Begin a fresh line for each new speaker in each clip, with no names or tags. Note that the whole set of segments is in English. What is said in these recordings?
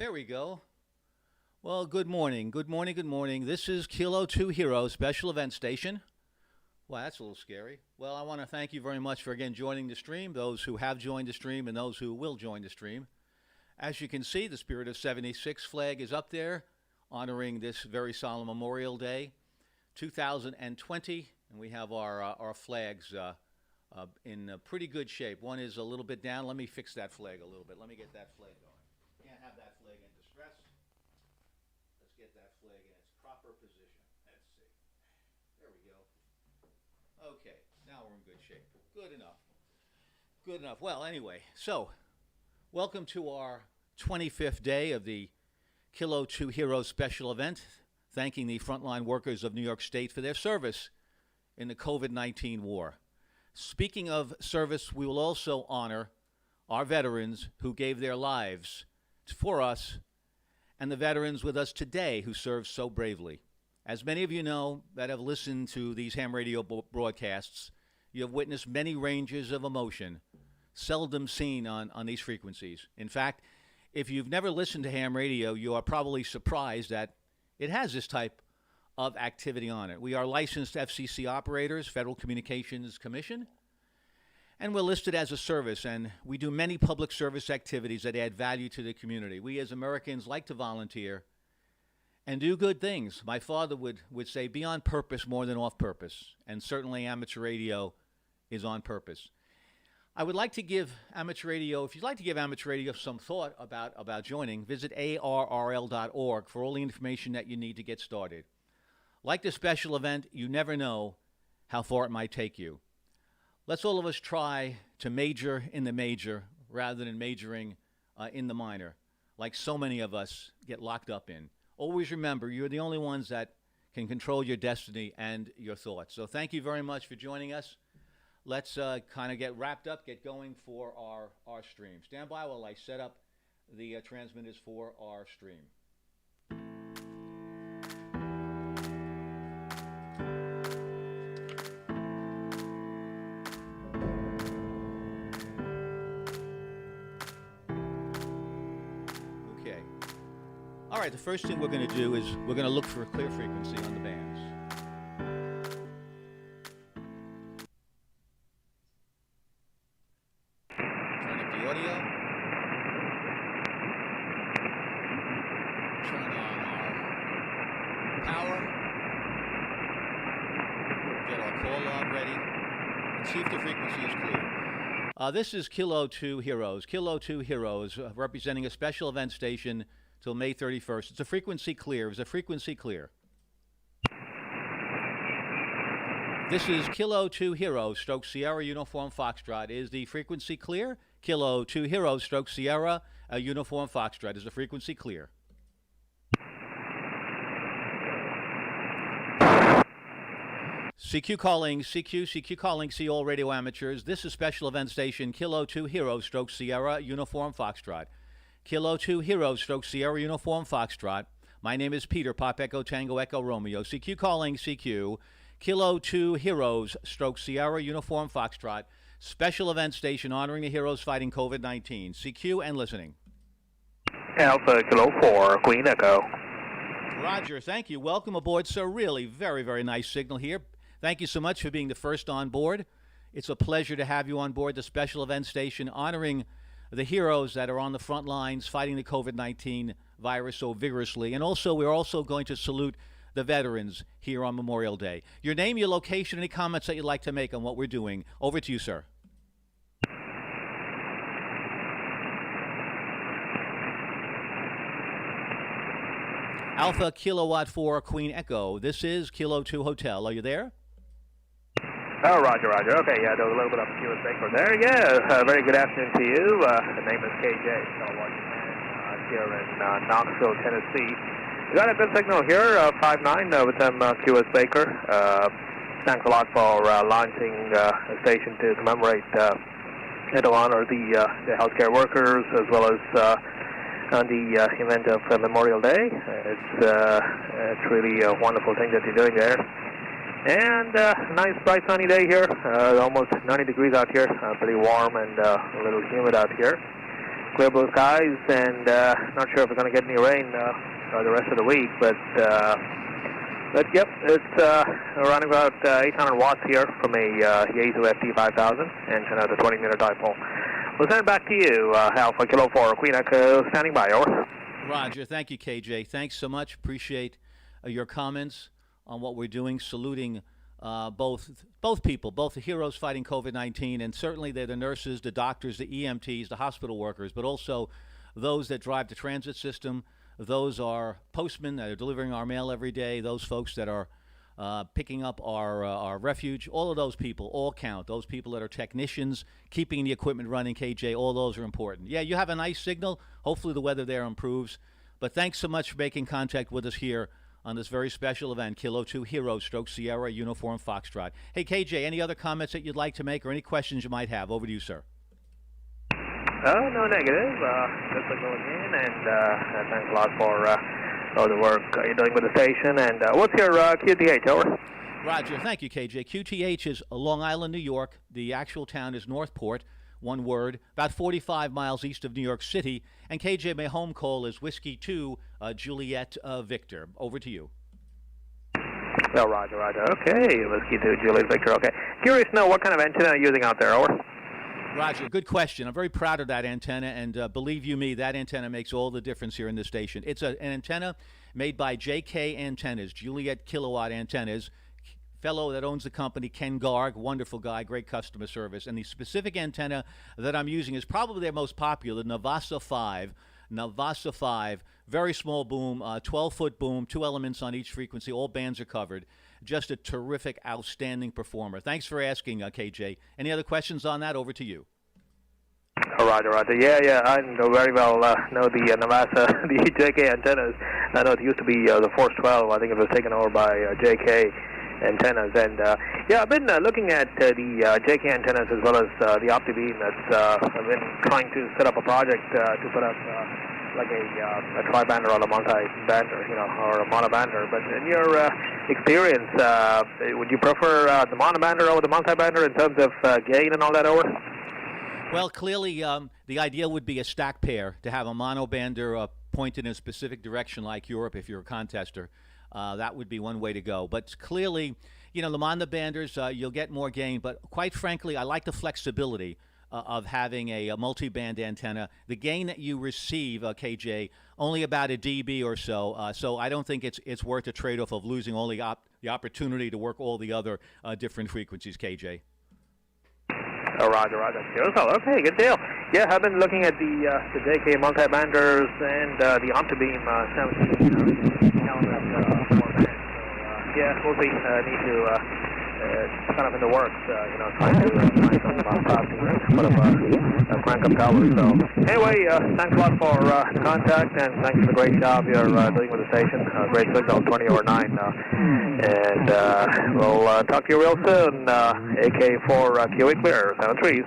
There we go. Well, good morning. Good morning. Good morning. This is Kilo 2 Hero Special Event Station. Wow, that's a little scary. Well, I want to thank you very much for again joining the stream, those who have joined the stream and those who will join the stream. As you can see, the Spirit of 76 flag is up there, honoring this very solemn Memorial Day, 2020, and we have our flags in pretty good shape. One is a little bit down. Let me fix that flag a little bit. Let me get that flag going. Can't have that flag in distress. Let's get that flag in its proper position. Let's see. There we go. Okay, now we're in good shape. Good enough. Good enough. Well, anyway, so welcome to our 25th day of the Kilo 2 Heroes special event, thanking the frontline workers of New York State for their service in the COVID-19 war. Speaking of service, we will also honor our veterans who gave their lives for us and the veterans with us today who serve so bravely. As many of you know that have listened to these ham radio broadcasts, you have witnessed many ranges of emotion, seldom seen on these frequencies. In fact, if you've never listened to ham radio, you are probably surprised that it has this type of activity on it. We are licensed FCC operators, Federal Communications Commission, and we're listed as a service, and we do many public service activities that add value to the community. We as Americans like to volunteer and do good things. My father would say, be on purpose more than off purpose, and certainly amateur radio is on purpose. I would like to give amateur radio, if you'd like to give amateur radio some thought about joining, visit arrl.org for all the information that you need to get started. Like the special event, you never know how far it might take you. Let's all of us try to major in the major rather than majoring in the minor, like so many of us get locked up in. Always remember, you're the only ones that can control your destiny and your thoughts. So thank you very much for joining us. Let's kind of get wrapped up, get going for our stream. Stand by while I set up the transmitters for our stream. All right, the first thing we're going to do is we're going to look for a clear frequency on the bands. Turn up the audio. Turn on our power. Get our call log ready. And see if the frequency is clear. This is Kilo 2 Heroes. Kilo 2 Heroes, representing a special event station till May 31st. It's a frequency clear. It's a frequency clear. This is Kilo 2 Heroes, stroke Sierra Uniform Foxtrot. Is the frequency clear? Kilo 2 Heroes, stroke Sierra Uniform Foxtrot. Is the frequency clear? CQ calling, CQ calling, see all radio amateurs. This is special event station Kilo 2 Heroes, stroke Sierra Uniform Foxtrot. Kilo 2 Heroes, stroke Sierra Uniform Foxtrot. My name is Peter, Pop Echo Tango Echo Romeo. CQ calling, CQ. Kilo 2 Heroes, stroke Sierra Uniform Foxtrot. Special event station honoring the heroes fighting COVID-19. CQ and listening.
Alpha Kilo 4, Queen Echo.
Roger, thank you. Welcome aboard, sir. Really very, very nice signal here. Thank you so much for being the first on board. It's a pleasure to have you on board the special event station honoring the heroes that are on the front lines fighting the COVID-19 virus so vigorously. And also, we're also going to salute the veterans here on Memorial Day. Your name, your location, any comments that you'd like to make on what we're doing. Over to you, sir. Alpha Kilowatt 4 Queen Echo. This is Kilo 2 Hotel. Are you there?
Oh, Roger. Okay, yeah, there was a little bit of QS Baker there. Yeah, very good afternoon to you. The name is KJ, here in Knoxville, Tennessee. We got a good signal here, 5-9 with them QS Baker. Thanks a lot for launching a station to commemorate and to honor the healthcare workers as well as on the event of Memorial Day. It's really a wonderful thing that you're doing there. And nice bright sunny day here, almost 90 degrees out here, pretty warm and a little humid out here. clear blue skies, and not sure if we're going to get any rain the rest of the week, but yep, it's running about 800 watts here from a Yaesu FT5000 antenna, the 20-meter dipole. We'll send it back to you, Alpha Kilo 4, Queen Echo, standing by, over.
Roger. Thank you, KJ. Thanks so much. Appreciate your comments on what we're doing, saluting both people, both the heroes fighting COVID-19, and certainly they're the nurses, the doctors, the EMTs, the hospital workers, but also those that drive the transit system. Those are postmen that are delivering our mail every day. Those folks that are picking up our refuge. All of those people all count. Those people that are technicians, keeping the equipment running, KJ, all those are important. Yeah, you have a nice signal. Hopefully the weather there improves. But thanks so much for making contact with us here on this very special event, Kilo 2 Hero Stroke Sierra Uniform Foxtrot. Hey, KJ, any other comments that you'd like to make or any questions you might have? Over to you, sir.
No negative. Good signal again, and thanks a lot for all the work you're doing with the station. And what's your QTH, over?
Roger. Thank you, KJ. QTH is Long Island, New York. The actual town is Northport, one word, about 45 miles east of New York City. And KJ, my home call is Whiskey 2, Juliet Victor. Over to you.
Oh, roger. Okay, Whiskey 2, Juliet Victor. Okay. Curious to know what kind of antenna you're using out there, over?
Roger, good question. I'm very proud of that antenna, and believe you me, that antenna makes all the difference here in this station. It's an antenna made by JK Antennas, Juliet Kilowatt Antennas. Fellow that owns the company, Ken Garg, wonderful guy, great customer service. And the specific antenna that I'm using is probably their most popular, Navasa 5. Navasa 5, very small boom, 12-foot boom, 2 elements on each frequency, all bands are covered. Just a terrific, outstanding performer. Thanks for asking, KJ. Any other questions on that? Over to you.
Oh, roger. Yeah, I know very well know the Navasa, the JK antennas. I know it used to be the Force 12. I think it was taken over by JK antennas. And yeah, I've been looking at the JK antennas as well as the OptiBeam. I've been trying to set up a project to put up like a tri-bander or a multi-bander, or a monobander. But in your experience, would you prefer the monobander over the multi-bander in terms of gain and all that, over?
Well, clearly, the idea would be a stack pair, to have a monobander pointed in a specific direction like Europe if you're a contester. That would be one way to go. But clearly, the monobanders, you'll get more gain. But quite frankly, I like the flexibility of having a multi-band antenna. The gain that you receive, KJ, only about a dB or so. So I don't think it's worth a trade-off of losing all the opportunity to work all the other different frequencies, KJ.
Oh, roger. Okay, good deal. Yeah, I've been looking at the JK multi-banders and the OptiBeam 17 format. So, yeah, we'll see. Need to kind of in the works, trying to find some put up a crank-up tower. So anyway, thanks a lot for the contact, and thanks for the great job you're doing with the station. Great signal, 20 over 9. And we'll talk to you real soon. AK4 QE clear, 73s.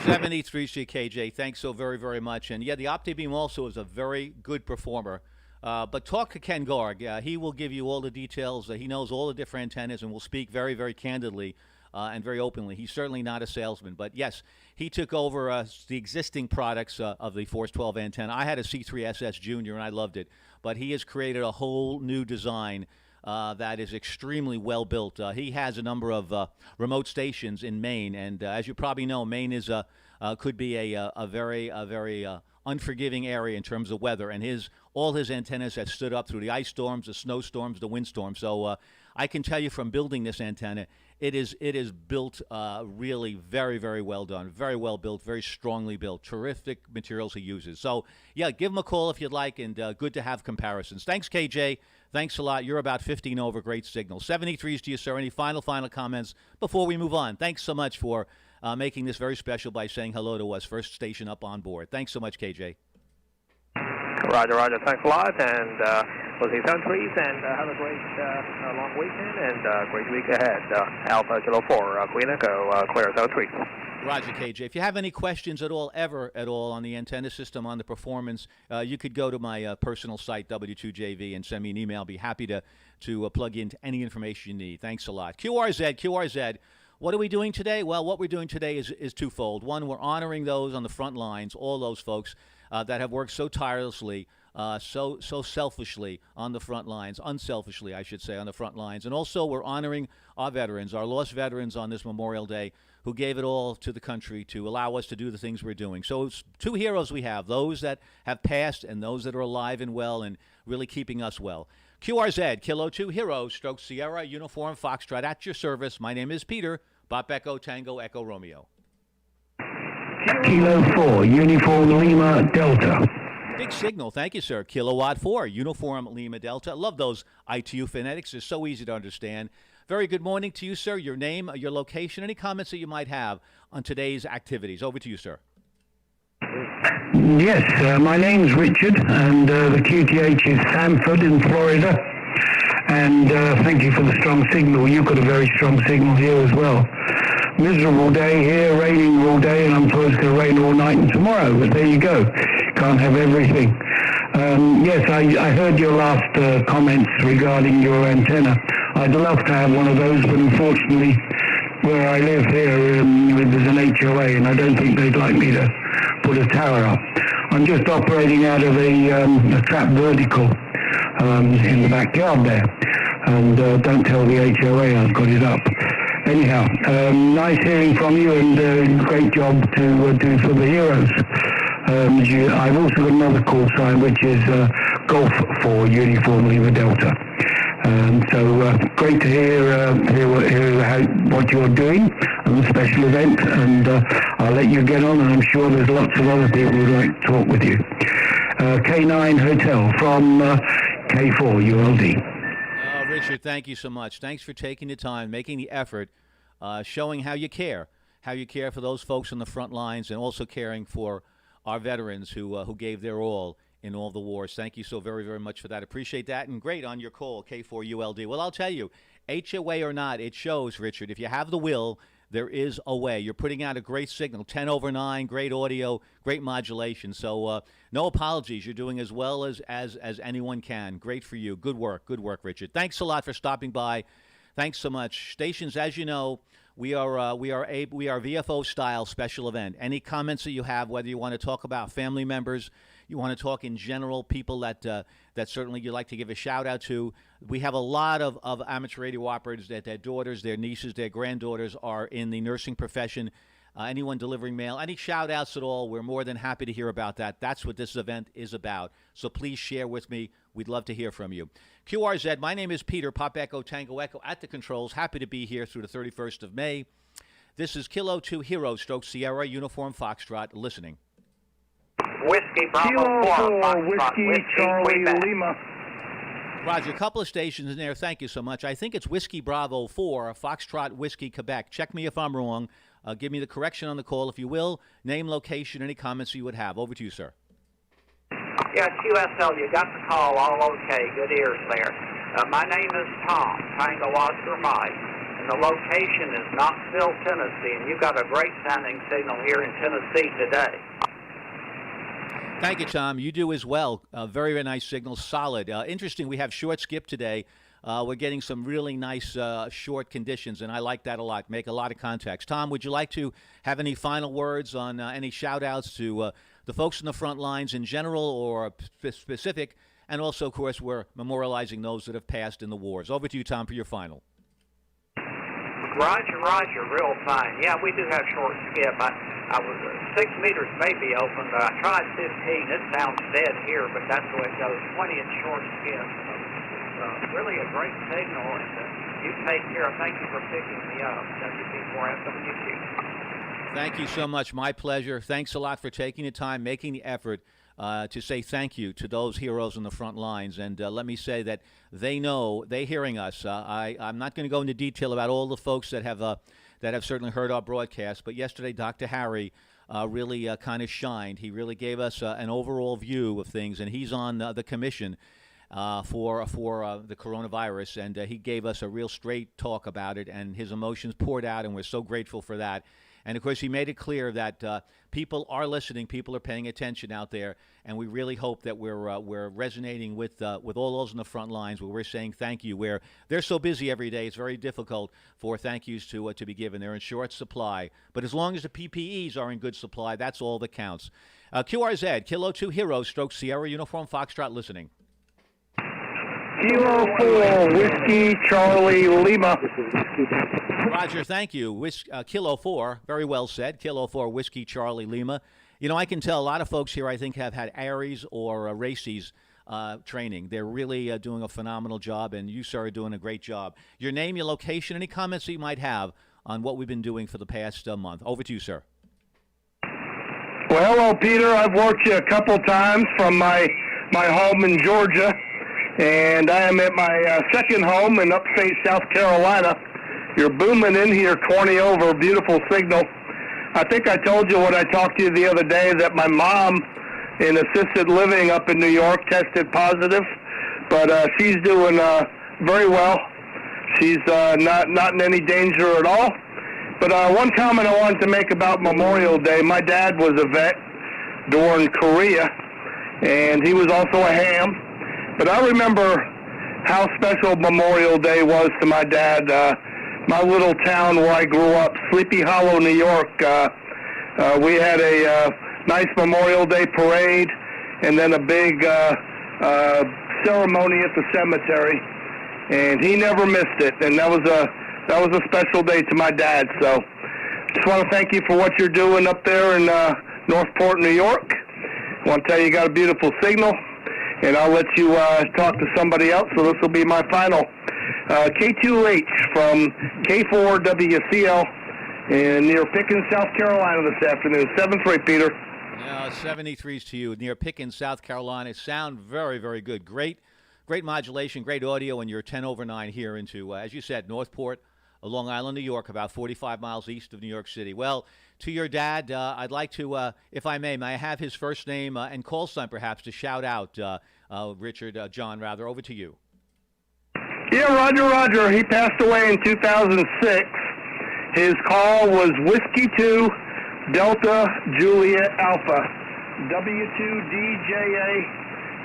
73 CKJ, thanks so very, very much. And yeah, the OptiBeam also is a very good performer. But talk to Ken Garg. He will give you all the details. He knows all the different antennas and will speak very, very candidly and very openly. He's certainly not a salesman. But yes, he took over the existing products of the Force 12 antenna. I had a C3SS Junior and I loved it. But he has created a whole new design that is extremely well built. He has a number of remote stations in Maine. And as you probably know, Maine is could be a very unforgiving area in terms of weather, and all his antennas have stood up through the ice storms, the snowstorms, the windstorms. So I can tell you from building this antenna, it is built really very, very well done, very well built, very strongly built, terrific materials he uses. So yeah, give him a call if you'd like, and good to have comparisons. Thanks, KJ. Thanks a lot. You're about 15 over. Great signal. 73s to you, sir. Any final comments before we move on? Thanks so much for making this very special by saying hello to us, first station up on board. Thanks so much, KJ.
Roger. Thanks a lot, and we'll see you 73s, and have a great long weekend and great week ahead. Alpha Kilo 4, Queen Echo, clear 73.
Roger, KJ. If you have any questions at all, on the antenna system, on the performance, you could go to my personal site, W2JV, and send me an email. I'll be happy to plug into any information you need. Thanks a lot. QRZ. What are we doing today? Well, what we're doing today is twofold. One, we're honoring those on the front lines, all those folks that have worked so tirelessly, so selfishly on the front lines, unselfishly, I should say, on the front lines. And also, we're honoring our veterans, our lost veterans on this Memorial Day, who gave it all to the country to allow us to do the things we're doing. So it's two heroes we have, those that have passed and those that are alive and well and really keeping us well. QRZ, Kilo 2 Heroes, Stroke Sierra, Uniform Foxtrot, at your service. My name is Peter, Pop Echo Tango Echo Romeo.
Kilo 4, Uniform Lima Delta.
Big signal. Thank you, sir. Kilowatt 4, Uniform Lima Delta. Love those ITU phonetics. They're so easy to understand. Very good morning to you, sir. Your name, your location, any comments that you might have on today's activities. Over to you, sir.
Yes, my name's Richard, and the QTH is Sanford in Florida. And thank you for the strong signal. You've got a very strong signal here as well. Miserable day here, raining all day, and I'm told it's going to rain all night and tomorrow. But there you go. Can't have everything. Yes, I heard your last comments regarding your antenna. I'd love to have one of those, but unfortunately, where I live here, there's an HOA, and I don't think they'd like me to put a tower up. I'm just operating out of a trap vertical in the backyard there, and don't tell the HOA I've got it up. Anyhow, nice hearing from you, and great job to do for the heroes. I've also got another call sign, which is Golf 4 Uniform Lima Delta. So great to hear what you're doing on the special event, and I'll let you get on, and I'm sure there's lots of other people who'd like to talk with you. K9 Hotel from K4 ULD.
Richard, thank you so much. Thanks for taking the time, making the effort, showing how you care for those folks on the front lines, and also caring for our veterans who gave their all in all the wars. Thank you so very, very much for that. Appreciate that. And great on your call, K4ULD. Well, I'll tell you, HOA or not, it shows, Richard, if you have the will, there is a way. You're putting out a great signal, 10 over 9, great audio, great modulation. So no apologies. You're doing as well as anyone can. Great for you. Good work, Richard. Thanks a lot for stopping by. Thanks so much. Stations, as you know, we are VFO style special event. Any comments that you have, whether you want to talk about family members, you want to talk in general, people that certainly you'd like to give a shout out to. We have a lot of amateur radio operators that their daughters, their nieces, their granddaughters are in the nursing profession. Anyone delivering mail, any shout outs at all, we're more than happy to hear about that. That's what this event is about. So please share with me. We'd love to hear from you. QRZ, my name is Peter, Pop Echo Tango Echo at the controls. Happy to be here through the 31st of May. This is Kilo 2 Hero Stroke Sierra Uniform Foxtrot listening.
Whiskey Bravo
Kilo
4,
4,
Foxtrot,
Whiskey Charlie
Quebec.
Lima.
Roger, a couple of stations in there. Thank you so much. I think it's Whiskey Bravo 4, Foxtrot Whiskey Quebec. Check me if I'm wrong. Give me the correction on the call, if you will. Name, location, any comments you would have. Over to you, sir.
Yeah, QSL, you got the call, all okay, good ears there. My name is Tom, Tango Oscar Mike, and the location is Knoxville, Tennessee, and you've got a great sounding signal here in Tennessee today.
Thank you, Tom. You do as well. Very, very nice signal. Solid. Interesting, we have short skip today. We're getting some really nice short conditions, and I like that a lot. Make a lot of contacts. Tom, would you like to have any final words on any shout-outs to the folks in the front lines in general or specific? And also, of course, we're memorializing those that have passed in the wars. Over to you, Tom, for your final.
Roger, real fine. Yeah, we do have short skip. I was 6 meters may be open, but I tried 15. It sounds dead here, but that's the way it goes. 20 in short skip. Really a great signal, and you take care. Thank you for picking me up. WP4FWQ.
Thank you so much. My pleasure. Thanks a lot for taking the time, making the effort to say thank you to those heroes on the front lines. And let me say that they know, they're hearing us. I'm not going to go into detail about all the folks that have certainly heard our broadcast, but yesterday Dr. Harry really kind of shined. He really gave us an overall view of things, and he's on the commission for the coronavirus, and he gave us a real straight talk about it, and his emotions poured out, and we're so grateful for that. And of course, he made it clear that people are listening, people are paying attention out there, and we really hope that we're resonating with all those on the front lines where we're saying thank you. Where they're so busy every day, it's very difficult for thank yous to be given. They're in short supply, but as long as the PPEs are in good supply, that's all that counts. QRZ, Kilo 2 Hero, Stroke Sierra Uniform Foxtrot listening.
Kilo 4, Whiskey Charlie Lima.
Roger, thank you. Kilo 4, very well said. Kilo 4, Whiskey Charlie Lima. You know, I can tell a lot of folks here, I think, have had Aries or Races training. They're really doing a phenomenal job, and you, sir, are doing a great job. Your name, your location, any comments that you might have on what we've been doing for the past month. Over to you, sir.
Well, hello, Peter. I've worked you a couple times from my home in Georgia, and I am at my second home in upstate South Carolina. You're booming in here, 20 over, beautiful signal. I think I told you when I talked to you the other day that my mom in assisted living up in New York tested positive, but she's doing very well. She's not in any danger at all. But one comment I wanted to make about Memorial Day, my dad was a vet during Korea, and he was also a ham. But I remember how special Memorial Day was to my dad. My little town where I grew up, Sleepy Hollow, New York, we had a nice Memorial Day parade and then a big ceremony at the cemetery. And he never missed it, and that was a special day to my dad. So just want to thank you for what you're doing up there in Northport, New York. I want to tell you you got a beautiful signal, and I'll let you talk to somebody else, so this will be my final. K2H from K4WCL near Pickens, South Carolina this afternoon. 7-3, Peter.
73s to you near Pickens, South Carolina. Sound very, very good. Great modulation, great audio, and you're 10 over 9 here into, as you said, Northport, Long Island, New York, about 45 miles east of New York City. Well, to your dad, I'd like to, if I may I have his first name and call sign perhaps to shout out, John, over to you.
Yeah, Roger. He passed away in 2006. His call was Whiskey 2 Delta Juliet Alpha, W2DJA.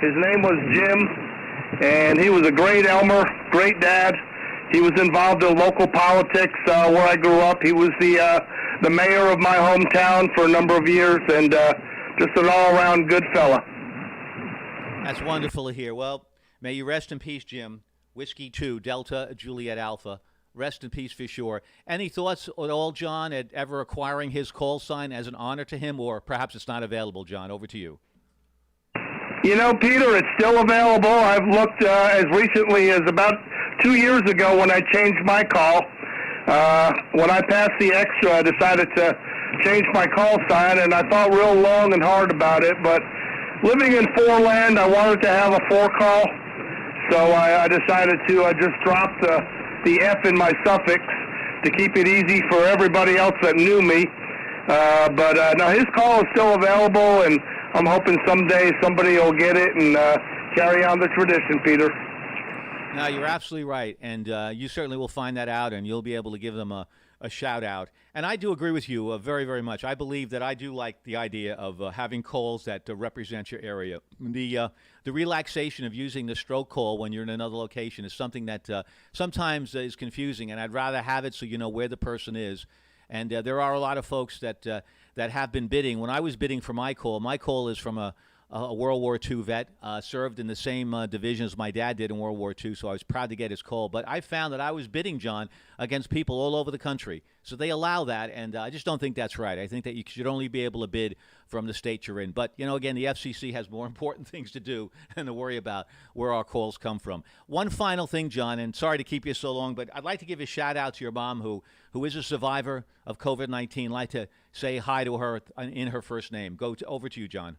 His name was Jim, and he was a great Elmer, great dad. He was involved in local politics where I grew up. He was the mayor of my hometown for a number of years, and just an all-around good fella.
That's wonderful to hear. Well, may you rest in peace, Jim. Whiskey 2, Delta Juliet Alpha. Rest in peace for sure. Any thoughts at all, John, at ever acquiring his call sign as an honor to him, or perhaps it's not available, John? Over to you.
You know, Peter, it's still available. I've looked as recently as about 2 years ago when I changed my call. When I passed the extra, I decided to change my call sign, and I thought real long and hard about it. But living in Foreland, I wanted to have a 4 call, so I decided to just drop the F in my suffix to keep it easy for everybody else that knew me. But now his call is still available, and I'm hoping someday somebody will get it and carry on the tradition, Peter.
No, you're absolutely right, and you certainly will find that out, and you'll be able to give them a shout-out. And I do agree with you very, very much. I believe that I do like the idea of having calls that represent your area. The relaxation of using the stroke call when you're in another location is something that sometimes is confusing, and I'd rather have it so you know where the person is. And there are a lot of folks that have been bidding. When I was bidding for my call is from a World War II vet, served in the same division as my dad did in World War II, so I was proud to get his call. But I found that I was bidding, John, against people all over the country. So they allow that, and I just don't think that's right. I think that you should only be able to bid from the state you're in. But, you know, again, the FCC has more important things to do than to worry about where our calls come from. One final thing, John, and sorry to keep you so long, but I'd like to give a shout-out to your mom, who is a survivor of COVID-19. I'd like to say hi to her in her first name. Over to you, John.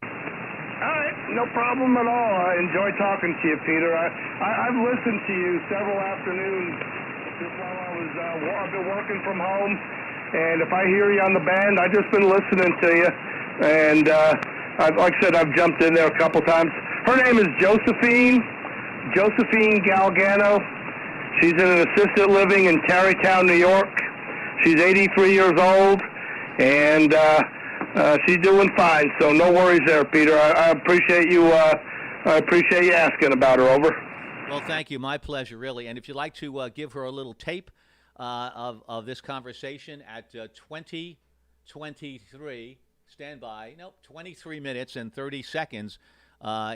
All right, no problem at all. I enjoy talking to you, Peter. I've listened to you several afternoons just while I've been working from home, and if I hear you on the band, I've just been listening to you, and like I said, I've jumped in there a couple times. Her name is Josephine Galgano. She's in an assisted living in Tarrytown, New York.
She's 83 years old, and she's doing fine. So no worries there, Peter. I appreciate you. I appreciate you asking about her. Over.
Well, thank you. My pleasure, really. And if you'd like to give her a little tape of this conversation at 20:23, stand by. Nope, 23 minutes and 30 seconds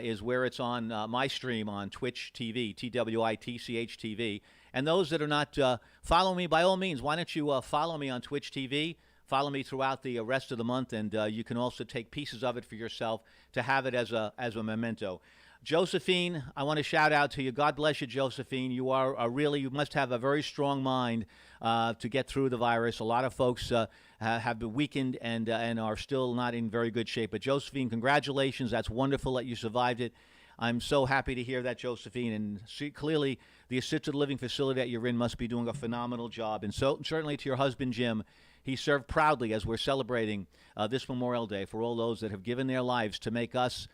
is where it's on my stream on Twitch TV, TWITCH TV. And those that are not following me, by all means, why don't you follow me on Twitch TV? Follow me throughout the rest of the month, and you can also take pieces of it for yourself to have it as a memento. Josephine, I want to shout out to you. God bless you, Josephine. You are you must have a very strong mind to get through the virus. A lot of folks have been weakened and are still not in very good shape. But Josephine, congratulations. That's wonderful that you survived it. I'm so happy to hear that, Josephine. And clearly, the assisted living facility that you're in must be doing a phenomenal job. And so certainly to your husband, Jim, he served proudly as we're celebrating this Memorial Day for all those that have given their lives to make us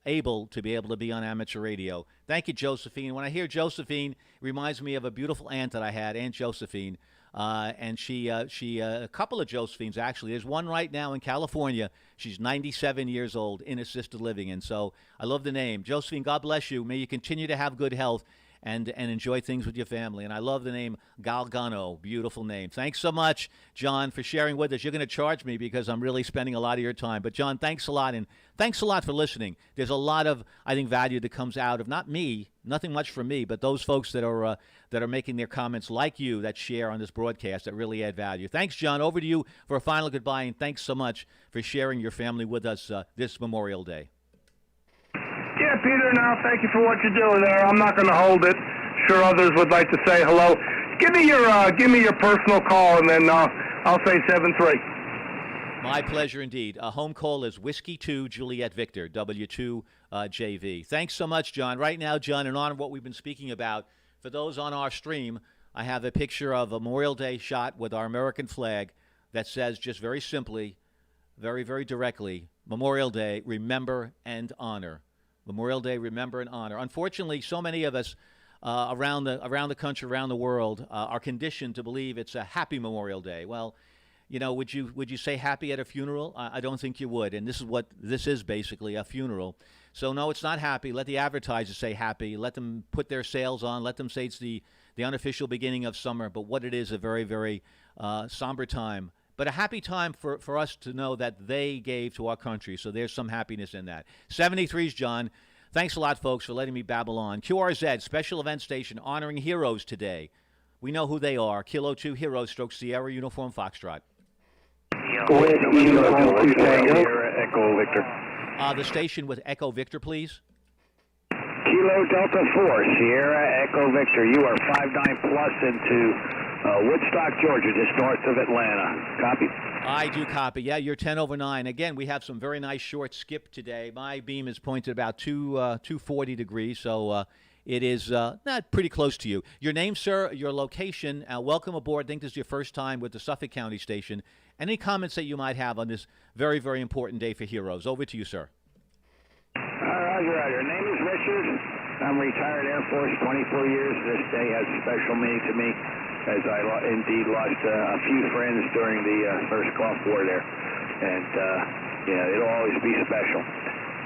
able to be on amateur radio. Thank you, Josephine. When I hear Josephine, it reminds me of a beautiful aunt that I had, Aunt Josephine. And she a couple of Josephines, actually. There's one right now in California. She's 97 years old in assisted living. And so I love the name. Josephine, God bless you. May you continue to have good health and enjoy things with your family. And I love the name Galgano. Beautiful name. Thanks so much, John, for sharing with us. You're going to charge me because I'm really spending a lot of your time. But, John, thanks a lot. And thanks a lot for listening. There's a lot of, I think, value that comes out of not me, nothing much from me, but those folks that are making their comments like you that share on this broadcast that really add value. Thanks, John. Over to you for a final goodbye. And thanks so much for sharing your family with us this Memorial Day.
Yeah, Peter, now thank you for what you're doing there. I'm not going to hold it. Sure others would like to say hello. Give me your personal call, and then I'll say 7-3.
My pleasure indeed. Home call is Whiskey 2 Juliet Victor, W2JV. Thanks so much, John. Right now, John, in honor of what we've been speaking about, for those on our stream, I have a picture of a Memorial Day shot with our American flag that says just very simply, very, very directly, Memorial Day, remember and honor. Memorial Day, remember and honor. Unfortunately, so many of us around the country, around the world, are conditioned to believe it's a happy Memorial Day. Well, you know, would you say happy at a funeral? I don't think you would. And this is what this is, basically, a funeral. So no, it's not happy. Let the advertisers say happy. Let them put their sails on. Let them say it's the unofficial beginning of summer. But what it is, a very, very somber time. But a happy time for us to know that they gave to our country. So there's some happiness in that. 73's John. Thanks a lot, folks, for letting me babble on. QRZ, special event station, honoring heroes today. We know who they are. Kilo 2 Heroes, stroke Sierra Uniform Foxtrot.
With Uniform Echo Victor.
The station with Echo Victor, please.
Kilo Delta 4, Sierra Echo Victor. You are 59 plus into Woodstock, Georgia, just north of Atlanta. Copy?
I do copy. Yeah, you're 10 over 9. Again, we have some very nice short skip today. My beam is pointed about 240 degrees, so it is not pretty close to you. Your name, sir, your location, welcome aboard. I think this is your first time with the Suffolk County station. Any comments that you might have on this very, very important day for heroes? Over to you, sir.
Roger, roger. Name is Richard. I'm retired Air Force, 24 years. This day has special meaning to me, as I indeed lost a few friends during the first Gulf War there. And, it'll always be special.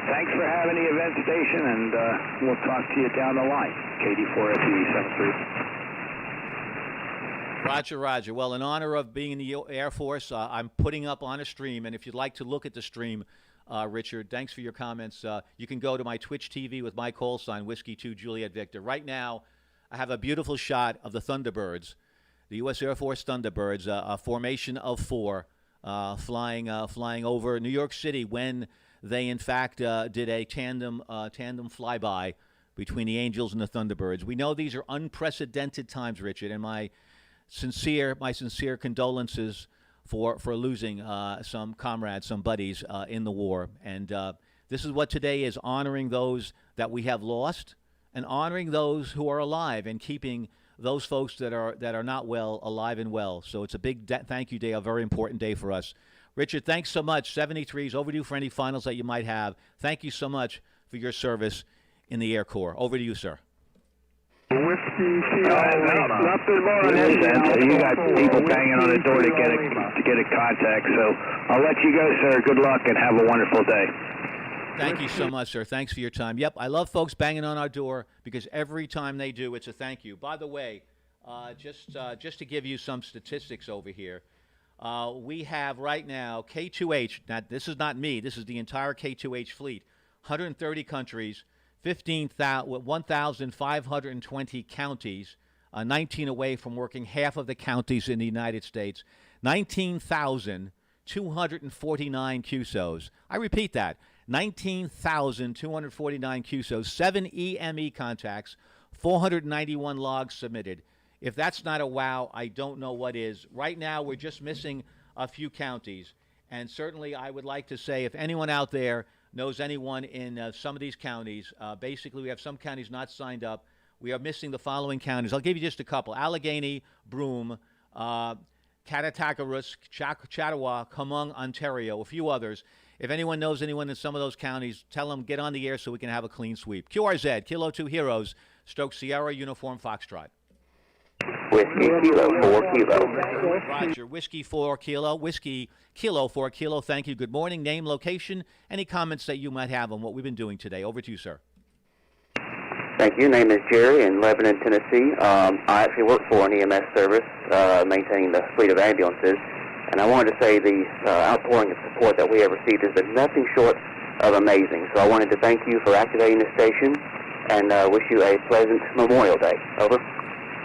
Thanks for having the event station, and we'll talk to you down the line. KD4FE 73.
Roger, roger. Well, in honor of being in the Air Force, I'm putting up on a stream, and if you'd like to look at the stream, Richard, thanks for your comments. You can go to my Twitch TV with my call sign, Whiskey 2 Juliet Victor. Right now, I have a beautiful shot of the Thunderbirds, the U.S. Air Force Thunderbirds, a formation of 4 flying over New York City when they, in fact, did a tandem flyby between the Angels and the Thunderbirds. We know these are unprecedented times, Richard, and my sincere condolences for losing some comrades, some buddies in the war. And this is what today is, honoring those that we have lost and honoring those who are alive and keeping those folks that are not well alive and well. So it's a big thank you day, a very important day for us. Richard, thanks so much. 73 is overdue for any finals that you might have. Thank you so much for your service in the Air Corps. Over to you, sir.
With Nothing more on this end.
So you got people banging on the door to get a contact. So I'll let you go, sir. Good luck and have a wonderful day.
Thank you so much, sir. Thanks for your time. Yep, I love folks banging on our door because every time they do, it's a thank you. By the way, just to give you some statistics over here, we have right now K2H. Now, this is not me. This is the entire K2H fleet. 130 countries, 1,520 counties, 19 away from working half of the counties in the United States, 19,249 QSOs. I repeat that. 19,249 QSOs, 7 EME contacts, 491 logs submitted. If that's not a wow, I don't know what is. Right now, we're just missing a few counties. And certainly, I would like to say, if anyone out there knows anyone in some of these counties, basically, we have some counties not signed up. We are missing the following counties. I'll give you just a couple. Allegheny, Broome, Cattaraugus, Chattawa, Chemung, Ontario, a few others. If anyone knows anyone in some of those counties, tell them get on the air so we can have a clean sweep. QRZ, Kilo 2 Heroes, Stoke Sierra, Uniform Foxtrot.
Whiskey Kilo 4 Kilo.
Roger, Whiskey 4 Kilo, Whiskey Kilo 4 Kilo, thank you. Good morning, name, location, any comments that you might have on what we've been doing today. Over to you, sir.
Thank you. Name is Jerry in Lebanon, Tennessee. I actually work for an EMS service maintaining the fleet of ambulances. And I wanted to say the outpouring of support that we have received has been nothing short of amazing. So I wanted to thank you for activating the station and wish you a pleasant Memorial Day. Over.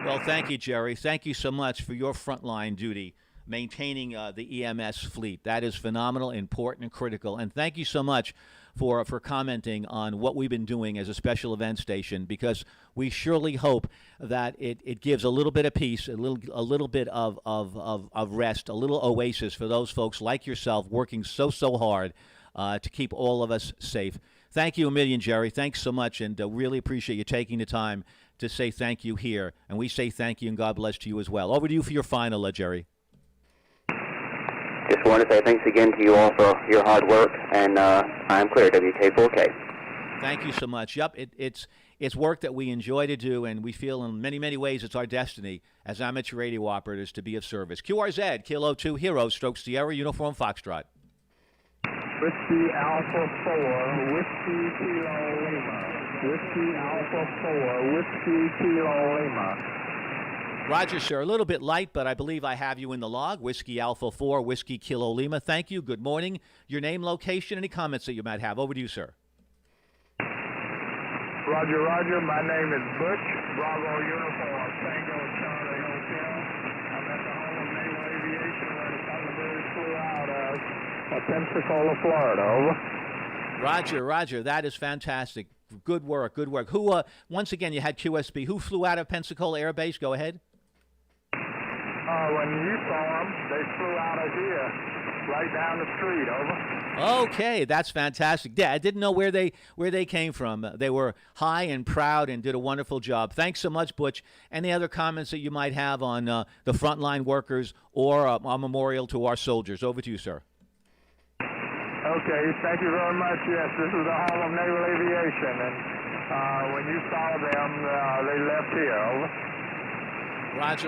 Well, thank you, Jerry. Thank you so much for your frontline duty, maintaining the EMS fleet. That is phenomenal, important, and critical. And thank you so much for commenting on what we've been doing as a special event station, because we surely hope that it gives a little bit of peace, a little bit of rest, a little oasis for those folks like yourself working so hard to keep all of us safe. Thank you a million, Jerry. Thanks so much, and really appreciate you taking the time to say thank you here. And we say thank you, and God bless to you as well. Over to you for your final, Jerry.
Just want to say thanks again to you all for your hard work, and I'm clear, WK4K.
Thank you so much. Yep, it's work that we enjoy to do, and we feel in many ways it's our destiny as amateur radio operators to be of service. QRZ, Kilo 2 Heroes, Stoke Sierra, Uniform Foxtrot.
Whiskey Alpha 4, Whiskey Kilo Lima. Whiskey Alpha 4, Whiskey Kilo Lima.
Roger, sir. A little bit light, but I believe I have you in the log. Whiskey Alpha 4, Whiskey Kilo Lima. Thank you. Good morning. Your name, location, any comments that you might have. Over to you, sir.
Roger, Roger. My name is Butch. Bravo Uniform, Tango Charlie Hotel. I'm at the home of Naval Aviation where the Thunderbirds flew out of Pensacola, Florida. Over.
Roger. That is fantastic. Good work. Who, once again, you had QSB. Who flew out of Pensacola Air Base? Go ahead.
When you saw them, they flew out of here, right down the street. Over.
Okay, that's fantastic. Yeah, I didn't know where they came from. They were high and proud and did a wonderful job. Thanks so much, Butch. Any other comments that you might have on the frontline workers or a memorial to our soldiers? Over to you, sir.
Okay, thank you very much. Yes, this is the home of Naval Aviation, and when you saw them, they left here. Over.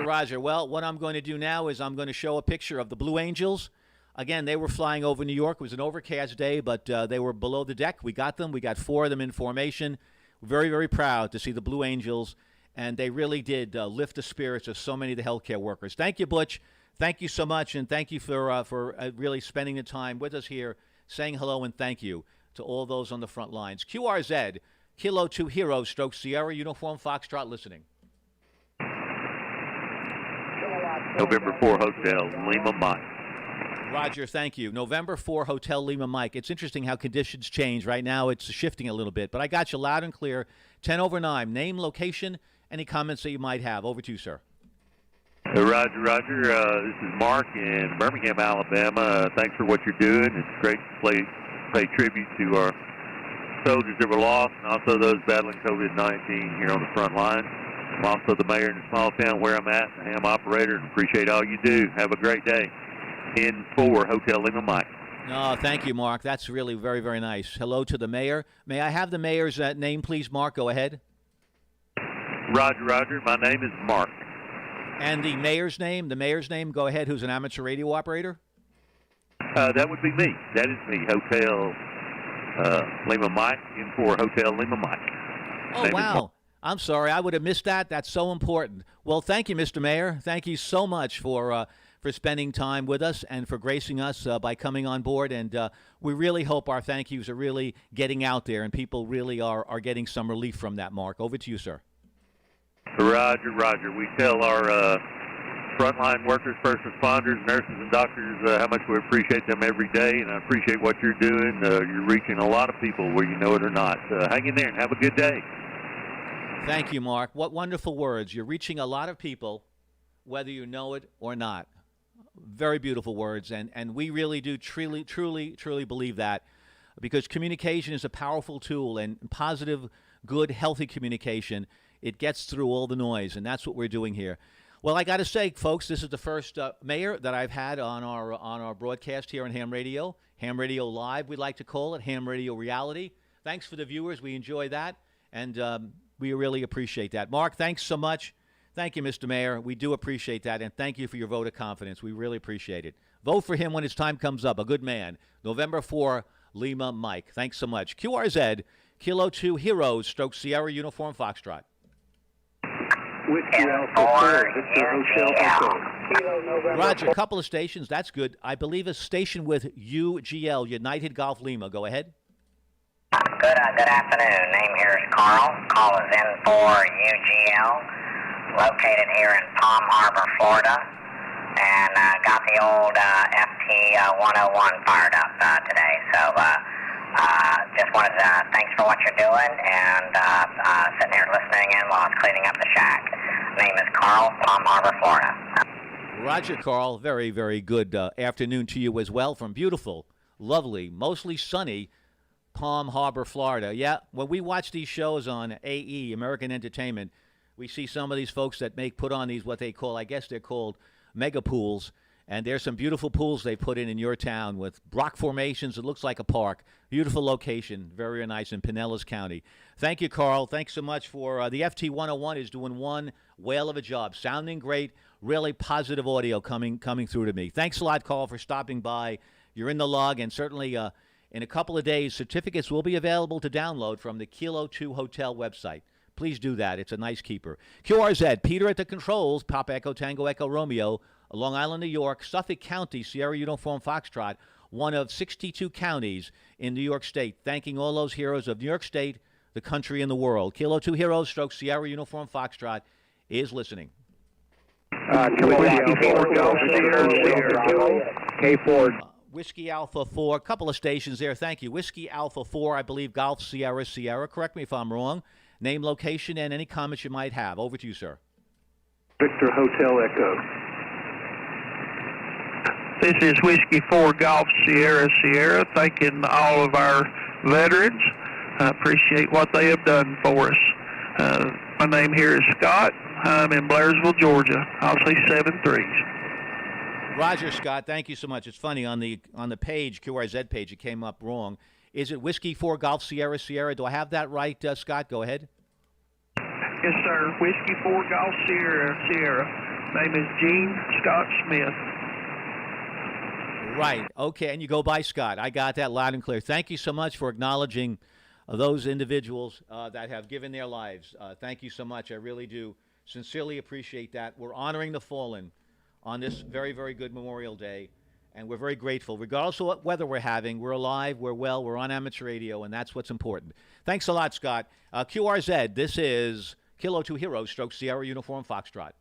Roger. Well, what I'm going to do now is I'm going to show a picture of the Blue Angels. Again, they were flying over New York. It was an overcast day, but they were below the deck. We got them. We got 4 of them in formation. Very, very proud to see the Blue Angels, and they really did lift the spirits of so many of the healthcare workers. Thank you, Butch. Thank you so much, and thank you for really spending the time with us here, saying hello and thank you to all those on the front lines. QRZ, Kilo 2 Heroes, Stoke Sierra, Uniform Foxtrot, listening.
November 4 Hotel, Lima Mike.
Roger, thank you. November 4 Hotel Lima Mike. It's interesting how conditions change. Right now it's shifting a little bit, but I got you loud and clear. 10/9. Name, location, any comments that you might have. Over to you, sir.
Roger. This is Mark in Birmingham, Alabama. Thanks for what you're doing. It's great to pay tribute to our soldiers that were lost and also those battling COVID-19 here on the front line. I'm also the mayor in the small town where I'm at, a ham operator, and appreciate all you do. Have a great day. 10-4 Hotel Lima Mike.
No, thank you, Mark. That's really very, very nice. Hello to the mayor. May I have the mayor's name, please, Mark? Go ahead.
Roger, Roger. My name is Mark.
And the mayor's name? Go ahead. Who's an amateur radio operator?
That would be me. That is me. Hotel Lima Mike in for Hotel Lima Mike.
Oh, wow. I'm sorry. I would have missed that. That's so important. Well, thank you, Mr. Mayor. Thank you so much for spending time with us and for gracing us by coming on board. And we really hope our thank yous are really getting out there and people really are getting some relief from that, Mark. Over to you, sir.
Roger, Roger. We tell our frontline workers, first responders, nurses, and doctors how much we appreciate them every day, and I appreciate what you're doing. You're reaching a lot of people, whether you know it or not. Hang in there and have a good day.
Thank you, Mark. What wonderful words. You're reaching a lot of people, whether you know it or not. Very beautiful words, and we really do truly believe that, because communication is a powerful tool, and positive, good, healthy communication, it gets through all the noise, and that's what we're doing here. Well, I got to say, folks, this is the first mayor that I've had on our broadcast here on Ham Radio Live, we like to call it, Ham Radio Reality. Thanks for the viewers. We enjoy that, and we really appreciate that. Mark, thanks so much. Thank you, Mr. Mayor. We do appreciate that, and thank you for your vote of confidence. We really appreciate it. Vote for him when his time comes up. A good man. November 4, Lima Mike. Thanks so much. QRZ, Kilo 2 Heroes, Stroke Sierra Uniform Foxtrot.
Whiskey Alpha 4, Victor Hotel Echo.
Roger, a couple of stations. That's good. I believe a station with UGL, United Golf Lima. Go ahead.
Good afternoon. Name here is Carl. Call is in for UGL, located here in Palm Harbor, Florida, and got the old FT 101 fired up today. So just wanted to thanks for what you're doing, and sitting here listening in while I'm cleaning up the shack. Name is Carl, Palm Harbor, Florida.
Roger, Carl. Very, very good afternoon to you as well from beautiful, lovely, mostly sunny Palm Harbor, Florida. Yeah, when we watch these shows on AE, American Entertainment, we see some of these folks that put on these, what they call, I guess they're called mega pools. And there's some beautiful pools they put in your town with rock formations. It looks like a park. Beautiful location. Very nice in Pinellas County. Thank you, Carl. Thanks so much for the FT 101 is doing one whale of a job. Sounding great. Really positive audio coming through to me. Thanks a lot, Carl, for stopping by. You're in the log, and certainly in a couple of days, certificates will be available to download from the Kilo 2 Hotel website. Please do that. It's a nice keeper. QRZ, Peter at the controls, Papa Echo Tango Echo Romeo, Long Island, New York, Suffolk County, Sierra Uniform Foxtrot, one of 62 counties in New York State. Thanking all those heroes of New York State, the country, and the world. Kilo 2 Heroes, Stroke Sierra Uniform Foxtrot is listening.
K4.
Whiskey Alpha 4, a couple of stations there. Thank you. Whiskey Alpha 4, I believe Golf Sierra Sierra. Correct me if I'm wrong. Name, location, and any comments you might have. Over to you, sir.
Victor Hotel Echo.
This is Whiskey 4 Golf Sierra Sierra, thanking all of our veterans. I appreciate what they have done for us. My name here is Scott. I'm in Blairsville, Georgia. I'll say 7-3s.
Roger, Scott. Thank you so much. It's funny, on the page, QRZ page, it came up wrong. Is it Whiskey 4 Golf Sierra Sierra? Do I have that right, Scott? Go ahead.
Yes, sir. Whiskey 4 Golf Sierra Sierra. Name is Gene Scott Smith.
Right. Okay, and you go by Scott. I got that loud and clear. Thank you so much for acknowledging those individuals that have given their lives. Thank you so much. I really do sincerely appreciate that. We're honoring the fallen on this very, very good Memorial Day, and we're very grateful. Regardless of what weather we're having, we're alive, we're well, we're on amateur radio, and that's what's important. Thanks a lot, Scott. QRZ, this is Kilo 2 Heroes, Stroke Sierra Uniform Foxtrot.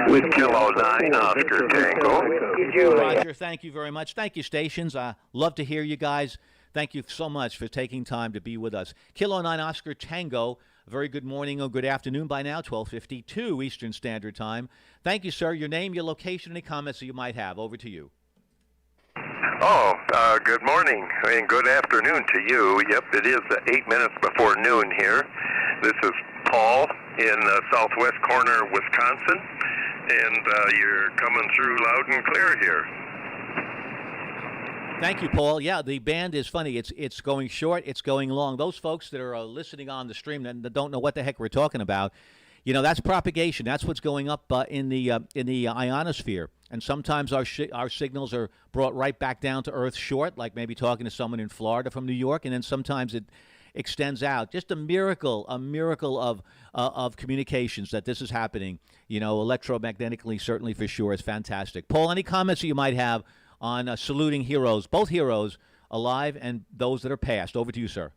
With Kilo 9, Oscar Tango.
Roger, thank you very much. Thank you, stations. Love to hear you guys. Thank you so much for taking time to be with us. Kilo 9, Oscar Tango. Very good morning or good afternoon by now, 12:52 Eastern Standard Time. Thank you, sir. Your name, your location, any comments that you might have. Over to you.
Good morning and good afternoon to you. Yep, it is 8 minutes before noon here. This is Paul in southwest corner of Wisconsin, and you're coming through loud and clear here.
Thank you, Paul. Yeah, the band is funny. It's going short. It's going long. Those folks that are listening on the stream that don't know what the heck we're talking about, that's propagation. That's what's going up in the ionosphere. And sometimes our signals are brought right back down to Earth short, like maybe talking to someone in Florida from New York, and then sometimes it extends out. Just a miracle of communications that this is happening. Electromagnetically, certainly for sure, is fantastic. Paul, any comments that you might have on saluting heroes, both heroes alive and those that are past? Over to you, sir.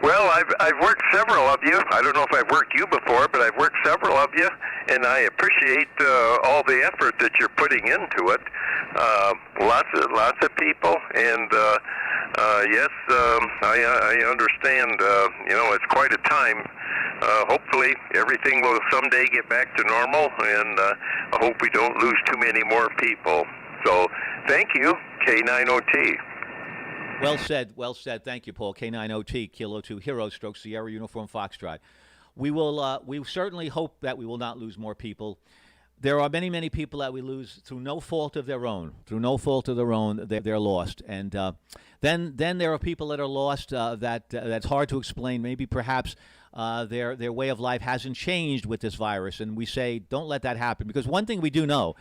Well, I've worked several of you. I don't know if I've worked you before, but I've worked several of you, and I appreciate all the effort that you're putting into it. Lots of people, and yes, I understand. It's quite a time. Hopefully, everything will someday get back to normal, and I hope we don't lose too many more people. So, thank you, K9OT.
Well said. Well said. Thank you, Paul. K9OT, Kilo 2, Hero Stroke Sierra Uniform Foxtrot. We will. We certainly hope that we will not lose more people. There are many, many people that we lose through no fault of their own. Through no fault of their own, they're lost. And then there are people that are lost that's hard to explain. Maybe perhaps their way of life hasn't changed with this virus. And we say, don't let that happen. Because one thing we do know,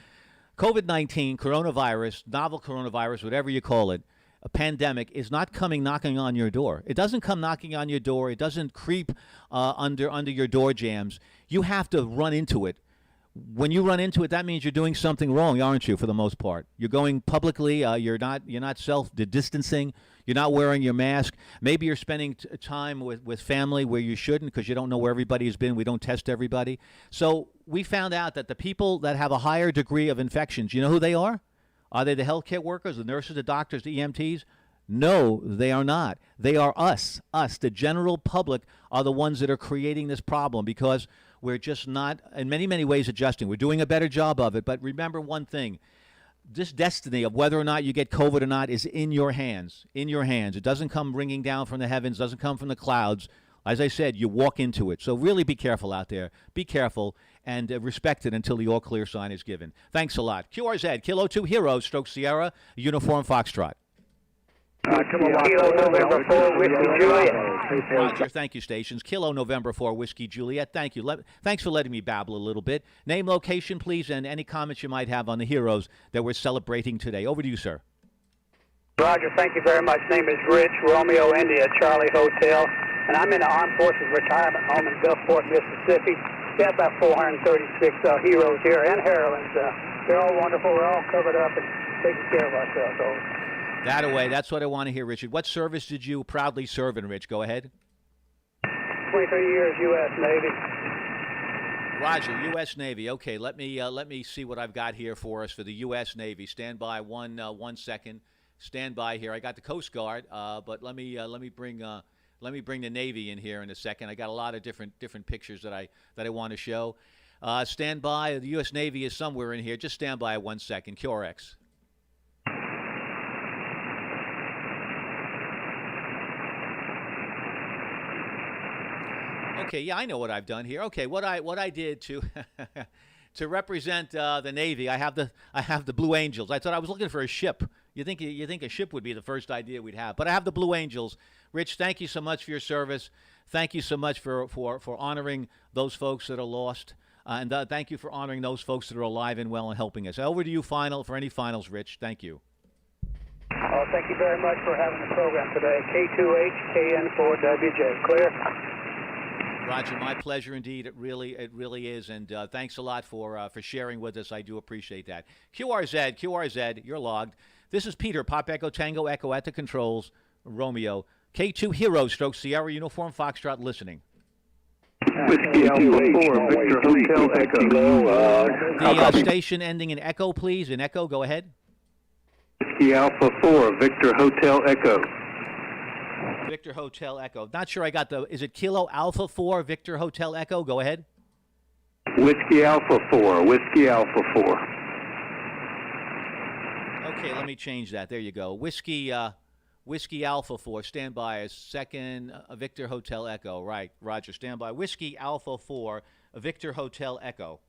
COVID-19, coronavirus, novel coronavirus, whatever you call it, a pandemic is not coming knocking on your door. It doesn't come knocking on your door. It doesn't creep under your door jams. You have to run into it. When you run into it, that means you're doing something wrong, aren't you? For the most part, you're going publicly. You're not self-distancing. You're not wearing your mask. Maybe you're spending time with family where you shouldn't because you don't know where everybody has been. We don't test everybody. So we found out that the people that have a higher degree of infections, you know who they are? Are they the healthcare workers, the nurses, the doctors, the EMTs? No, they are not. They are us. Us, the general public, are the ones that are creating this problem because we're just not, in many, many ways, adjusting. We're doing a better job of it. But remember one thing. This destiny of whether or not you get COVID or not is in your hands. In your hands. It doesn't come ringing down from the heavens. Doesn't come from the clouds. As I said, you walk into it. So really be careful out there. Be careful and respect it until the all-clear sign is given. Thanks a lot. QRZ, Kilo 2 Hero, Stroke Sierra, Uniform Foxtrot.
Kilo November 4, Whiskey Juliet.
Roger, thank you, stations. Kilo November 4, Whiskey Juliet. Thank you. Thanks for letting me babble a little bit. Name, location, please, and any comments you might have on the heroes that we're celebrating today. Over to you, sir.
Roger, thank you very much. Name is Rich, Romeo India, Charlie Hotel, and I'm in the Armed Forces Retirement Home in Gulfport, Mississippi. We have about 436 heroes here and heroines. They're all wonderful. We're all covered up and taking care of ourselves. Over.
That away. That's what I want to hear, Richard. What service did you proudly serve in, Rich? Go ahead.
23 years, U.S. Navy.
Roger, U.S. Navy. Okay, let me see what I've got here for us for the U.S. Navy. Stand by 1 second. Stand by here. I got the Coast Guard, but let me bring the Navy in here in a second. I got a lot of different pictures that I want to show. Stand by. The U.S. Navy is somewhere in here. Just stand by 1 second. QRX. Okay, yeah, I know what I've done here. Okay, what I did to to represent the Navy, I have the Blue Angels. I thought I was looking for a ship. You think a ship would be the first idea we'd have, but I have the Blue Angels. Rich, thank you so much for your service. Thank you so much for honoring those folks that are lost, and thank you for honoring those folks that are alive and well and helping us. Over to you, for any finals, Rich. Thank you.
Thank you very much for having the program today. K2H, KN4WJ. Clear?
Roger, my pleasure indeed. It really is, and thanks a lot for sharing with us. I do appreciate that. QRZ, you're logged. This is Peter, Pop Echo Tango Echo at the controls. Romeo, K2 Hero, Stroke Sierra Uniform Foxtrot listening.
Whiskey Alpha 4, Victor Hotel Echo.
The station ending in Echo, please. In Echo, go ahead.
Whiskey Alpha 4, Victor Hotel Echo.
Victor Hotel Echo. Not sure I got is it Kilo Alpha 4, Victor Hotel Echo? Go ahead.
Whiskey Alpha 4, Whiskey Alpha 4.
Okay, let me change that. There you go. Whiskey Alpha 4, stand by a second. Victor Hotel Echo. Right, Roger, stand by. Whiskey Alpha 4, Victor Hotel Echo.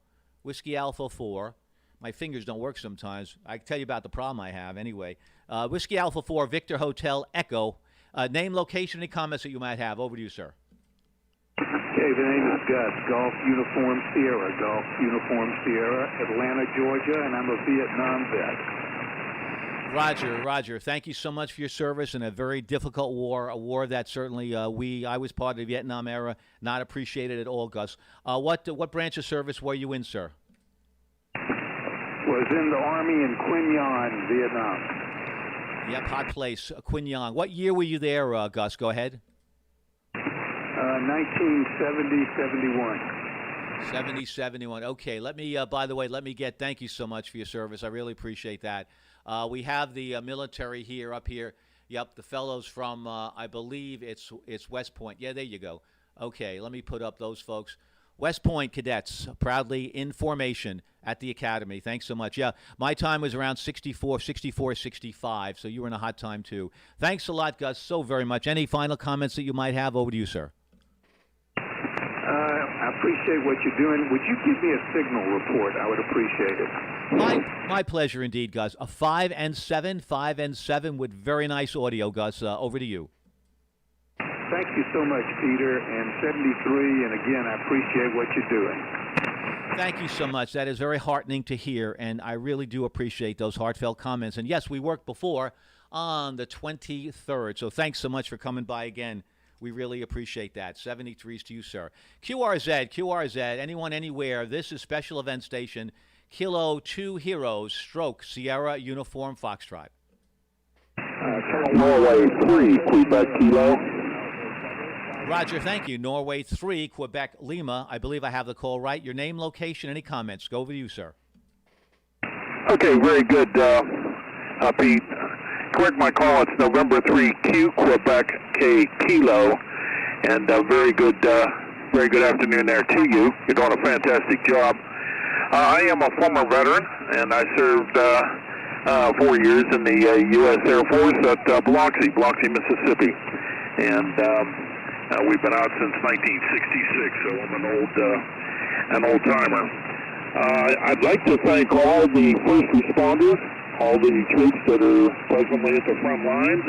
Whiskey Alpha 4. my fingers don't work sometimes. I can tell you about the problem I have anyway. Whiskey Alpha 4, Victor Hotel Echo. Name, location, any comments that you might have. Over to you, sir.
Okay, the name is Gus, Golf Uniform Sierra, Atlanta, Georgia, and I'm a Vietnam vet.
Roger. Thank you so much for your service in a very difficult war, a war that certainly I was part of the Vietnam era, not appreciated at all, Gus. What branch of service were you in, sir?
Was in the Army in Quy Nhon, Vietnam.
Yep, hot place, Quy Nhon. What year were you there, Gus? Go ahead.
1970-71.
71. Okay, let me, by the way, thank you so much for your service. I really appreciate that. We have the military here, up here. Yep, the fellows from, I believe it's West Point. Yeah, there you go. Okay, let me put up those folks. West Point cadets, proudly in formation at the academy. Thanks so much. Yeah, my time was around 64, 65, so you were in a hot time too. Thanks a lot, Gus, so very much. Any final comments that you might have? Over to you, sir.
I appreciate what you're doing. Would you give me a signal report? I would appreciate it.
My pleasure indeed, Gus. A 5 and 7 with very nice audio, Gus. Over to you.
Thank you so much, Peter. And 73, and again, I appreciate what you're doing.
Thank you so much. That is very heartening to hear, and I really do appreciate those heartfelt comments. And yes, we worked before on the 23rd, so thanks so much for coming by again. We really appreciate that. 73s to you, sir. QRZ, anyone, anywhere. This is Special Event Station, Kilo 2 Heroes, Stroke, Sierra, Uniform, Foxtrot.
Norway 3, Quebec Kilo.
Roger, thank you. Norway 3, Quebec Lima. I believe I have the call right. Your name, location, any comments? Go over to you, sir.
Okay, very good, Pete. Correct my call. It's November 3, Q, Quebec K, Kilo. And very good afternoon there to you. You're doing a fantastic job. I am a former veteran, and I served 4 years in the U.S. Air Force at Biloxi, Mississippi. And we've been out since 1966, so I'm an old timer. I'd like to thank all the first responders, all the troops that are presently at the front lines,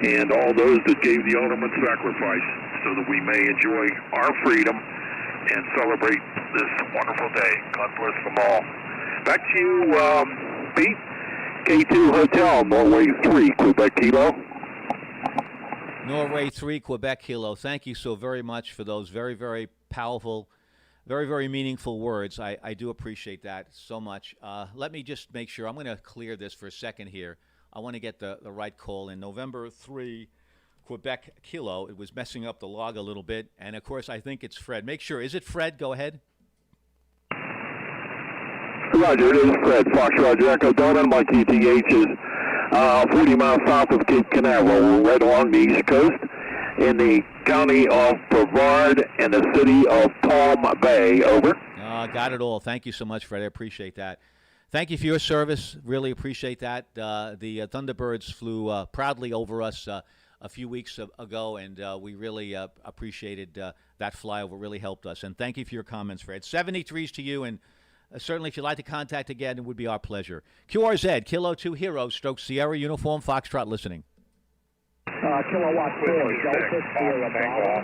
and all those that gave the ultimate sacrifice so that we may enjoy our freedom and celebrate this wonderful day. God bless them all. Back to you, Pete. K2 Hotel, Norway 3, Quebec Kilo.
Norway 3, Quebec Kilo. Thank you so very much for those very, very powerful, very, very meaningful words. I do appreciate that so much. Let me just make sure. I'm going to clear this for a second here. I want to get the right call in. November 3, Quebec Kilo. It was messing up the log a little bit. And, of course, I think it's Fred. Make sure. Is it Fred? Go ahead.
Roger, it is Fred. Fox Roger Echo Delta. My TTH is 40 miles south of Cape Canaveral, right along the East Coast, in the county of Brevard and the city of Palm Bay. Over.
Got it all. Thank you so much, Fred. I appreciate that. Thank you for your service. Really appreciate that. The Thunderbirds flew proudly over us a few weeks ago, and we really appreciated that flyover. Really helped us. And thank you for your comments, Fred. 73s to you, and certainly if you'd like to contact again, it would be our pleasure. QRZ, Kilo 2 Heroes, Stroke Sierra, Uniform, Foxtrot listening.
Kilowatt 4, Delta Sierra Bravo.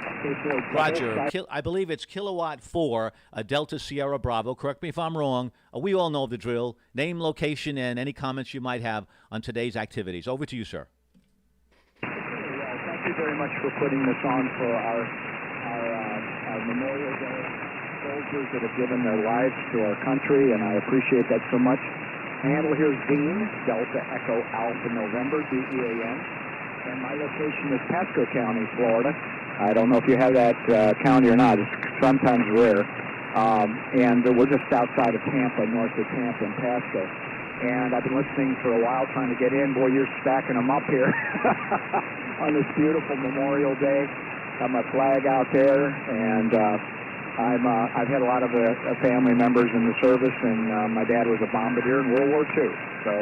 Roger. I believe it's Kilowatt 4, Delta Sierra Bravo. Correct me if I'm wrong. We all know the drill. Name, location, and any comments you might have on today's activities. Over to you, sir.
Thank you very much for putting this on for our Memorial Day. Soldiers that have given their lives to our country, and I appreciate that so much. Handle here is Dean, Delta Echo Alpha November, DEAN. And my location is Pasco County, Florida. I don't know if you have that county or not. It's sometimes rare. And we're just outside of Tampa, north of Tampa in Pasco. And I've been listening for a while, trying to get in. Boy, you're stacking them up here on this beautiful Memorial Day. Got my flag out there, and I've had a lot of family members in the service, and my dad was a bombardier in World War II. So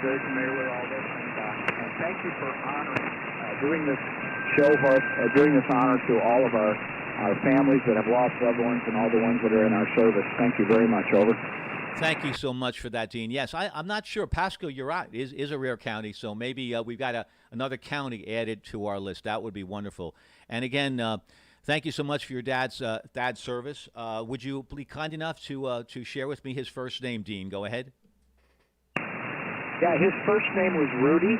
very familiar with all this. And thank you for honoring, doing this show, doing this honor to all of our families that have lost loved ones and all the ones that are in our service. Thank you very much. Over.
Thank you so much for that, Dean. Yes, I'm not sure. Pasco, you're right, is a rare county, so maybe we've got another county added to our list. That would be wonderful. And again, thank you so much for your dad's service. Would you be kind enough to share with me his first name, Dean? Go ahead.
Yeah, his first name was Rudy,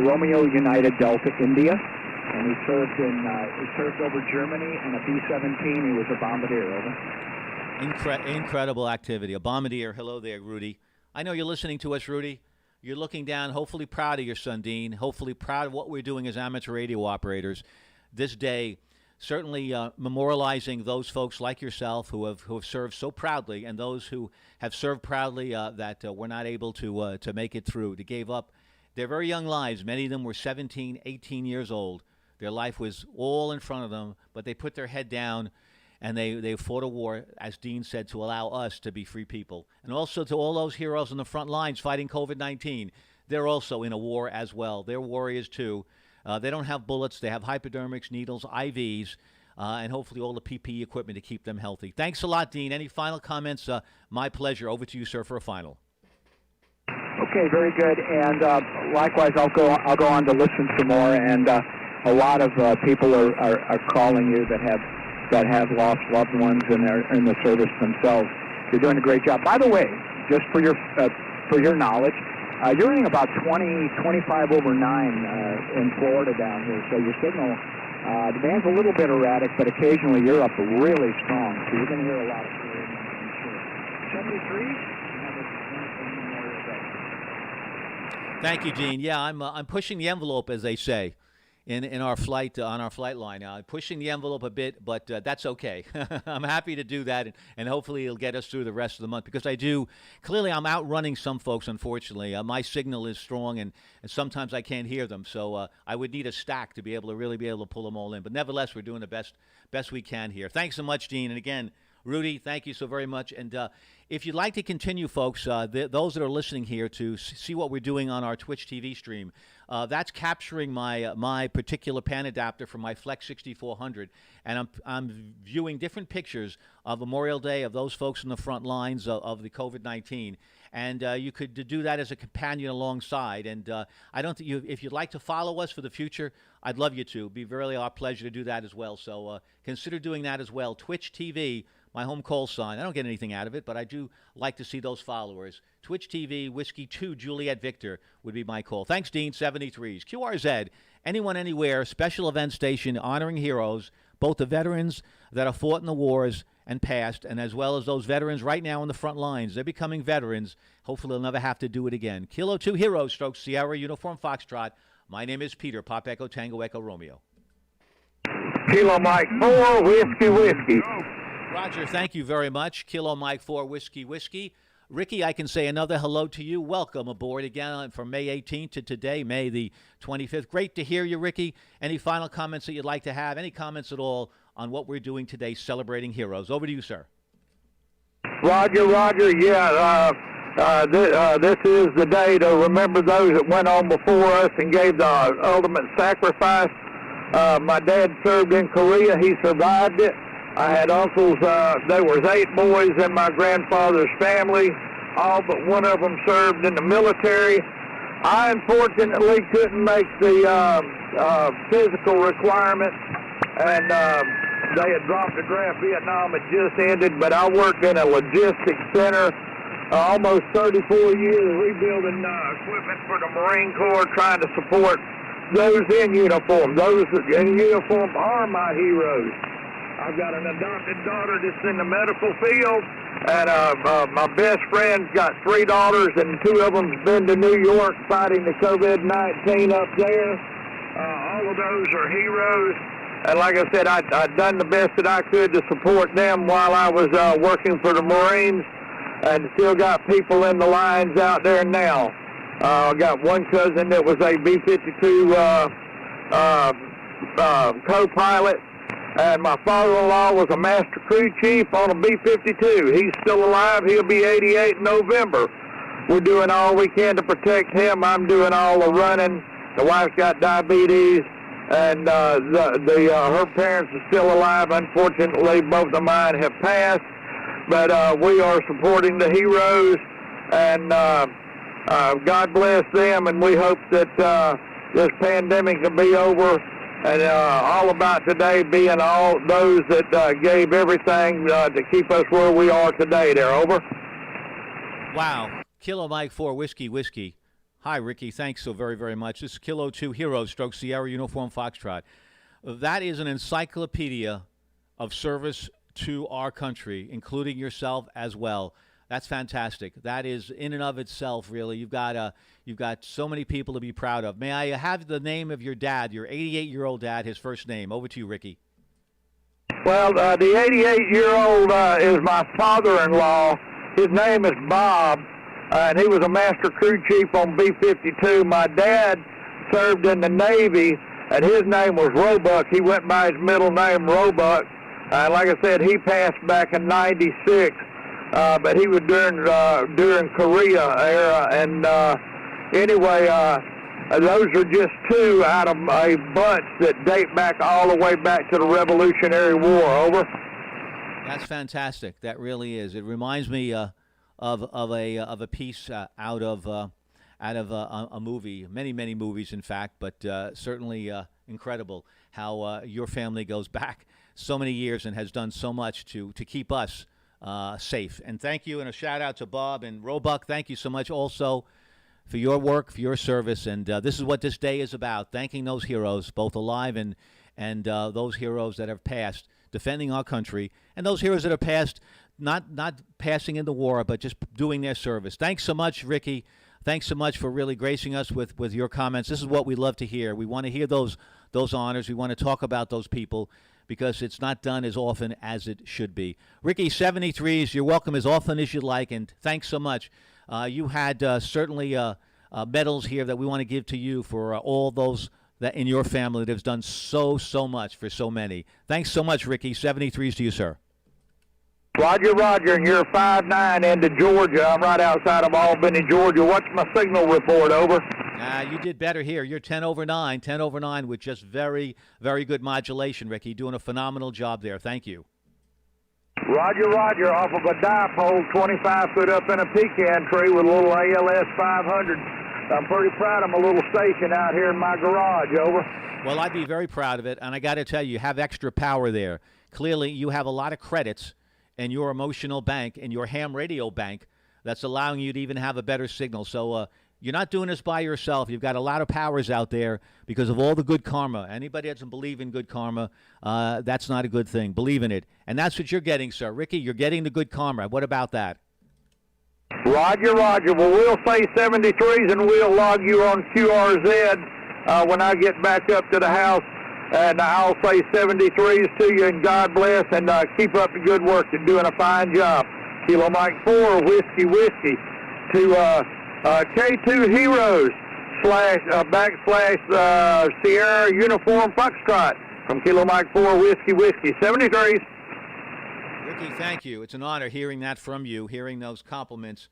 Romeo United Delta India, and he served over Germany in a B-17. He was a bombardier. Over.
Incredible activity. A bombardier. Hello there, Rudy. I know you're listening to us, Rudy. You're looking down, hopefully proud of your son, Dean, hopefully proud of what we're doing as amateur radio operators this day, certainly memorializing those folks like yourself who have served so proudly, and those who have served proudly that were not able to make it through, to gave up their very young lives. Many of them were 17, 18 years old. Their life was all in front of them, but they put their head down, and they fought a war, as Dean said, to allow us to be free people. And also to all those heroes on the front lines fighting COVID-19. They're also in a war as well. They're warriors, too. They don't have bullets. They have hypodermics, needles, IVs, and hopefully all the PPE equipment to keep them healthy. Thanks a lot, Dean. Any final comments? My pleasure. Over to you, sir, for a final.
Okay, very good. And likewise, I'll go on to listen some more. And a lot of people are calling you that have lost loved ones in the service themselves. You're doing a great job. By the way, just for your knowledge, you're running about 25 over 9 in Florida down here. So your signal, the band's a little bit erratic, but occasionally you're up really strong. So you're going to hear a lot of clearing, I'm sure. 73.
Thank you, Dean. Yeah, I'm pushing the envelope, as they say. In our flight on our flight line, pushing the envelope a bit, but that's okay. I'm happy to do that, and hopefully it'll get us through the rest of the month, because I'm outrunning some folks, unfortunately. My signal is strong, and sometimes I can't hear them, so I would need a stack to really be able to pull them all in. But nevertheless, we're doing the best we can here. Thanks so much, Dean, and again, Rudy, thank you so very much. And if you'd like to continue, folks, those that are listening here, to see what we're doing on our Twitch TV stream, that's capturing my particular pan adapter from my Flex 6400, and I'm viewing different pictures of Memorial Day, of those folks in the front lines of the COVID-19, and you could do that as a companion alongside. And I don't think if you'd like to follow us for the future, I'd love you to. It'd be really our pleasure to do that as well. So consider doing that as well. Twitch TV. My home call sign. I don't get anything out of it, but I do like to see those followers. Twitch TV, Whiskey 2, Juliet Victor would be my call. Thanks, Dean. 73s. QRZ, anyone, anywhere, special event station honoring heroes, both the veterans that have fought in the wars and past, and as well as those veterans right now on the front lines. They're becoming veterans. Hopefully they'll never have to do it again. Kilo 2 Heroes, stroke Sierra, Uniform Foxtrot. My name is Peter, Pop Echo Tango Echo Romeo.
Kilo Mike 4, Whiskey.
Roger, thank you very much. Kilo Mike 4, Whiskey. Ricky, I can say another hello to you. Welcome aboard again from May 18th to today, May the 25th. Great to hear you, Ricky. Any final comments that you'd like to have? Any comments at all on what we're doing today, celebrating heroes? Over to you, sir.
Roger. Yeah, this is the day to remember those that went on before us and gave the ultimate sacrifice. My dad served in Korea. He survived it. I had uncles, there was 8 boys in my grandfather's family. All but one of them served in the military. I unfortunately couldn't make the physical requirements, and they had dropped the draft. Vietnam had just ended, but I worked in a logistics center almost 34 years rebuilding equipment for the Marine Corps, trying to support those in uniform. Those in uniform are my heroes. I've got an adopted daughter that's in the medical field, and my best friend's got 3 daughters, and 2 of them's been to New York fighting the COVID-19 up there. All of those are heroes, and like I said, I'd done the best that I could to support them while I was working for the Marines, and still got people in the lines out there now. I got one cousin that was a B-52 co-pilot, and my father-in-law was a master crew chief on a B-52. He's still alive. He'll be 88 in November. We're doing all we can to protect him. I'm doing all the running. The wife's got diabetes, and her parents are still alive. Unfortunately, both of mine have passed. but we are supporting the heroes, and God bless them, and we hope that this pandemic will be over, and all about today being all those that gave everything to keep us where we are today. There, over.
Wow. Kilo Mike 4 Whiskey. Hi, Ricky. Thanks so very, very much. This is Kilo 2 Heroes stroke Sierra Uniform Foxtrot. That is an encyclopedia of service to our country, including yourself as well. That's fantastic. That is in and of itself, really. You've got so many people to be proud of. May I have the name of your dad, your 88-year-old dad, his first name? Over to you, Ricky.
Well, the 88-year-old is my father-in-law. His name is Bob, and he was a master crew chief on B-52. My dad served in the Navy, and his name was Roebuck. He went by his middle name, Roebuck. Like I said, he passed back in '96, but he was during Korea era. And anyway, those are just two out of a bunch that date back all the way back to the Revolutionary War. Over.
That's fantastic. That really is. It reminds me of a piece out of a movie, many movies, in fact, but certainly incredible how your family goes back so many years and has done so much to keep us safe. And thank you, and a shout out to Bob and Roebuck. Thank you so much also for your work, for your service. And this is what this day is about, thanking those heroes, both alive and those heroes that have passed, defending our country, and those heroes that have passed, not passing in the war, but just doing their service. Thanks so much, Ricky. Thanks so much for really gracing us with your comments. This is what we love to hear. We want to hear those honors. We want to talk about those people because it's not done as often as it should be. Ricky, 73s, you're welcome as often as you'd like, and thanks so much. You had certainly medals here that we want to give to you for all those that in your family that have done so much for so many. Thanks so much, Ricky. 73s to you, sir.
Roger, and you're 5'9" into Georgia. I'm right outside of Albany, Georgia. What's my signal report? Over.
You did better here. You're 10 over 9 with just very, very good modulation, Ricky. Doing a phenomenal job there. Thank you.
Roger, off of a dipole, 25 foot up in a pecan tree with a little ALS 500. I'm pretty proud of my little station out here in my garage. Over.
Well, I'd be very proud of it, and I got to tell you have extra power there. Clearly, you have a lot of credits in your emotional bank, in your ham radio bank, that's allowing you to even have a better signal. So you're not doing this by yourself. You've got a lot of powers out there because of all the good karma. Anybody that doesn't believe in good karma, that's not a good thing. Believe in it. And that's what you're getting, sir. Ricky, you're getting the good karma. What about that?
Roger. Well, we'll say 73s, and we'll log you on QRZ when I get back up to the house. And I'll say 73s to you, and God bless, and keep up the good work. You're doing a fine job. Kilo Mike 4, Whiskey, to K2 Heroes / Sierra Uniform Foxtrot from Kilo Mike 4, Whiskey, 73s.
Ricky, thank you. It's an honor hearing that from you, hearing those compliments.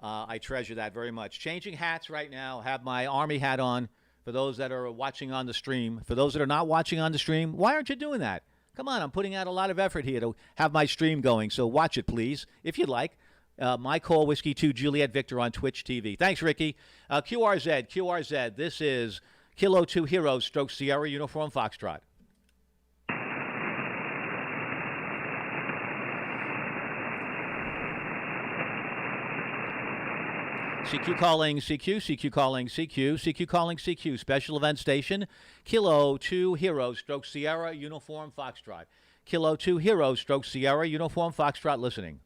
I treasure that very much. Changing hats right now. Have my Army hat on. For those that are watching on the stream, for those that are not watching on the stream, why aren't you doing that? Come on, I'm putting out a lot of effort here to have my stream going, so watch it, please, if you'd like. My call, Whiskey 2 Juliet Victor on Twitch TV. Thanks, Ricky. QRZ, this is Kilo 2 Heroes / Sierra Uniform Foxtrot. CQ calling CQ calling CQ, Special Event Station, Kilo 2 Heroes / Sierra Uniform Foxtrot. Kilo 2 Heroes / Sierra Uniform Foxtrot listening.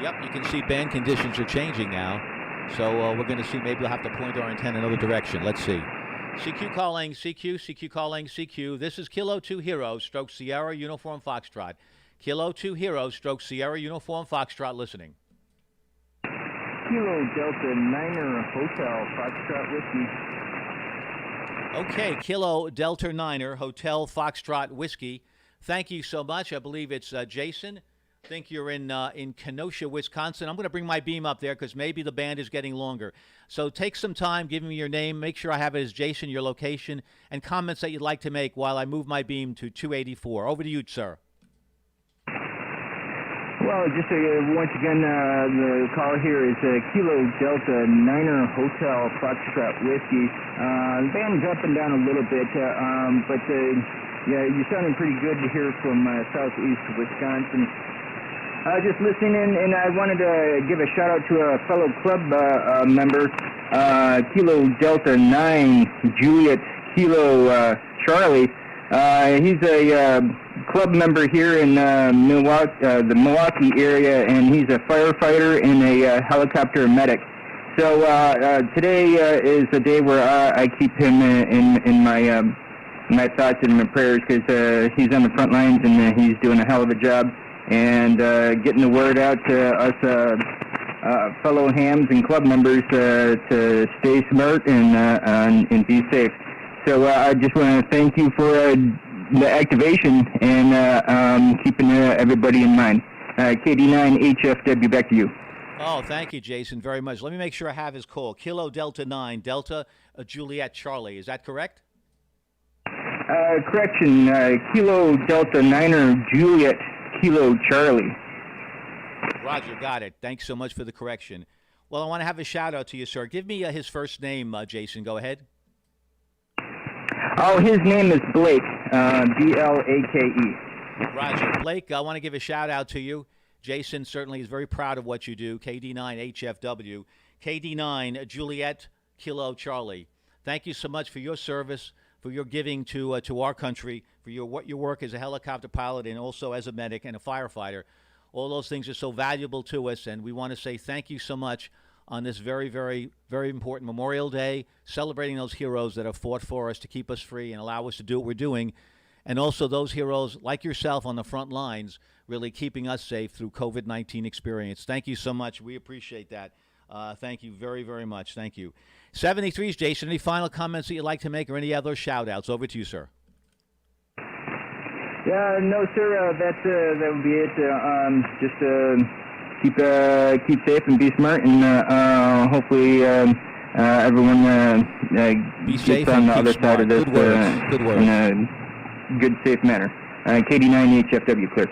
Yep, you can see band conditions are changing now. So we're going to see, maybe we'll have to point our antenna in another direction. Let's see. CQ calling CQ. This is Kilo 2 Heroes / Sierra Uniform Foxtrot. Kilo 2 Heroes / Sierra Uniform Foxtrot listening.
Kilo Delta Niner Hotel Foxtrot Whiskey.
Okay, Kilo Delta Niner Hotel Foxtrot Whiskey. Thank you so much. I believe it's Jason think you're in Kenosha, Wisconsin. I'm going to bring my beam up there because maybe the band is getting longer. So take some time, give me your name, make sure I have it as Jason, your location, and comments that you'd like to make while I move my beam to 284. Over to you, sir.
Well, just once again, the call here is Kilo Delta Niner Hotel Foxtrot Whiskey. The band's up and down a little bit, but yeah, you're sounding pretty good here from southeast Wisconsin. Just listening in, and I wanted to give a shout out to a fellow club member, Kilo Delta 9 Juliet Kilo Charlie. He's a club member here in Milwaukee, the Milwaukee area, and he's a firefighter and a helicopter medic. So today is a day where I keep him in my thoughts and my prayers, because he's on the front lines and he's doing a hell of a job, and getting the word out to us fellow hams and club members to stay smart and be safe. So I just want to thank you for the activation and keeping everybody in mind. KD9 HFW, back to you.
Oh, thank you, Jason, very much. Let me make sure I have his call. Kilo Delta 9, Delta Juliet Charlie. Is that correct?
Correction, Kilo Delta Niner Juliet Kilo Charlie.
Roger, got it. Thanks so much for the correction. Well, I want to have a shout-out to you, sir. Give me his first name, Jason. Go ahead.
Oh, his name is Blake, B-L-A-K-E.
Roger. Blake, I want to give a shout-out to you. Jason certainly is very proud of what you do. KD9 HFW. KD9 Juliet Kilo Charlie. Thank you so much for your service, for your giving to our country, for your work as a helicopter pilot and also as a medic and a firefighter. All those things are so valuable to us, and we want to say thank you so much on this very, very, very important Memorial Day, celebrating those heroes that have fought for us to keep us free and allow us to do what we're doing, and also those heroes like yourself on the front lines really keeping us safe through COVID-19 experience. Thank you so much. We appreciate that. Thank you very, very much. Thank you. 73's Jason. Any final comments that you'd like to make or any other shout-outs? Over to you, sir.
Yeah, no, sir. That would be it. Just keep safe and be smart, and hopefully everyone
be
gets
safe
on
and
the
keep
other
smart.
side of this
Good words. Good words.
in a good, safe manner. KD9 HFW, clear.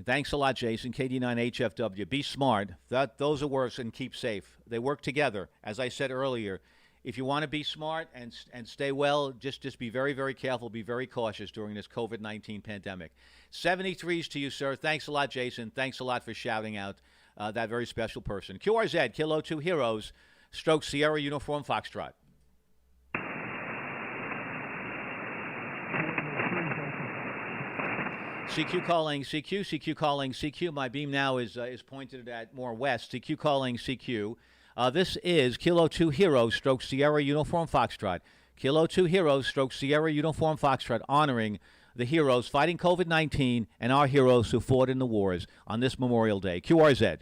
Thanks a lot, Jason. KD9 HFW. Be smart. Those are words, and keep safe. They work together. As I said earlier, if you want to be smart and stay well, just be very, very careful, be very cautious during this COVID-19 pandemic. 73s to you, sir. Thanks a lot, Jason. Thanks a lot for shouting out that very special person. QRZ, Kilo 2 Heroes, Stroke Sierra Uniform Foxtrot. CQ calling CQ, CQ calling CQ. My beam now is pointed at more west. CQ calling CQ. This is Kilo 2 Heroes, Stroke Sierra Uniform Foxtrot. Kilo 2 Heroes, Stroke Sierra Uniform Foxtrot, honoring the heroes fighting COVID-19 and our heroes who fought in the wars on this Memorial Day. QRZ.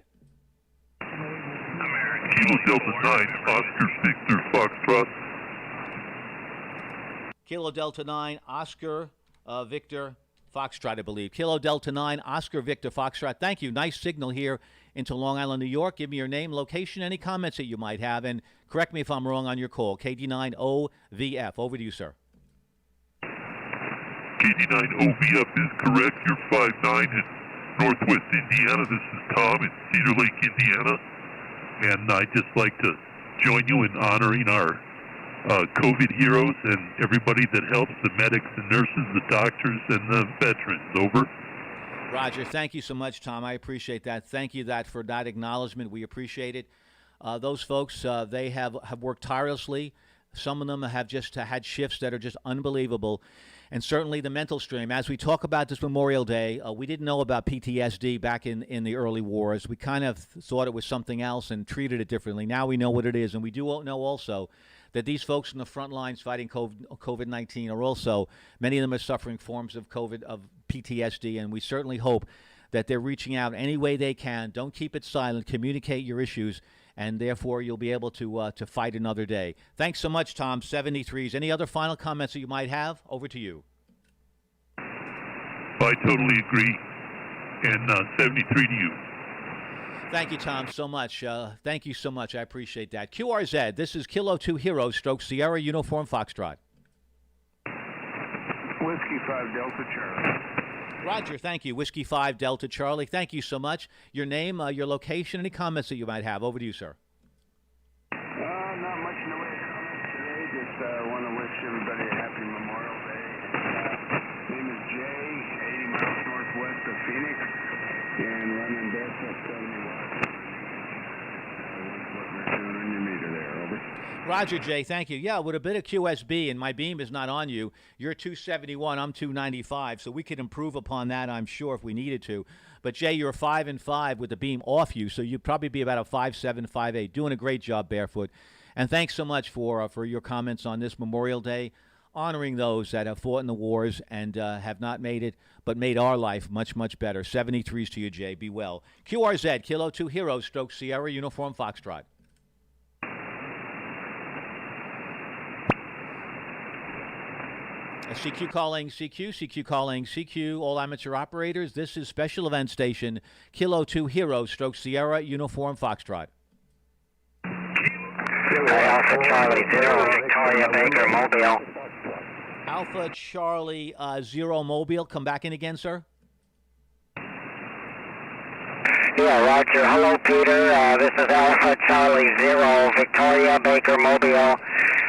Kilo Delta 9, Oscar Victor Foxtrot.
Kilo Delta 9, Oscar Victor Foxtrot, I believe. Kilo Delta 9, Oscar Victor Foxtrot. Thank you. Nice signal here into Long Island, New York. Give me your name, location, any comments that you might have, and correct me if I'm wrong on your call. KD9OVF. Over to you, sir.
KD9OVF is correct. You're 5'9" in Northwest Indiana. This is Tom in Cedar Lake, Indiana. And I'd just like to join you in honoring our COVID heroes and everybody that helps, the medics, the nurses, the doctors, and the veterans. Over.
Roger. Thank you so much, Tom. I appreciate that. Thank you for that acknowledgement. We appreciate it. Those folks, they have worked tirelessly. Some of them have just had shifts that are just unbelievable. And certainly the mental strain. As we talk about this Memorial Day, we didn't know about PTSD back in the early wars. We kind of thought it was something else and treated it differently. Now we know what it is. And we do know also that these folks in the front lines fighting COVID-19 are also, many of them are suffering forms of PTSD, and we certainly hope that they're reaching out any way they can. Don't keep it silent. Communicate your issues, and therefore you'll be able to fight another day. Thanks so much, Tom. 73s. Any other final comments that you might have? Over to you.
I totally agree. and 73 to you.
Thank you, Tom, so much. Thank you so much. I appreciate that. QRZ, this is Kilo 2 Hero stroke Sierra Uniform Foxtrot.
Whiskey 5 Delta Charlie.
Roger, thank you. Whiskey 5 Delta Charlie, thank you so much. Your name, your location, any comments that you might have. Over to you, sir.
Not much in the way of comments today. Just want to wish everybody a happy Memorial Day. Name is Jay, 80 miles northwest of Phoenix, and running barefoot 70 watts. What we're doing on your meter there, over.
Roger, Jay, thank you. Yeah, with a bit of QSB, and my beam is not on you, you're 271, I'm 295, so we could improve upon that, I'm sure, if we needed to. But, Jay, you're 5 and 5 with the beam off you, so you'd probably be about a 5'7", 5'8", doing a great job barefoot. And thanks so much for your comments on this Memorial Day, honoring those that have fought in the wars and have not made it, but made our life much, much better. 73s to you, Jay. Be well. QRZ, Kilo 2 Hero, stroke Sierra Uniform Foxtrot. CQ calling CQ calling CQ, all amateur operators. This is Special Event Station, Kilo 2 Hero, stroke Sierra Uniform Foxtrot.
Alpha Charlie 0, Victoria Baker Mobile.
Alpha Charlie 0 Mobile. Come back in again, sir.
Yeah, Roger. Hello, Peter. This is Alpha Charlie 0, Victoria Baker Mobile.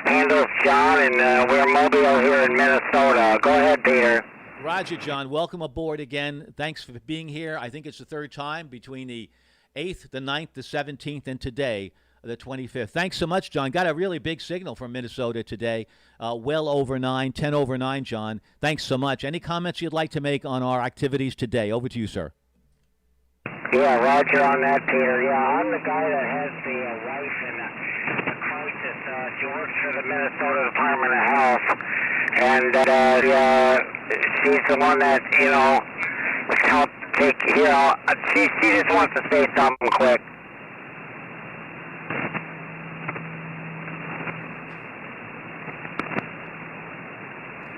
Handles John, and we're Mobile here in Minnesota. Go ahead, Peter.
Roger, John. Welcome aboard again. Thanks for being here. I think it's the third time between the 8th, the 9th, the 17th, and today, the 25th. Thanks so much, John. Got a really big signal from Minnesota today. Well over 9, 10 over 9, John. Thanks so much. Any comments you'd like to make on our activities today? Over to you, sir.
Yeah, Roger on that, Peter. Yeah, I'm the guy that has the wife in the crisis. She works for the Minnesota Department of Health, and she's the one that, helped take, she just wants to say something quick.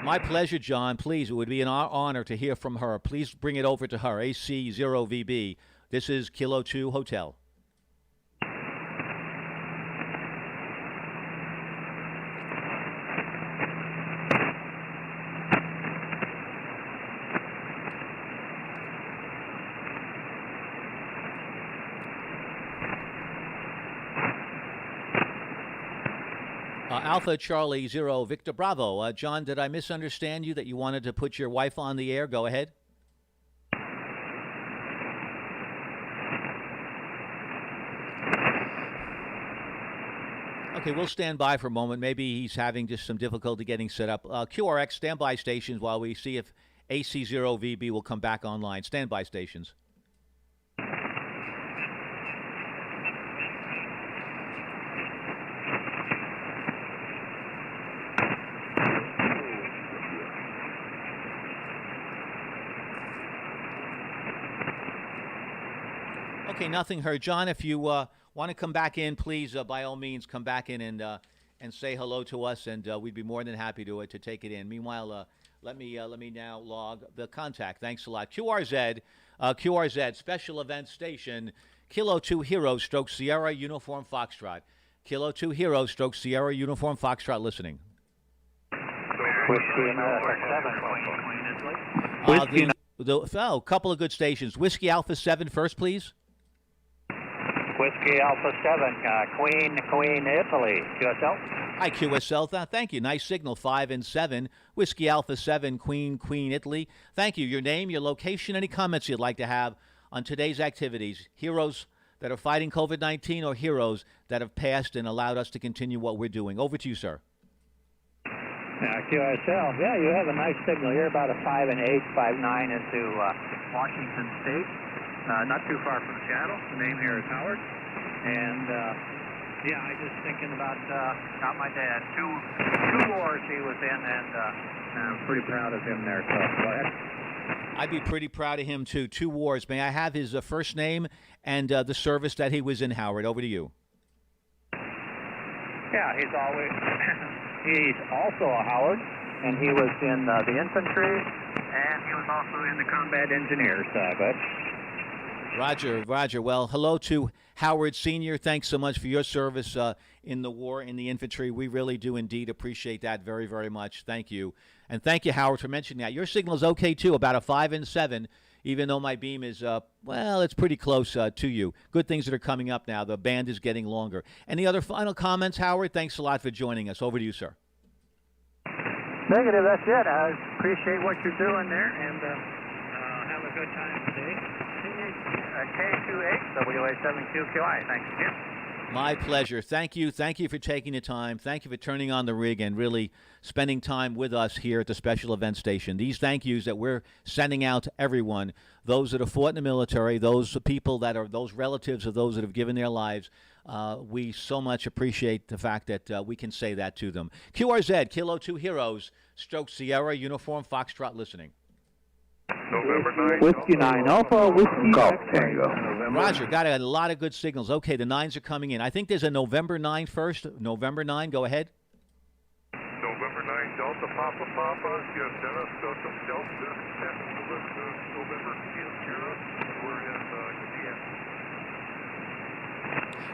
My pleasure, John. Please, it would be an honor to hear from her. Please bring it over to her, AC0VB. This is Kilo 2 Hotel. Alpha Charlie 0 Victor Bravo. John, did I misunderstand you that you wanted to put your wife on the air? Go ahead. Okay, we'll stand by for a moment. Maybe he's having just some difficulty getting set up. QRX, standby stations while we see if AC0VB will come back online. Standby stations. Okay, nothing heard. John, if you want to come back in, please, by all means, come back in and say hello to us, and we'd be more than happy to take it in. Meanwhile, let me now log the contact. Thanks a lot. QRZ, Special Event Station, Kilo 2 Hero, stroke Sierra Uniform Foxtrot. Kilo 2 Hero, stroke Sierra Uniform Foxtrot listening.
Whiskey Alpha 7.
A couple of good stations. Whiskey Alpha 7 first, please.
Whiskey Alpha 7, Queen, Italy. QSL?
Hi, QSL. Thank you. Nice signal, 5 and 7. Whiskey Alpha 7, Queen, Italy. Thank you. Your name, your location, any comments you'd like to have on today's activities. Heroes that are fighting COVID-19 or heroes that have passed and allowed us to continue what we're doing. Over to you, sir.
QSL. Yeah, you have a nice signal. You're about a 5 and 8, 5'9" into Washington State. Not too far from Seattle. The name here is Howard. And, I just thinking about my dad. Two wars he was in, and I'm pretty proud of him there. So, go ahead.
I'd be pretty proud of him, too. 2 wars. May I have his first name and the service that he was in, Howard? Over to you.
Yeah, he's also a Howard.
and he was in the infantry, and he was also in the combat engineers, Butch.
Roger. Well, hello to Howard Sr. Thanks so much for your service in the war, in the infantry. We really do indeed appreciate that very, very much. Thank you. And thank you, Howard, for mentioning that. Your signal is okay, too, about a 5 and 7, even though my beam is, well, it's pretty close to you. Good things that are coming up now. The band is getting longer. Any other final comments, Howard? Thanks a lot for joining us. Over to you, sir.
Negative, that's it. I appreciate what you're doing there, and have a good time today. K28 WA7QQI. Thanks again.
My pleasure. Thank you. Thank you for taking the time. Thank you for turning on the rig and really spending time with us here at the Special Event Station. These thank yous that we're sending out to everyone, those that have fought in the military, those people that are those relatives of those that have given their lives, we so much appreciate the fact that we can say that to them. QRZ, Kilo 2 Heroes, Stroke Sierra, Uniform Foxtrot listening.
November 9.
Whiskey 9 Alpha, Whiskey
Golf
Tango.
Roger, got a lot of good signals. Okay, the 9s are coming in. I think there's a November 9 first. November 9, go ahead.
November 9, Delta Papa Papa, yes, Dennis, Delta, November Sierra, we're in Indiana.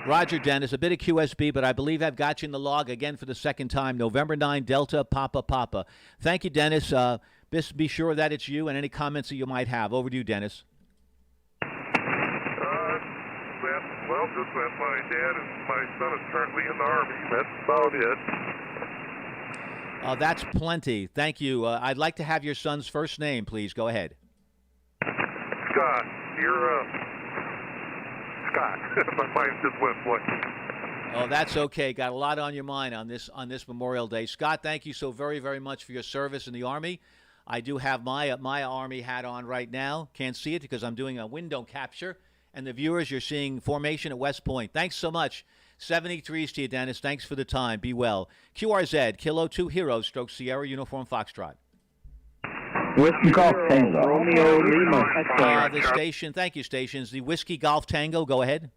Roger, Dennis, a bit of QSB, but I believe I've got you in the log again for the second time. November 9, Delta Papa Papa. Thank you, Dennis. Be sure that it's you and any comments that you might have. Over to you, Dennis.
Well, just that my dad and my son is currently in the Army. That's about it.
That's plenty. Thank you. I'd like to have your son's first name, please. Go ahead.
Scott, you're Scott. My mind just went blank.
Oh, that's okay. Got a lot on your mind on this Memorial Day. Scott, thank you so very, very much for your service in the Army. I do have my Army hat on right now. Can't see it because I'm doing a window capture. And the viewers, you're seeing formation at West Point. Thanks so much. 73s to you, Dennis. Thanks for the time. Be well. QRZ, Kilo 2 Heroes, Stroke Sierra, Uniform Foxtrot.
Whiskey Golf Tango.
Romeo Lima.
The station, thank you, stations. The Whiskey Golf Tango, go ahead.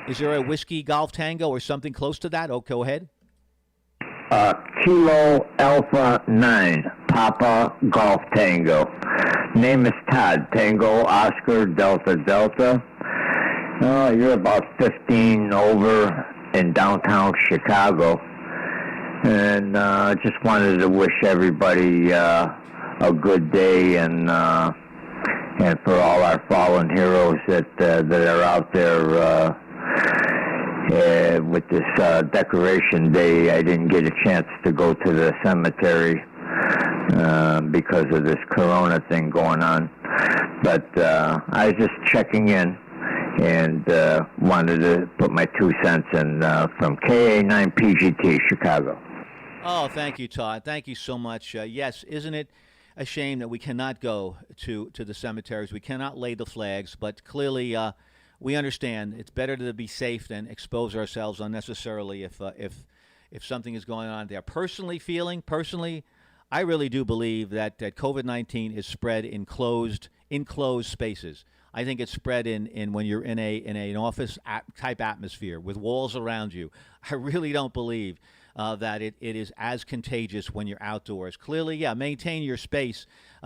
Is there a Whiskey Golf Tango or something close to that? Oh, go ahead.
Kilo Alpha 9, Papa Golf Tango. Name is Todd, Tango Oscar Delta Delta. You're about 15 over in downtown Chicago. And just wanted to wish everybody a good day and for all our fallen heroes that are out there with this Decoration Day. I didn't get a chance to go to the cemetery because of this corona thing going on. But I was just checking in and wanted to put my 2 cents in from KA9PGT, Chicago.
Oh, thank you, Todd. Thank you so much. Yes, isn't it a shame that we cannot go to the cemeteries? We cannot lay the flags, but clearly we understand it's better to be safe than expose ourselves unnecessarily if something is going on there. Personally, I really do believe that COVID-19 is spread in enclosed spaces. I think it's spread in when you're in an office type atmosphere with walls around you. I really don't believe that it is as contagious when you're outdoors. Clearly, yeah, maintain your space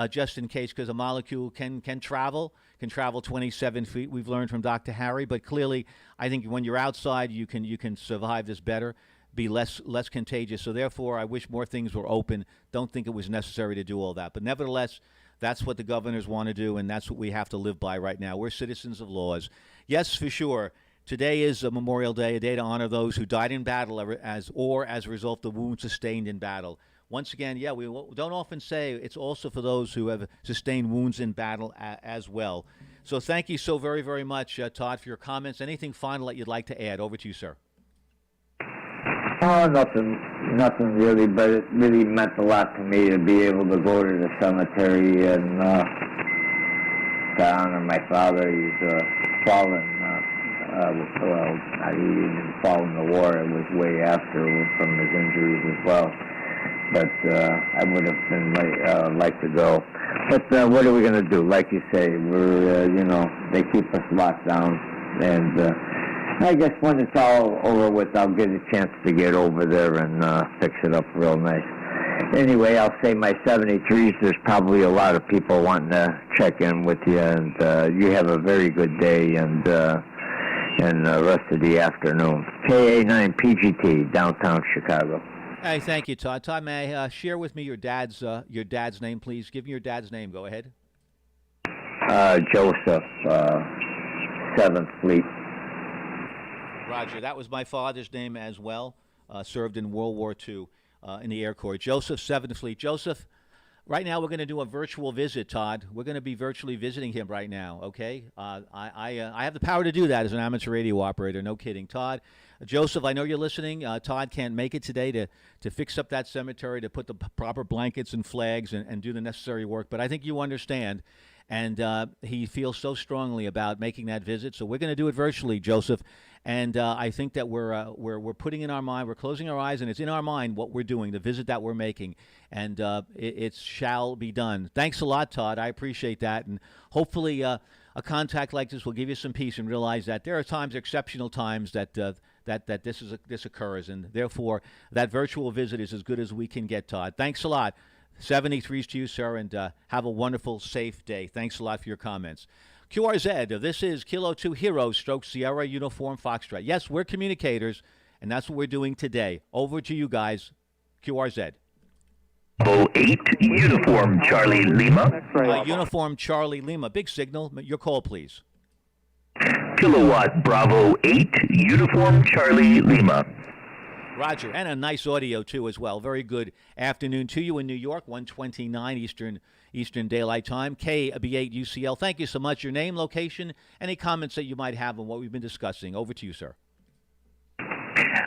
just in case, because a molecule can travel 27 feet. We've learned from Dr. Harry, but clearly, I think when you're outside, you can survive this better, be less contagious. So therefore, I wish more things were open. Don't think it was necessary to do all that, but nevertheless, that's what the governors want to do, and that's what we have to live by right now. We're citizens of laws. Yes, for sure. Today is a Memorial Day, a day to honor those who died in battle as a result of wounds sustained in battle. Once again, yeah, we don't often say it's also for those who have sustained wounds in battle as well. So thank you so very, very much, Todd, for your comments. Anything final that you'd like to add? Over to you, sir.
Oh, nothing really, but it really meant a lot to me to be able to go to the cemetery and to honor my father. He's fallen. Well, he didn't fall in the war. It was way after from his injuries as well. But I would have been like to go. But what are we going to do? Like you say, we're they keep us locked down, and
I guess when it's all over with, I'll get a chance to get over there and fix it up real nice. Anyway, I'll say my 73s, there's probably a lot of people wanting to check in with you, and you have a very good day and the rest of the afternoon. KA9PGT, downtown Chicago.
Hey, thank you, Todd. Todd, may I share with me your dad's name, please? Give me your dad's name. Go ahead.
Joseph, 7th Fleet.
Roger. That was my father's name as well. Served in World War II in the Air Corps. Joseph, 7th Fleet. Joseph, right now we're going to do a virtual visit, Todd. We're going to be virtually visiting him right now, okay? I have the power to do that as an amateur radio operator, no kidding. Todd, Joseph, I know you're listening. Todd can't make it today to fix up that cemetery, to put the proper blankets and flags and do the necessary work, but I think you understand. And he feels so strongly about making that visit, so we're going to do it virtually, Joseph. And I think that we're putting in our mind, we're closing our eyes, and it's in our mind what we're doing, the visit that we're making, and it shall be done. Thanks a lot, Todd. I appreciate that, and hopefully a contact like this will give you some peace and realize that there are times, exceptional times, that this occurs, and therefore that virtual visit is as good as we can get, Todd. Thanks a lot. 73s to you, sir, and have a wonderful, safe day. Thanks a lot for your comments. QRZ, this is Kilo 2 Heroes, Stroke Sierra Uniform Foxtrot. Yes, we're communicators, and that's what we're doing today. Over to you guys, QRZ.
Bravo 8, Uniform Charlie Lima.
Uniform Charlie Lima. Big signal. Your call, please.
Kilowatt Bravo 8, Uniform Charlie Lima.
Roger, and a nice audio, too, as well. Very good afternoon to you in New York, 1:29 Eastern Daylight Time, KB8 UCL. Thank you so much. Your name, location, any comments that you might have on what we've been discussing. Over to you, sir.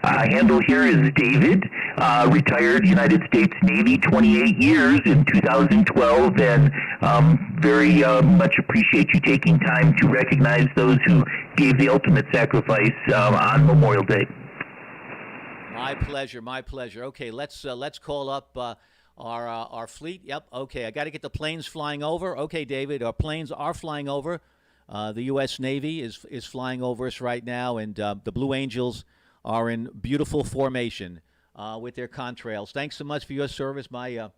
Handle here is David, retired United States Navy, 28 years in 2012, and very much appreciate you taking time to recognize those who gave the ultimate sacrifice on Memorial Day.
My pleasure, my pleasure. Okay, let's call up our fleet. Yep. Okay, I got to get the planes flying over. Okay, David, our planes are flying over. The U.S. Navy is flying over us right now, and the Blue Angels are in beautiful formation with their contrails. Thanks so much for your service. My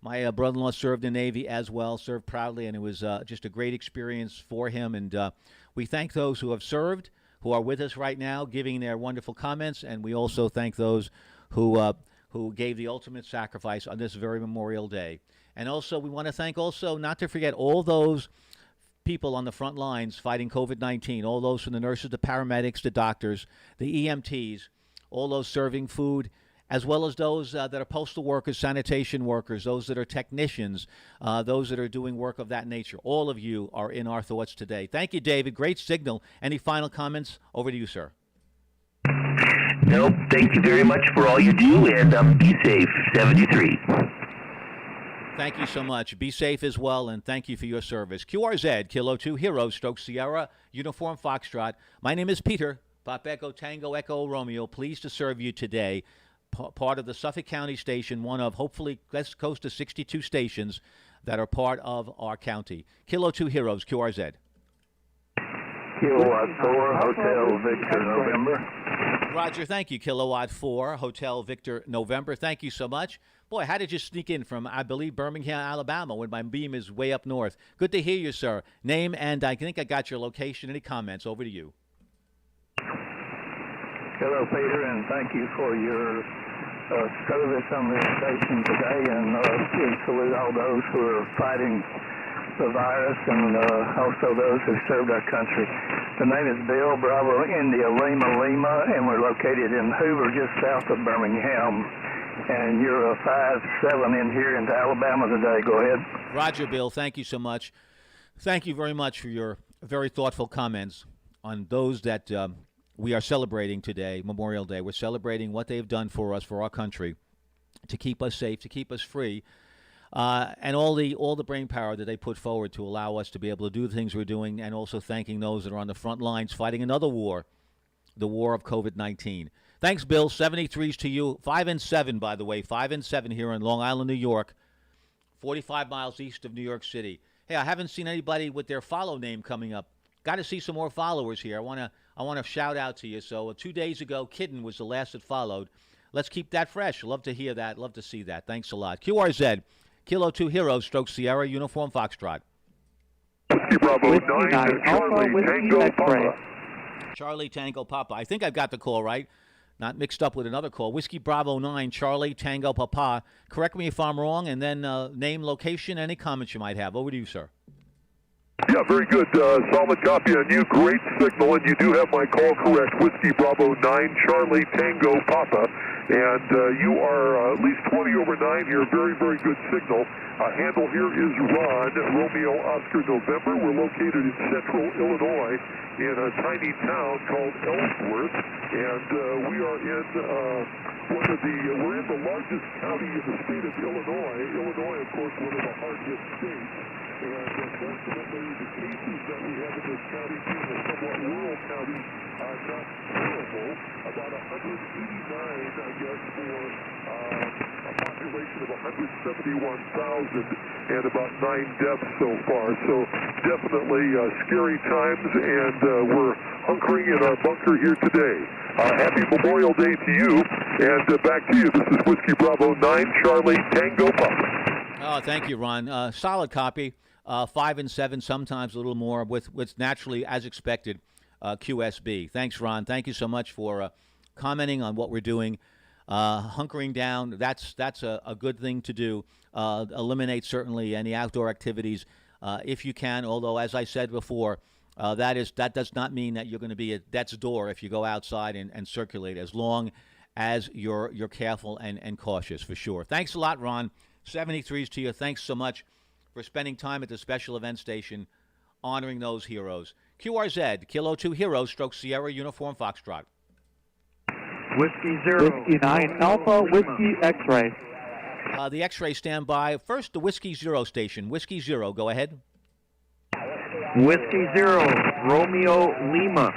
brother-in-law served in the Navy as well, served proudly, and it was just a great experience for him. And we thank those who have served, who are with us right now, giving their wonderful comments, and we also thank those who gave the ultimate sacrifice on this very Memorial Day. And also, we want to thank also, not to forget, all those people on the front lines fighting COVID-19, all those from the nurses, the paramedics, the doctors, the EMTs, all those serving food, as well as those that are postal workers, sanitation workers, those that are technicians, those that are doing work of that nature. All of you are in our thoughts today. Thank you, David. Great signal. Any final comments? Over to you, sir.
No, thank you very much for all you do, and be safe. 73.
Thank you so much. Be safe as well, and thank you for your service. QRZ, Kilo 2 Heroes, Stroke Sierra, Uniform Foxtrot. My name is Peter, Pop Echo Tango Echo Romeo. Pleased to serve you today. Part of the Suffolk County station, one of hopefully close to 62 stations that are part of our county. Kilo 2 Heroes, QRZ.
Kilowatt 4, Hotel Victor November.
Roger, thank you. Kilowatt 4, Hotel Victor November. Thank you so much. Boy, how did you sneak in from, I believe, Birmingham, Alabama, when my beam is way up north? Good to hear you, sir. Name, and I think I got your location. Any comments? Over to you.
Hello, Peter, and thank you for your service on this station today, and we salute all those who are fighting the virus and also those who served our country. The name is Bill, Bravo, India, Lima, and we're located in Hoover, just south of Birmingham. And you're a 5-7 in here into Alabama today. Go ahead.
Roger, Bill. Thank you so much. Thank you very much for your very thoughtful comments on those that we are celebrating today, Memorial Day. We're celebrating what they've done for us, for our country, to keep us safe, to keep us free, and all the brain power that they put forward to allow us to be able to do the things we're doing, and also thanking those that are on the front lines fighting another war, the war of COVID-19. Thanks, Bill. 73s to you. 5 and 7, by the way. 5 and 7 here in Long Island, New York, 45 miles east of New York City. Hey, I haven't seen anybody with their follow name coming up. Got to see some more followers here. I I want to shout out to you. So 2 days ago, Kidden was the last that followed. Let's keep that fresh. Love to hear that. Love to see that. Thanks a lot. QRZ, Kilo 2 Hero, Stroke Sierra, Uniform Foxtrot.
Bravo 9, Charlie Tango Papa.
Charlie Tango Papa. I think I've got the call right. Not mixed up with another call. Whiskey Bravo 9, Charlie Tango Papa. Correct me if I'm wrong, and then name, location, any comments you might have. Over to you, sir.
Yeah, very good. Solid copy on you. Great signal, and you do have my call correct. Whiskey Bravo 9, Charlie Tango Papa. And you are at least 20 over 9 here. Very, very good signal. Handle here is Ron, Romeo Oscar November. We're located in central Illinois in a tiny town called Ellsworth. And we are in we're in the largest county in the state of Illinois. Illinois, of course, one of the hard-hit states. And unfortunately, the cases that we have in this county, being a somewhat rural county, are not terrible. About 189, I guess, for a population of 171,000 and about 9 deaths so far. So definitely scary times, and we're hunkering in our bunker here today. Happy Memorial Day to you, and back to you. This is Whiskey Bravo 9, Charlie Tango Papa.
Oh, thank you, Ron. Solid copy. 5 and 7, sometimes a little more, with naturally, as expected, QSB. Thanks, Ron. Thank you so much for commenting on what we're doing. Hunkering down, that's a good thing to do. Eliminate certainly any outdoor activities if you can, although, as I said before, that does not mean that you're going to be at death's door if you go outside and circulate, as long as you're careful and cautious, for sure. Thanks a lot, Ron. 73s to you. Thanks so much for spending time at the special event station honoring those heroes. QRZ, Kilo 2 Hero, Stroke Sierra, Uniform Foxtrot.
Whiskey 0. Whiskey 9, Alpha, Whiskey X-Ray.
The X-Ray standby. First, the Whiskey 0 station. Whiskey 0, go ahead.
Whiskey 0, Romeo Lima.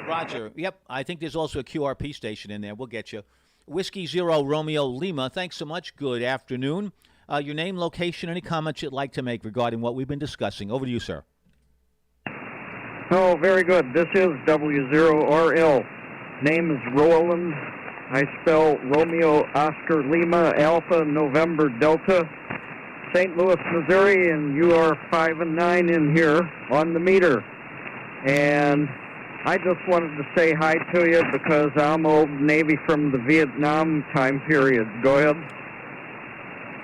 Roger. Yep, I think there's also a QRP station in there. We'll get you. Whiskey 0, Romeo Lima. Thanks so much. Good afternoon. Your name, location, any comments you'd like to make regarding what we've been discussing. Over to you, sir.
Oh, very good. This is W0RL. Name is Roland. I spell Romeo Oscar Lima Alpha November Delta. St. Louis, Missouri, and you are 5 and 9 in here on the meter. And I just wanted to say hi to you because I'm old Navy from the Vietnam time period. Go ahead.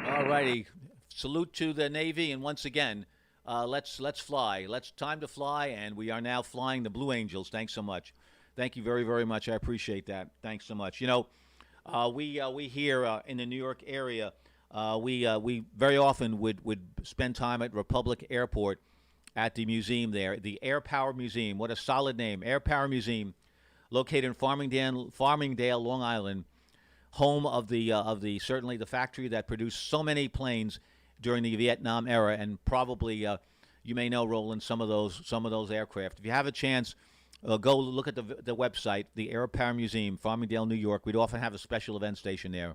All righty. Salute to the Navy, and once again, let's fly. Time to fly, and we are now flying the Blue Angels. Thanks so much. Thank you very, very much. I appreciate that. Thanks so much. You know, we here in the New York area, we very often would spend time at Republic Airport at the museum there, the Air Power Museum. What a solid name, Air Power Museum, located in Farmingdale, Long Island, home of the certainly the factory that produced so many planes during the Vietnam era, and probably you may know, Roland, some of those aircraft. If you have a chance, go look at the website, the Air Power Museum, Farmingdale, New York. We'd often have a special event station there.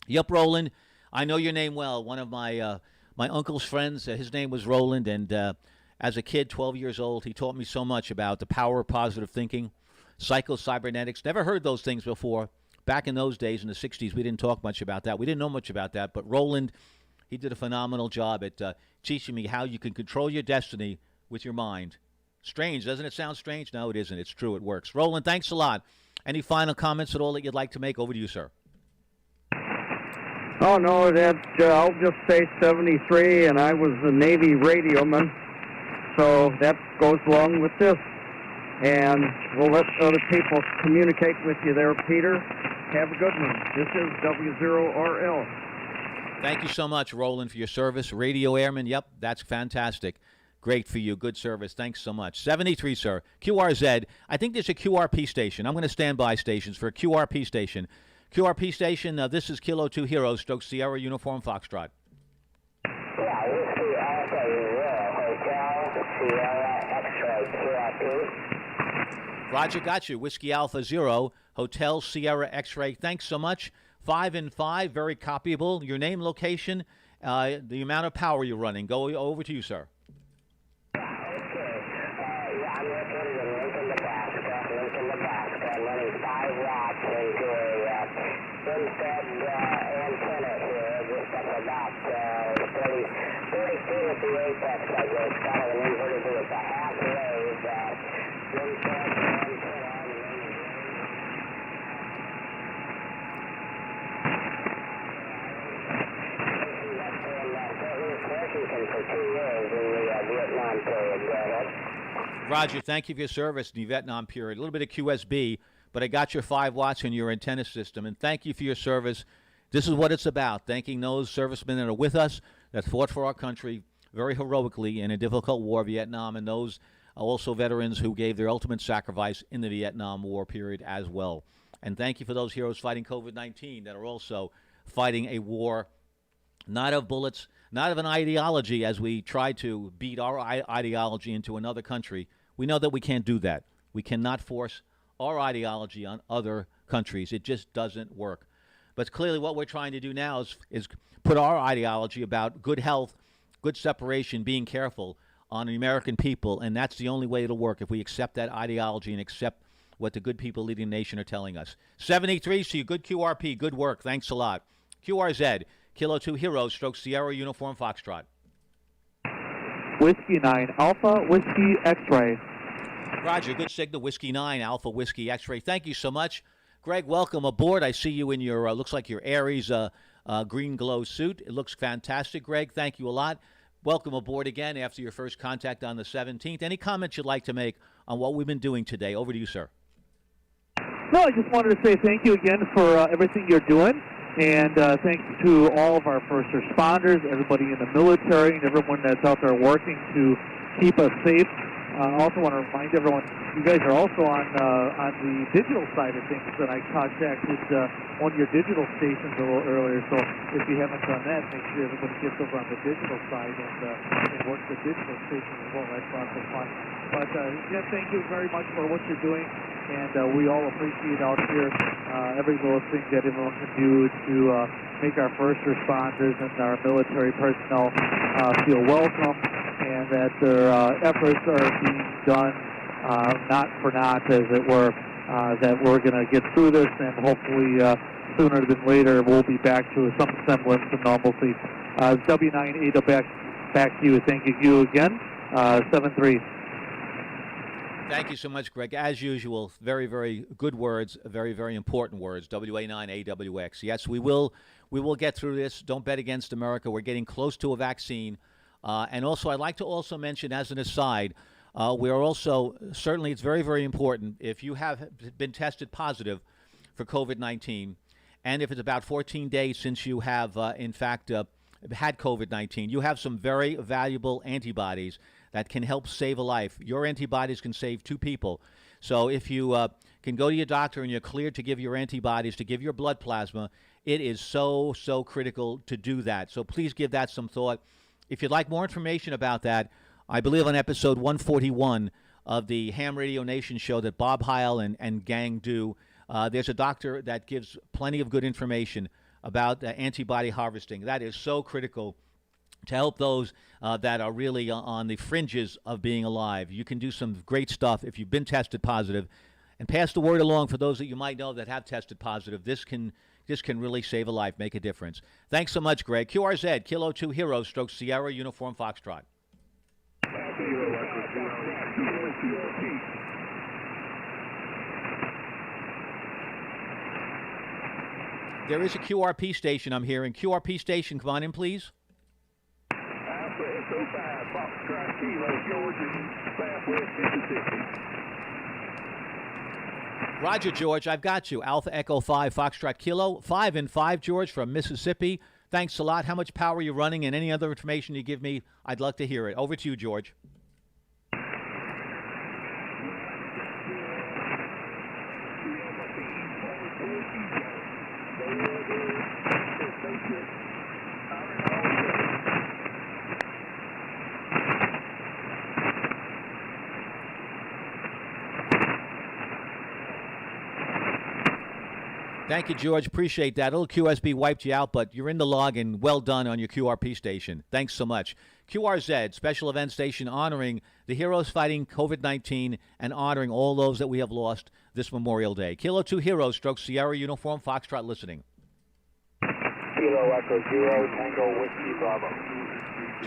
Yep, Roland, I know your name well. One of my uncle's friends, his name was Roland, and as a kid, 12 years old, he taught me so much about the power of positive thinking, psycho-cybernetics. Never heard those things before. Back in those days, in the 60s, we didn't talk much about that. We didn't know much about that, but Roland, he did a phenomenal job at teaching me how you can control your destiny with your mind. Strange, doesn't it sound strange? No, it isn't. It's true. It works. Roland, thanks a lot. Any final comments at all that you'd like to make? Over to you, sir.
Oh, no, I'll just say 73, and I was a Navy radioman, so that goes along with this. And we'll let other people communicate with you there, Peter. Have a good one. This is W0RL.
Thank you so much, Roland, for your service. Radio airman, yep, that's fantastic. Great for you. Good service. Thanks so much. 73, sir. QRZ. I think there's a QRP station. I'm going to stand by stations for a QRP station. QRP station, this is Kilo 2 Hero, Stroke Sierra, Uniform Foxtrot.
Yeah, Whiskey Alpha Hotel, Sierra X-Ray, QRP.
Roger, got you. Whiskey Alpha 0, Hotel Sierra X-Ray. Thanks so much. 5 and 5, very copyable. Your name, location, the amount of power you're running. Go over to you, sir.
Yeah, I'm located in Lincoln, about 30 feet at the apex, I guess. Kind of an inverted view. It's a half wave. Wind chance, 1 foot on the main. Washington for 2 years in the Vietnam period. Go ahead.
Roger, thank you for your service in the Vietnam period. A little bit of QSB, but I got your 5 watts in your antenna system, and thank you for your service. This is what it's about, thanking those servicemen that are with us, that fought for our country very heroically in a difficult war, Vietnam, and those also veterans who gave their ultimate sacrifice in the Vietnam War period as well. And thank you for those heroes fighting COVID-19 that are also fighting a war not of bullets, not of an ideology as we try to beat our ideology into another country. We know that we can't do that. We cannot force our ideology on other countries. It just doesn't work. But clearly what we're trying to do now is put our ideology about good health, good separation, being careful on the American people, and that's the only way it'll work if we accept that ideology and accept what the good people leading the nation are telling us. 73, see you. Good QRP, good work. Thanks a lot. QRZ, Kilo 2 Hero, stroke Sierra Uniform Foxtrot.
Whiskey 9, Alpha, Whiskey X-Ray.
Roger, good signal. Whiskey 9, Alpha, Whiskey X-Ray. Thank you so much. Greg, welcome aboard. I see you in your, looks like your Aries green glow suit. It looks fantastic, Greg. Thank you a lot. Welcome aboard again after your first contact on the 17th. Any comments you'd like to make on what we've been doing today? Over to you, sir.
No, I just wanted to say thank you again for everything you're doing. And thanks to all of our first responders, everybody in the military, and everyone that's out there working to keep us safe. I also want to remind everyone, you guys are also on the digital side of things, and I contacted one of your digital stations a little earlier, so if you haven't done that, make sure everybody gets over on the digital side and work the digital station as well. That's lots of fun. But yeah, thank you very much for what you're doing, and we all appreciate out here every little thing that everyone can do to make our first responders and our military personnel feel welcome, and that their efforts are being done not for naught, as it were, that we're going to get through this, and hopefully sooner than later we'll be back to some semblance of normalcy. W9 8 back to you. Thank you again. 7-3.
Thank you so much, Greg. As usual, very, very good words, very, very important words. WA9AWX. Yes, we will get through this. Don't bet against America. We're getting close to a vaccine. And also, I'd like to also mention, as an aside, we are also, certainly it's very, very important, if you have been tested positive for COVID-19, and if it's about 14 days since you have, in fact, had COVID-19, you have some very valuable antibodies that can help save a life. Your antibodies can save 2 people. So if you can go to your doctor and you're cleared to give your antibodies, to give your blood plasma, it is so, so critical to do that. So please give that some thought. If you'd like more information about that, I believe on episode 141 of the Ham Radio Nation show that Bob Heil and gang do, there's a doctor that gives plenty of good information about antibody harvesting. That is so critical to help those that are really on the fringes of being alive. You can do some great stuff if you've been tested positive, and pass the word along for those that you might know that have tested positive. This can really save a life, make a difference. Thanks so much, Greg. QRZ, Kilo 2 Hero, stroke Sierra Uniform Foxtrot. There is a QRP station I'm hearing. QRP station, come on in, please.
Alpha Echo 5, Foxtrot Kilo, Georgia, Southwest Mississippi.
Roger, George, I've got you. Alpha Echo 5, Foxtrot Kilo, 5 and 5, George, from Mississippi. Thanks a lot. How much power are you running, and any other information you give me, I'd like to hear it. Over to you, George. Thank you, George. Appreciate that. A little QSB wiped you out, but you're in the log, and well done on your QRP station. Thanks so much. QRZ, special event station honoring the heroes fighting COVID-19 and honoring all those that we have lost this Memorial Day. Kilo 2 Heroes, stroke Sierra Uniform, Foxtrot listening.
Kilo
Kilo Echo Zero, Tango Whiskey Bravo.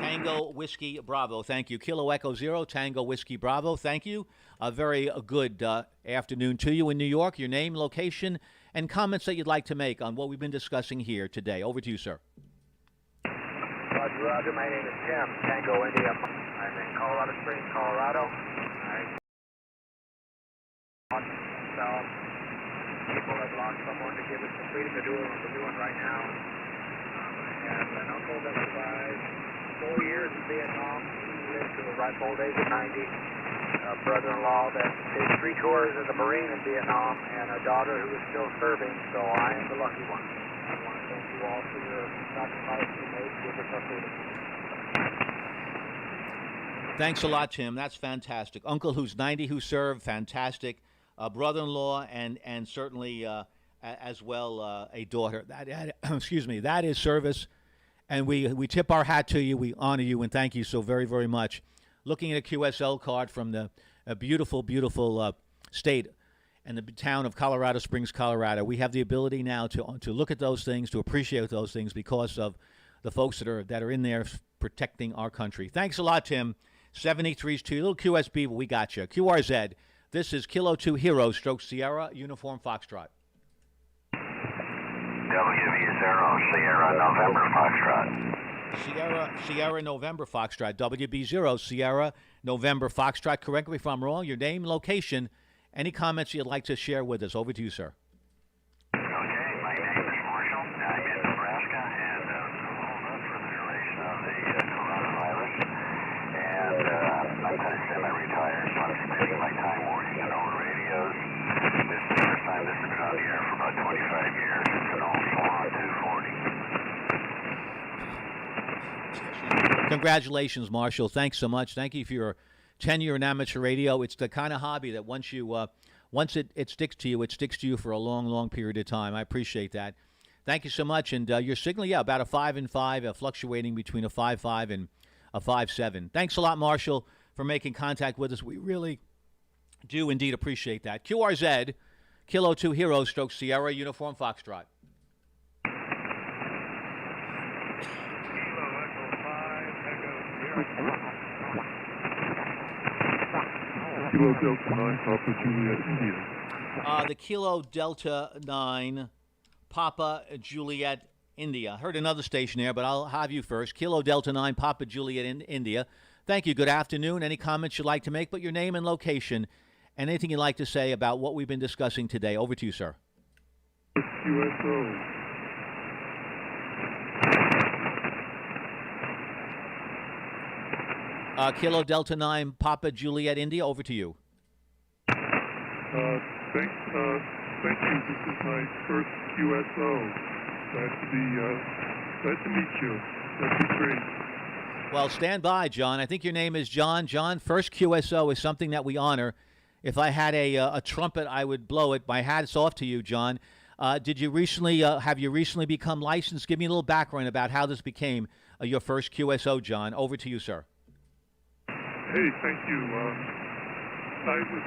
Tango Whiskey Bravo. Thank you. Kilo Echo Zero, Tango Whiskey Bravo. Thank you. A very good afternoon to you in New York. Your name, location, and comments that you'd like to make on what we've been discussing here today. Over to you, sir.
Roger, Roger. My name is Tim, Tango India. I'm in Colorado Springs, Colorado. People have lost someone to give us the freedom to do what we're doing right now. I have an uncle that survived 4 years in Vietnam. He lived to the ripe old age of 90. A brother-in-law that did 3 tours as a Marine in Vietnam, and a daughter who is still serving, so I am the lucky one. I want to thank you all for your sacrifice you made to give us our freedom.
Thanks a lot, Tim. That's fantastic. Uncle who's 90 who served, fantastic. Brother-in-law and certainly as well a daughter. That excuse me, that is service, and we tip our hat to you. We honor you and thank you so very, very much. Looking at a QSL card from the beautiful, beautiful state and the town of Colorado Springs, Colorado. We have the ability now to look at those things, to appreciate those things because of the folks that are in there protecting our country. Thanks a lot, Tim. 73's to you. Little QSB, but we got you. QRZ. This is Kilo 2 Hero Stroke Sierra Uniform Foxtrot.
WB0 Sierra November Foxtrot.
Sierra November Foxtrot. WB0 Sierra November Foxtrot. Correct me if I'm wrong. Your name, location, any comments you'd like to share with us. Over to you, sir.
Okay, my name is Marshall. I'm in Nebraska and hold up for the duration of the coronavirus. And I'm kind of semi-retired, so I'm spending my time working over radios. This is the first time this has been on the air for about 25 years. It's an old Swan 240.
Congratulations, Marshall. Thanks so much. Thank you for your tenure in amateur radio. It's the kind of hobby that once it sticks to you, it sticks to you for a long, long period of time. I appreciate that. Thank you so much. And your signal, about a 5 and 5, fluctuating between a 5.5 and a 5.7. Thanks a lot, Marshall, for making contact with us. We really do indeed appreciate that. QRZ, Kilo 2 Hero Stroke Sierra Uniform Foxtrot.
Kilo Delta 9 Papa Juliet India.
The Kilo Delta 9 Papa Juliet India. Heard another station there, but I'll have you first. Kilo Delta 9 Papa Juliet India. Thank you. Good afternoon. Any comments you'd like to make, but your name and location, and anything you'd like to say about what we've been discussing today. Over to you, sir.
QSO.
Kilo Delta 9 Papa Juliet India. Over to you.
Thank you. This is my first QSO. Glad to meet you. That'd be great.
Well, stand by, John. I think your name is John. John, first QSO is something that we honor. If I had a trumpet, I would blow it. My hat's off to you, John. Did you recently have you recently become licensed? Give me a little background about how this became your first QSO, John. Over to you, sir.
Hey, thank you. I was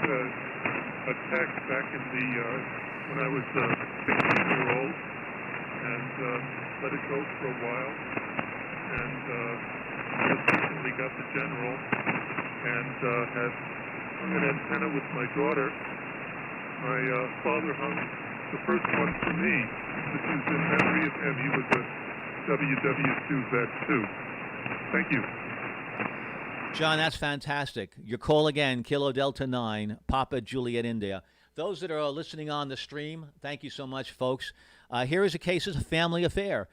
attacked back in when I was 16-year-old and let it go for a while. And just recently got the general and had hung an antenna with my daughter. My father hung the first one for me. This is in memory of him. He was a WW2 vet too. Thank you.
John, that's fantastic. Your call again, Kilo Delta 9, Papa Juliet India. Those that are listening on the stream, thank you so much, folks. Here is a case. It's a family affair.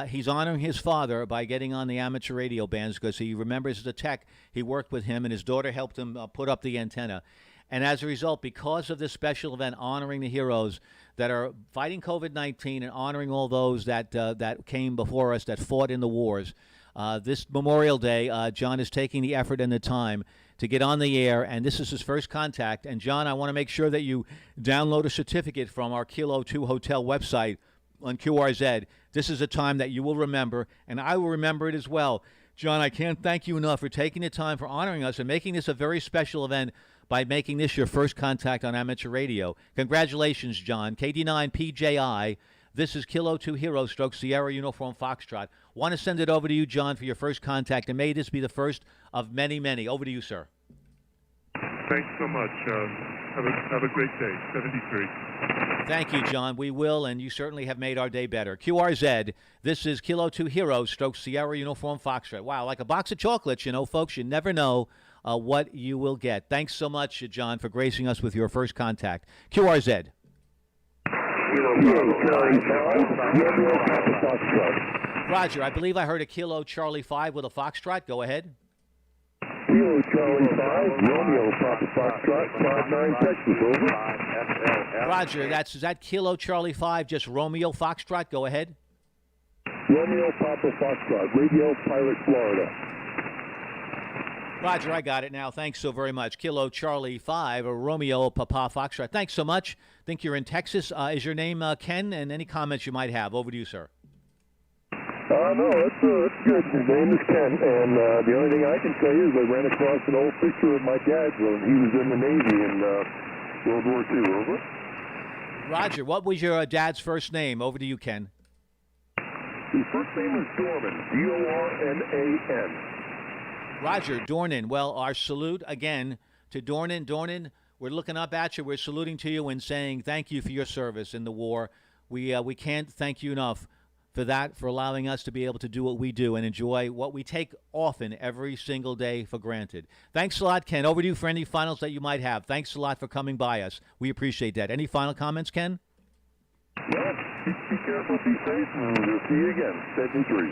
He's honoring his father by getting on the amateur radio bands because he remembers as a tech, he worked with him, and his daughter helped him put up the antenna. And as a result, because of this special event honoring the heroes that are fighting COVID-19 and honoring all those that came before us, that fought in the wars, this Memorial Day, John is taking the effort and the time to get on the air, and this is his first contact. And, John, I want to make sure that you download a certificate from our Kilo 2 Hotel website on QRZ. This is a time that you will remember, and I will remember it as well. John, I can't thank you enough for taking the time for honoring us and making this a very special event by making this your first contact on amateur radio. Congratulations, John. KD9PJI, This is Kilo 2 Hero stroke Sierra Uniform Foxtrot. Want to send it over to you, John, for your first contact, and may this be the first of many, many. Over to you, sir.
Thanks so much. Have a great day. 73.
Thank you, John. We will, and you certainly have made our day better. QRZ, this is Kilo 2 Hero stroke Sierra Uniform Foxtrot. Wow, like a box of chocolates, folks. You never know what you will get. Thanks so much, John, for gracing us with your first contact. QRZ. Roger, I believe I heard a Kilo Charlie 5 with a Foxtrot. Go ahead.
Kilo Charlie 5, Romeo Papa Foxtrot, 59 Texas, over.
Roger, is that Kilo Charlie 5, just Romeo Foxtrot? Go ahead.
Romeo Papa Foxtrot, Radio Pilot, Florida.
Roger, I got it now. Thanks so very much. Kilo Charlie 5, Romeo Papa Foxtrot. Thanks so much. Think you're in Texas. Is your name Ken? And any comments you might have? Over to you, sir.
No, it's good. His name is Ken, and the only thing I can tell you is I ran across an old picture of my dad when he was in the Navy in World War II. Over.
Roger, what was your dad's first name? Over to you, Ken.
His first name is Dorman, D-O-R-N-A-N.
Roger, Dornan. Well, our salute again to Dornan. Dornan, we're looking up at you. We're saluting to you and saying thank you for your service in the war. We can't thank you enough for that, for allowing us to be able to do what we do and enjoy what we take often every single day for granted. Thanks a lot, Ken. Over to you for any finals that you might have. Thanks a lot for coming by us. We appreciate that. Any final comments, Ken?
Well, be careful, be safe, and we'll see you again. 73.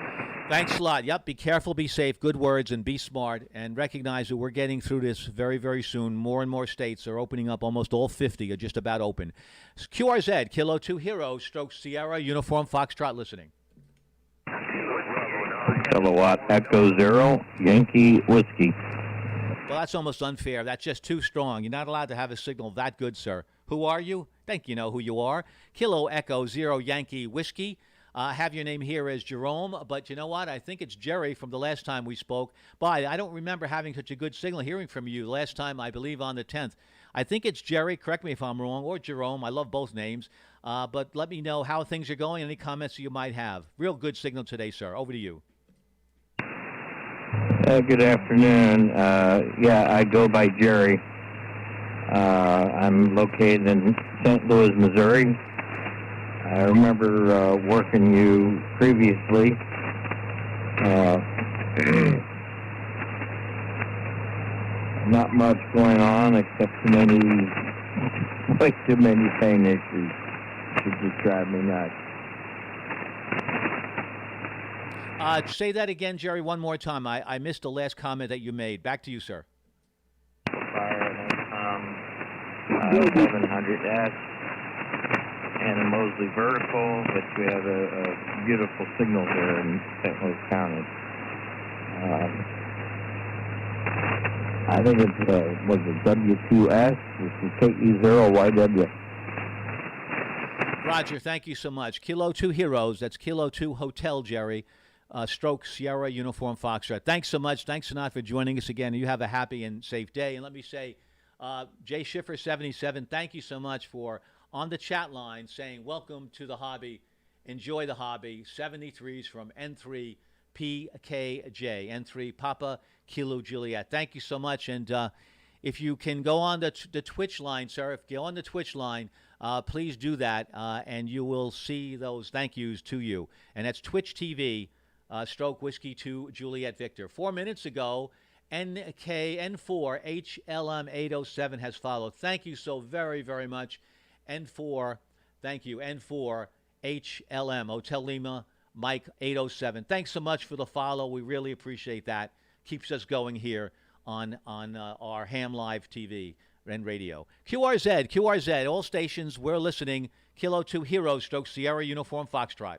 Thanks a lot. Yep, be careful, be safe, good words, and be smart, and recognize that we're getting through this very, very soon. More and more states are opening up. Almost all 50 are just about open. QRZ, Kilo 2 Hero, stroke Sierra, Uniform Foxtrot listening.
Kilowatt Echo Zero, Yankee Whiskey.
Well, that's almost unfair. That's just too strong. You're not allowed to have a signal that good, sir. Who are you? Think you know who you are. Kilo Echo Zero, Yankee Whiskey. Have your name here as Jerome, but you know what? I think it's Jerry from the last time we spoke. But I don't remember having such a good signal hearing from you last time, I believe on the 10th. I think it's Jerry, correct me if I'm wrong, or Jerome. I love both names. But let me know how things are going, any comments you might have. Real good signal today, sir. Over to you.
Good afternoon. Yeah, I go by Jerry. I'm located in St. Louis, Missouri. I remember working you previously. Not much going on except way too many pain issues to just drive me nuts.
Say that again, Jerry, one more time. I missed the last comment that you made. Back to you, sir.
700S and a Mosley vertical, but we have a beautiful signal here in St. Louis County. I think it's was it W2S? This is KE0YW.
Roger, thank you so much. Kilo 2 Heroes, that's Kilo 2 Hotel, Jerry. Stroke Sierra Uniform Foxtrot. Thanks so much. Thanks, Sanat, for joining us again. You have a happy and safe day. And let me say, Jay Schiffer 77, thank you so much for on the chat line saying welcome to the hobby. Enjoy the hobby. 73s from N3 PKJ. N3 Papa Kilo Juliet. Thank you so much. And if you can go on the Twitch line, sir, if you go on the Twitch line, please do that, and you will see those thank yous to you. And that's Twitch TV. Stroke Whiskey 2 Juliet Victor. 4 minutes ago, NKN4 HLM 807 has followed. Thank you so very, very much. N4, thank you. N4 HLM Hotel Lima Mike 807. Thanks so much for the follow. We really appreciate that. Keeps us going here on our Ham Live TV and radio. QRZ, all stations, we're listening. Kilo 2 Hero stroke Sierra Uniform Foxtrot.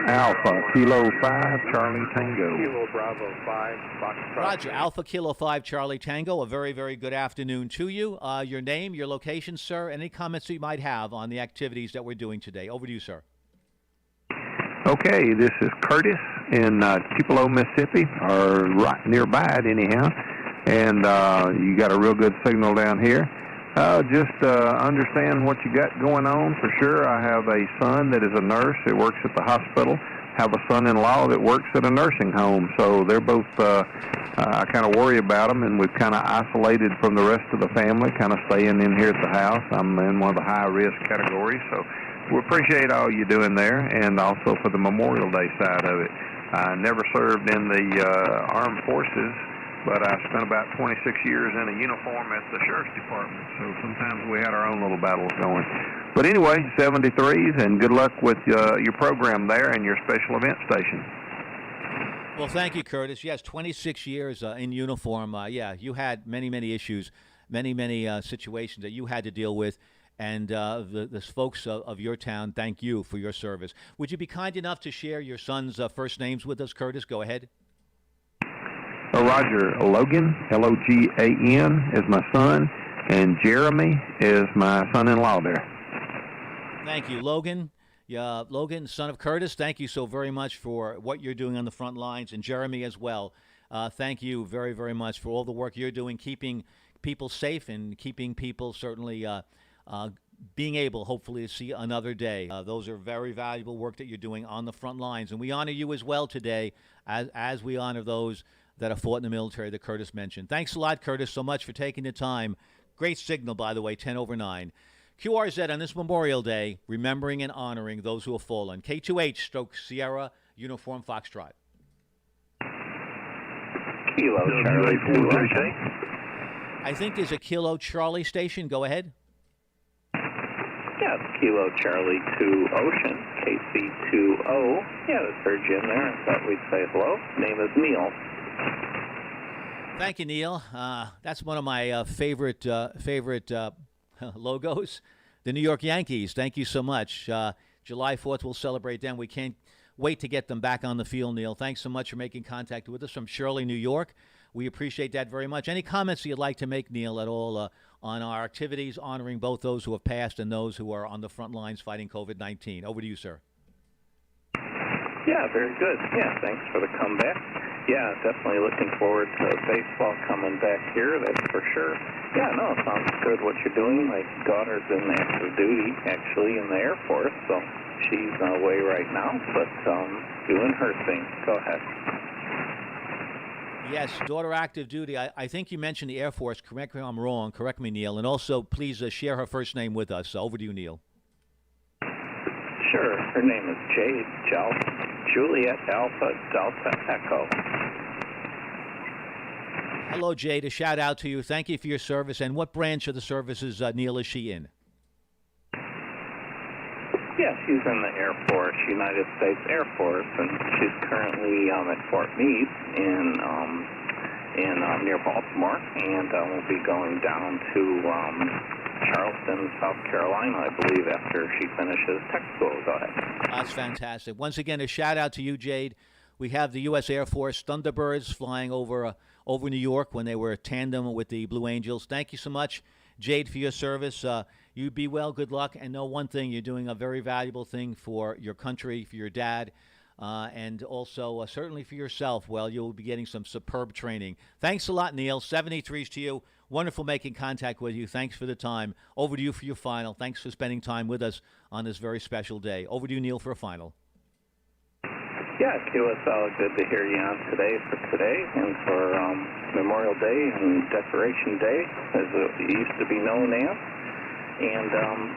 Alpha Kilo 5 Charlie Tango.
Kilo Bravo 5 Foxtrot.
Roger, Alpha Kilo 5 Charlie Tango. A very, very good afternoon to you. Your name, your location, sir, any comments you might have on the activities that we're doing today. Over to you, sir.
Okay, this is Curtis in Tupelo, Mississippi, or right nearby it anyhow. And you got a real good signal down here. Just understand what you got going on for sure. I have a son that is a nurse that works at the hospital. Have a son-in-law that works at a nursing home. So they're both, I kind of worry about them, and we've kind of isolated from the rest of the family, kind of staying in here at the house. I'm in one of the high-risk categories, so we appreciate all you're doing there, and also for the Memorial Day side of it. I never served in the armed forces, but I spent about 26 years in a uniform at the Sheriff's Department, so sometimes we had our own little battles going. But anyway, 73s, and good luck with your program there and your special event station.
Well, thank you, Curtis. Yes, 26 years in uniform. Yeah, you had many, many issues, many situations that you had to deal with, and the folks of your town, thank you for your service. Would you be kind enough to share your son's first names with us, Curtis? Go ahead.
Roger Logan, Logan, is my son, and Jeremy is my son-in-law there.
Thank you, Logan. Logan, son of Curtis, thank you so very much for what you're doing on the front lines, and Jeremy as well. Thank you very, very much for all the work you're doing, keeping people safe and keeping people certainly being able, hopefully, to see another day. Those are very valuable work that you're doing on the front lines, and we honor you as well today, as we honor those that have fought in the military that Curtis mentioned. Thanks a lot, Curtis, so much for taking the time. Great signal, by the way, 10 over 9. QRZ on this Memorial Day, remembering and honoring those who have fallen. K2H/Sierra, Uniform Foxtrot.
Kilo Charlie 2 Ocean.
I think there's a Kilo Charlie station. Go ahead.
Yeah, it's Kilo Charlie 2 Ocean, KC2O. Yeah, I heard you in there. I thought we'd say hello. Name is Neil.
Thank you, Neil. That's one of my favorite logos, the New York Yankees. Thank you so much. July 4th, we'll celebrate them. We can't wait to get them back on the field, Neil. Thanks so much for making contact with us from Shirley, New York. We appreciate that very much. Any comments you'd like to make, Neil, at all on our activities honoring both those who have passed and those who are on the front lines fighting COVID-19? Over to you, sir.
Yeah, very good. Yeah, thanks for the comeback. Yeah, definitely looking forward to baseball coming back here, that's for sure. Yeah, no, it sounds good what you're doing. My daughter's in active duty, actually, in the Air Force, so she's away right now, but doing her thing. Go ahead.
Yes, daughter active duty. I think you mentioned the Air Force. Correct me if I'm wrong. Correct me, Neil. And also, please share her first name with us. Over to you, Neil.
Sure. Her name is Jade Juliet Alpha Delta Echo.
Hello, Jade. A shout out to you. Thank you for your service. And what branch of the services, Neil, is she in?
Yeah, she's in the Air Force, United States Air Force, and she's currently at Fort Meade in near Baltimore, and we'll be going down to Charleston, South Carolina, I believe, after she finishes tech school. Go ahead.
That's fantastic. Once again, a shout out to you, Jade. We have the U.S. Air Force Thunderbirds flying over New York when they were tandem with the Blue Angels. Thank you so much, Jade, for your service. You be well, good luck, and know one thing, you're doing a very valuable thing for your country, for your dad, and also certainly for yourself. Well, you'll be getting some superb training. Thanks a lot, Neil. 73s to you. Wonderful making contact with you. Thanks for the time. Over to you for your final. Thanks for spending time with us on this very special day. Over to you, Neil, for a final.
Yeah, QSL, good to hear you on today and for Memorial Day and Decoration Day, as it used to be known as. And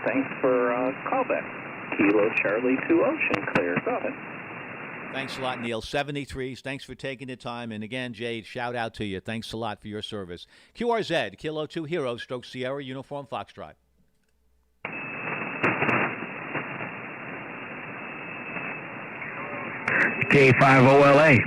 thanks for callback. Kilo Charlie 2 Ocean Clear. Go ahead.
Thanks a lot, Neil. 73s. Thanks for taking the time. And again, Jade, shout out to you. Thanks a lot for your service. QRZ, Kilo 2 Hero, Sierra, Uniform Foxtrot.
K5OLA.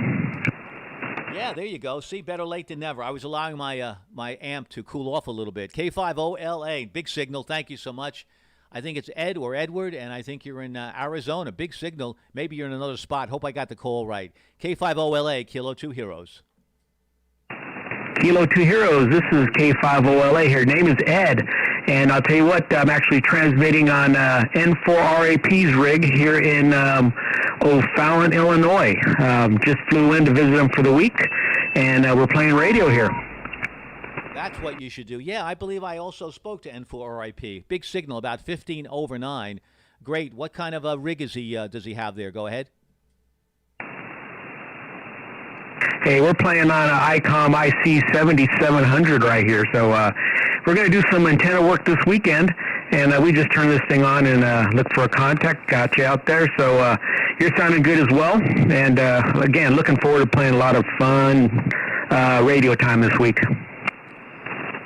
Yeah, there you go. See, better late than never. I was allowing my my amp to cool off a little bit. K5OLA, big signal. Thank you so much. I think it's Ed or Edward, and I think you're in Arizona. Big signal. Maybe you're in another spot. Hope I got the call right. K5OLA, Kilo 2 Heroes.
Kilo 2 Heroes, this is K5OLA here. Name is Ed, and I'll tell you what, I'm actually transmitting on N4RAP's rig here in O'Fallon, Illinois. Just flew in to visit them for the week, and we're playing radio here.
That's what you should do. Yeah, I believe I also spoke to N4RIP. Big signal, about 15 over 9. Great. What kind of a rig is he? Does he have there? Go ahead.
Hey, we're playing on an ICOM IC 7700 right here, so we're going to do some antenna work this weekend, and we just turned this thing on and looked for a contact, got you out there, so you're sounding good as well, and again, looking forward to playing a lot of fun radio time this week.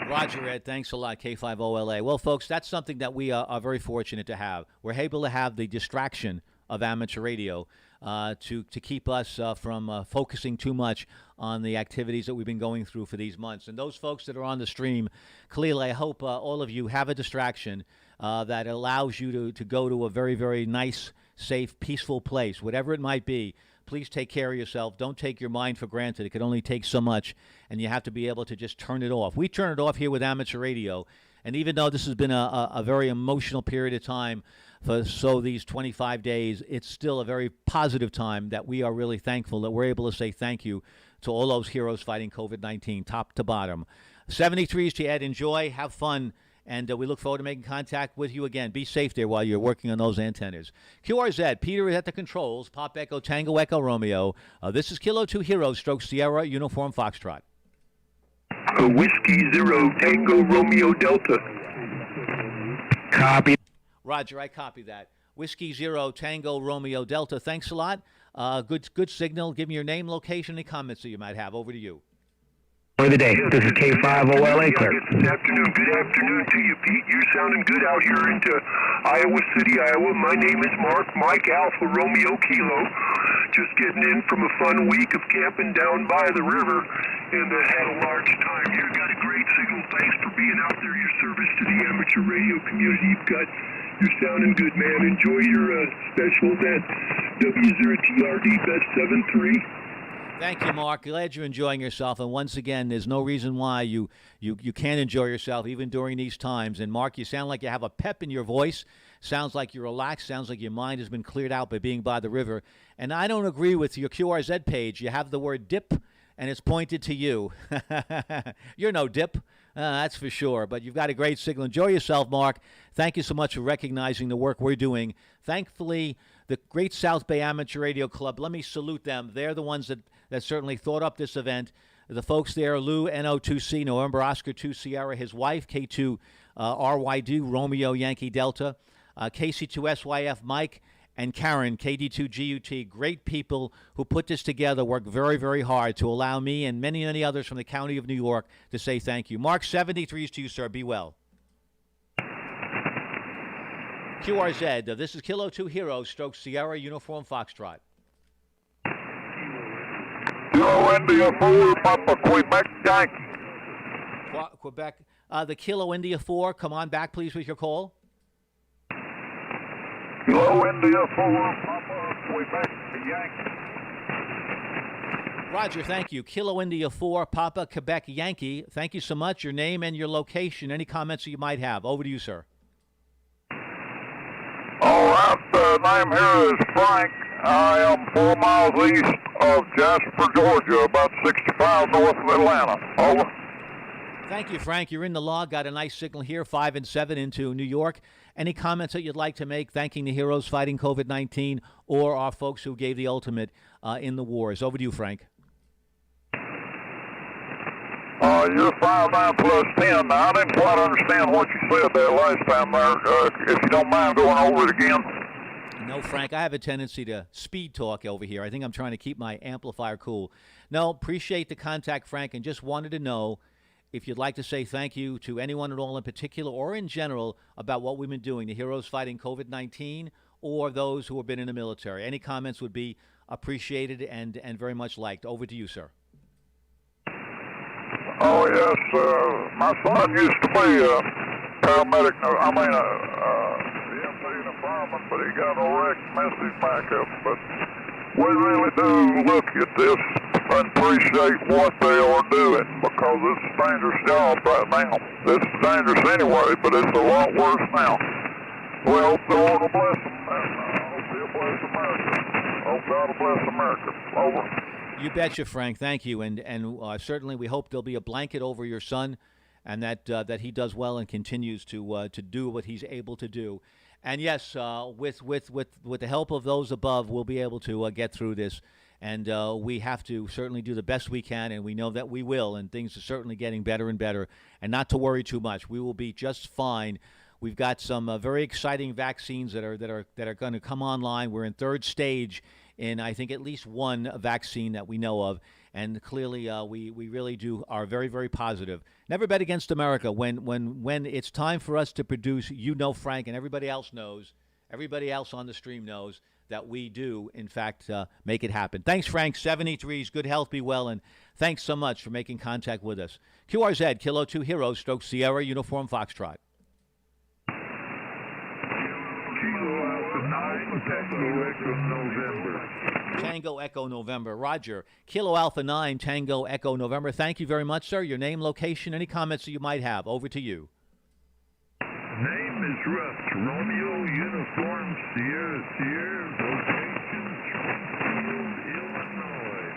Roger, Ed. Thanks a lot, K5OLA. Well, folks, that's something that we are very fortunate to have. We're able to have the distraction of amateur radio to keep us from focusing too much on the activities that we've been going through for these months. And those folks that are on the stream, clearly, I hope all of you have a distraction that allows you to go to a very, very nice, safe, peaceful place, whatever it might be. Please take care of yourself. Don't take your mind for granted. It can only take so much, and you have to be able to just turn it off. We turn it off here with amateur radio, and even though this has been a very emotional period of time for these 25 days, it's still a very positive time that we are really thankful that we're able to say thank you to all those heroes fighting COVID-19, top to bottom. 73s to Ed. Enjoy. Have fun. And we look forward to making contact with you again. Be safe there while you're working on those antennas. QRZ, Peter is at the controls. Pop Echo, Tango Echo, Romeo. This is Kilo 2 Heroes, stroke Sierra, Uniform Foxtrot.
Whiskey 0, Tango, Romeo, Delta.
Copy.
Roger, I copy that. Whiskey 0, Tango, Romeo, Delta. Thanks a lot. Good signal. Give me your name, location, any comments that you might have. Over to you.
For the day. This is K5OLA, clear.
Good afternoon to you, Pete. You're sounding good out here into Iowa City, Iowa. My name is Mark, Mike Alpha Romeo Kilo. Just getting in from a fun week of camping down by the river and had a large time. You've got a great signal. Thanks for being out there, your service to the amateur radio community. You're sounding good, man. Enjoy your special event. W0TRD Best 7-3.
Thank you, Mark. Glad you're enjoying yourself. And once again, there's no reason why you can't enjoy yourself even during these times. And Mark, you sound like you have a pep in your voice. Sounds like you're relaxed. Sounds like your mind has been cleared out by being by the river. And I don't agree with your QRZ page. You have the word dip, and it's pointed to you. You're no dip. That's for sure. But you've got a great signal. Enjoy yourself, Mark. Thank you so much for recognizing the work we're doing. Thankfully, the Great South Bay Amateur Radio Club, let me salute them. They're the ones that certainly thought up this event. The folks there, Lou, NO2C, November Oscar 2 Sierra, his wife, K2 RYD, Romeo Yankee Delta, KC2SYF, Mike, and Karen, KD2 GUT, great people who put this together, worked very, very hard to allow me and many, many others from the county of New York to say thank you. Mark, 73s to you, sir. Be well. QRZ, this is Kilo 2 Heroes, stroke Sierra, Uniform Foxtrot.
Kilo India 4, Papa Quebec Yankee.
Quebec. The Kilo India 4, come on back, please, with your call.
Kilo India 4, Papa Quebec Yankee.
Roger, thank you. Kilo India 4, Papa Quebec Yankee. Thank you so much. Your name and your location, any comments that you might have. Over to you, sir.
All right, the name here is Frank. I am 4 miles east of Jasper, Georgia, about 65 north of Atlanta. Over.
Thank you, Frank. You're in the log. Got a nice signal here, 5 and 7 into New York. Any comments that you'd like to make, thanking the heroes fighting COVID-19 or our folks who gave the ultimate in the wars? Over to you, Frank.
You're 5'9" plus 10. Now, I didn't quite understand what you said there last time there. If you don't mind going over it again.
No, Frank, I have a tendency to speed talk over here. I think I'm trying to keep my amplifier cool. No, appreciate the contact, Frank, and just wanted to know if you'd like to say thank you to anyone at all in particular or in general about what we've been doing, the heroes fighting COVID-19 or those who have been in the military. Any comments would be appreciated and very much liked. Over to you, sir.
Oh, yes. My son used to be a paramedic. I mean, EMT and a fireman, but he got a wreck, messed his back up. But we really do look at this and appreciate what they are doing because it's a dangerous job right now. This is dangerous anyway, but it's a lot worse now. We hope the Lord will bless them, and hope He'll bless America. Hope God will bless America. Over.
You betcha, Frank. Thank you. And certainly we hope there'll be a blanket over your son and that he does well and continues to do what he's able to do. And yes, with the help of those above, we'll be able to get through this. And we have to certainly do the best we can, and we know that we will. And things are certainly getting better and better. And not to worry too much. We will be just fine. We've got some very exciting vaccines that are going to come online. We're in third stage in, I think, at least one vaccine that we know of. And clearly, we really are very, very positive. Never bet against America. When it's time for us to produce, Frank, and everybody else knows, everybody else on the stream knows that we do, in fact, make it happen. Thanks, Frank. 73s, good health, be well, and thanks so much for making contact with us. QRZ, Kilo 2 Heroes, Stroke Sierra, Uniform Foxtrot. Tango Echo November. Roger. Kilo Alpha 9, Tango Echo November. Thank you very much, sir. Your name, location, any comments that you might have. Over to you.
Name is Russ. Romeo Uniform Sierra, location Springfield, Illinois.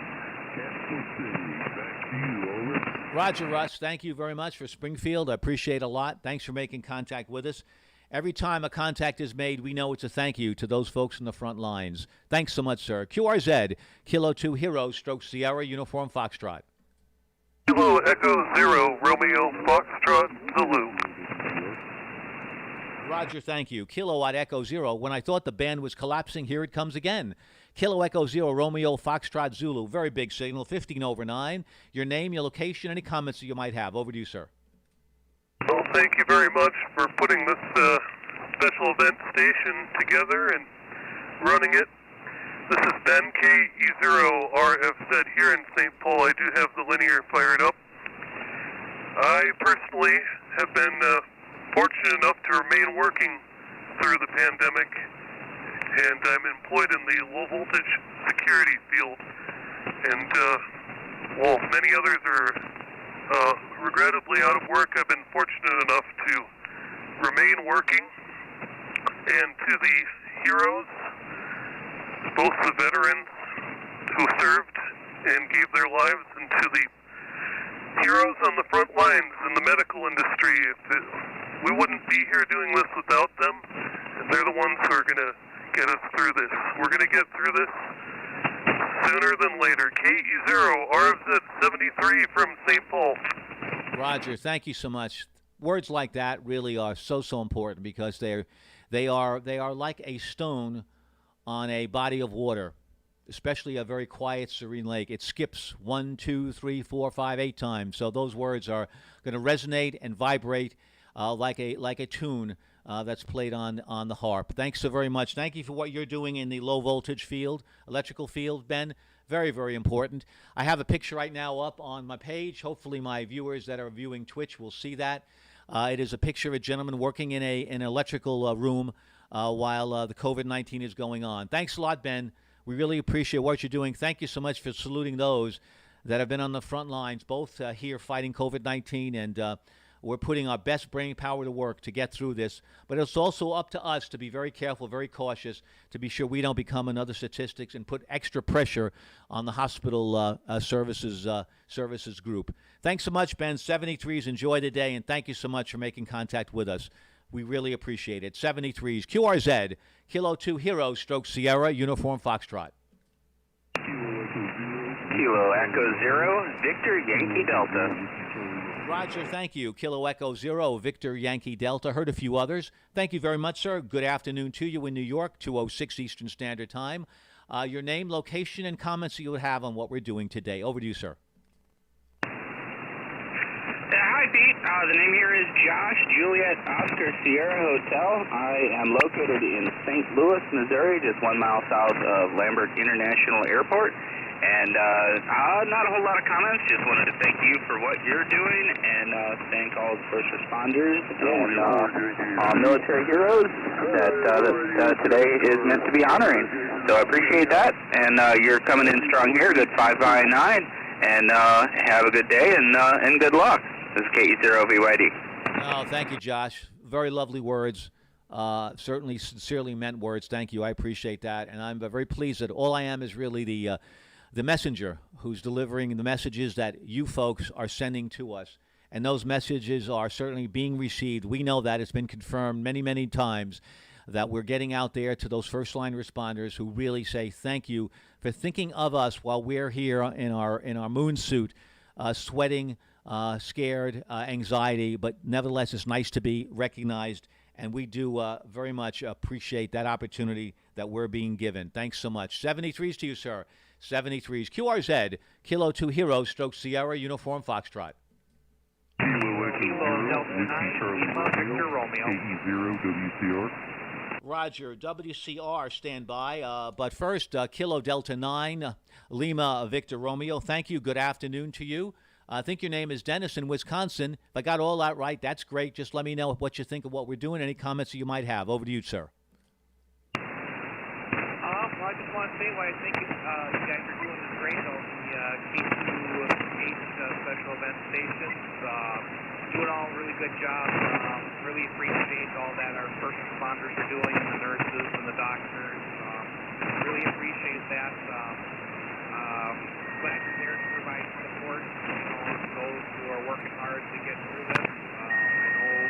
Capital City. Back to you, over.
Roger, Russ. Thank you very much for Springfield. I appreciate it a lot. Thanks for making contact with us. Every time a contact is made, we know it's a thank you to those folks in the front lines. Thanks so much, sir. QRZ, Kilo 2 Heroes, Stroke Sierra, Uniform Foxtrot.
Kilo Echo 0, Romeo Foxtrot, Zulu.
Roger, thank you. Kilowatt Echo 0. When I thought the band was collapsing, here it comes again. Kilo Echo 0, Romeo Foxtrot, Zulu. Very big signal, 15 over 9. Your name, your location, any comments that you might have. Over to you, sir.
Well, thank you very much for putting this special event station together and running it. This is Ben, KE0RFZ here in St. Paul. I do have the linear fired up. I personally have been fortunate enough to remain working through the pandemic, and I'm employed in the low voltage security field. And while many others are regrettably out of work, I've been fortunate enough to remain working. And to the heroes, both the veterans who served and gave their lives, and to the heroes on the front lines in the medical industry, we wouldn't be here doing this without them. And they're the ones who are going to get us through this. We're going to get through this sooner than later. KE0, RFZ73 from St. Paul.
Roger, thank you so much. Words like that really are so important because they are like a stone on a body of water, especially a very quiet, serene lake. It skips 1, 2, 3, 4, 5, 8 times. So those words are going to resonate and vibrate like a tune that's played on the harp. Thanks so very much. Thank you for what you're doing in the low voltage field, electrical field, Ben. Very, very important. I have a picture right now up on my page. Hopefully my viewers that are viewing Twitch will see that. It is a picture of a gentleman working in an electrical room while the COVID-19 is going on. Thanks a lot, Ben. We really appreciate what you're doing. Thank you so much for saluting those that have been on the front lines, both here fighting COVID-19, and we're putting our best brain power to work to get through this. But it's also up to us to be very careful, very cautious, to be sure we don't become another statistics and put extra pressure on the hospital services group. Thanks so much, Ben. 73s, enjoy the day, and thank you so much for making contact with us. We really appreciate it. 73s, QRZ, Kilo 2 Heroes, Stroke Sierra, Uniform Foxtrot.
Kilo Echo 0, Victor Yankee Delta.
Roger, thank you. Kilo Echo 0, Victor Yankee Delta. Heard a few others. Thank you very much, sir. Good afternoon to you in New York, 2:06 Eastern Standard Time. Your name, location, and comments that you would have on what we're doing today. Over to you, sir.
Hi, Pete. The name here is Josh, Juliet Oscar Sierra Hotel. I am located in St. Louis, Missouri, just 1 mile south of Lambert International Airport. And not a whole lot of comments. Just wanted to thank you for what you're doing, and thank all the first responders and all military heroes that today is meant to be honoring. So I appreciate that, and you're coming in strong here. Good 5 by 9, and have a good day and good luck. This is KE0VYD.
Oh, thank you, Josh. Very lovely words. Certainly sincerely meant words. Thank you. I appreciate that, and I'm very pleased that all I am is really the messenger who's delivering the messages that you folks are sending to us. and those messages are certainly being received. We know that. It's been confirmed many, many times that we're getting out there to those first-line responders who really say thank you for thinking of us while we're here in our moon suit, sweating, scared, anxiety, but nevertheless it's nice to be recognized, and we do very much appreciate that opportunity that we're being given. Thanks so much. 73s to you, sir. 73s. QRZ, Kilo 2 Hero, Stroke Sierra, Uniform Foxtrot.
Victor Romeo. KE0 WCR.
Roger, WCR, stand by. But first, Kilo Delta 9, Lima Victor Romeo. Thank you. Good afternoon to you. I think your name is Dennis in Wisconsin. If I got all that right, that's great. Just let me know what you think of what we're doing, any comments that you might have. Over to you, sir.
Well, I just want to say why I think you guys are doing this great on the K2H special event stations. Doing all a really good job. Really appreciate all that our first responders are doing, and the nurses and the doctors. Really appreciate that. Glad you're there to provide support, to those who are working hard to get through this. I know,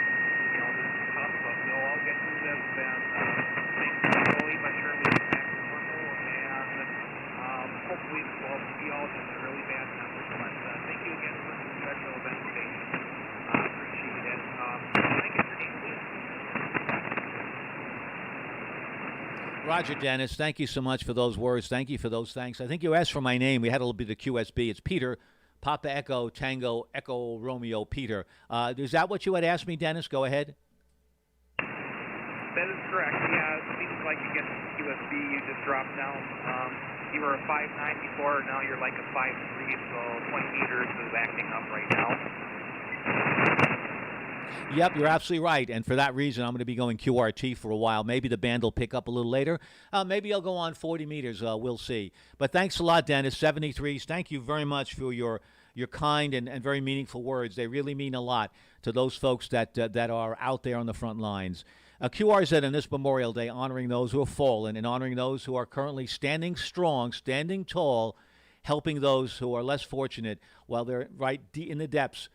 this is tough, but we'll all get through this, and things slowly but surely get back to normal, and hopefully we'll be all just a really bad numbers. But thank you again for the special event station. I appreciate it. Can I get your name, please?
Roger, Dennis. Thank you so much for those words. Thank you for those thanks. I think you asked for my name. We had a little bit of QSB. It's Peter, Papa Echo, Tango, Echo, Romeo, Peter. Is that what you had asked me, Dennis? Go ahead.
That is correct. Yeah, it seems like you get QSB. You just dropped down. You were a 5'9" before. Now you're like a 5'3", so 20 meters is acting up right now.
Yep, you're absolutely right. And for that reason, I'm going to be going QRT for a while. Maybe the band will pick up a little later. Maybe I'll go on 40 meters. We'll see. But thanks a lot, Dennis. 73s. Thank you very much for your kind and very meaningful words. They really mean a lot to those folks that are out there on the front lines. QRZ on this Memorial Day honoring those who have fallen and honoring those who are currently standing strong, standing tall, helping those who are less fortunate while they're right in the depths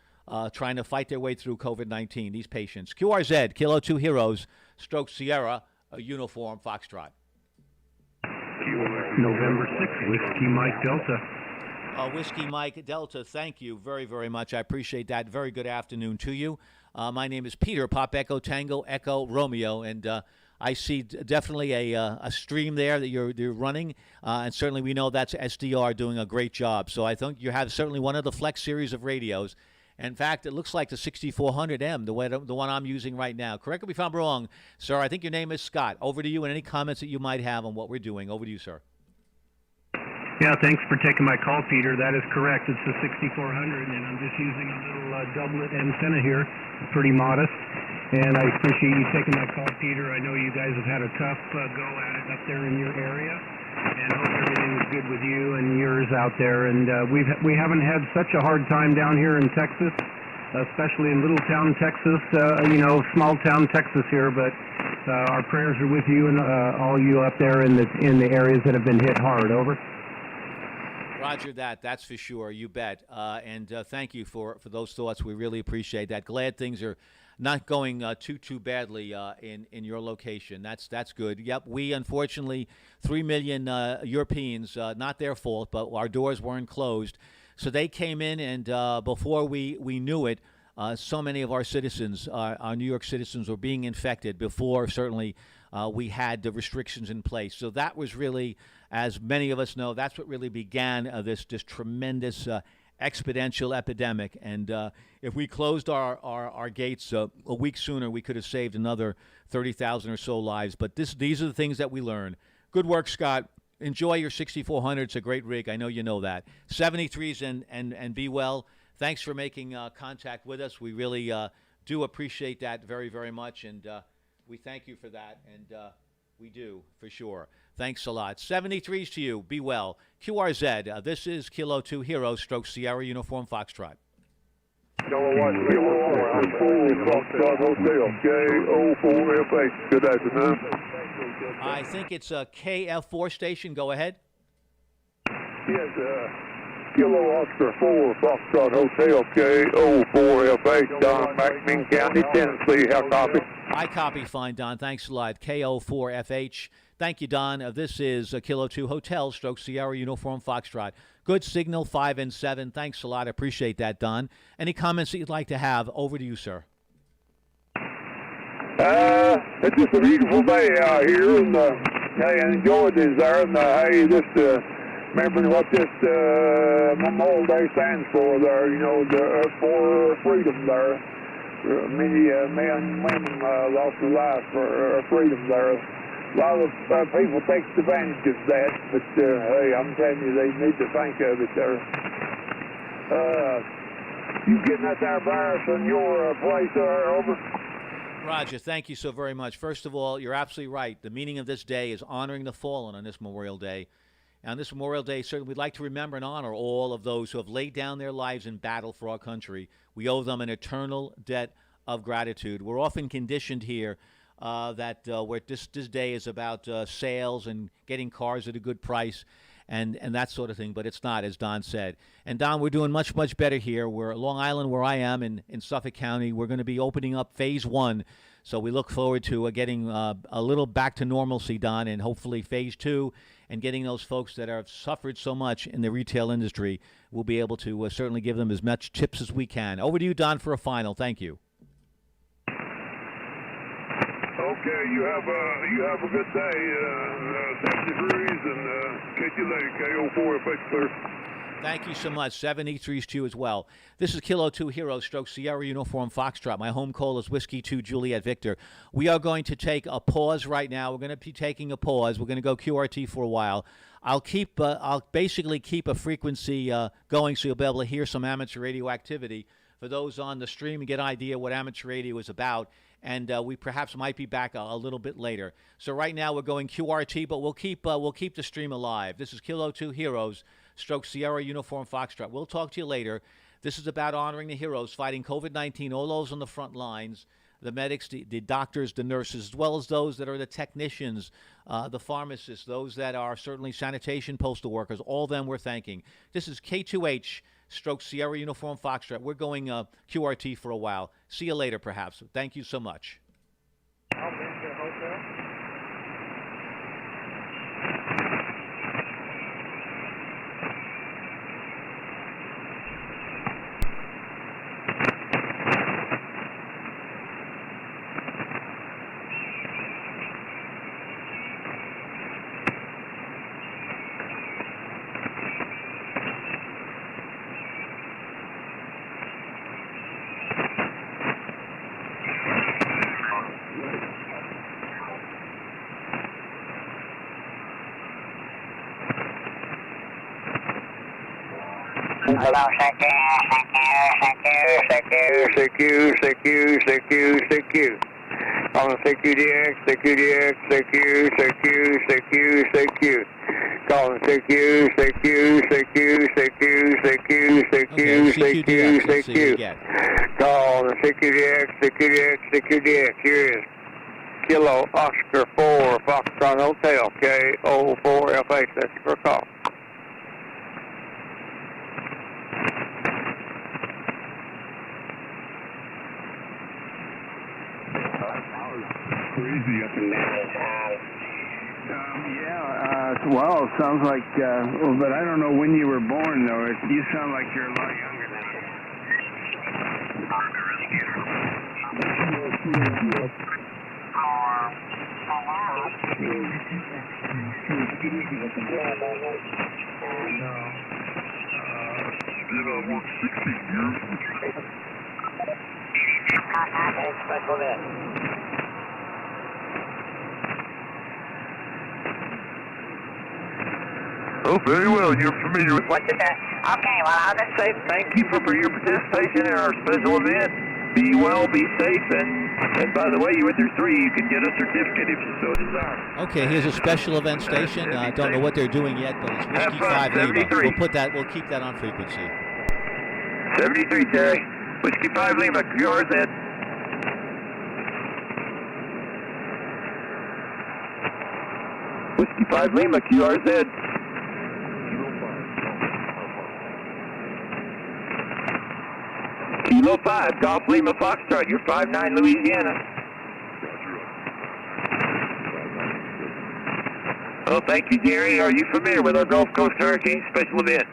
trying to fight their way through COVID-19, these patients. QRZ, Kilo 2 Heroes, Stroke Sierra, a Uniform Foxtrot.
November 6th, Whiskey Mike Delta.
Whiskey Mike Delta, thank you very, very much. I appreciate that. Very good afternoon to you. My name is Peter, Pop Echo, Tango, Echo, Romeo, and I see definitely a stream there that you're running, and certainly we know that's SDR doing a great job. So I think you have certainly one of the Flex series of radios. In fact, it looks like the 6400M, the one I'm using right now. Correct me if I'm wrong, sir. I think your name is Scott. Over to you and any comments that you might have on what we're doing. Over to you, sir.
Yeah, thanks for taking my call, Peter. That is correct. It's the 6400, and I'm just using a little doublet antenna here, pretty modest. And I appreciate you taking my call, Peter. I know you guys have had a tough go at it up there in your area, and hope everything is good with you and yours out there. And we haven't had such a hard time down here in Texas, especially in little town Texas, small town Texas here. But our prayers are with you and all you up there in the areas that have been hit hard. Over.
Roger that. That's for sure. You bet. And thank you for those thoughts. We really appreciate that. Glad things are not going too badly in your location. That's good. Yep. We, unfortunately, 3 million Europeans, not their fault, but our doors weren't closed. So they came in, and before we knew it, so many of our citizens, our New York citizens, were being infected before certainly we had the restrictions in place. So that was really, as many of us know, that's what really began this tremendous exponential epidemic. And if we closed our gates a week sooner, we could have saved another 30,000 or so lives. But these are the things that we learn. Good work, Scott. Enjoy your 6400. It's a great rig. I know you know that. 73s and be well. Thanks for making contact with us. We really do appreciate that very, very much. And we thank you for that. And we do, for sure. Thanks a lot. 73s to you. Be well. QRZ, this is Kilo 2 Hero, Stroke Sierra, Uniform Foxtrot.
Kilo 1, Foxtrot Hotel, K04FH. Good afternoon.
I think it's a KF4 station. Go ahead.
Yes, Kilo Oscar 4, Foxtrot Hotel, KO4FH, Don, McMinn County, Tennessee. How copy?
I copy fine, Don. Thanks a lot. KO4FH. Thank you, Don. This is Kilo 2 Hotel, Stroke Sierra Uniform Foxtrot. Good signal, 5 and 7. Thanks a lot. I appreciate that, Don. Any comments that you'd like to have? Over to you, sir.
It's just a beautiful day out here, and hey, I enjoyed this there, and hey, just remembering what this Memorial Day stands for there, you know, for freedom there. Many men and women lost their lives for freedom there. A lot of people take advantage of that, but hey, I'm telling you, they need to think of it there. You getting that there virus in your place there, over?
Roger, thank you so very much. First of all, you're absolutely right. The meaning of this day is honoring the fallen on this Memorial Day. And on this Memorial Day, certainly we'd like to remember and honor all of those who have laid down their lives in battle for our country. We owe them an eternal debt of gratitude. We're often conditioned here that where this day is about sales and getting cars at a good price and that sort of thing, but it's not, as Don said. And Don, we're doing much, much better here. We're Long Island, where I am, in Suffolk County. We're going to be opening up Phase 1, so we look forward to getting a little back to normalcy, Don, and hopefully Phase 2 and getting those folks that have suffered so much in the retail industry. We'll be able to certainly give them as much tips as we can. Over to you, Don, for a final. Thank you.
Okay, you have a good day. 70 degrees, and catch you later. KO4FH, clear.
Thank you so much. 73s to you as well. This is Kilo 2 Hero, Stroke Sierra Uniform Foxtrot. My home call is Whiskey 2 Juliet Victor. We are going to take a pause right now. We're going to be taking a pause. We're going to go QRT for a while. I'll basically keep a frequency going so you'll be able to hear some amateur radio activity for those on the stream and get an idea what amateur radio is about. And we perhaps might be back a little bit later. So right now we're going QRT, but we'll keep the stream alive. This is Kilo 2 Heroes, Stroke Sierra Uniform Foxtrot. We'll talk to you later. This is about honoring the heroes fighting COVID-19, all those on the front lines, the medics, the doctors, the nurses, as well as those that are the technicians, the pharmacists, those that are certainly sanitation postal workers. All of them we're thanking. This is K2H, Stroke Sierra Uniform Foxtrot. We're going QRT for a while. See you later, perhaps. Thank you so much.
Hello,
CQ. Calling CQDX. Calling CQ. Calling CQDX. Here is Kilo Oscar 4, Foxtrot Hotel, KO4FH. That's your call.
Crazy up in there.
Well, it sounds like, but I don't know when you were born, though. You sound like you're a lot younger than
Oh, very well. You're familiar with...
What's it that? Okay, well, I'll just say
Thank you for your participation in our special event. Be well, be safe, and by the way, you're under 3. You can get a certificate if you so desire.
Okay, here's a special event station. I don't know what they're doing yet, but it's Whiskey 5 Lima. We'll keep that on frequency.
73, Terry. Whiskey 5 Lima, QRZ.
Whiskey 5 Lima, QRZ.
Kilo 5, Golf Lima Foxtrot, you're 59 Louisiana. Oh, thank you, Gary. Are you familiar with our Gulf Coast Hurricane Special Event?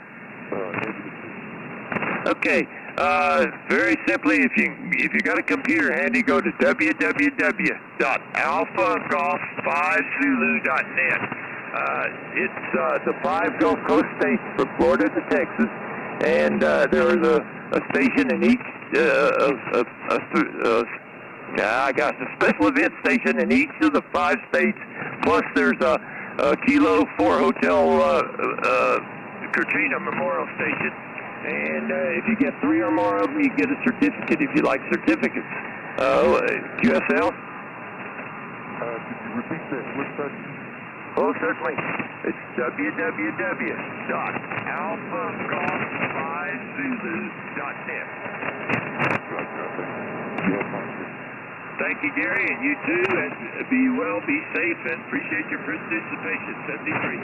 Okay, very simply, if you got a computer handy, go to www.alphagolf5zulu.net. It's the 5 Gulf Coast states from Florida to Texas, and there is a station in each a special event station in each of the 5 states. Plus, there's a Kilo 4 Hotel Katrina Memorial Station. And if you get 3 or more of them, you get a certificate if you like certificates. QSL?
Could you repeat that? What's that?
Oh, certainly. It's www.alphagolf5zulu.net. Thank you, Gary, and you too, and be well, be safe, and appreciate your participation. 73.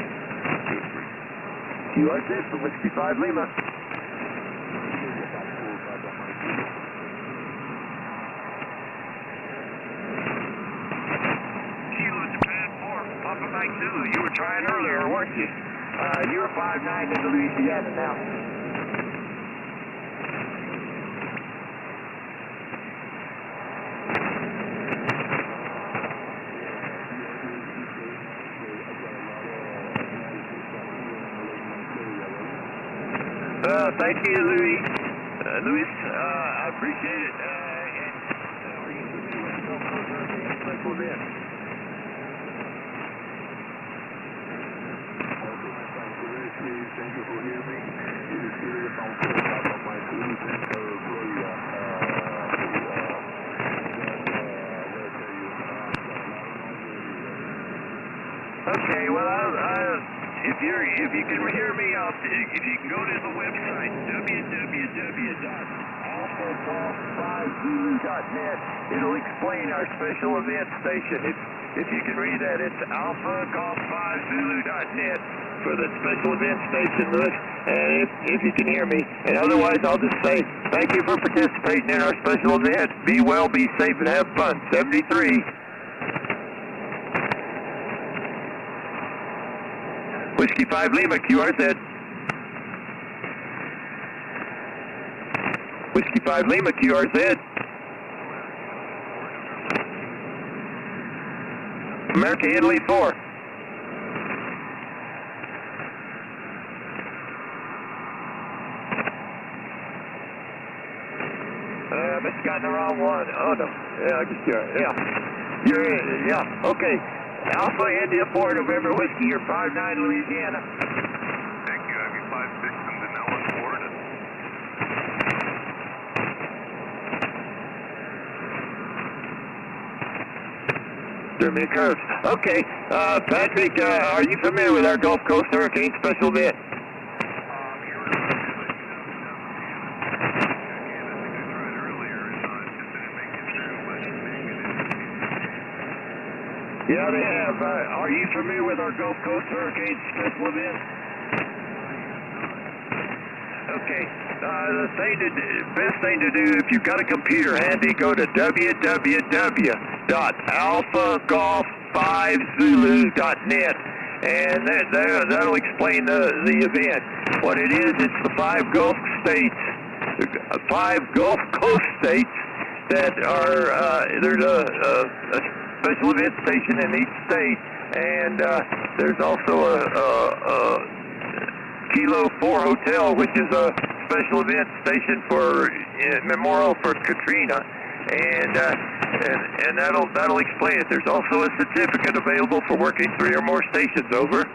QRZ for Whiskey 5 Lima. Kilo Japan 4, Papa Mike Zulu. You were trying earlier, weren't you? You're 5'9" into Louisiana now. Thank you, Louis. Louis, I appreciate it. Okay, well, if you can hear me, if you can go to the website, www.alphagolf5zulu.net, it'll explain our special event station. If you can read that, it's alphagolf5zulu.net for the special event station, Lewis. And if you can hear me, and otherwise I'll just say thank you for participating in our special event. Be well, be safe, and have fun. 73. Whiskey 5 Lima, QRZ. Whiskey 5 Lima, QRZ. America Italy 4. But you got the wrong one. Oh, no. Yeah, yeah, okay. Alpha India 4 November Whiskey, you're 5'9" Louisiana.
Thank you. Ivy 5-6 from Pinellas, Florida.
Germany curves. Okay, Patrick, are you familiar with our Gulf Coast Hurricane Special Event? Yeah, they have. Are you familiar with our Gulf Coast Hurricane Special Event? Okay. The best thing to do, if you've got a computer handy, go to www.alphagolf5zulu.net, and that'll explain the event. What it is, it's the 5 Gulf states, 5 Gulf Coast states that are, there's a special event station in each state, and there's also a Kilo 4 Hotel, which is a special event station for memorial for Katrina, and that'll explain it. There's also a certificate available for working 3 or more stations. Over.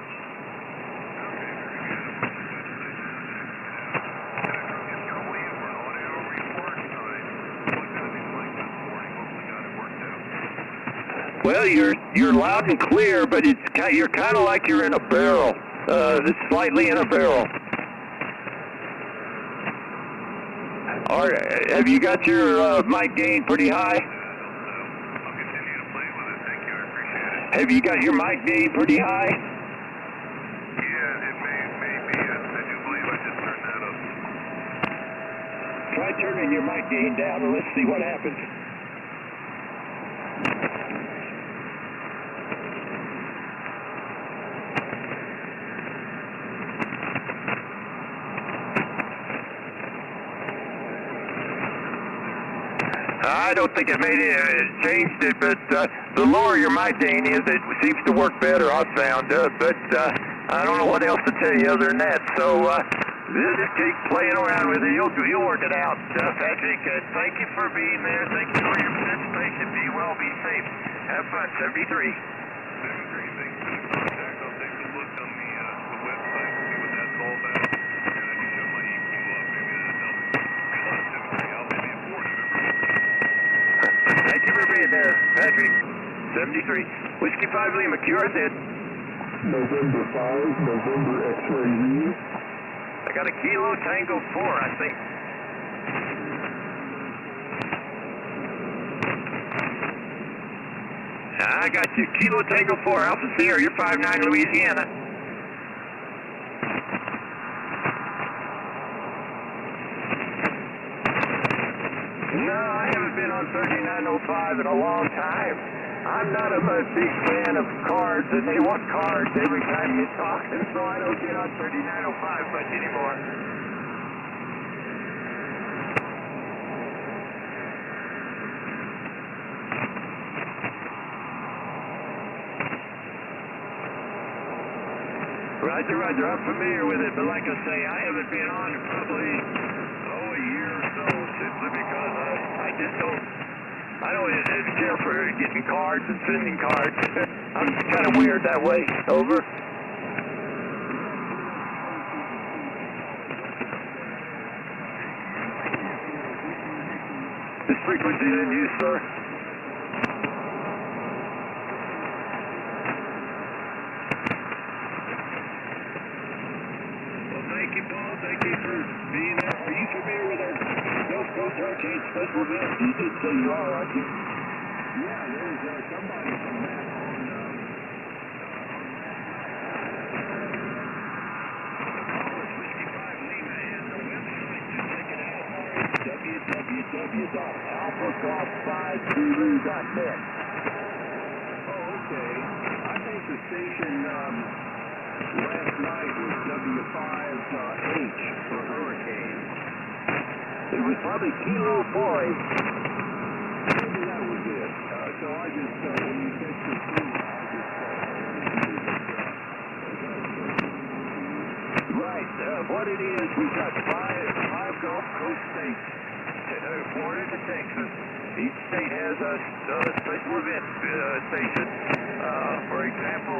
Well, you're loud and clear, but you're kind of like you're in a barrel. It's slightly in a barrel. All right, have you got your mic gain pretty high?
I'll continue to play with it. Thank you. I appreciate it.
Have you got your mic gain pretty high?
Yeah, it may be. I do believe I just turned that up.
Try
Try turning your mic gain down and let's see what happens.
I don't think it made it changed it, but the lower your mic gain is, it seems to work better, I've found. But I don't know what else to tell you other than that. So just keep playing around with it. You'll work it out. Patrick, thank you for being there. Thank you for your participation. Be well, be safe. Have fun. 73. 73, thanks for the contact. I'll take a look on the website, see what that's all about. And I just shut my EQ up. Maybe that'll help. Good luck, 73. I'll maybe afford it. Thank you for being there, Patrick. 73. Whiskey 5 Lima, QRZ.
November 5, November X-ray read.
I got a Kilo Tango 4, I think. I got you, Kilo Tango 4, Alpha Sierra, you're 59 Louisiana. No, I haven't been on 3905 in a long time. I'm not a big fan of cards, and they want cards every time you talk, and so I don't get on 3905 much anymore. Roger, Roger, I'm familiar with it, but like I say, I haven't been on in probably, a year or so, simply because I just don't care for getting cards and sending cards. I'm kind of weird that way. Over. This frequency is in use, sir. Well, thank you, Paul. Thank you for being there. Are you familiar with our Gulf Coast Hurricane Special Event? You did say you are, aren't you? Yeah, there's somebody from that on Whiskey 5 Lima, and the website to check it out is www.alphagolf5zulu.net. Oh, okay. I think the station last night was W5H for hurricane. It was probably Kilo 4H. Maybe that was it. So I just, when you take the thing, I just right. What it is, we've got five Gulf Coast states, Florida to Texas. Each state has a special event station. For example,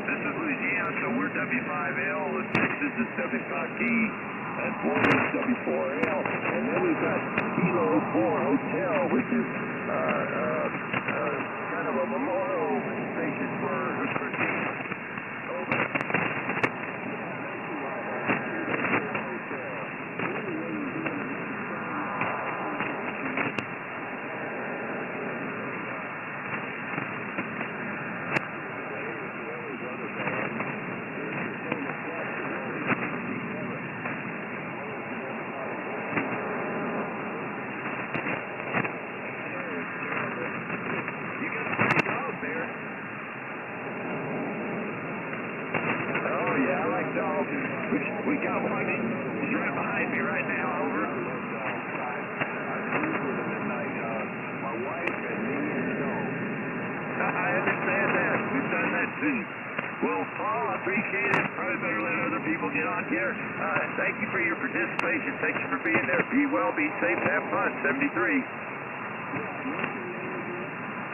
this is Louisiana, so we're W5L, Texas is W5D, and Florida is W4L. And then we've got Kilo 4 Hotel, which is kind of a memorial station for Jesus. Over. We got one. He's right behind me right now. Over. My wife and me and dog. I understand that. We've done that too. Well, Paul, I appreciate it. Probably better let other people get on here. Thank you for your participation. Thank you for being there. Be well, be safe, have fun. 73.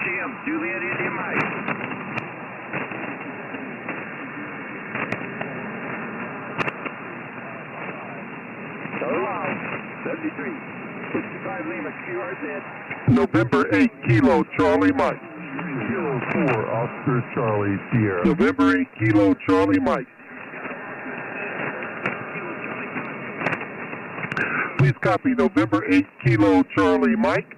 Jim, Juliet, India, Mike. So long. 73. 65 Lima, QRZ.
November 8, Kilo Charlie Mike. Kilo 4, Oscar Charlie Sierra. November 8, Kilo Charlie Mike. Please copy November 8, Kilo Charlie Mike.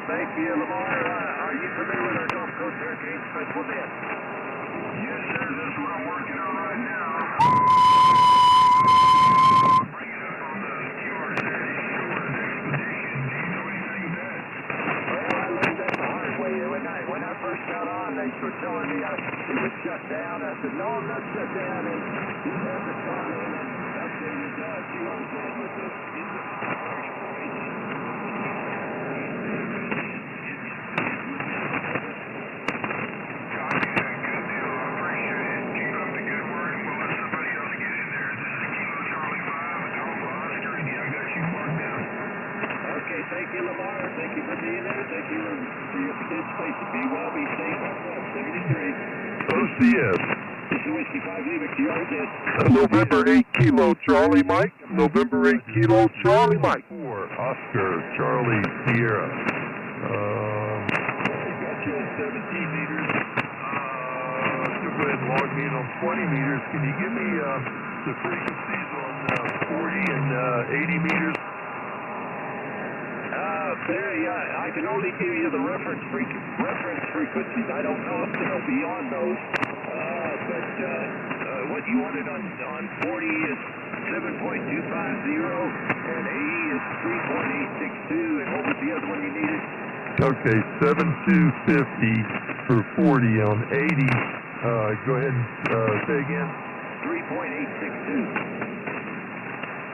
thank you, Lamar. Are you familiar with our Gulf Coast Hurricane Special event? Yes, sir. That's what I'm working on right now. Bring it up on the QR there. Shore expedition. Do you know anything about it? Well, I learned that the hard way. When I first got on, they were telling me it was shut down. I said, no, I'm not shut down. And you have to come in and updated geologists with this. Thank you, Lamar. Thank you for being there. Thank you for your participation. Be well, be safe. 73.
OCS.
This is Whiskey 5 Lima, QRZ.
November 8 Kilo Charlie Mike. November 8 Kilo Charlie Mike. 4 Oscar Charlie Sierra.
Got you at 17 meters.
So go ahead and log me in on 20 meters. Can you give me the frequencies on 40 and 80 meters?
Barry, I can only give you the reference frequencies. I don't know if they'll be on those. But what you wanted on 40 is 7.250, and 80 is 3.862, and what was the other one you needed?
Okay, 7250 for 40 on 80. Go ahead and say again.
3.862.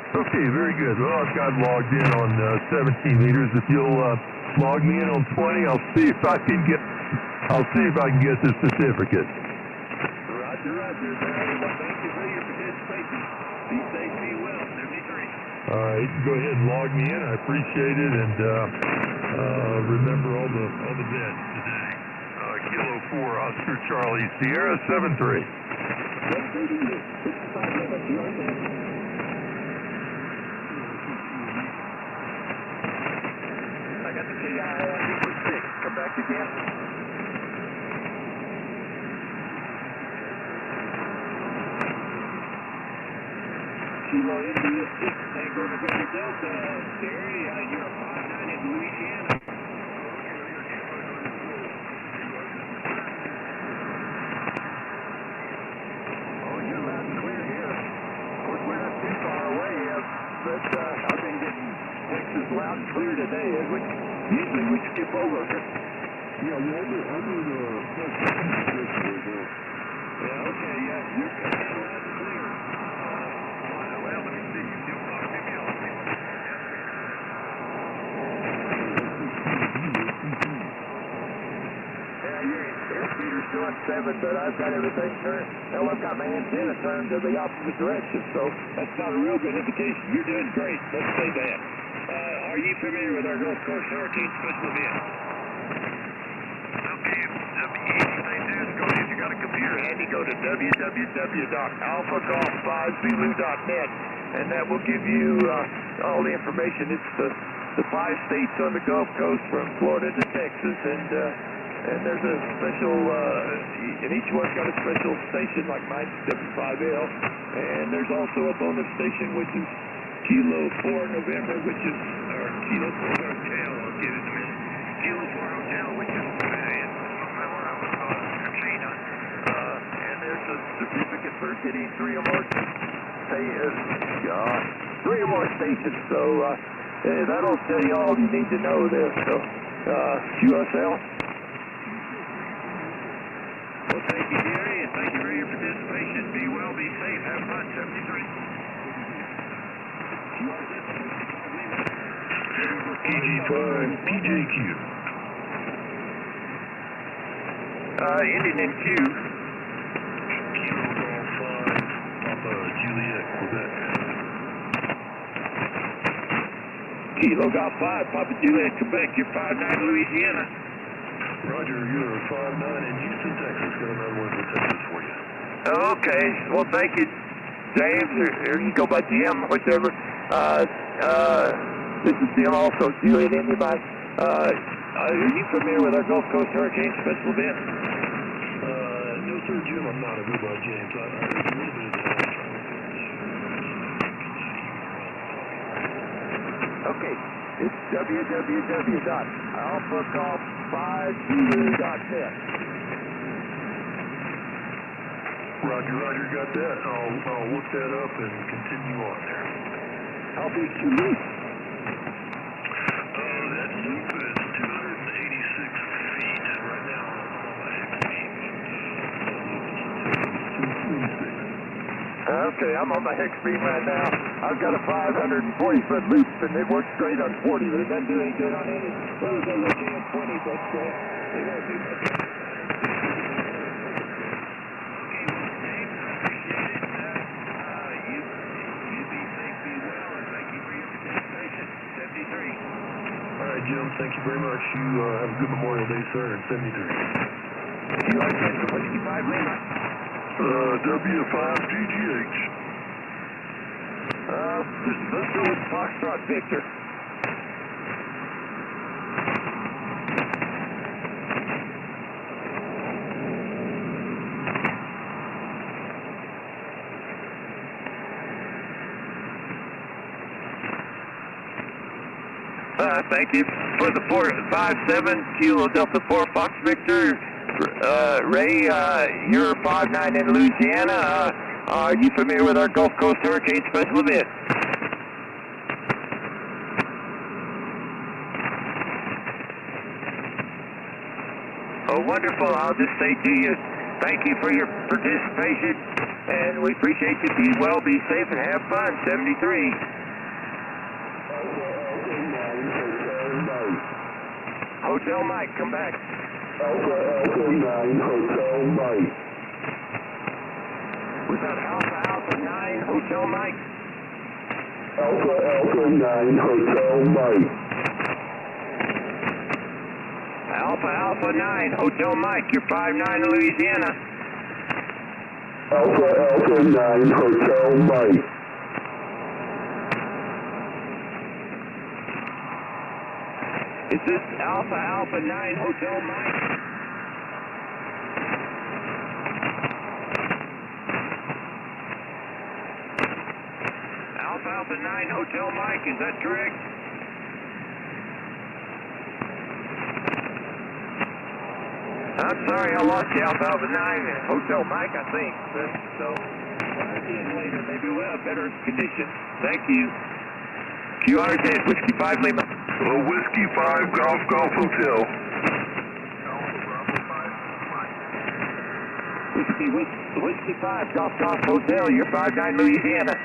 Okay, very good. Well, I've got logged in on 17 meters. If you'll log me in on 20, I'll see if I can get the certificate.
Roger, Roger. Well, thank you for your participation. Be safe, be well. 73.
All right, go ahead and log me in. I appreciate it, and remember all the vets today. Kilo 4 Oscar Charlie Sierra 73.
I got the TIA 6. Come back again. Kilo India 6, Tango November Delta. Gary, you're a 5-9 in Louisiana. Oh, you're loud and clear here. Of course, we're not too far away, but I've been getting Texas loud and clear today, which usually we skip over.
Yeah, well, I'm in
Yeah, okay, yeah, you're coming in loud and clear. Well, let me see. You'll talk to me. I'll see what Yeah, your airspeeder's still at 7, but I've got everything turned. Hell, I've got my antenna turned to the opposite direction, so that's not a real good indication. You're doing great. Let's say that. Are you familiar with our Gulf Coast Hurricane Special event? Okay, if you got a computer handy, go to www.alphagolf5zulu.net, and that will give you all the information. It's the 5 states on the Gulf Coast from Florida to Texas, and there's a special, and each one's got a special station like mine's W5L, and there's also a bonus station which is Kilo 4 November, which is, or Kilo 4 Hotel, I'll give it a minute. Kilo 4 Hotel, which is in Katrina, and there's a certificate for hitting 3 or more stations, so that'll tell you all you need to know there. So, QSL. Well, thank you, Gary, and thank you for your participation. Be well, be safe, have fun. 73.
EG5 PJQ.
Ending in Q.
Kilo Golf 5 Papa Juliet Quebec.
Kilo Golf 5 Papa Juliet Quebec. You're 5-9 Louisiana.
Roger, you're 5-9 in Houston, Texas. Got another one from Texas for you.
Okay, well, thank you, James, or you go by Jim, whichever. This is Jim also, Juliet Anybody. Are you familiar with our Gulf Coast Hurricane Special event?
No, sir, Jim, I'm not. I go by James. I heard a little bit of that.
Okay,
It's www.alphagolf5zulu.net.
Roger, Roger, got that. I'll look that up and continue on there.
How big's your loop?
That loop is 286 feet right now. I'm on my hex beam.
Okay, I'm on my hex beam right now. I've got a 540-foot loop, and they work straight on 40. They're not doing good on any. Those are looking at 20, but they won't do much.
All right, Jim, thank you very much. You have a good Memorial Day, sir, and 73.
You are set for Whiskey 5 Lima.
W5GGH.
Let's go with Foxtrot Victor.
Thank you for the 457 Kilo Delta 4 Fox Victor. Ray, you're 59 in Louisiana. Are you familiar with our Gulf Coast Hurricane Special Event? Oh, wonderful. I'll just say to you, thank you for your participation, and we appreciate you. Be well, be safe, and have fun. 73. Hotel Mike, come back.
Alpha 9, Hotel Mike.
Was that Alpha 9, Hotel Mike?
Alpha 9, Hotel Mike.
Alpha 9, Hotel Mike, you're 59 in Louisiana.
Alpha 9, Hotel Mike.
Is this Alpha 9, Hotel Mike? Alpha 9, Hotel Mike, is that correct? I'm sorry, I lost you, Alpha 9, Hotel Mike, I think. So, later, maybe we'll have better conditions. Thank you. QRZ, Whiskey 5 Lima.
Whiskey 5 Golf Hotel.
Whiskey 5 Golf Hotel, you're 59 Louisiana.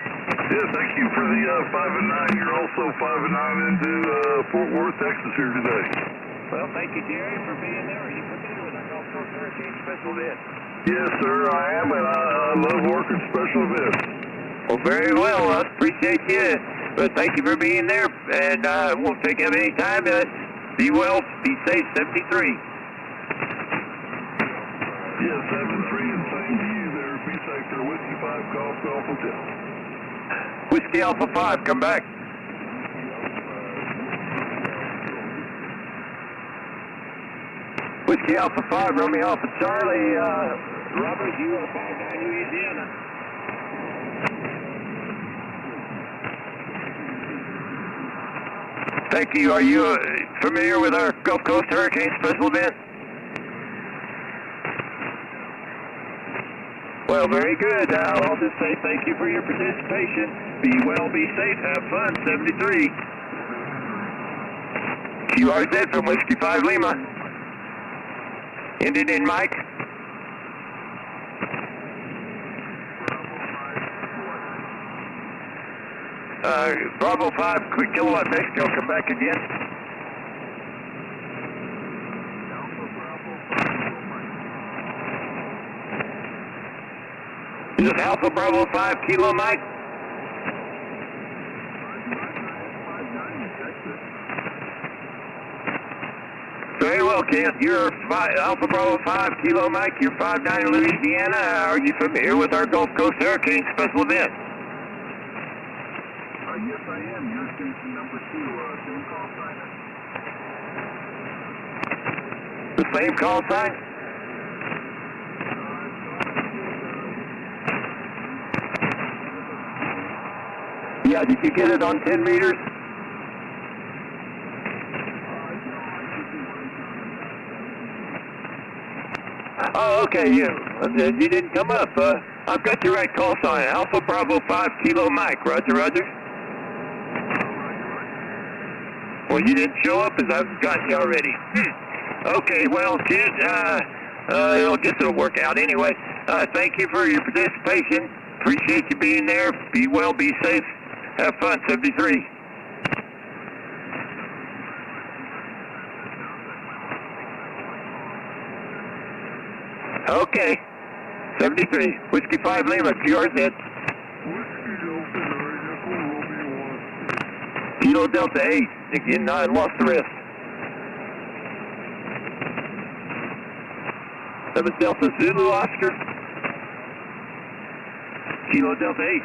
Yeah, thank you for the 5 and 9. You're also 5 and 9 into Fort Worth, Texas here today.
Well, thank you, Jerry, for being there. Are you familiar with our Gulf Coast Hurricane Special Event?
Yes, sir, I am, and I love working special events.
Well, very well. I appreciate you. But thank you for being there, and won't take up any time. Be well, be safe, 73.
Yeah, 73, and same to you there. Be safe there. Whiskey 5 Golf Hotel.
Whiskey Alpha 5, come back. Whiskey Alpha 5, Romeo Alpha Charlie, Robert, you are 59 Louisiana. Thank you. Are you familiar with our Gulf Coast Hurricane Special Event? Well, very good. I'll just say thank you for your participation. Be well, be safe, have fun. 73. QRZ from Whiskey 5 Lima. Ended in Mike. Bravo 5, quick kilowatt Mexico, come back again. Is it Alpha Bravo 5, Kilo Mike? Very well, Kent. You're Alpha Bravo 5, Kilo Mike. You're 59 in Louisiana. Are you familiar with our Gulf Coast Hurricane Special Event?
Yes, I am. You're station number 2. Same call sign.
The same call sign? Yeah, did you get it on 10 meters? Oh, okay, you didn't come up. I've got your right call sign. Alpha Bravo 5 Kilo Mike. Roger, roger. Well, you didn't show up as I've got you already. Okay, well, kid, I guess it'll work out anyway. Thank you for your participation. Appreciate you being there. Be well, be safe. Have fun, 73. Okay. 73. Whiskey 5 Lima, QRZ. Kilo Delta 8. Again, I lost the rest. That was Delta Zulu Oscar. Kilo Delta 8.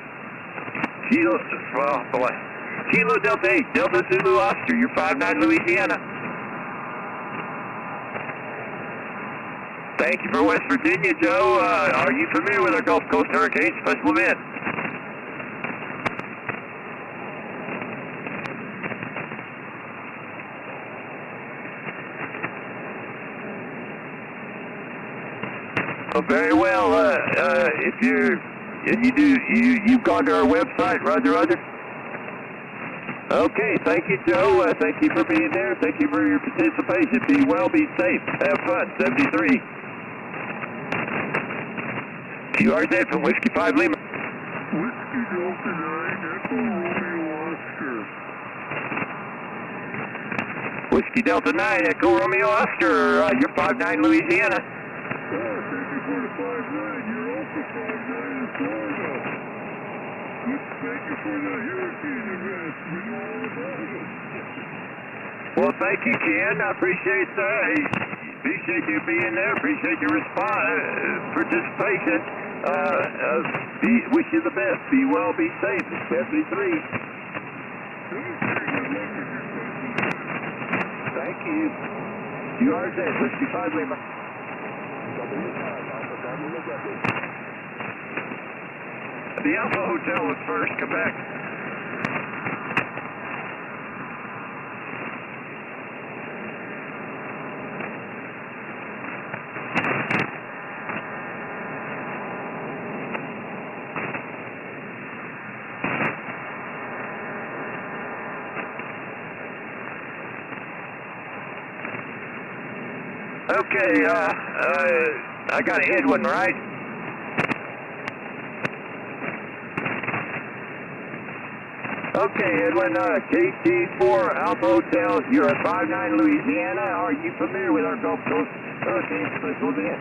Kilo Delta 8. Delta Zulu Oscar. You're 59 Louisiana. Thank you for West Virginia, Joe. Are you familiar with our Gulf Coast Hurricane Special Event? Oh, very well. You've gone to our website, Roger, Roger. Okay, thank you, Joe. Thank you for being there. Thank you for your participation. Be well, be safe. Have fun. 73. QRZ from Whiskey 5 Lima.
Whiskey Delta 9, Echo Romeo Oscar.
Whiskey Delta 9, Echo Romeo Oscar. You're 59 Louisiana.
Thank you for the 59. You're also 59 in Florida. Thank you for the hurricane event. We know all about it.
Well, thank you, Ken. I appreciate you being there. Appreciate your participation. Wish you the best. Be well, be safe. 73. Thank you. QRZ, Whiskey 5 Lima. The Alpha Hotel was first, Quebec. Okay, I got Edwin, right? Okay, Edwin, KT4 Alpha Hotel, you're at 59 Louisiana. Are you familiar with our Gulf Coast Hurricane Special Event?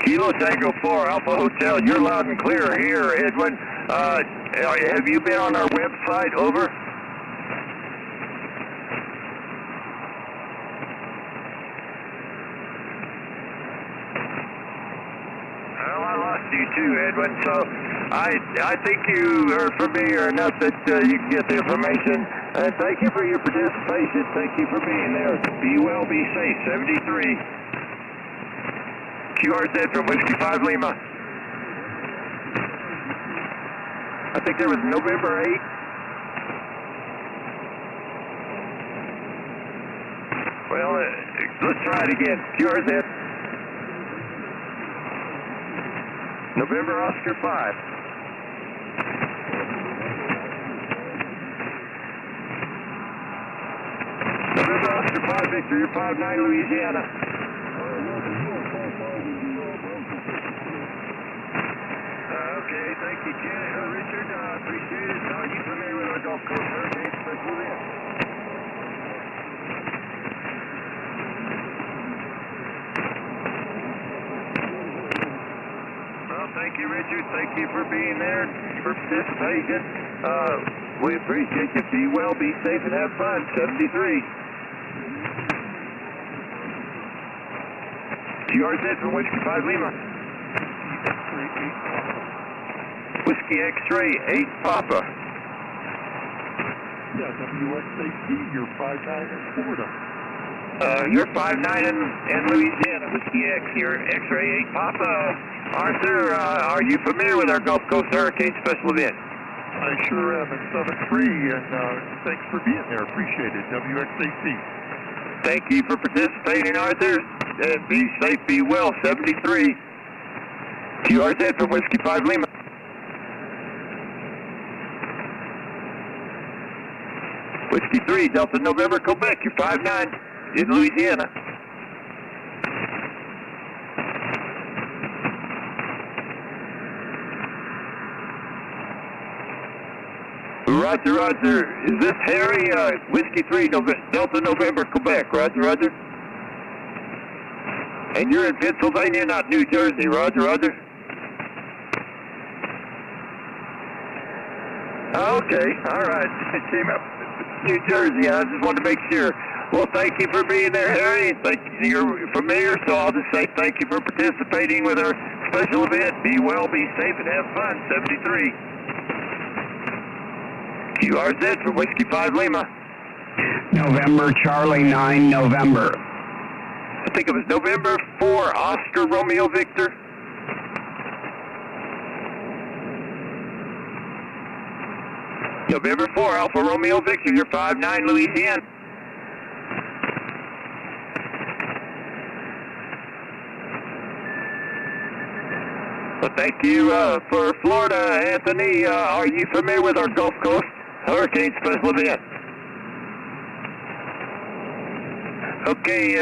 Kilo Tango 4 Alpha Hotel, you're loud and clear here, Edwin. Have you been on our website? Over. Well, I lost you too, Edwin, so I think you are familiar enough that you can get the information. Thank you for your participation. Thank you for being there. Be well, be safe. 73. QRZ from Whiskey 5 Lima. I think there was November 8. Well, let's try it again. QRZ. November Oscar 5. November Oscar 5 Victor, 59 Louisiana. Okay, thank you, Ken. Richard, appreciate it. Are you familiar with our Gulf Coast Hurricane Special Event? Well, thank you, Richard. Thank you for being there, for participation. We appreciate you. Be well, be safe, and have fun. 73. QRZ from Whiskey 5 Lima. Whiskey X-ray 8 Papa.
Yeah, WXAC, you're 5'9" in Florida.
You're 5'9" in Louisiana. Whiskey X, you're X-ray 8 Papa. Arthur, are you familiar with our Gulf Coast Hurricane Special Event?
I sure am, in 7-3, and thanks for being there. Appreciate it, WXAC.
Thank you for participating, Arthur. Be safe, be well, 73. QRZ from Whiskey 5 Lima. Whiskey 3, Delta November, Quebec, you're 5'9", in Louisiana. Roger, Roger. Is this Harry? Whiskey 3, Delta November, Quebec. Roger, Roger. And you're in Pennsylvania, not New Jersey. Roger, Roger. Okay, all right. It came up New Jersey. I just wanted to make sure. Well, thank you for being there, Harry. Thank you. You're familiar, so I'll just say thank you for participating with our special event. Be well, be safe, and have fun. 73. QRZ from Whiskey 5 Lima.
November, Charlie 9, November.
I think it was November 4, Oscar Romeo Victor. November 4, Alpha Romeo Victor, you're 5'9", Louisiana. Well, thank you for Florida, Anthony. Are you familiar with our Gulf Coast Hurricane Special Event? Okay,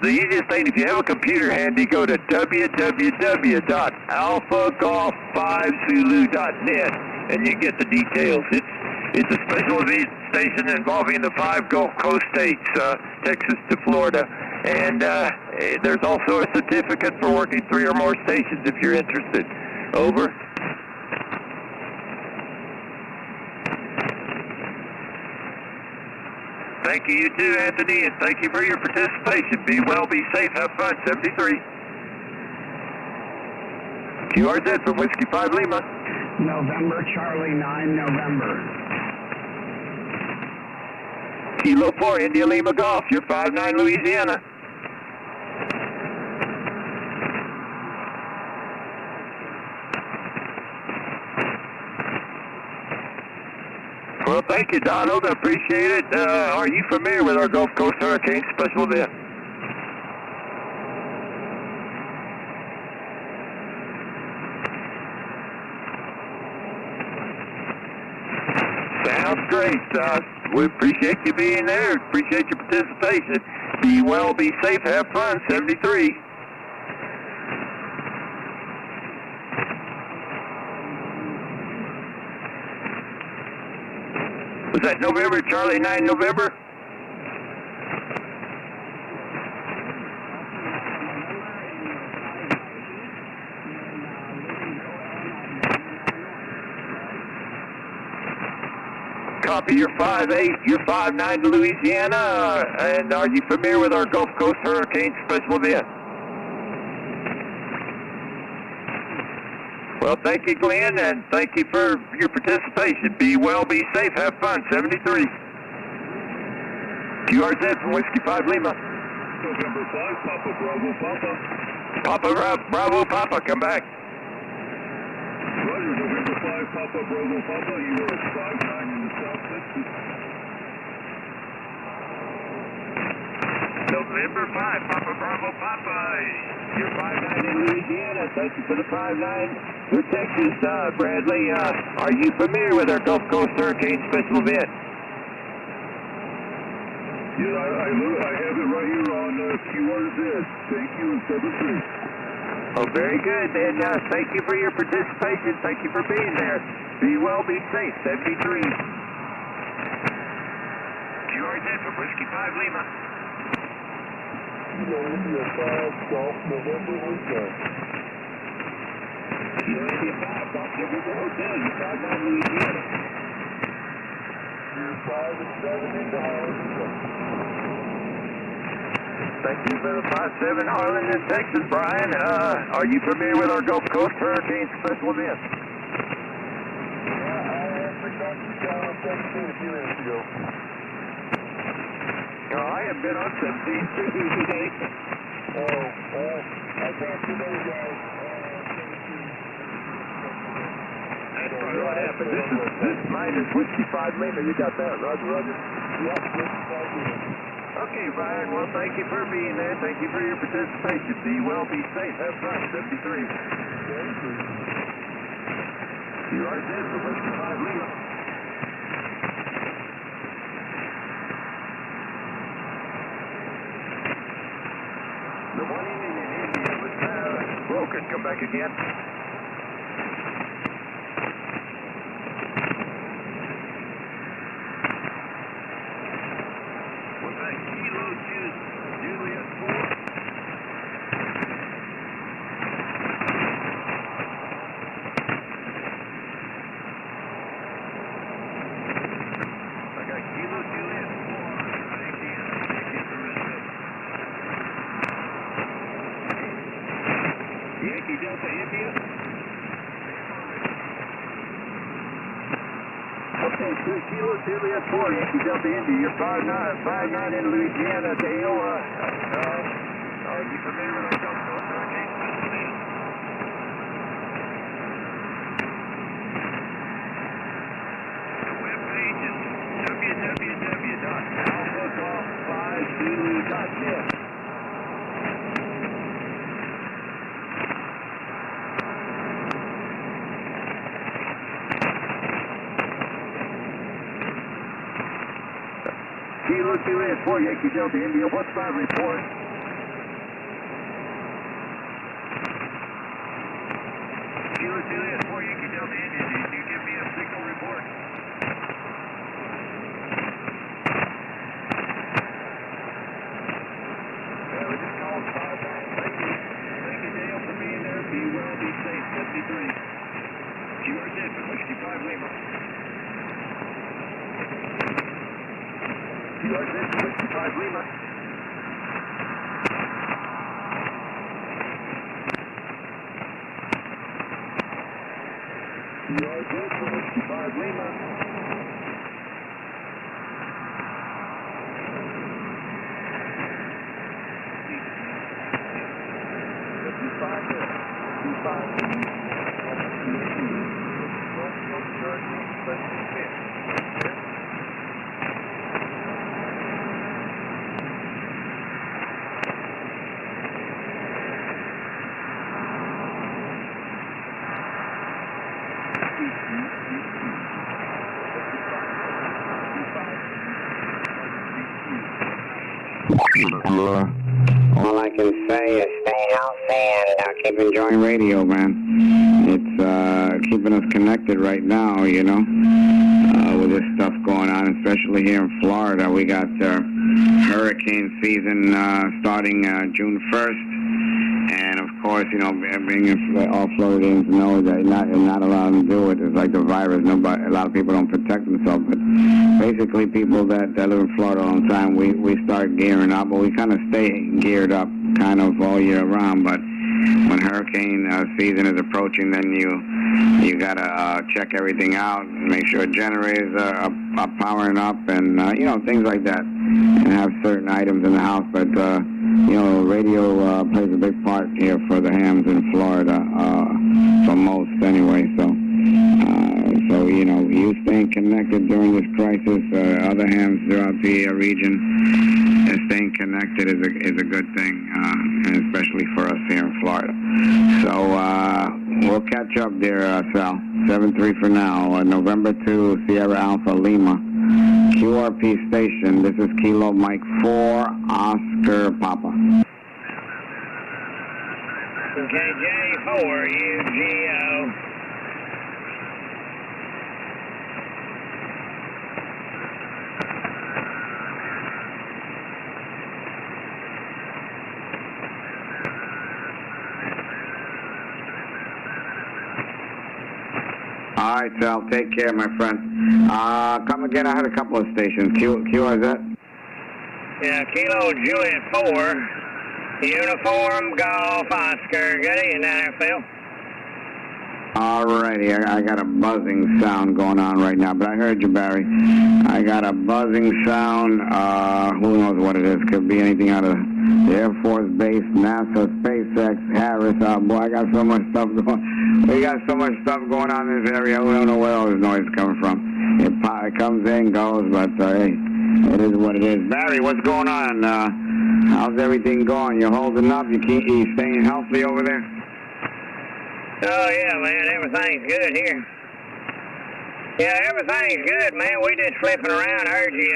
the easiest thing, if you have a computer handy, go to www.alphagolf5zulu.net and you get the details. It's a special event station involving the 5 Gulf Coast states, Texas to Florida. And there's also a certificate for working 3 or more stations if you're interested. Over. Thank you, you too, Anthony, and thank you for your participation. Be well, be safe, have fun. 73. QRZ from Whiskey 5 Lima.
November, Charlie 9, November.
Kilo 4, India Lima Golf, you're 5'9", Louisiana. Well, thank you, Donald. I appreciate it. Are you familiar with our Gulf Coast Hurricane Special Event? Sounds great. We appreciate you being there. Appreciate your participation. Be well, be safe, have fun. 73. Was that November, Charlie 9, November? Copy, you're 5'8", you're 5'9", to Louisiana. And are you familiar with our Gulf Coast Hurricane Special Event? Well, thank you, Glenn, and thank you for your participation. Be well, be safe, have fun. 73. QRZ from Whiskey 5 Lima.
November 5, Papa Bravo Papa.
Papa Bravo Papa, come back.
Roger, November 5, Papa Bravo Papa. You are 5'9" in the South Texas.
November 5, Papa Bravo Papa. You're 5'9" in Louisiana. Thank you for the 5'9". You're Texas, Bradley. Are you familiar with our Gulf Coast Hurricane Special Event?
Yeah, I have it right here on QRZ. Thank you, 73.
Oh, very good. And thank you for your participation. Thank you for being there. Be well, be safe. 73. QRZ from Whiskey 5 Lima.
India 5, Golf November Hotel.
India 5, Golf November Hotel. You're 5'9", Louisiana.
You're 5 and 7 into Holland.
Thank you for the 57 Harlan in Texas, Brian. Are you familiar with our Gulf Coast Hurricane Special Event? I have been on 17 too today.
I can't see those guys.
That's probably what happened. This is minus Whiskey 5 Lima. You got that, Roger, Roger?
Yep,
Okay, Brian. Well, thank you for being there. Thank you for your participation. Be well, be safe. Have fun. 73. You are set for Whiskey 5 Lima. The one in India was broken. Come back again. Was that Kilo Juliet 4? I got Kilo Juliet 4. Thank you. Thank you for listening. Yankee Delta India. Okay, 2 Kilo Juliet 4, Yankee Delta India. You're 5-9 in Louisiana, Dale. Are you familiar with our Gulf Coast Hurricane Special Event? The webpage is www.alphagolf5zulu.net. Kilo Juliet 4, Yankee Delta India, what's my report? Kilo Juliet 4, Yankee Delta India, did you give me a signal report? Yeah, we just called 5-9. Thank you. Thank you, Dale, for being there. Be well, be safe. 53. You are set for 65 Lima. You are set for 65 Lima. You are set for 65 Lima.
All I can say is stay healthy and keep enjoying radio, man. It's keeping us connected right now, you know, with this stuff going on, especially here in Florida. We got hurricane season starting June 1st. And, of course, you know, being all Floridians know that you're not allowed to do it. It's like the virus. A lot of people don't protect themselves. But basically, people that live in Florida all the time, we start gearing up. But we kind of stay geared up kind of all year round. But when hurricane season is approaching, then you got to check everything out, make sure generators are powering up and, you know, things like that. And have certain items in the house. But, you know, radio plays a big part here for the hams in Florida, for most anyway. So, you know, you staying connected during this crisis, other hams throughout the region, staying connected is a good thing, and especially for us here in Florida. So, we'll catch up there, Sal. 7-3 for now. November 2, Sierra Alpha Lima. QRP station. This is Kilo Mike 4, Oscar Papa.
KJ4, UGO.
All right, Sal. Take care, my friend. Come again. I had a couple of stations. QRZ?
Yeah, Kilo Juliet 4.
Uniform Golf Oscar. Good evening there, Phil.
Alrighty, I got a buzzing sound going on right now, but I heard you, Barry. I got a buzzing sound. Who knows what it is? Could be anything out of the Air Force Base, NASA, SpaceX, Harris. Boy, I got so much stuff going. We got so much stuff going on in this area. We don't know where all this noise is coming from. It comes in, goes, but hey, it is what it is. Barry, what's going on? How's everything going? You holding up? You staying healthy over there?
Oh, yeah, man, everything's good here. Yeah, everything's good, man. We just flipping around. Heard you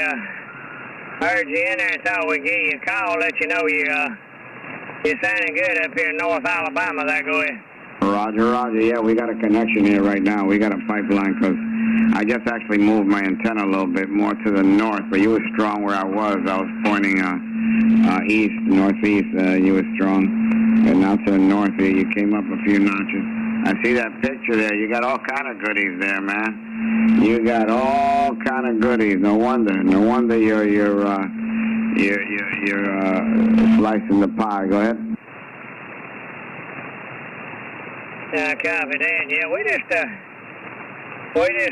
in there, thought we'd give you a call, let you know you're sounding good up here in North Alabama. There, go ahead.
Roger. Yeah, we got a connection here right now. We got a pipeline because I just actually moved my antenna a little bit more to the north, but you were strong where I was. I was pointing east, northeast. You were strong. And now to the north here, you came up a few notches. I see that picture there. You got all kind of goodies there, man. You got all kind of goodies. No wonder you're slicing the pie. Go ahead.
Copy that. Yeah, we just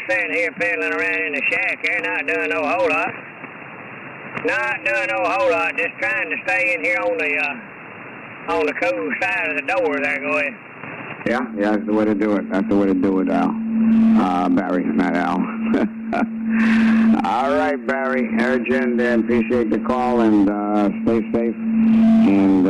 sitting here fiddling around in the shack here, not doing no whole lot. Just trying to stay in here on the cool side of the door there. Go ahead.
Yeah, that's the way to do it. That's the way to do it, Al. Barry, not Al. All right, Barry. Heard you and appreciate the call, and stay safe. And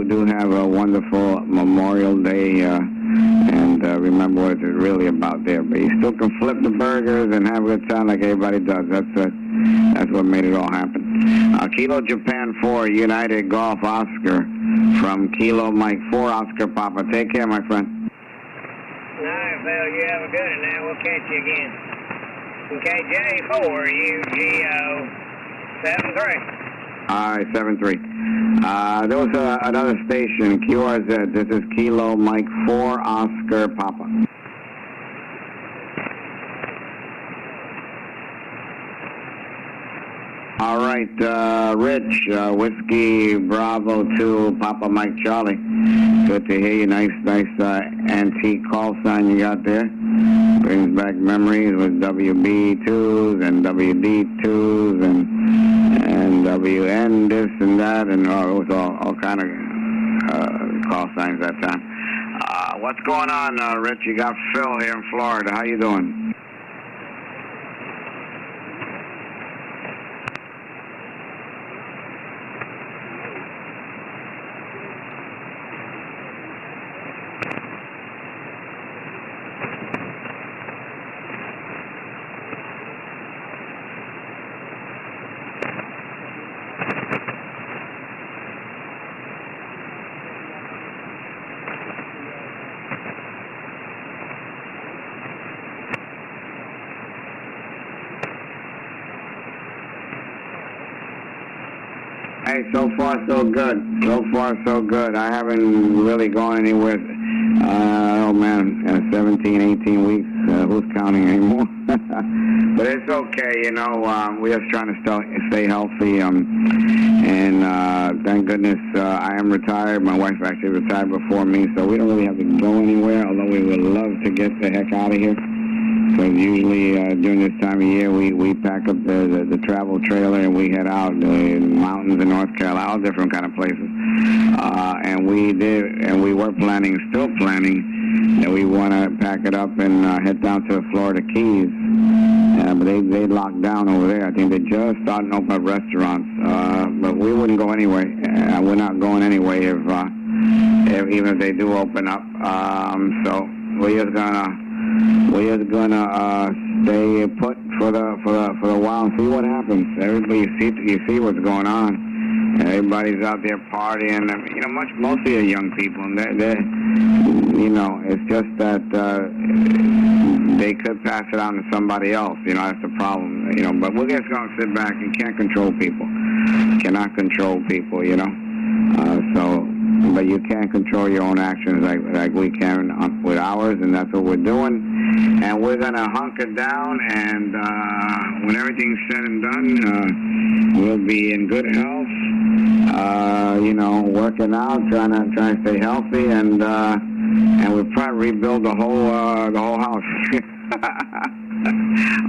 do have a wonderful Memorial Day. And remember what it's really about there. But you still can flip the burgers and have a good time like everybody does. That's what made it all happen. Kilo Japan 4, United Golf Oscar from Kilo Mike 4, Oscar Papa. Take care, my friend.
All right, Phil, you have a good one now. We'll catch you again. KJ4, UGO 73.
All right, 73. There was another station, QRZ. This is Kilo Mike 4, Oscar Papa. All right, Rich, Whiskey Bravo 2, Papa Mike Charlie. Good to hear you. Nice antique call sign you got there. Brings back memories with WB2s and WD2s and WN this and that, and it was all kind of call signs that time. What's going on, Rich? You got Phil here in Florida. How you doing? Hey, so far so good. I haven't really gone anywhere. 17, 18 weeks. Who's counting anymore? But it's okay, you know. We're just trying to stay healthy. And thank goodness I am retired. My wife actually retired before me, so we don't really have to go anywhere, although we would love to get the heck out of here. Because usually during this time of year, we pack up the travel trailer and we head out to the mountains in North Carolina, all different kind of places. And we were still planning that we want to pack it up and head down to the Florida Keys. But they locked down over there. I think they just started to open up restaurants. But we wouldn't go anyway. We're not going anyway even if they do open up. So we're just gonna stay put for the while and see what happens. Everybody, you see what's going on. Everybody's out there partying. You know, mostly the young people, and they're you know, it's just that they could pass it on to somebody else. You know, that's the problem. You know, but we're just gonna sit back. You can't control people. Cannot control people. You know, but you can't control your own actions like we can with ours, and that's what we're doing. And we're gonna hunker down, and when everything's said and done, we'll be in good health you know, working out, trying to stay healthy, and we'll probably rebuild the whole house.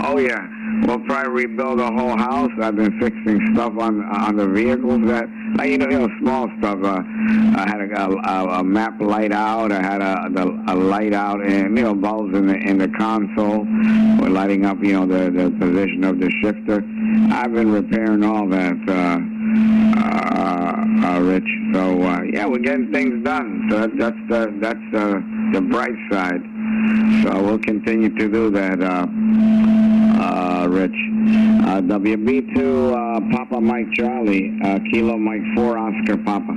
Oh yeah, we'll probably rebuild the whole house. I've been fixing stuff on the vehicles that, you know, small stuff. I had a map light out. I had a light out, and, you know, bulbs in the console. We're lighting up, you know, the position of the shifter. I've been repairing all that, Rich. So yeah, we're getting things done. So that's the bright side. So we'll continue to do that, Rich. WB2 Papa Mike Charlie, Kilo Mike 4 Oscar Papa.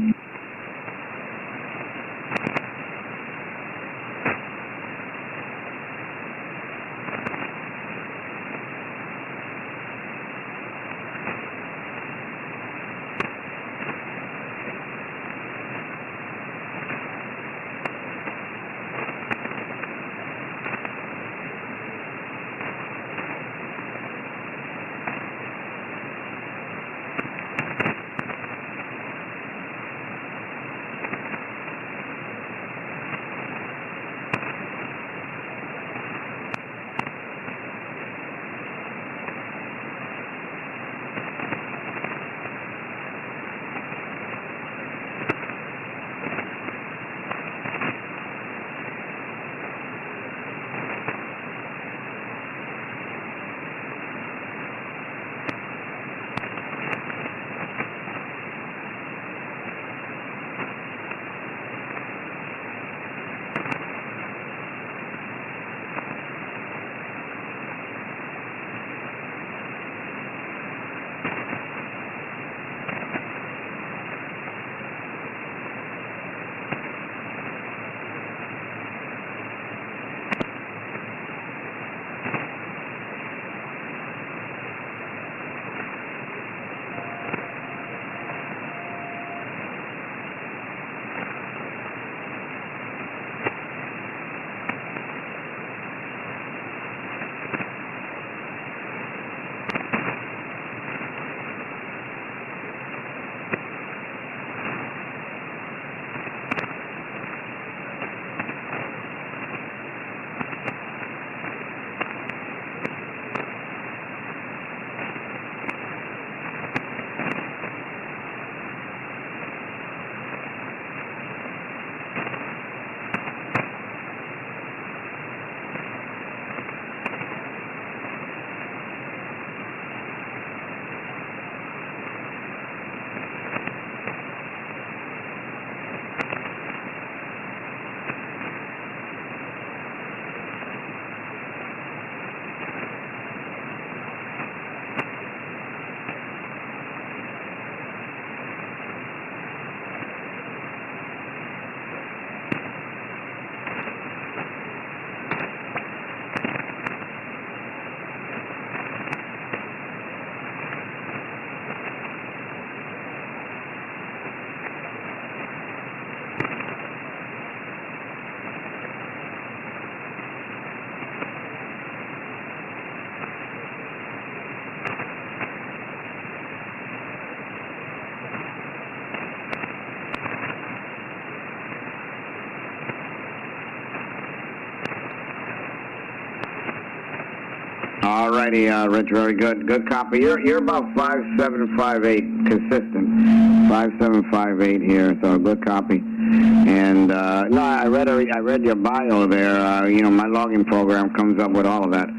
Alrighty, Rich, very good. Good copy. You're about 5758 consistent. 5758 here, so good copy. And no, I read your bio there. You know, my logging program comes up with all of that.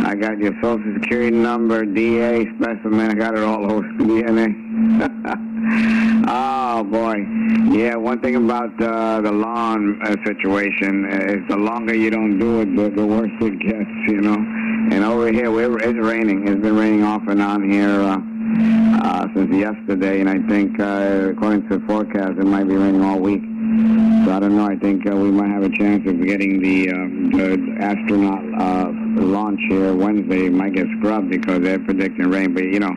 I got your social security number, DA specimen. I got it all over DNA. Oh boy, yeah. One thing about the lawn situation is the longer you don't do it, the worse it gets. You know. And over here, it's raining. It's been raining off and on here since yesterday, and I think, according to the forecast, it might be raining all week. So I don't know. I think we might have a chance of getting the astronaut launch here Wednesday. It might get scrubbed because they're predicting rain, but you know,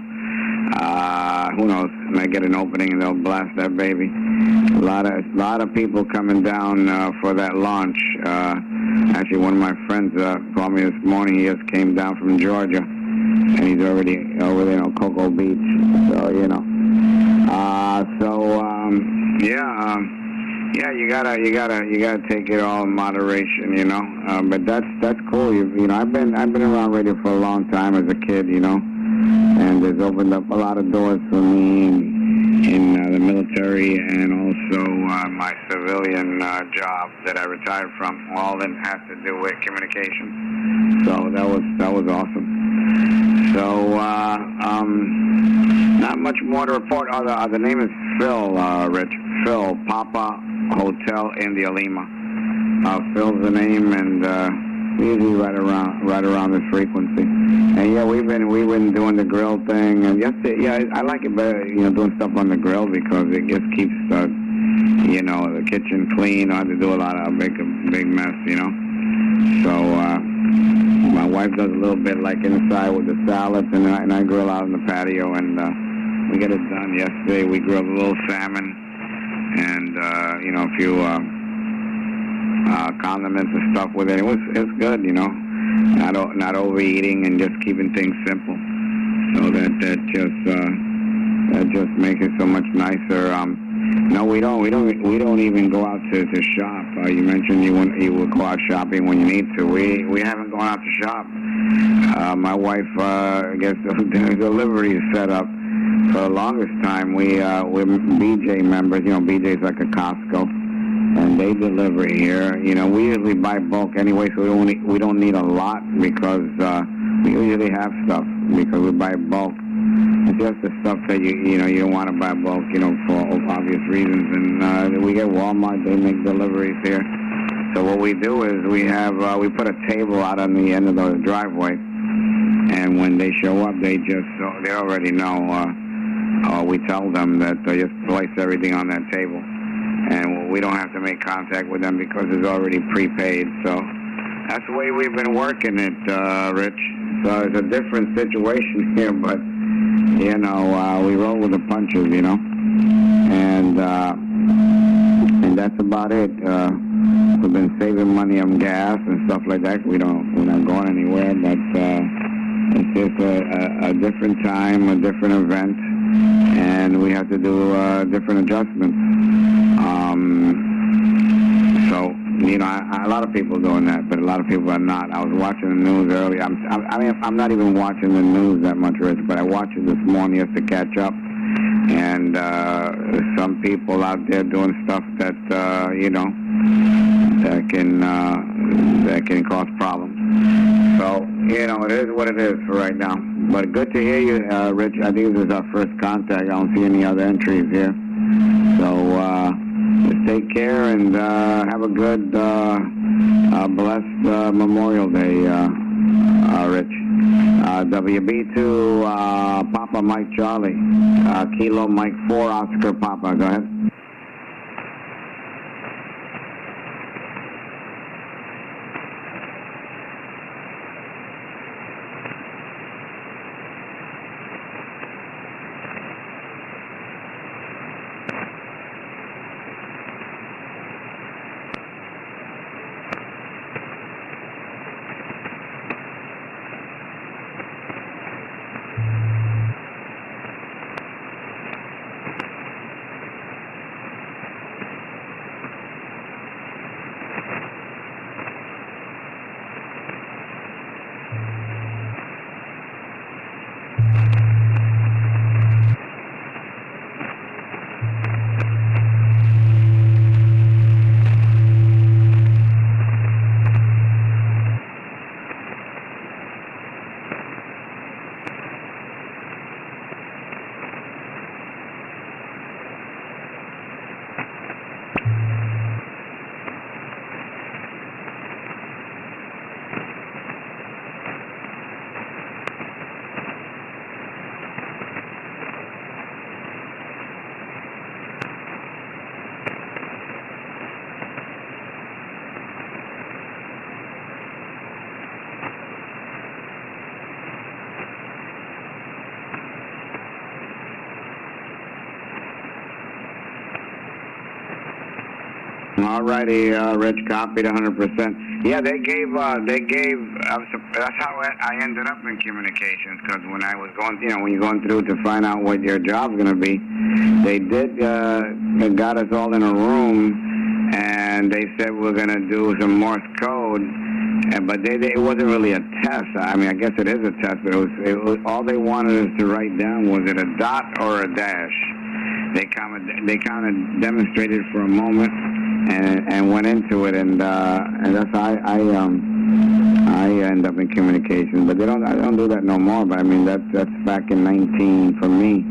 who knows? Might get an opening and they'll blast that baby. A lot of people coming down for that launch. Actually, one of my friends called me this morning. He just came down from Georgia, and he's already over there on Cocoa Beach. So you know. Yeah, you gotta take it all in moderation, you know. But that's cool. You know, I've been around radio for a long time as a kid, you know, and it's opened up a lot of doors for me in the military and also my civilian job that I retired from. All that has to do with communications. So that was awesome. So not much more to report. The name is Phil, Rich. Phil, Papa Hotel India Lima. Phil's the name, and usually right around this frequency. And yeah, we've been doing the grill thing. And yesterday, yeah, I like it better, you know, doing stuff on the grill because it just keeps you know, the kitchen clean. I have to do a lot of make a big mess, you know. So my wife does a little bit like inside with the salads, and I grill out on the patio, and we get it done. Yesterday we grilled a little salmon and you know, a few condiments and stuff with it. It's good, you know, not overeating and just keeping things simple. So that just makes it so much nicer. No, we don't even go out to shop. You mentioned you would go out shopping when you need to. We haven't gone out to shop. My wife gets the delivery set up. For the longest time, we're BJ members. You know, BJ's like a Costco, and they deliver here. You know, we usually buy bulk anyway, so we don't need a lot because we usually have stuff because we buy bulk. It's just the stuff that you don't want to buy bulk, you know, for obvious reasons. And we get Walmart; they make deliveries here. So what we do is we put a table out on the end of the driveway, and when they show up, they already know. We tell them that they just place everything on that table, and we don't have to make contact with them because it's already prepaid. So that's the way we've been working it, Rich. So it's a different situation here, but you know, we roll with the punches, you know, and that's about it. We've been saving money on gas and stuff like that. We're not going anywhere, but it's just a different time, a different event, and we have to do different adjustments. So, you know, a lot of people are doing that, but a lot of people are not. I was watching the news earlier. I'm not even watching the news that much, Rich, but I watched it this morning just to catch up. And some people out there doing stuff that, you know, that can cause problems. So, you know, it is what it is for right now. But good to hear you, Rich. I think this is our first contact. I don't see any other entries here. So, just take care and have a good, blessed Memorial Day, Rich. WB2 Papa Mike Charlie, Kilo Mike 4 Oscar Papa. Go ahead. All righty, Rich, copied 100%. Yeah, they gave, that's how I ended up in communications, because when I was going, when you're going through to find out what your job's going to be, they got us all in a room, and they said we're going to do some Morse code, but it wasn't really a test. I mean, I guess it is a test, but it was all they wanted us to write down, was it a dot or a dash? They kind of demonstrated for a moment and went into it, and that's how I end up in communications. But I don't do that no more. But I mean that's back in for me,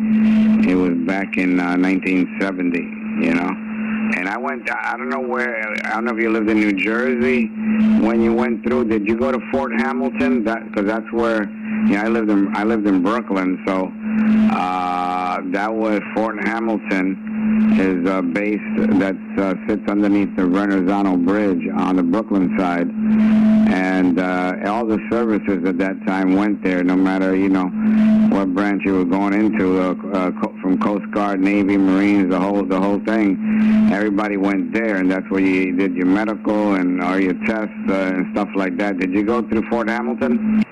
it was back in 1970, And I went, I don't know if you lived in New Jersey when you went through. Did you go to Fort Hamilton? Because that's where, I lived in Brooklyn, so that was Fort Hamilton is a base that sits underneath the Verrazano Bridge on the Brooklyn side, and all the services at that time went there, no matter what branch you were going into, from Coast Guard, Navy, Marines, the whole thing. Everybody went there, and that's where you did your medical and all your tests and stuff like that. Did you go through Fort Hamilton?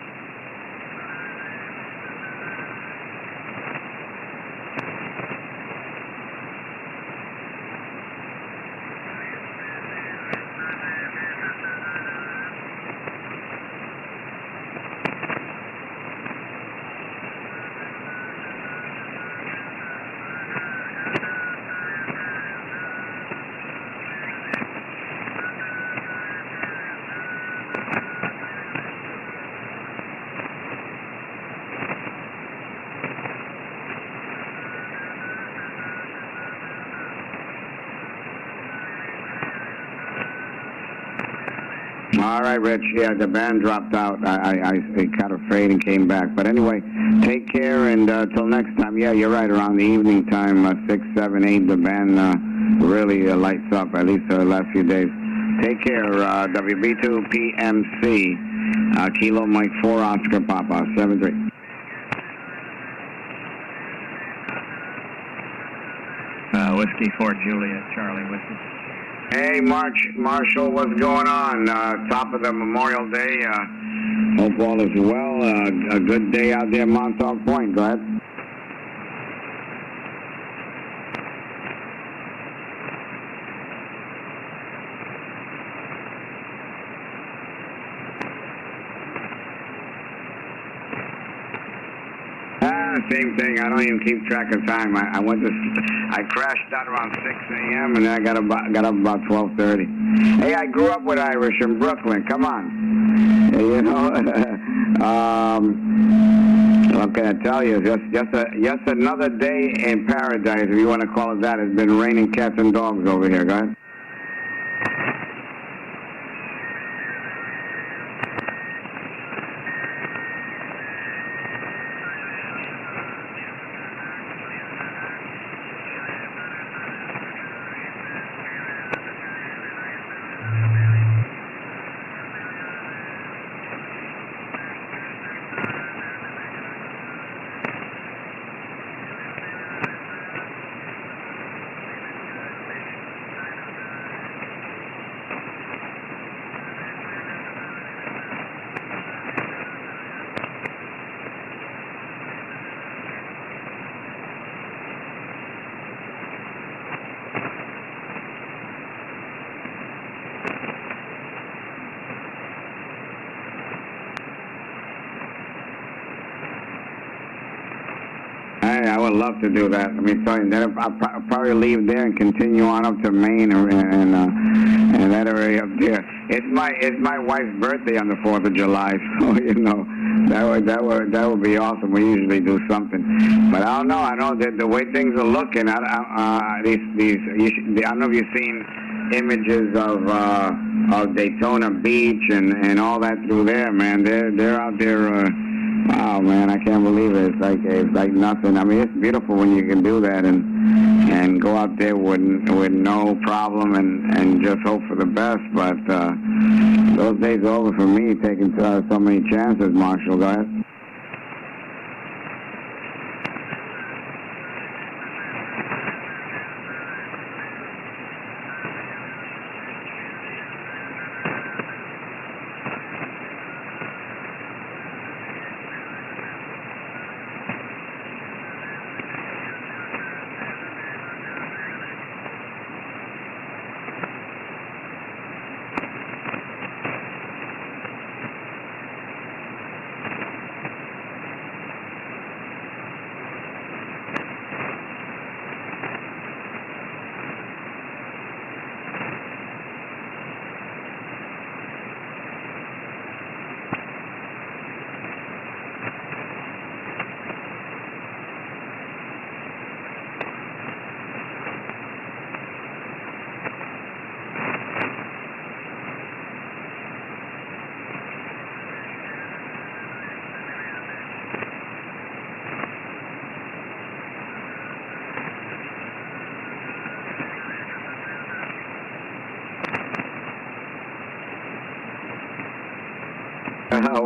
All right, Rich. Yeah, the band dropped out. I kind of afraid and came back. But anyway, take care, and till next time. Yeah, you're right. Around the evening time, 6, 7, 8, the band really lights up, at least the last few days. Take care. WB2 PMC, Kilo Mike 4 Oscar Papa 73.
Whiskey 4 Juliet, Charlie Whiskey.
Hey, Marshall, what's going on? Top of the Memorial Day. Hope all is well. A good day out there, Montauk Point. Go ahead. Same thing. I don't even keep track of time. I crashed out around 6 a.m. and then I got up about 12:30. Hey, I grew up with Irish in Brooklyn. Come on, what can I tell you? Just another day in paradise, if you want to call it that. It's been raining cats and dogs over here. Go ahead. I would love to do that. I mean, then I'll probably leave there and continue on up to Maine and that area up there. It's my wife's birthday on the 4th of July, so that would be awesome. We usually do something, but I don't know. I know that the way things are looking. I don't know if you've seen images of Daytona Beach and all that through there, man. They're out there. Wow, man, I can't believe it. It's like nothing. I mean, it's beautiful when you can do that and go out there with no problem and just hope for the best. But those days are over for me, taking so many chances. Marshall, go ahead.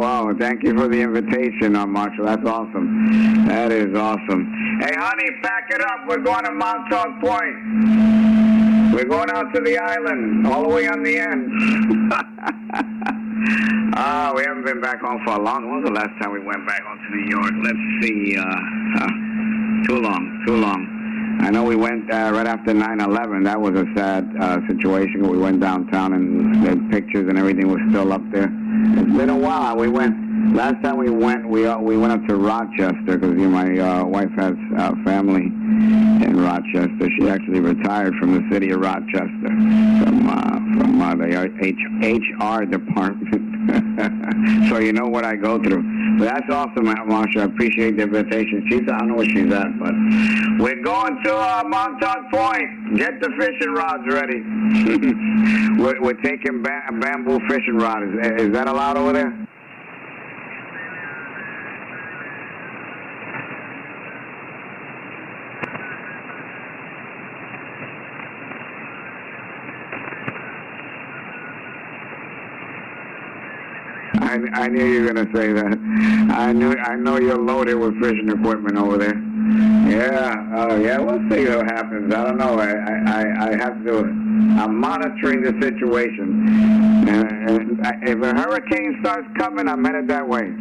wow. Thank you for the invitation, Marshall. That's awesome. That is awesome. Hey, honey, pack it up. We're going to Montauk Point. We're going out to the island, all the way on the end. We haven't been back home for a long. When was the last time we went back home to New York? Let's see. Too long. I know we went right after 9/11. That was a sad situation. We went downtown and the pictures and everything was still up there. It's been a while. Last time we went up to Rochester because my wife has family in Rochester. She actually retired from the city of Rochester from the HR department. So you know what I go through. But that's awesome, Marsha. I appreciate the invitation. I don't know where she's at, but we're going to Montauk Point. Get the fishing rods ready. we're taking bamboo fishing rod. Is that allowed over there? I knew you were going to say that. I know you're loaded with fishing equipment over there. Yeah, we'll see what happens. I don't know. I have to. I'm monitoring the situation. And if a hurricane starts coming, I'm headed that way.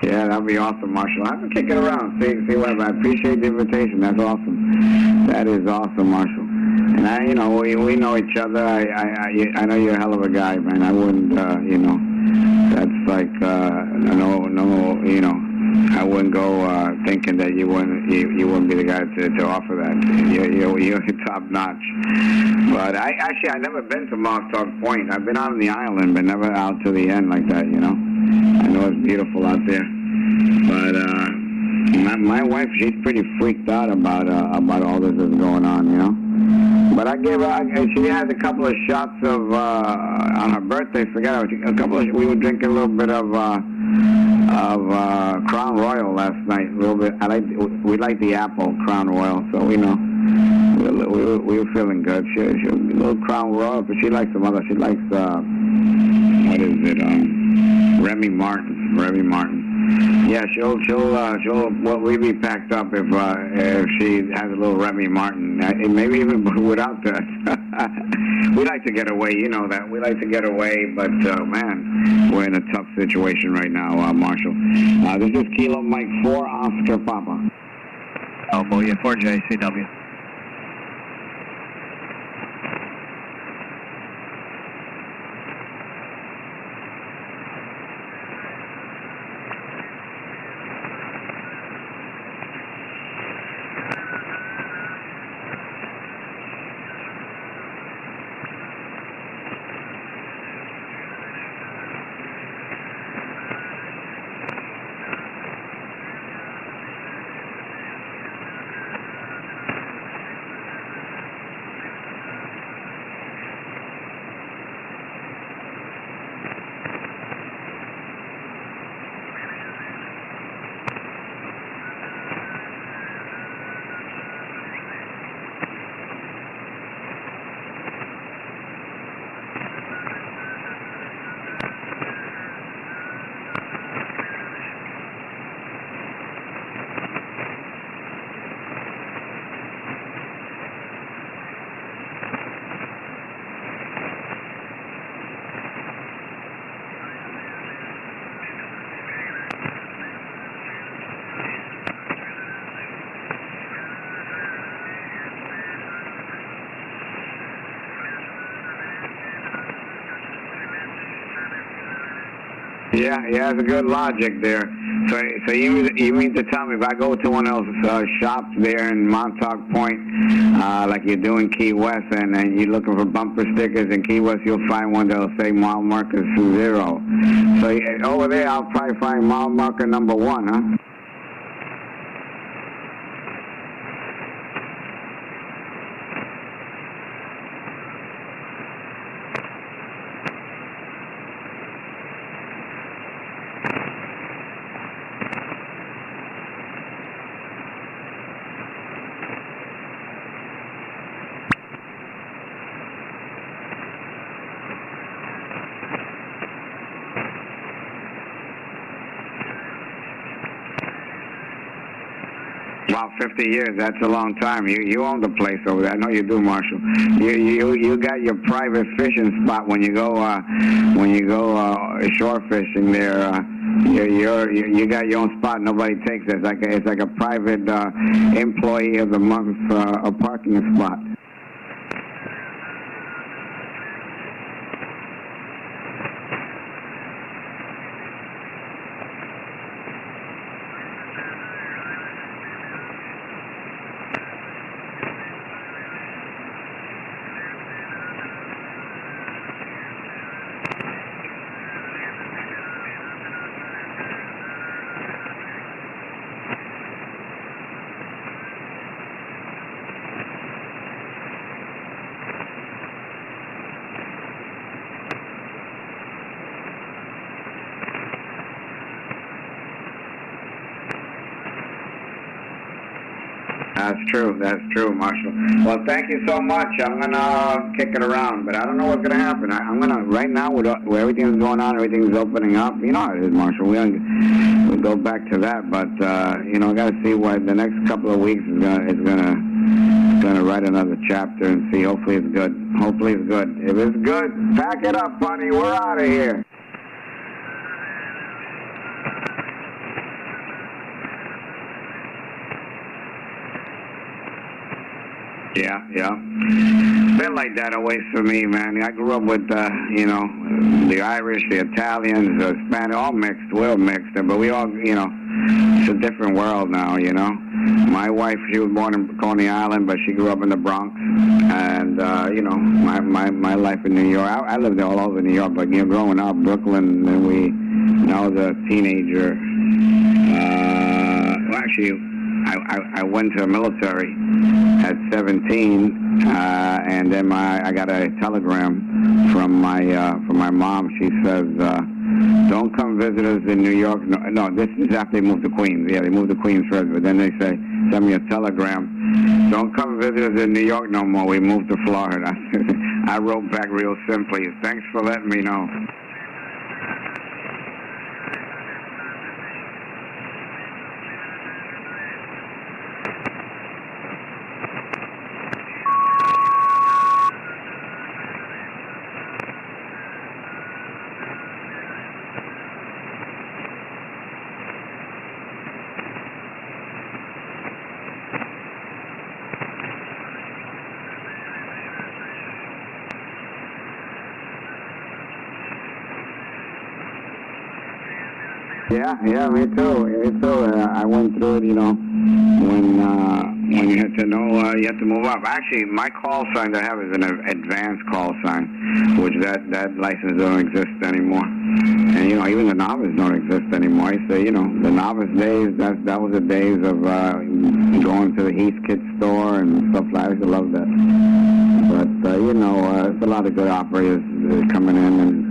Yeah, that'd be awesome, Marshall. I can kick it around, see what happens. I appreciate the invitation. That's awesome. That is awesome, Marshall. And we know each other. I know you're a hell of a guy, man. I wouldn't, that's like, I wouldn't go thinking that you wouldn't be the guy to offer that. You're top notch. But I've never been to Montauk Point. I've been out on the island, but never out to the end like that. I know it's beautiful out there, but my wife, she's pretty freaked out about all this that's going on. But I gave her. She had a couple of shots of on her birthday. We were drinking a little bit of Crown Royal last night. A little bit. We like the apple Crown Royal, so we were feeling good. She a little Crown Royal, but she likes some other. She likes what is it? Remy Martin. Yeah, she'll we'll be packed up if she has a little Remy Martin. Maybe even without that. We like to get away, you know that. We like to get away, but man, we're in a tough situation right now, Marshall. This is Kilo Mike 4 Oscar Papa.
Alboya 4JCW.
Yeah, it's a good logic there. So you mean to tell me if I go to one of those shops there in Montauk Point, like you do in Key West, and you're looking for bumper stickers in Key West, you'll find one that'll say mile marker 0. So over there, I'll probably find mile marker number 1, huh? Wow, 50 years, that's a long time. You own the place over there. I know you do, Marshall. You got your private fishing spot when you go shore fishing there. You got your own spot. Nobody takes it. It's like a private employee of the month a parking spot. That's true, Marshall. Well, thank you so much. I'm gonna kick it around, but I don't know what's gonna happen. I'm gonna right now with everything's going on, everything's opening up. You know how it is, Marshall. We'll go back to that, but I gotta see what the next couple of weeks is gonna write another chapter and see. Hopefully it's good. If it's good, pack it up, honey. We're out of here. Yeah. Been like that always for me, man. I grew up with, the Irish, the Italians, the Spanish, all mixed. We're all mixed, but we all, it's a different world now, My wife, she was born in Coney Island, but she grew up in the Bronx. And, my life in New York, I lived all over New York, but, growing up, Brooklyn, and when I was a teenager, I went to the military at 17, and then I got a telegram from my mom. She says, "Don't come visit us in New York." No, this is after they moved to Queens. Yeah, they moved to Queens first, but then they send me a telegram. "Don't come visit us in New York no more. We moved to Florida." I wrote back real simply, "Thanks for letting me know." Yeah, me too. I went through it, when you had to know you had to move up. Actually, my call sign that I have is an advanced call sign, which that license don't exist anymore. And even the novice don't exist anymore. I say, the novice days, that was the days of going to the Heathkit store and stuff like that. I used to love that. But there's a lot of good operators coming in, and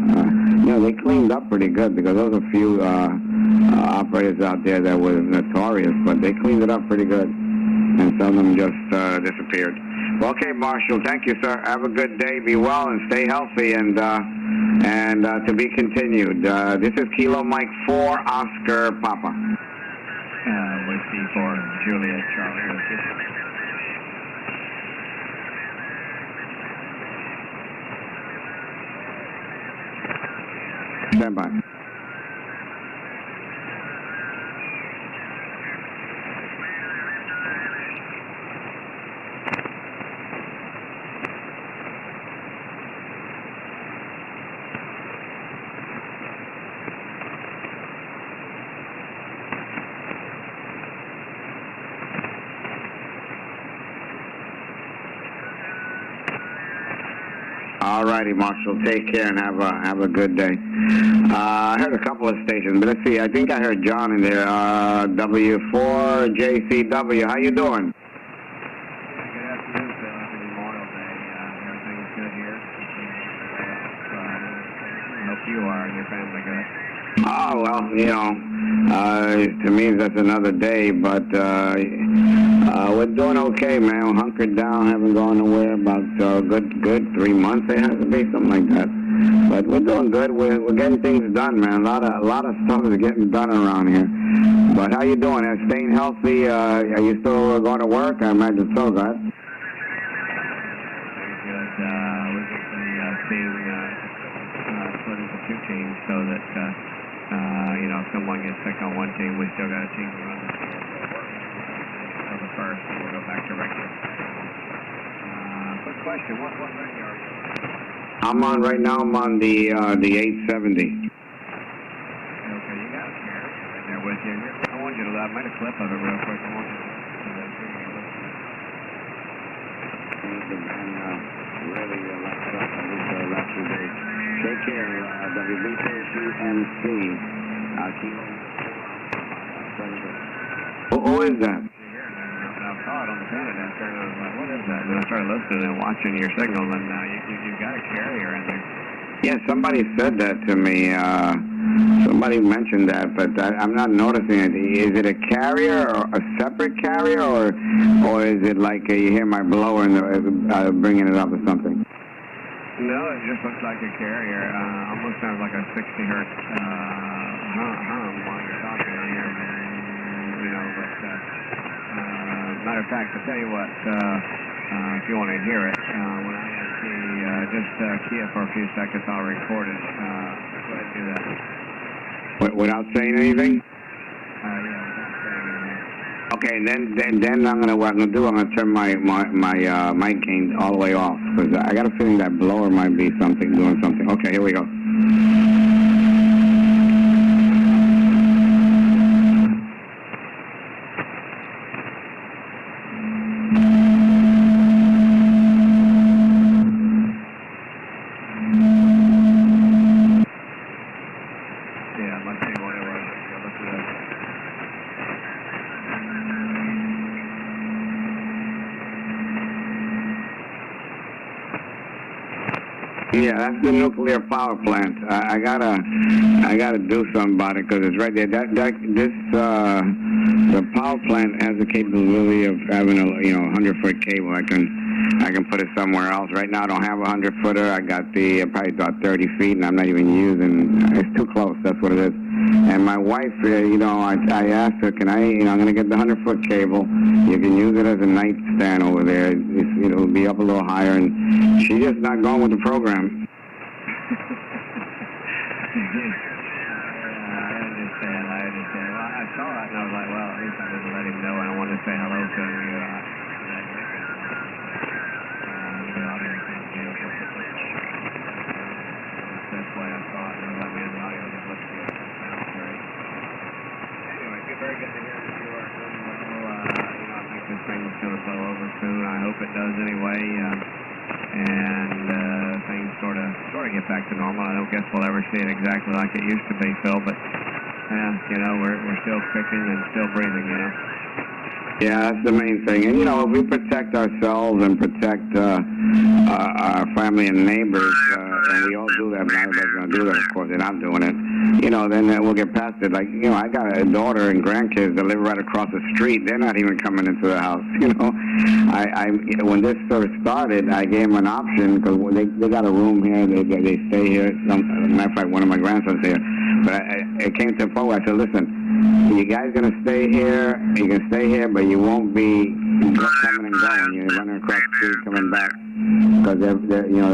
they cleaned up pretty good because there was a few operators out there that were notorious, but they cleaned it up pretty good, and some of them just disappeared. Well, okay, Marshall, thank you, sir. Have a good day. Be well and stay healthy, and to be continued. This is Kilo Mike 4, Oscar Papa.
Whiskey 4, Juliet, Charlie, Whiskey.
Stand by. All righty, Marshall. Take care and have a good day. I heard a couple of stations, but let's see. I think I heard John in there. W4JCW. How you doing?
Good afternoon, Phil. Happy Memorial Day. Everything's good here. I hope you are and your family good.
Oh, well, you know, to me that's another day, but we're doing okay, man. We're hunkered down, haven't gone nowhere. About good 3 months, it has to be, something like that. But we're doing good. We're getting things done, man. A lot of stuff is getting done around here. But how you doing? Staying healthy? Are you still going to work? I imagine so, guys.
Very good. We're just seeing split into two teams so that you know, if someone gets sick on one team, we still got a team to run the the first, and we'll go back to regular. Quick question, what running are you on?
I'm on right now. I'm on the 870.
Okay, you got it here. Right there with you. I want you to I made a clip of it real quick. I want you to
really last few days. Take care, WB2MC. Who is that?
I saw it on the pennant after, and I was like, what is that? And then I started listening and watching your signal, and you've got a carrier in there.
Yeah, somebody said that to me. Somebody mentioned that, but I'm not noticing it. Is it a carrier, or a separate carrier, or is it like you hear my blower and bringing it up or something?
No, it just looks like a carrier. Almost sounds like a 60 hertz hum while you're talking here. You know, but matter of fact, I'll tell you what, if you want to hear it, when I just key it for a few seconds, I'll record it. Go ahead and do that.
Without saying anything?
Yeah, without saying anything.
Okay, then what I'm gonna do, I'm gonna turn my mic gain all the way off, because I got a feeling that blower might be doing something. Okay, here we go. Yeah, that's the nuclear power plant. I gotta do something about it, because it's right there. The power plant has the capability of having a 100-foot cable. I can put it somewhere else. Right now I don't have a 100-footer. I got probably about 30 feet, and I'm not even using. It's too close. That's what it is. And my wife, I asked her, can I'm gonna get the 100-foot cable. You can use it as a nightstand over there. It'll be up a little higher, and she's just not going with the program.
I understand. Well, I saw it, and I was like, well, at least I didn't let him know, and I wanted to say hello to you. That's why I saw it, and I let me in the audio, and let's see if it sounds great. Anyway, very good to hear that you are doing well. I think this thing's going to blow over soon. I hope it does anyway. And things sort of get back to normal. I don't guess we'll ever see it exactly like it used to be, Phil, but we're still kicking and still breathing,
Yeah, that's the main thing. And, if we protect ourselves and protect our family and neighbors, and we all do that, but everybody's going to do that, of course, and I'm doing it, then we'll get past it. Like, I got a daughter and grandkids that live right across the street. They're not even coming into the house, When this first started, I gave them an option, because they got a room here. They stay here. Matter of fact, one of my grandsons here. But it came to a point where I said, listen, you guys going to stay here. You can stay here, but you won't be coming and going. You're running across the street, coming back, because their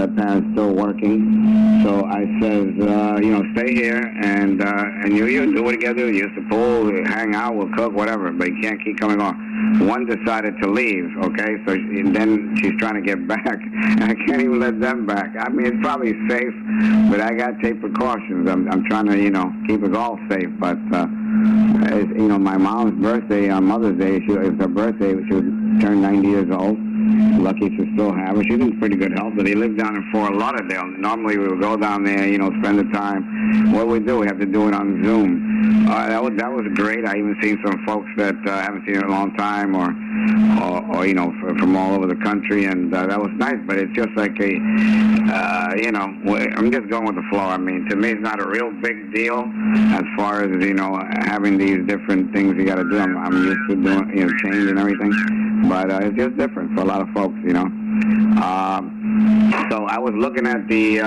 parents still working. So I says, stay here, and you do it together. Use the pool, hang out, we'll cook, whatever. But you can't keep coming on. One decided to leave. Okay, so then she's trying to get back. I can't even let them back. I mean, it's probably safe, but I got to take precautions. I'm trying to keep us all safe. But my mom's birthday on Mother's Day, it's her birthday. She turned 90 years old, lucky to still have her. She's in pretty good health, but he lived down in Fort Lauderdale. Normally we would go down there, you know, spend the time. What we do, we have to do it on Zoom. That was great. I even seen some folks that haven't seen in a long time, or you know, from all over the country, and that was nice. But it's just like a, you know, I'm just going with the flow. I mean, to me, it's not a real big deal as far as, you know, having these different things you got to do. I'm used to doing, you know, change and everything, but it's just different for a lot of folks, you know. So I was looking at the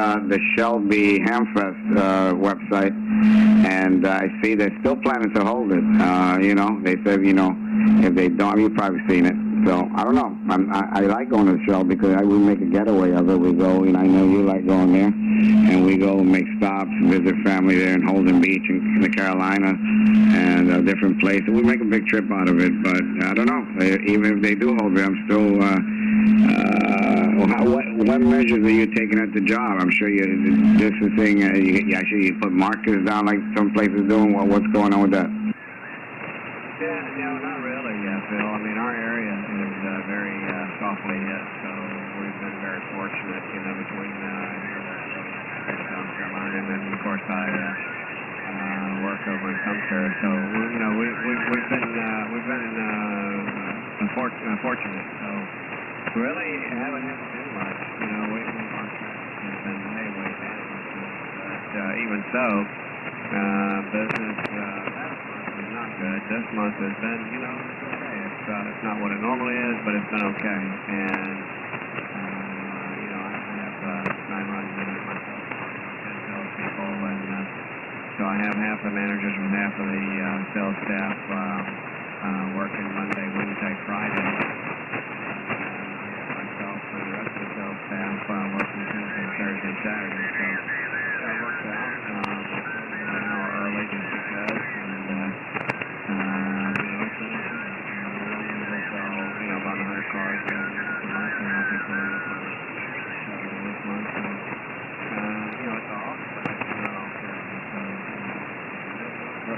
Shelby Hamfest website, and I see they're still planning to hold it. You know, they said, you know, if they don't, you've probably seen it. So I don't know. I like going to the show because we make a getaway of it. We go, you know, I know you like going there, and we go make stops, visit family there in Holden Beach in the Carolinas, and different places. We make a big trip out of it, but I don't know. Even if they do hold it, I'm still. What measures are you taking at the job? I'm sure you're distancing. You put markers down like some places do. What's going on with that?
Yeah, not really, Phil. I mean, our area is very softly hit, so we've been very fortunate, you know, between South Carolina, and then, of course, I work over in Sumter. So, you know, we've been fortunate. So, really haven't had to do much. You know, our traffic has been way down. But even so, business is not good. This month has been, you know, it's okay. It's not what it normally is, but it's been okay. And you know, I run myself 10 salespeople, and so I have half the managers and half of the sales staff working Monday, Wednesday, Friday. Myself and the rest of the sales staff working Tuesday, Thursday, Saturday. So that works out. An hour early just because, and you know, it's been okay. We'll sell, you know, about 100 cars a month, and I think we're up on this month. So, you know, it's off, but it's not all terrible. So,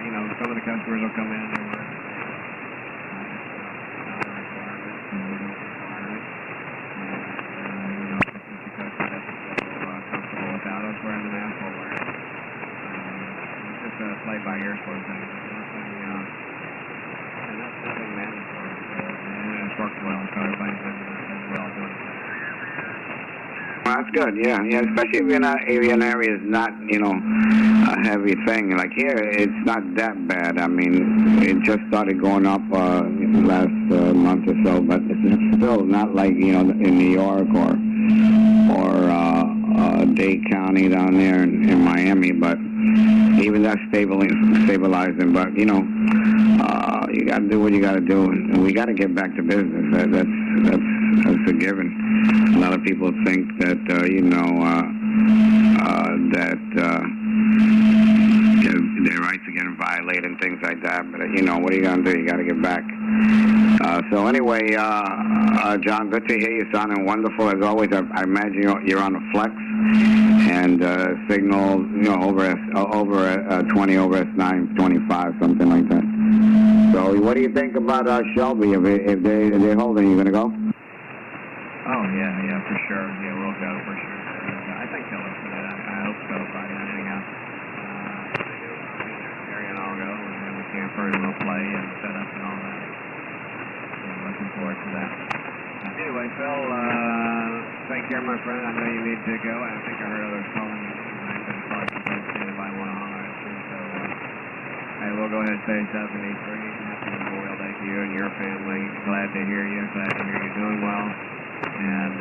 you know, some of the customers will come in and work. Play by ear sort of thing. And that's nothing mandatory. And it's worked well, so everybody's been well doing it.
Well, that's good, yeah. Especially if you're in an area that's not, you know, a heavy thing. Like here, it's not that bad. I mean, it just started going up last month or so, but it's still not like, you know, in New York or Dade County down there in Miami, but even that's stabilizing. But, you know, you got to do what you got to do, and we got to get back to business. That's a given. A lot of people think that, you know, that their rights are getting violated and things like that. But, you know, what are you going to do? You got to get back. So anyway, John, good to hear you sounding wonderful as always. I imagine you're on a flex and signal, you know, over 20 over S9, 25, something like that. So what do you think about Shelby? If they're holding, you going to go?
Oh, yeah, for sure. Yeah, we'll go for sure. I think they'll listen to that. I hope so, but anyhow. Harry and I'll go, and then the camper, and we'll play and set up and all that. So looking forward to that. Anyway, Phil, take care, my friend. I know you need to go. I think I heard others calling you. I've been parked in place anybody want to holler at you. So, hey, we'll go ahead and say 73. Happy Memorial Day to you and your family. Glad to hear you. Glad to hear you're doing well. And,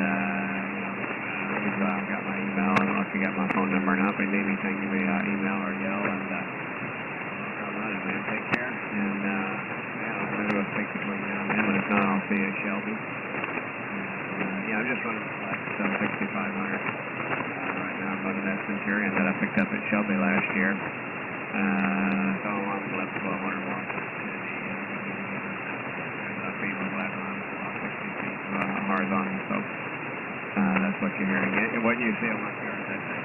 you've got my email. I don't know if you got my phone number or not, but if you need anything, give me an email or yell, and I'll come running, man. Take care. And, maybe we'll speak between now and then, but if not, I'll see you at Shelby. And, I'm just running the Flex 6500 right now. I'm running that Centurion that I picked up at Shelby last year. So I'm left 1200 watts. Speed was 11 on about 60 feet horizontal, so that's what you're hearing. And what you see on my car is that thing.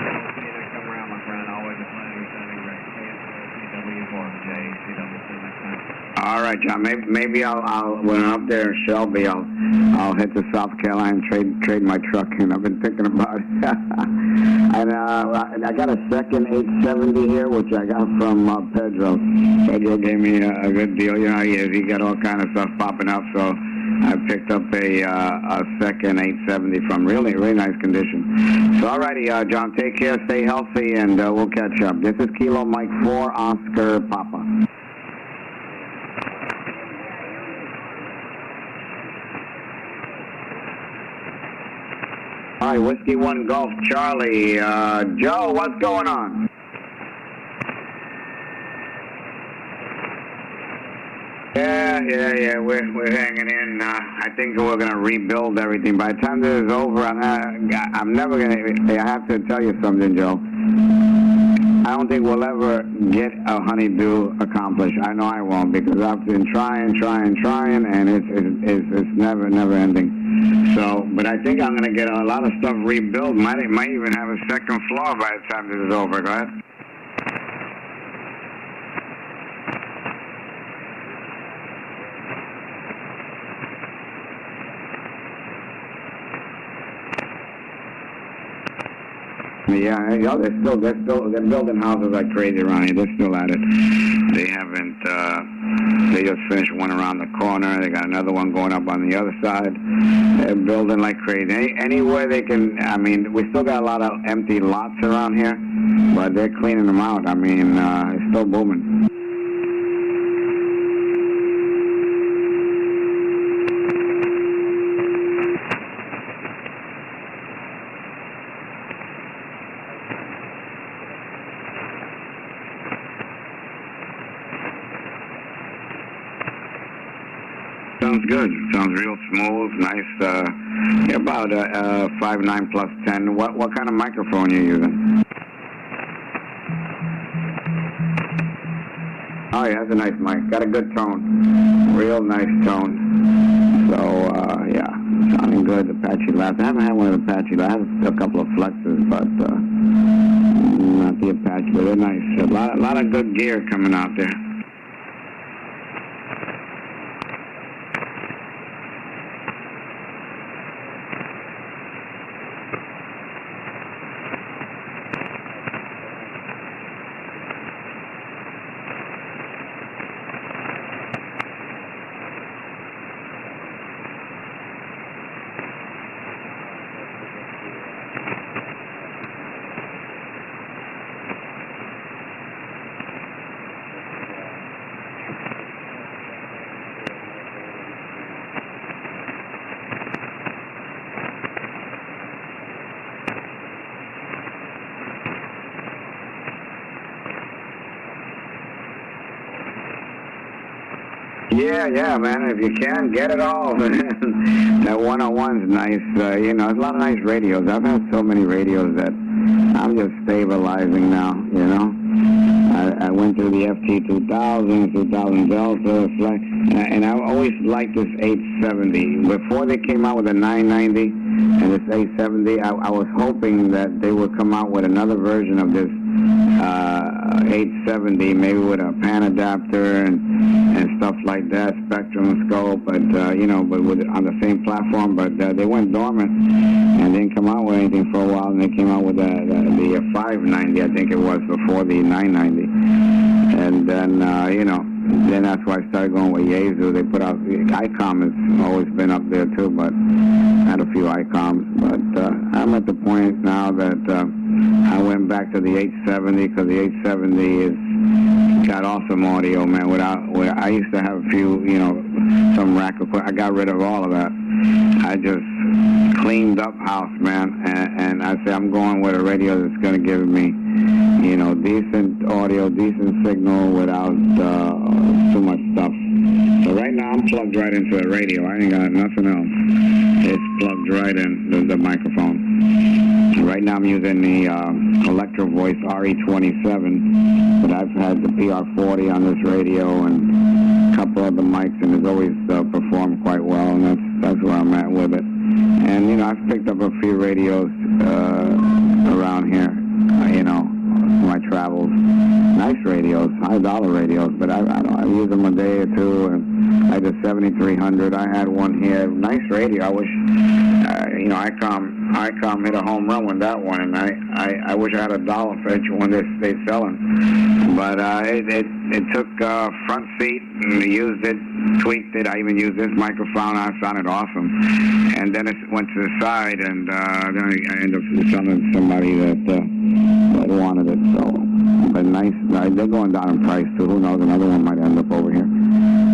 I'll see you next time around, my friend. Always a pleasure. Sounding great. KSCW4J, CW. See you next time.
All right, John. Maybe I'll when I'm up there in Shelby, I'll head to South Carolina and trade my truck in. I've been thinking about it. And I got a second 870 here, which I got from Pedro. Pedro gave me a good deal. You know, he got all kind of stuff popping up, so I picked up a second 870 from really nice condition. So, all righty, John, take care, stay healthy, and we'll catch up. This is Kilo Mike 4, Oscar Papa. All right, Whiskey 1 Golf Charlie. Joe, what's going on? Yeah, we're hanging in. I think we're going to rebuild everything. By the time this is over, I'm never going to... I have to tell you something, Joe. I don't think we'll ever get a honeydew accomplished. I know I won't, because I've been trying, and it's never ending. So, but I think I'm going to get a lot of stuff rebuilt. Might even have a second floor by the time this is over. Go ahead. Yeah, they're building houses like crazy around here. They're still at it. They haven't, they just finished one around the corner. They got another one going up on the other side. They're building like crazy. Anywhere they can, I mean, we still got a lot of empty lots around here, but they're cleaning them out. I mean, it's still booming. Sounds good. Sounds real smooth, nice. About 5.9 plus 10. What kind of microphone you using? Oh yeah, that's a nice mic. Got a good tone. Real nice tone. So yeah, sounding good. Apache Labs. I haven't had one of the Apache Labs. I have a couple of Flexes, but not the Apache. But they're nice. A lot of good gear coming out there. Yeah, man. If you can, get it all. That 101's nice. You know, there's a lot of nice radios. I've had so many radios that I'm just stabilizing now, you know. I went through the FT2000, 2000 Delta, Flex, and I always liked this 870. Before they came out with a 990 and this 870, I was hoping that they would come out with another version of this 870, maybe with a pan adapter and stuff like that, spectrum scope, but you know, but with on the same platform. But they went dormant and didn't come out with anything for a while. And they came out with the 590, I think it was, before the 990. And then you know, then that's why I started going with Yaesu. They put out the ICOM has always been up there too, but I had a few ICOMs. But I'm at the point now that I went back to the 870 because the 870 is got awesome audio, man. Where I used to have a few, you know, some rack equipment. I got rid of all of that. I just cleaned up house, man, and I say I'm going with a radio that's going to give me, you know, decent audio, decent signal without too much stuff. So right now I'm plugged right into the radio. I ain't got nothing else. It's plugged right in, the microphone. Right now I'm using the Electro Voice RE27, but I've had the PR40 on this radio and a couple other mics, and it's always performed quite well, and that's where I'm at with it. And, you know, I've picked up a few radios around here, you know, my travels. Nice radios, high-dollar radios, but I use them a day or two, and I did 7300. I had one here, nice radio. I wish, ICOM hit a home run with that one, and I wish I had $1 for each one they're selling. But it took front seat, and used it, tweaked it. I even used this microphone. I found it awesome. And then it went to the side, and then I ended up selling somebody that wanted it. So, but nice. They're going down in price too. Who knows? Another one might end up over here.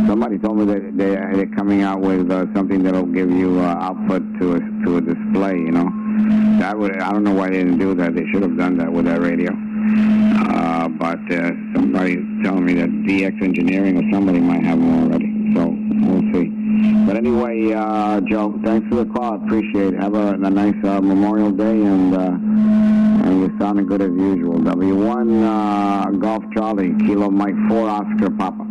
Somebody told me that they're coming out with something that'll give you output to a display. You know, I don't know why they didn't do that. They should have done that with that radio. But somebody telling me that DX Engineering or somebody might have them already. So we'll see. But anyway, Joe, thanks for the call. Appreciate it. Have a nice Memorial Day, and you're sounding good as usual. W1 Golf Charlie, Kilo Mike 4 Oscar Papa.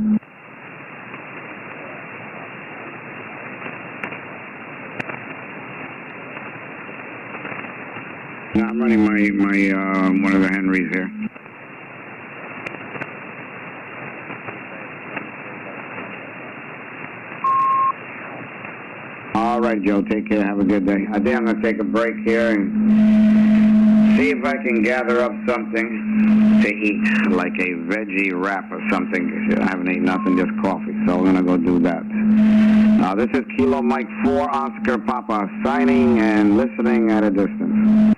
No, I'm running my one of the Henrys here. All right, Joe, take care. Have a good day. I think I'm going to take a break here and see if I can gather up something to eat, like a veggie wrap or something. I haven't eaten nothing, just coffee, so I'm going to go do that. This is Kilo Mike 4 Oscar Papa, signing and listening at a distance.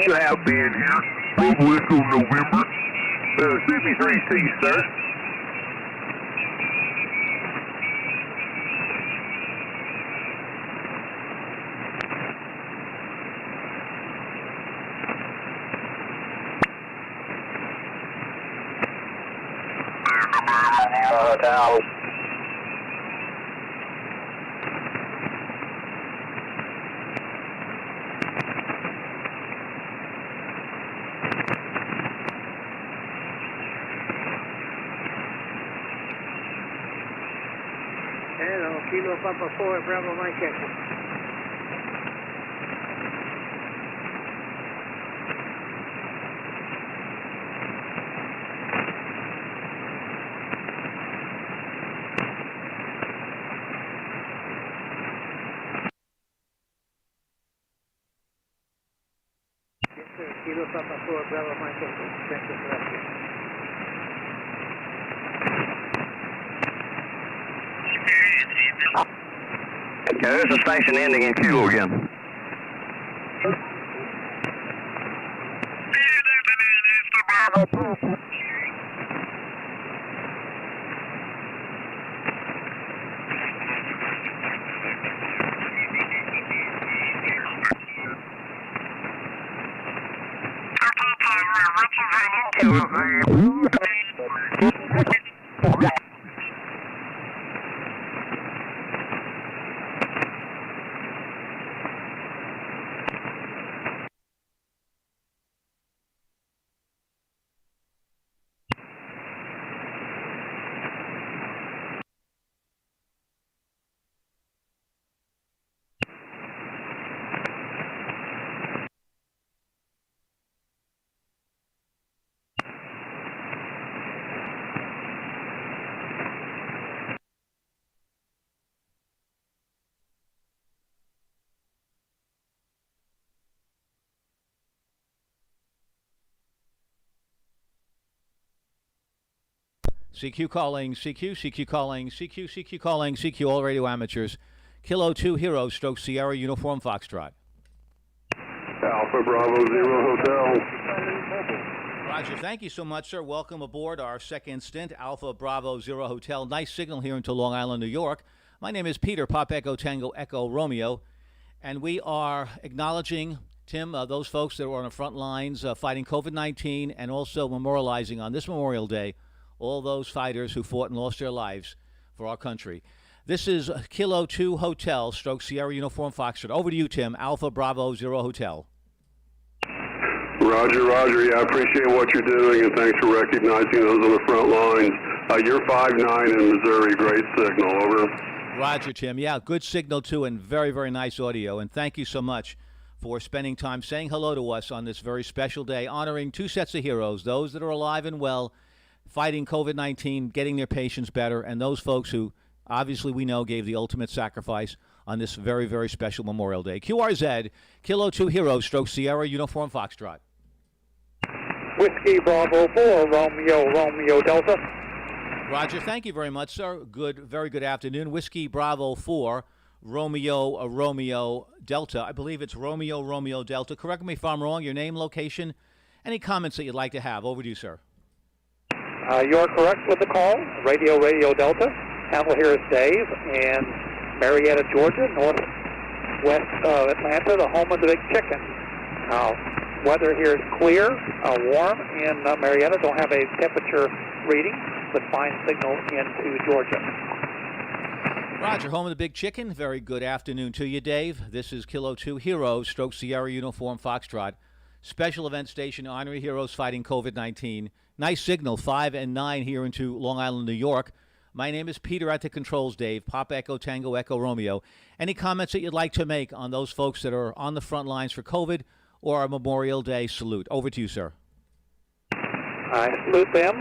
You have been here. Big Whistle November. 63C, sir.
Hotel.
Hello, Kilo Papa 4, Bravo Mike Echo. Yes, sir. Kilo Papa 4, Bravo Mike Echo. Thank you for that.
Yeah, there's a station ending in Kilo again.
CQ calling, CQ calling, CQ calling, CQ all radio amateurs. Kilo 2 Hero stroke Sierra Uniform Foxtrot.
Alpha Bravo Zero Hotel.
Roger, thank you so much, sir. Welcome aboard our second stint, Alpha Bravo Zero Hotel. Nice signal here into Long Island, New York. My name is Peter, Pop Echo Tango Echo Romeo, and we are acknowledging, Tim, those folks that were on the front lines fighting COVID-19 and also memorializing on this Memorial Day all those fighters who fought and lost their lives for our country. This is Kilo 2 Hotel, stroke Sierra Uniform Foxtrot. Over to you, Tim, Alpha Bravo Zero Hotel.
Roger, Roger. Yeah, I appreciate what you're doing, and thanks for recognizing those on the front lines. You're 5'9" in Missouri. Great signal. Over.
Roger, Tim. Yeah, good signal, too, and very, very nice audio. And thank you so much for spending time saying hello to us on this very special day, honoring two sets of heroes, those that are alive and well, fighting COVID-19, getting their patients better, and those folks who obviously we know gave the ultimate sacrifice on this very, very special Memorial Day. QRZ, Kilo 2 Hero, stroke Sierra Uniform Foxtrot.
Whiskey Bravo 4, Romeo Delta.
Roger, thank you very much, sir. Very good afternoon. Whiskey Bravo 4, Romeo Delta. I believe it's Romeo Delta. Correct me if I'm wrong. Your name, location, any comments that you'd like to have. Over to you, sir.
You're correct with the call. Radio Delta. Handle here is Dave, and Marietta, Georgia, northwest Atlanta, the home of the Big Chicken. Weather here is clear, warm, and Marietta don't have a temperature reading, but fine signal into Georgia.
Roger, home of the Big Chicken. Very good afternoon to you, Dave. This is Kilo 2 Heroes, Stroke Sierra Uniform Foxtrot. Special event station honoring heroes fighting COVID-19. Nice signal, 5 and 9 here into Long Island, New York. My name is Peter at the controls, Dave. Papa Echo Tango Echo Romeo. Any comments that you'd like to make on those folks that are on the front lines for COVID or our Memorial Day salute? Over to you, sir.
I salute them.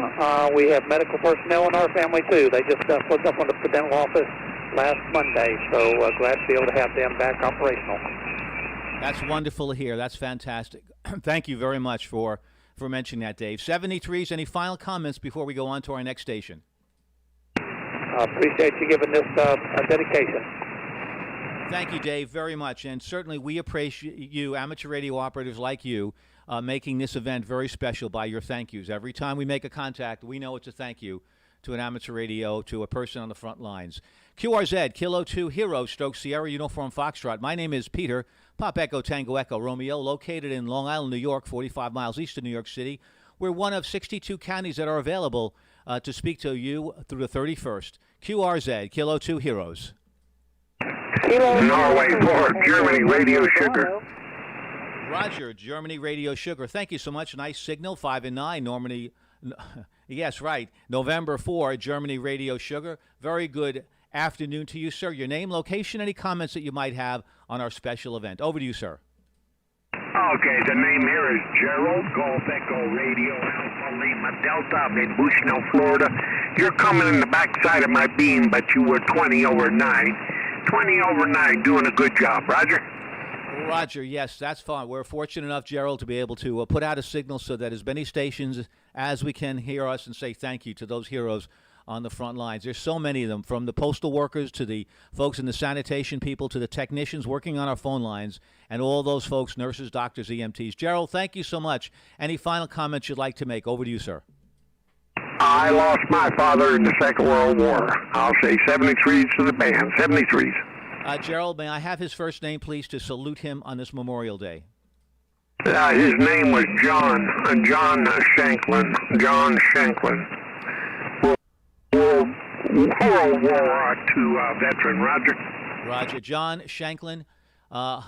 We have medical personnel in our family, too. They just flipped up on the dental office last Monday, so glad to be able to have them back operational.
That's wonderful to hear. That's fantastic. Thank you very much for mentioning that, Dave. 73s, any final comments before we go on to our next station?
Appreciate you giving this a dedication.
Thank you, Dave, very much. And certainly we appreciate you, amateur radio operators like you, making this event very special by your thank yous. Every time we make a contact, we know it's a thank you to an amateur radio, to a person on the front lines. QRZ, Kilo 2 Hero, Stroke Sierra Uniform Foxtrot. My name is Peter, Pop Echo Tango Echo Romeo, located in Long Island, New York, 45 miles east of New York City. We're one of 62 counties that are available to speak to you through the 31st. QRZ, Kilo 2 Heroes.
Norway 4, Germany, Radio Sugar.
Roger, Germany, Radio Sugar. Thank you so much. Nice signal, 5 and 9. Normandy, yes, right. November 4, Germany, Radio Sugar. Very good afternoon to you, sir. Your name, location, any comments that you might have on our special event. Over to you, sir.
Okay, the name here is Gerald, Golf Echo Radio Alpha Lima Delta. I'm in Bushnell, Florida. You're coming in the backside of my beam, but you were 20 over 9. 20 over 9, doing a good job. Roger?
Roger, yes, that's fine. We're fortunate enough, Gerald, to be able to put out a signal so that as many stations as we can hear us and say thank you to those heroes on the front lines. There's so many of them, from the postal workers to the folks in the sanitation people to the technicians working on our phone lines and all those folks, nurses, doctors, EMTs. Gerald, thank you so much. Any final comments you'd like to make? Over to you, sir.
I lost my father in the Second World War. I'll say 73s to the band, 73s.
Gerald, may I have his first name, please, to salute him on this Memorial Day?
His name was John Shanklin. John Shanklin. World War II veteran, Roger.
Roger. John Shanklin,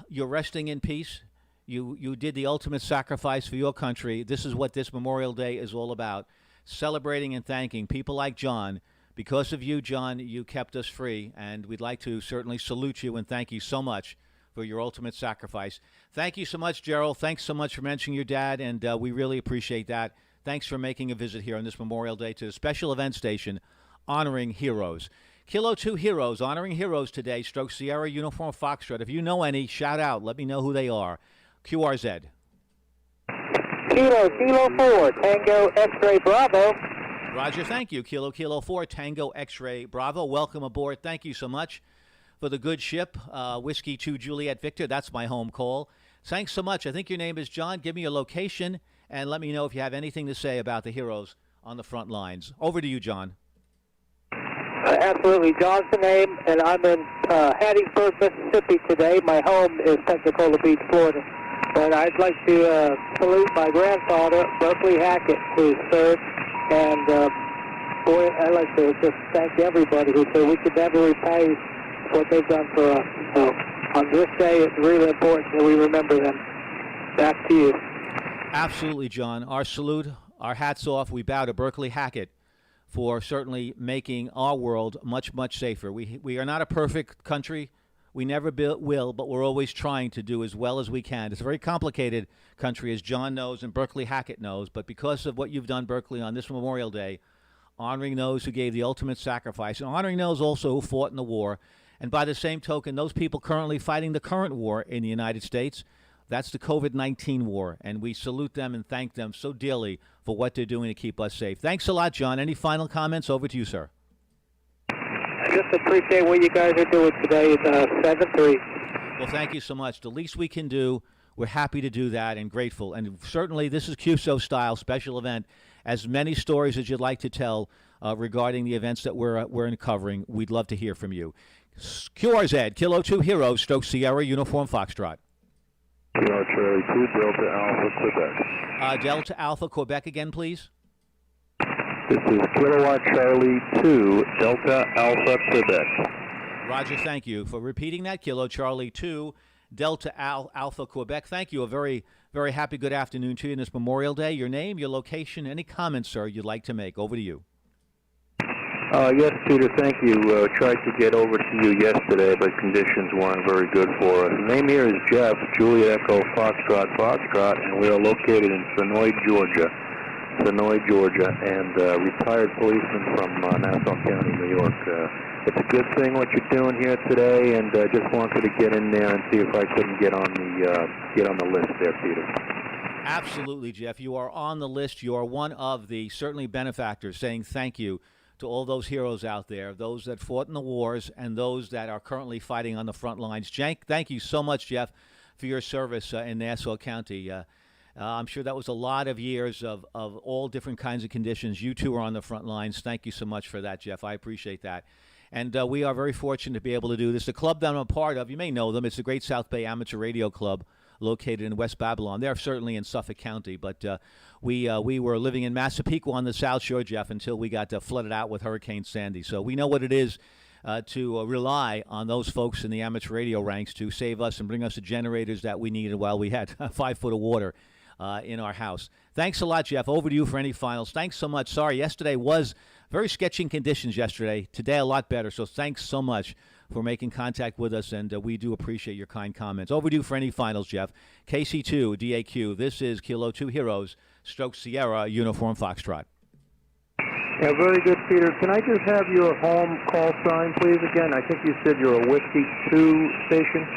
you're resting in peace. You did the ultimate sacrifice for your country. This is what this Memorial Day is all about. Celebrating and thanking people like John. Because of you, John, you kept us free, and we'd like to certainly salute you and thank you so much for your ultimate sacrifice. Thank you so much, Gerald. Thanks so much for mentioning your dad, and we really appreciate that. Thanks for making a visit here on this Memorial Day to the special event station honoring heroes. Kilo 2 Heroes, honoring heroes today, Stroke Sierra Uniform Foxtrot. If you know any, shout out. Let me know who they are. QRZ.
Kilo 4, Tango X-Ray Bravo.
Roger, thank you. Kilo 4, Tango X-Ray Bravo. Welcome aboard. Thank you so much for the good ship. Whiskey 2 Juliet Victor, that's my home call. Thanks so much. I think your name is John. Give me your location and let me know if you have anything to say about the heroes on the front lines. Over to you, John.
Absolutely. John's the name, and I'm in Hattiesburg, Mississippi today. My home is Pensacola Beach, Florida. And I'd like to salute my grandfather, Berkeley Hackett, who served. And, boy, I'd like to just thank everybody who said we could never repay what they've done for us. So on this day, it's really important that we remember them. Back to you.
Absolutely, John. Our salute, our hats off. We bow to Berkeley Hackett for certainly making our world much, much safer. We are not a perfect country. We never will, but we're always trying to do as well as we can. It's a very complicated country, as John knows and Berkeley Hackett knows, but because of what you've done, Berkeley, on this Memorial Day, honoring those who gave the ultimate sacrifice, and honoring those also who fought in the war, and by the same token, those people currently fighting the current war in the United States, That's the COVID-19 war, and we salute them and thank them so dearly for what they're doing to keep us safe. Thanks a lot, John. Any final comments? Over to you, sir.
I just appreciate what you guys are doing today. It's 7-3.
Well, thank you so much. The least we can do, we're happy to do that and grateful. And certainly this is QSO-style special event. As many stories as you'd like to tell regarding the events that we're covering, we'd love to hear from you. QRZ, Kilo 2 Heroes, Stoke Sierra, Uniform Foxtrot.
Kilo Charlie 2, Delta Alpha, Quebec.
Delta Alpha, Quebec again, please.
This is Kilowatt Charlie 2, Delta Alpha, Quebec.
Roger, thank you for repeating that. Kilo Charlie 2, Delta Alpha, Quebec. Thank you. A very, very happy good afternoon to you on this Memorial Day. Your name, your location, any comments, sir, you'd like to make. Over to you.
Yes, Peter, thank you. Tried to get over to you yesterday, but conditions weren't very good for us. The name here is Jeff, Juliet Echo Foxtrot, and we are located in Sonoy, Georgia, and retired policeman from Nassau County, New York. It's a good thing what you're doing here today, and just wanted to get in there and see if I couldn't get on the list there, Peter.
Absolutely, Jeff. You are on the list. You are one of the certainly benefactors saying thank you to all those heroes out there, those that fought in the wars and those that are currently fighting on the front lines. Thank you so much, Jeff, for your service in Nassau County. I'm sure that was a lot of years of all different kinds of conditions. You two are on the front lines. Thank you so much for that, Jeff. I appreciate that. And we are very fortunate to be able to do this. The club that I'm a part of, you may know them, it's the Great South Bay Amateur Radio Club, located in West Babylon. They're certainly in Suffolk County, but we were living in Massapequa on the South Shore, Jeff, until we got flooded out with Hurricane Sandy. So we know what it is to rely on those folks in the amateur radio ranks to save us and bring us the generators that we needed while we had 5 foot of water in our house. Thanks a lot, Jeff. Over to you for any finals. Thanks so much. Sorry, yesterday was very sketchy conditions yesterday. Today, a lot better. So thanks so much for making contact with us, and we do appreciate your kind comments. Overdue for any finals, Jeff. KC2, DAQ. This is Kilo 2 Heroes, Stoke Sierra, Uniform Foxtrot.
Yeah, very good, Peter. Can I just have your home call sign, please, again? I think you said you're a Whiskey 2 station.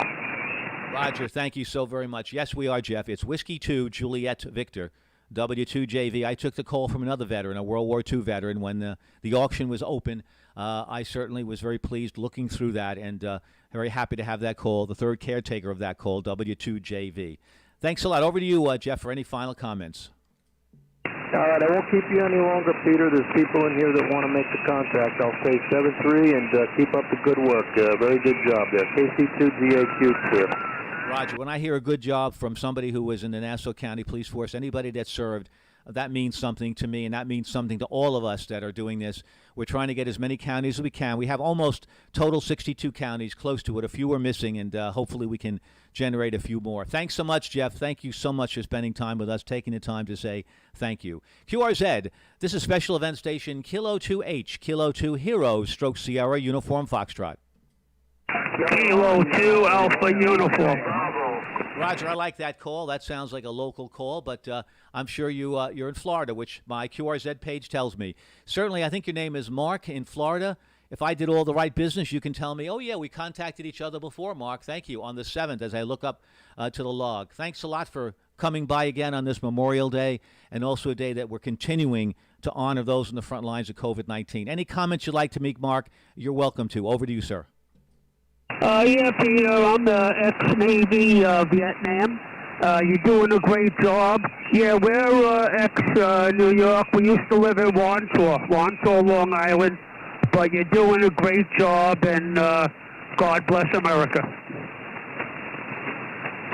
Roger, thank you so very much. Yes, we are, Jeff. It's Whiskey 2, Juliet Victor, W2JV. I took the call from another veteran, a World War II veteran, when the auction was open. I certainly was very pleased looking through that and very happy to have that call, the third caretaker of that call, W2JV. Thanks a lot. Over to you, Jeff, for any final comments.
All right, I won't keep you any longer, Peter. There's people in here that want to make the contact. I'll say 7-3 and keep up the good work. Very good job there. KC2DAQ clear.
Roger, when I hear a good job from somebody who was in the Nassau County Police Force, anybody that served, that means something to me, and that means something to all of us that are doing this. We're trying to get as many counties as we can. We have almost total 62 counties, close to it. A few are missing, and hopefully we can generate a few more. Thanks so much, Jeff. Thank you so much for spending time with us, taking the time to say thank you. QRZ, this is Special Event Station Kilo 2H, Kilo 2 Heroes, Stroke Sierra, Uniform Foxtrot.
Kilo 2 Alpha Uniform.
Roger, I like that call. That sounds like a local call, but I'm sure you're in Florida, which my QRZ page tells me. Certainly, I think your name is Mark in Florida. If I did all the right business, you can tell me, oh, yeah, we contacted each other before, Mark. Thank you. On the 7th, as I look up to the log. Thanks a lot for coming by again on this Memorial Day, and also a day that we're continuing to honor those in the front lines of COVID-19. Any comments you'd like to make, Mark, you're welcome to. Over to you, sir.
Yeah, Peter, I'm the ex-Navy Vietnam. You're doing a great job. Yeah, we're ex-New York. We used to live in Wandsworth, Long Island. But you're doing a great job, and God bless America.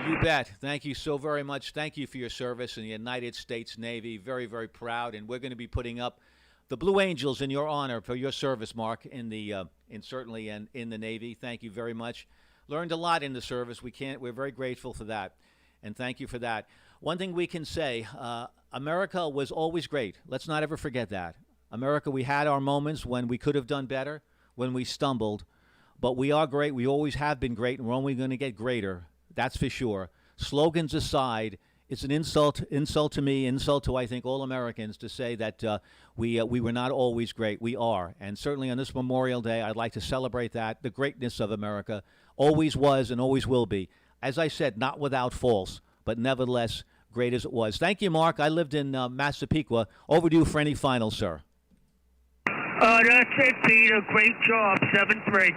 You bet. Thank you so very much. Thank you for your service in the United States Navy. Very, very proud. And we're going to be putting up the Blue Angels in your honor for your service, Mark, in the in the Navy. Thank you very much. Learned a lot in the service. We're very grateful for that, and thank you for that. One thing we can say, America was always great. Let's not ever forget that. America, we had our moments when we could have done better, when we stumbled, but we are great. We always have been great, and we're only going to get greater. That's for sure. Slogans aside, it's an insult to me, insult to, I think, all Americans to say that we were not always great. We are. And certainly on this Memorial Day, I'd like to celebrate that. The greatness of America always was and always will be. As I said, not without faults, but nevertheless great as it was. Thank you, Mark. I lived in Massapequa. Overdue for any finals, sir.
That's it, Peter. Great job. 7-3.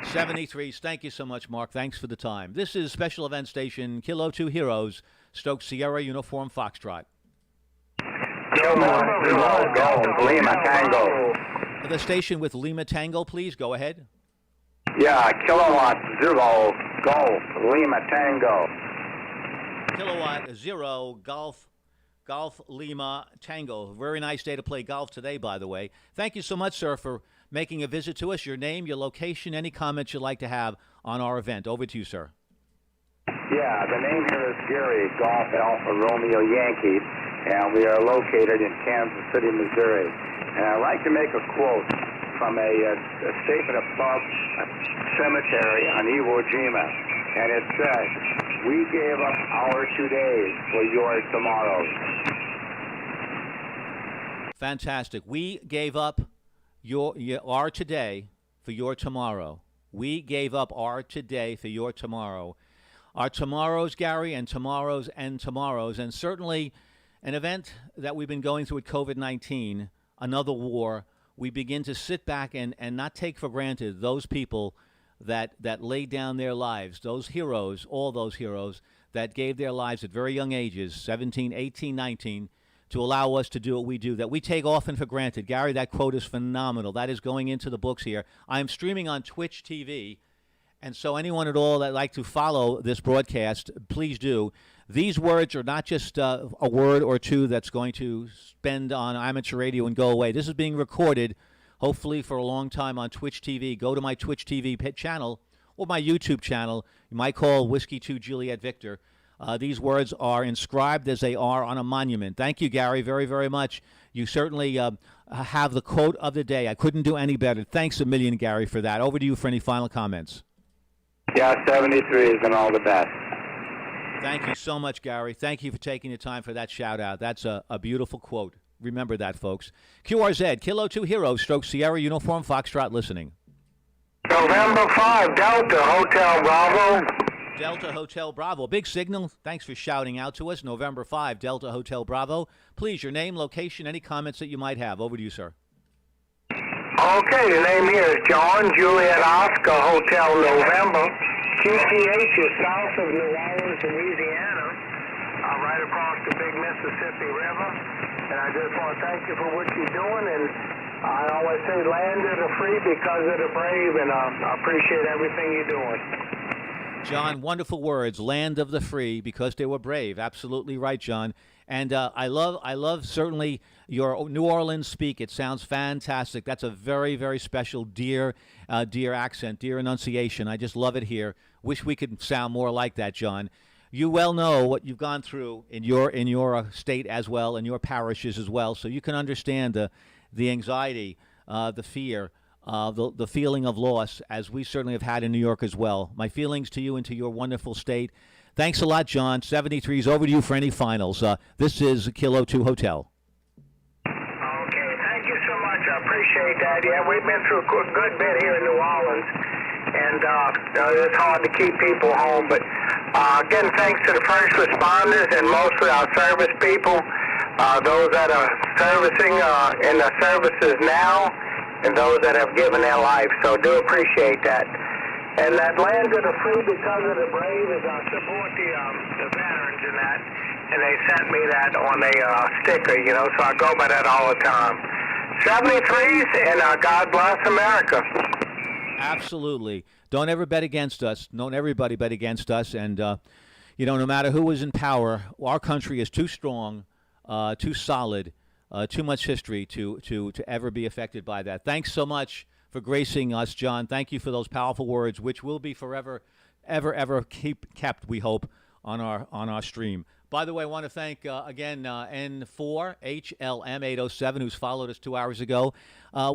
73s. Thank you so much, Mark. Thanks for the time. This is Special Event Station, Kilo 2 Heroes, Stoke Sierra Uniform Foxtrot.
Lima Tango.
The station with Lima Tango, please. Go ahead.
Yeah, Kilowatt 0 Golf Lima Tango.
Kilowatt 0 Golf Lima Tango. Very nice day to play golf today, by the way. Thank you so much, sir, for making a visit to us. Your name, your location, any comments you'd like to have on our event. Over to you, sir.
Yeah, the name here is Gary, Golf Alpha Romeo Yankee, and we are located in Kansas City, Missouri. And I'd like to make a quote from a statement above a cemetery on Iwo Jima, and it says, "We gave up our todays for your tomorrows."
Fantastic. We gave up our today for your tomorrow. We gave up our today for your tomorrow. Our tomorrows, Gary, and tomorrows and tomorrows, and certainly an event that we've been going through with COVID-19, another war. We begin to sit back and not take for granted those people that laid down their lives, those heroes, all those heroes that gave their lives at very young ages, 17, 18, 19, to allow us to do what we do, that we take often for granted. Gary, that quote is phenomenal. That is going into the books here. I am streaming on Twitch TV, and so anyone at all that like to follow this broadcast, please do. These words are not just a word or two that's going to spend on amateur radio and go away. This is being recorded, hopefully for a long time on Twitch TV. Go to my Twitch TV channel or my YouTube channel. You might call Whiskey 2 Juliet Victor. These words are inscribed as they are on a monument. Thank you, Gary, very, very much. You certainly have the quote of the day. I couldn't do any better. Thanks a million, Gary, for that. Over to you for any final comments.
Yeah, 73s and all the best.
Thank you so much, Gary. Thank you for taking the time for that shout-out. That's a beautiful quote. Remember that, folks. QRZ, Kilo 2 Heroes, Stroke Sierra Uniform Foxtrot listening.
November 5, Delta Hotel Bravo.
Delta Hotel Bravo. Big signal. Thanks for shouting out to us. November 5, Delta Hotel Bravo. Please, your name, location, any comments that you might have. Over to you, sir.
Okay, the name here is John Juliet Oscar Hotel November. QTH is south of New Orleans, Louisiana, right across the big Mississippi River. And I just want to thank you for what you're doing. And I always say land of the free because of the brave, and I appreciate everything you're doing.
John, wonderful words. Land of the free because they were brave. Absolutely right, John. And I love certainly your New Orleans speak. It sounds fantastic. That's a very, very special, dear accent, dear enunciation. I just love it here. Wish we could sound more like that, John. You well know what you've gone through in your state as well, in your parishes as well, so you can understand the anxiety, the fear, the feeling of loss, as we certainly have had in New York as well. My feelings to you and to your wonderful state. Thanks a lot, John. 73's over to you for any finals. This is Kilo 2 Hotel.
Okay, thank you so much. I appreciate that. Yeah, we've been through a good bit here in New Orleans, and it's hard to keep people home. But again, thanks to the first responders and mostly our service people, those that are servicing in the services now, and those that have given their life. So do appreciate that. And that land of the free because of the brave is I support the veterans in that. And they sent me that on a sticker, so I go by that all the time. 73s, and God bless America.
Absolutely. Don't ever bet against us. Don't everybody bet against us. And, no matter who is in power, our country is too strong, too solid, too much history to ever be affected by that. Thanks so much for gracing us, John. Thank you for those powerful words, which will be forever, ever kept, we hope, on our stream. By the way, I want to thank, again, N4HLM807, who's followed us 2 hours ago.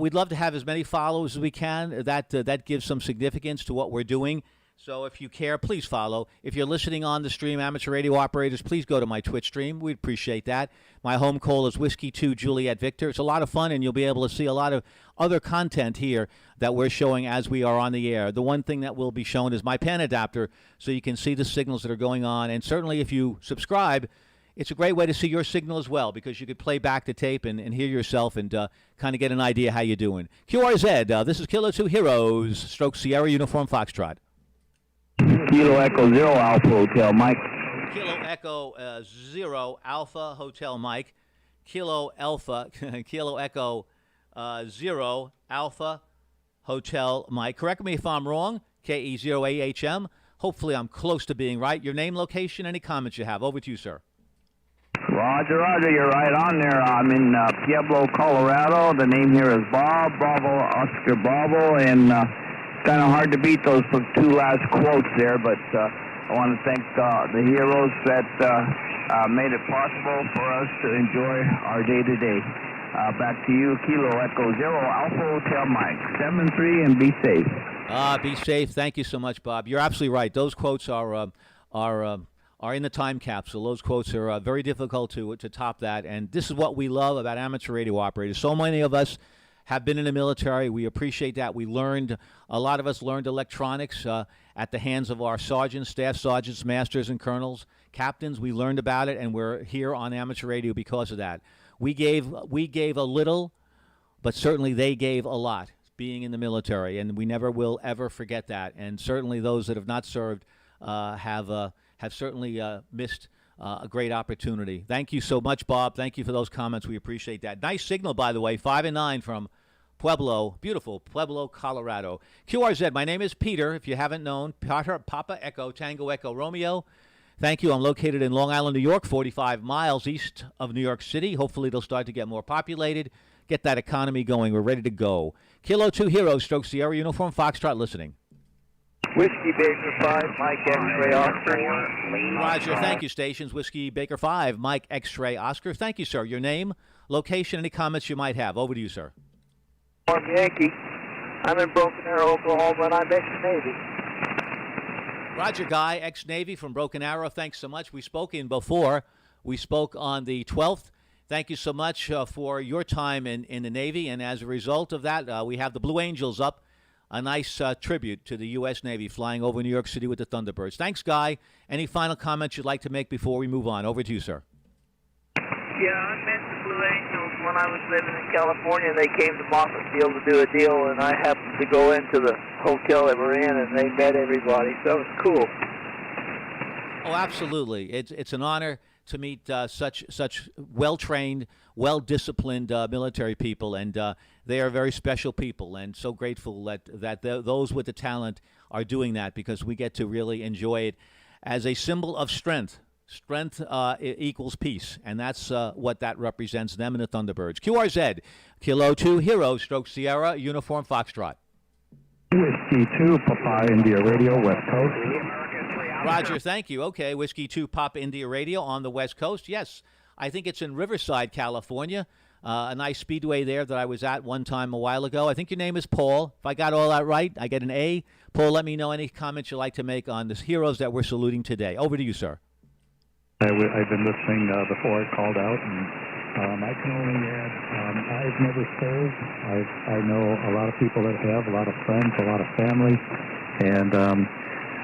We'd love to have as many followers as we can. That gives some significance to what we're doing. So if you care, please follow. If you're listening on the stream, amateur radio operators, please go to my Twitch stream. We'd appreciate that. My home call is Whiskey 2 Juliet Victor. It's a lot of fun, and you'll be able to see a lot of other content here that we're showing as we are on the air. The one thing that will be shown is my pan adapter, so you can see the signals that are going on. And certainly if you subscribe, it's a great way to see your signal as well, because you could play back the tape and hear yourself and kind of get an idea how you're doing. QRZ, this is Kilo 2 Heroes, Stroke Sierra Uniform Foxtrot.
Kilo Echo Zero Alpha Hotel Mike.
Kilo Echo 0 Alpha Hotel Mike. Kilo Alpha, Kilo Echo 0 Alpha Hotel Mike. Correct me if I'm wrong. KE0AHM. Hopefully I'm close to being right. Your name, location, any comments you have. Over to you, sir.
Roger, Roger, you're right on there. I'm in Pueblo, Colorado. The name here is Bob, Bravo, Oscar Bravo, and kind of hard to beat those two last quotes there, but I want to thank the heroes that made it possible for us to enjoy our day-to-day. Back to you, Kilo Echo Zero Alpha Hotel Mike, 7-3, and be safe.
Be safe. Thank you so much, Bob. You're absolutely right. Those quotes are in the time capsule. Those quotes are very difficult to top that, and this is what we love about amateur radio operators. So many of us have been in the military. We appreciate that. A lot of us learned electronics at the hands of our sergeants, staff sergeants, masters, and colonels, captains. We learned about it, and we're here on amateur radio because of that. We gave a little, but certainly they gave a lot, being in the military, and we never will ever forget that. And certainly those that have not served have certainly missed a great opportunity. Thank you so much, Bob. Thank you for those comments. We appreciate that. Nice signal, by the way, 5 and 9 from Pueblo, beautiful Pueblo, Colorado. QRZ, my name is Peter. If you haven't known, Papa Echo, Tango Echo Romeo. Thank you. I'm located in Long Island, New York, 45 miles east of New York City. Hopefully it'll start to get more populated, get that economy going. We're ready to go. Kilo 2 Heroes, Stroke Sierra Uniform Foxtrot listening.
Whiskey Baker 5, Mike X-Ray Oscar.
Roger, thank you, stations. Whiskey Baker 5, Mike X-Ray Oscar. Thank you, sir. Your name, location, any comments you might have. Over to you, sir.
I'm Yankee. I'm in Broken Arrow, Oklahoma, and I'm ex-Navy.
Roger, Guy, ex-Navy from Broken Arrow. Thanks so much. We spoke before. We spoke on the 12th. Thank you so much for your time in the Navy, and as a result of that, we have the Blue Angels up. A nice tribute to the U.S. Navy flying over New York City with the Thunderbirds. Thanks, Guy. Any final comments you'd like to make before we move on? Over to you, sir.
Yeah, I met the Blue Angels when I was living in California. They came to Moffett Field to do a deal, and I happened to go into the hotel they were in, and they met everybody, so it was cool.
Oh, absolutely. It's an honor to meet such well-trained, well-disciplined military people, and they are very special people, and so grateful that those with the talent are doing that, because we get to really enjoy it as a symbol of strength. Strength equals peace, and that's what that represents, them and the Thunderbirds. QRZ, Kilo 2 Heroes, Stroke Sierra, Uniform Foxtrot.
Whiskey 2, Papa India Radio, West Coast.
Roger, thank you. Okay, Whiskey 2 Papa India Radio on the West Coast. Yes, I think it's in Riverside, California. A nice speedway there that I was at one time a while ago. I think your name is Paul. If I got all that right, I get an A. Paul, let me know any comments you'd like to make on the heroes that we're saluting today. Over to you, sir.
I've been listening before I called out, and I can only add, I've never served. I know a lot of people that have, a lot of friends, a lot of family, and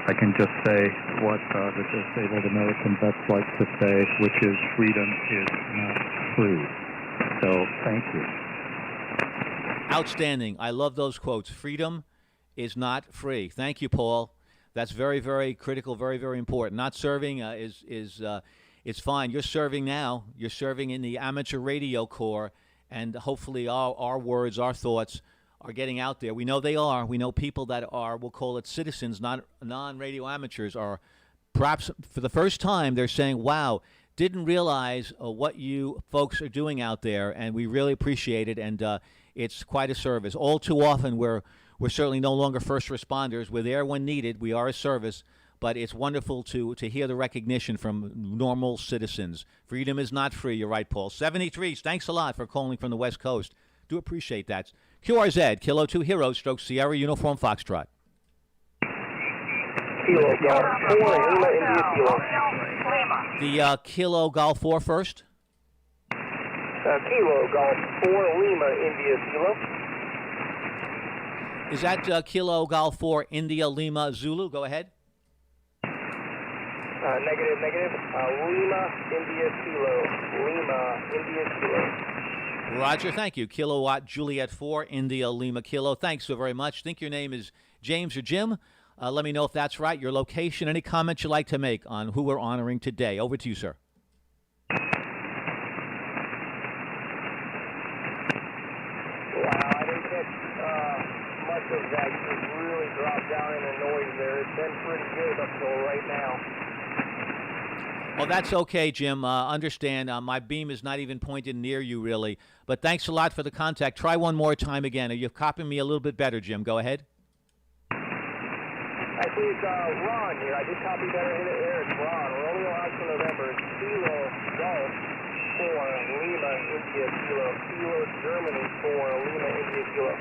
I can just say what the disabled American vets like to say, which is freedom is not free. So thank you.
Outstanding. I love those quotes. Freedom is not free. Thank you, Paul. That's very, very critical, very, very important. Not serving it's fine. You're serving now. You're serving in the amateur radio corps, and hopefully our words, our thoughts are getting out there. We know they are. We know people that are, we'll call it citizens, not non-radio amateurs, are perhaps for the first time they're saying, wow, didn't realize what you folks are doing out there, and we really appreciate it, and it's quite a service. All too often we're certainly no longer first responders. We're there when needed. We are a service, but it's wonderful to hear the recognition from normal citizens. Freedom is not free. You're right, Paul. 73, thanks a lot for calling from the West Coast. Do appreciate that. QRZ, Kilo 2 Heroes, Stroke Sierra, Uniform Foxtrot.
Kilo Golf 4, Lima India Kilo.
The Kilo Golf 4 first.
Kilo Golf 4, Lima India Kilo.
Is that Kilo Golf 4 India Lima Zulu? Go ahead.
Negative. Lima India Kilo. Lima India Kilo.
Roger, thank you. Kilowatt Juliet 4 India Lima Kilo. Thanks so very much. Think your name is James or Jim. Let me know if that's right. Your location, any comments you'd like to make on who we're honoring today. Over to you, sir.
Wow, I didn't catch much of that. It really dropped down in the noise there. It's been pretty good up till right now.
Well, that's okay, Jim. Understand, my beam is not even pointed near you, really. But thanks a lot for the contact. Try one more time again. Are you copying me a little bit better, Jim? Go ahead.
Actually, it's Ron here. I just copied better in the air. It's Ron. Romeo Alpha November, Kilo Golf 4, Lima India Kilo. Kilo Germany 4, Lima India Kilo.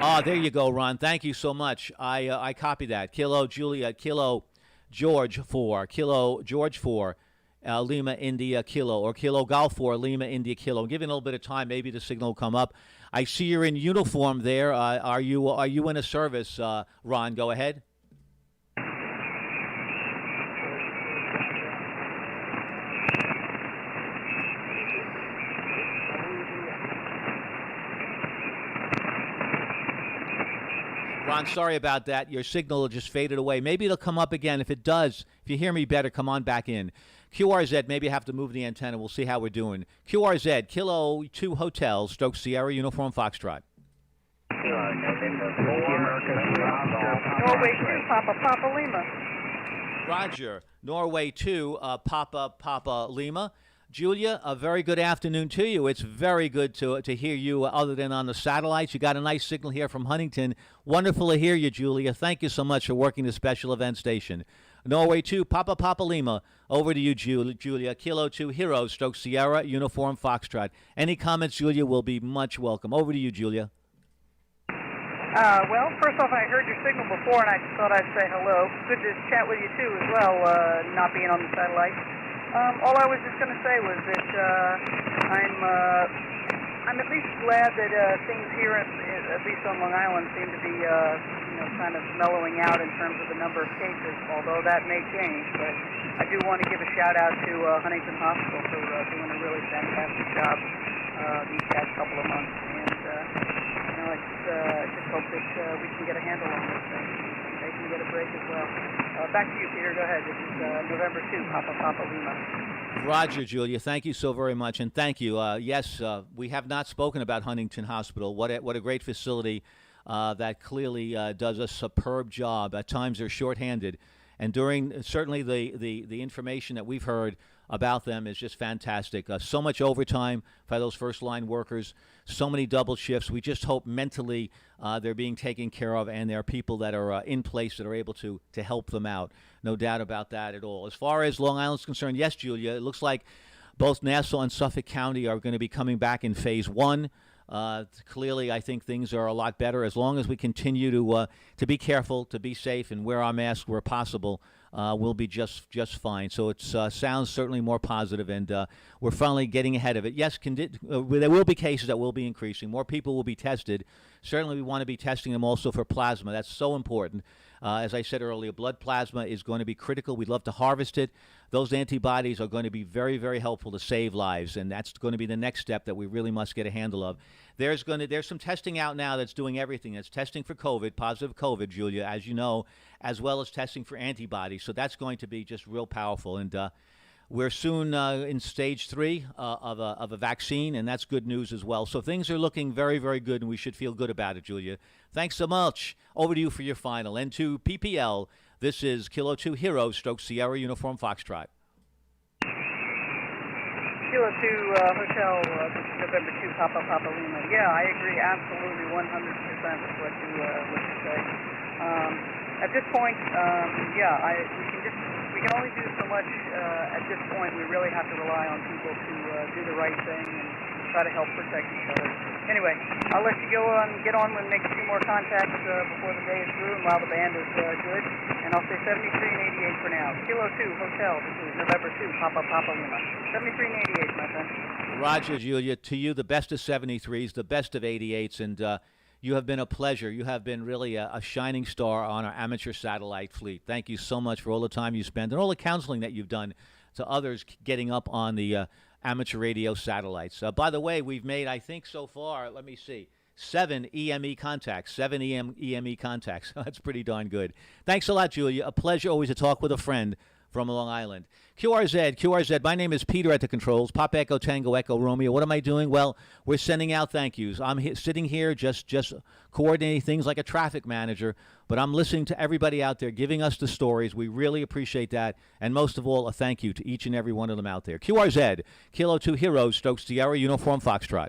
Ah, there you go, Ron. Thank you so much. I copy that. Kilo Juliet, Kilo George 4, Kilo George 4, Lima India Kilo, or Kilo Golf 4, Lima India Kilo. Give it a little bit of time. Maybe the signal will come up. I see you're in uniform there. Are you in a service, Ron? Go ahead. Ron, sorry about that. Your signal just faded away. Maybe it'll come up again. If it does, if you hear me better, come on back in. QRZ, maybe I have to move the antenna. We'll see how we're doing. QRZ, Kilo 2 Hotel, Stoke Sierra, Uniform Foxtrot.
Norway 2, Papa Lima.
Roger. Norway 2, Papa Lima. Julia, a very good afternoon to you. It's very good to hear you other than on the satellites. You got a nice signal here from Huntington. Wonderful to hear you, Julia. Thank you so much for working the special event station. Norway 2, Papa Lima. Over to you, Julia. Kilo 2, Heroes, Stoke Sierra, Uniform Foxtrot. Any comments, Julia, will be much welcome. Over to you, Julia.
Well, first off, I heard your signal before, and I just thought I'd say hello. Good to chat with you, too, as well, not being on the satellite. All I was just going to say was that I'm at least glad that things here, at least on Long Island, seem to be kind of mellowing out in terms of the number of cases, although that may change. But I do want to give a shout-out to Huntington Hospital for doing a really fantastic job these past couple of months. And I just hope that we can get a handle on this thing. They can get a break as well. Back to you, Peter. Go ahead. This is November 2, Papa Lima.
Roger, Julia. Thank you so very much, and thank you. Yes, we have not spoken about Huntington Hospital. What a great facility that clearly does a superb job. At times they're shorthanded, and certainly the information that we've heard about them is just fantastic. So much overtime for those first-line workers, so many double shifts. We just hope mentally they're being taken care of, and there are people that are in place that are able to help them out. No doubt about that at all. As far as Long Island's concerned, yes, Julia, it looks like both Nassau and Suffolk County are going to be coming back in Phase 1. Clearly, I think things are a lot better as long as we continue to be careful, to be safe, and wear our masks where possible. We'll be just fine. So it sounds certainly more positive, and we're finally getting ahead of it. Yes, there will be cases that will be increasing. More people will be tested. Certainly, we want to be testing them also for plasma. That's so important. As I said earlier, blood plasma is going to be critical. We'd love to harvest it. Those antibodies are going to be very, very helpful to save lives, and that's going to be the next step that we really must get a handle of. There's some testing out now that's doing everything. It's testing for COVID, positive COVID, Julia, as you know, as well as testing for antibodies. So that's going to be just real powerful. And we're soon in stage 3 of a vaccine, and that's good news as well. So things are looking very, very good, and we should feel good about it, Julia. Thanks so much. Over to you for your final. N2 PPL. This is Kilo 2 Heroes, Stoke Sierra, Uniform Foxtrot.
Kilo 2 Hotel, November 2, Papa Lima. Yeah, I agree absolutely 100% with what you say. At this point, we can only do so much at this point. We really have to rely on people to do the right thing and try to help protect each other. Anyway, I'll let you go get on and make a few more contacts before the day is through and while the band is good. And I'll say 73 and 88 for now. Kilo 2, Hotel, this is November 2, Papa Lima. 73 and 88, my friend.
Roger, Julia, to you, the best of 73s, the best of 88s, and you have been a pleasure. You have been really a shining star on our amateur satellite fleet. Thank you so much for all the time you spend and all the counseling that you've done to others getting up on the amateur radio satellites. By the way, we've made, I think so far, let me see, 7 EME contacts. That's pretty darn good. Thanks a lot, Julia. A pleasure always to talk with a friend from Long Island. QRZ, my name is Peter at the controls. Pop Echo Tango Echo Romeo. What am I doing? Well, we're sending out thank yous. I'm sitting here just coordinating things like a traffic manager, but I'm listening to everybody out there giving us the stories. We really appreciate that, and most of all, a thank you to each and every one of them out there. QRZ, Kilo 2 Heroes, Stokes Sierra, Uniform Foxtrot.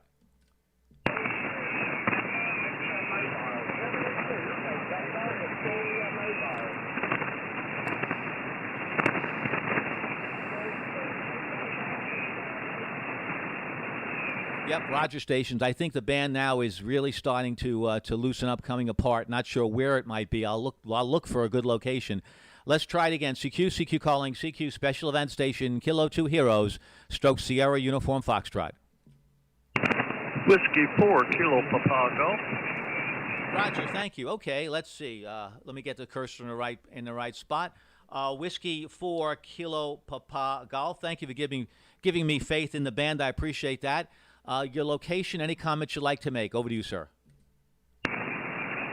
Yep, Roger stations. I think the band now is really starting to loosen up, coming apart. Not sure where it might be. I'll look for a good location. Let's try it again. CQ calling. CQ Special Event Station. Kilo 2 Heroes. Stokes Sierra Uniform Foxtrot.
Whiskey 4 Kilo Papa Golf.
Roger, thank you. Okay, let's see. Let me get the cursor in the right spot. Whiskey 4 Kilo Papa Golf. Thank you for giving me faith in the band. I appreciate that. Your location, any comments you'd like to make? Over to you, sir.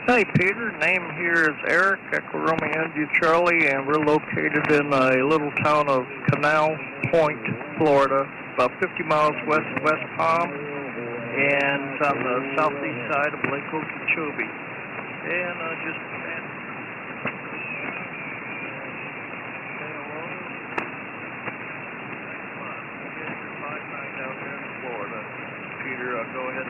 Hey, Peter. Name here is Eric, Echo Romeo India Charlie, and we're located in a little town of Canal Point, Florida, about 50 miles west of West Palm, and it's on the southeast side of Lake Okeechobee. And just go ahead.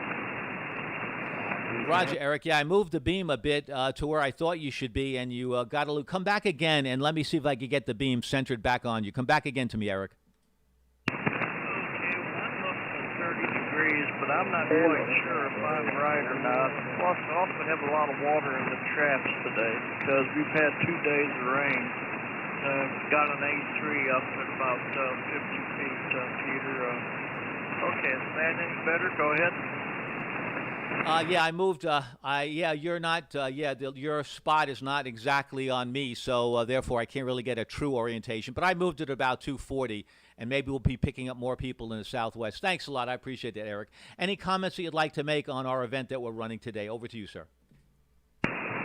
Roger, Eric. Yeah, I moved the beam a bit to where I thought you should be, and you got to come back again, and let me see if I can get the beam centered back on you. Come back again to me, Eric.
Okay, I'm looking at 30 degrees, but I'm not quite sure if I'm right or not. Plus, I also have a lot of water in the traps today because we've had 2 days of rain. Got an A3 up at about 50 feet, Peter. Okay, is that any better? Go ahead.
Yeah, I moved. You're not. Your spot is not exactly on me, so therefore I can't really get a true orientation. But I moved it about 240, and maybe we'll be picking up more people in the Southwest. Thanks a lot. I appreciate that, Eric. Any comments that you'd like to make on our event that we're running today? Over to you, sir.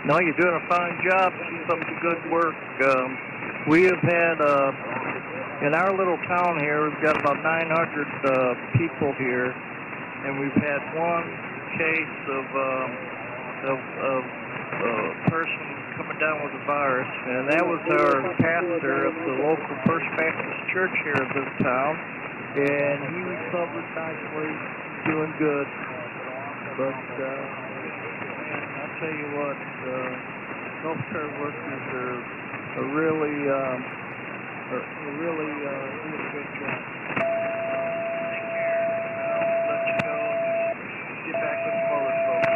No, you're doing a fine job. Keep up the good work. We have had. In our little town here, we've got about 900 people here, and we've had one case of a person coming down with the virus, and that was our pastor of the local First Baptist Church here in this town, and he recovered nicely, doing good. But man, I'll tell you what, healthcare workers are really doing a good job. Take care. I'll let you go and get back with some other folks.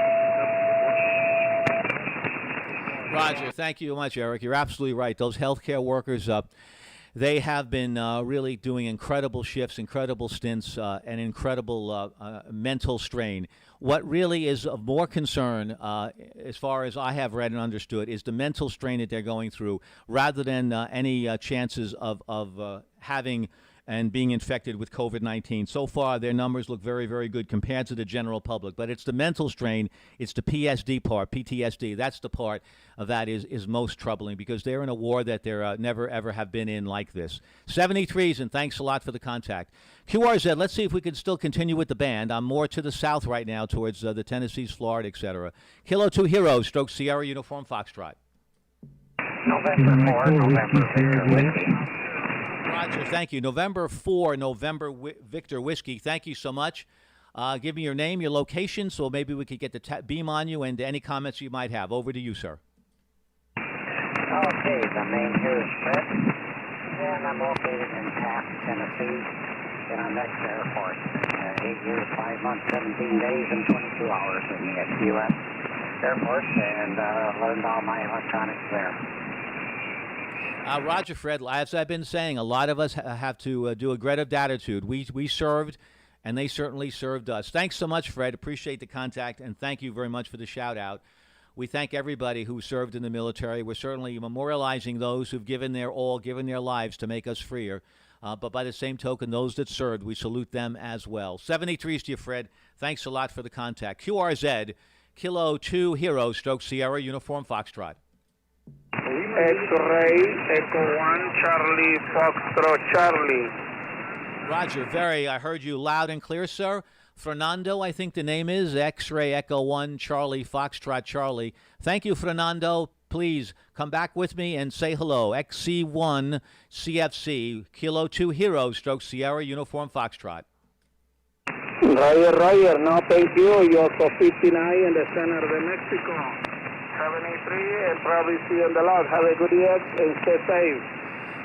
Roger, thank you so much, Eric. You're absolutely right. Those healthcare workers, they have been really doing incredible shifts, incredible stints, and incredible mental strain. What really is of more concern, as far as I have read and understood, is the mental strain that they're going through, rather than any chances of having and being infected with COVID-19. So far, their numbers look very, very good compared to the general public. But it's the mental strain, it's the PSD part, PTSD. That's the part of that is most troubling, because they're in a war that they're never, ever have been in like this. 73s, and thanks a lot for the contact. QRZ, let's see if we can still continue with the band. I'm more to the south right now towards the Tennessees, Florida, etc. Kilo 2 Heroes, Stroke Sierra, Uniform Foxtrot.
November 4, November Victor Whiskey.
Roger, thank you. November 4, Victor Whiskey. Thank you so much. Give me your name, your location, so maybe we could get the beam on you and any comments you might have. Over to you, sir.
Okay, the name here is Fred, and I'm located in Taft, Tennessee, in our next airport. 8 years, 5 months, 17 days, and 22 hours with me at U.S. Air Force, and learned all my electronics there.
Roger, Fred, as I've been saying, a lot of us have to do a grit of gratitude. We served, and they certainly served us. Thanks so much, Fred. Appreciate the contact, and thank you very much for the shout-out. We thank everybody who served in the military. We're certainly memorializing those who've given their all, given their lives to make us freer. But by the same token, those that served, we salute them as well. 73s to you, Fred. Thanks a lot for the contact. QRZ, Kilo 2 Hero, Stroke Sierra, Uniform Foxtrot.
X-Ray, Echo 1, Charlie, Foxtrot, Charlie.
Roger, I heard you loud and clear, sir. Fernando, I think the name is, X-Ray, Echo 1, Charlie, Foxtrot, Charlie. Thank you, Fernando. Please come back with me and say hello. XC1, CFC, Kilo 2 Hero, Stroke Sierra, Uniform Foxtrot.
Roger, no thank you. You're 59 in the center of Mexico. 73, and probably see you on the lot. Have a good year and stay safe.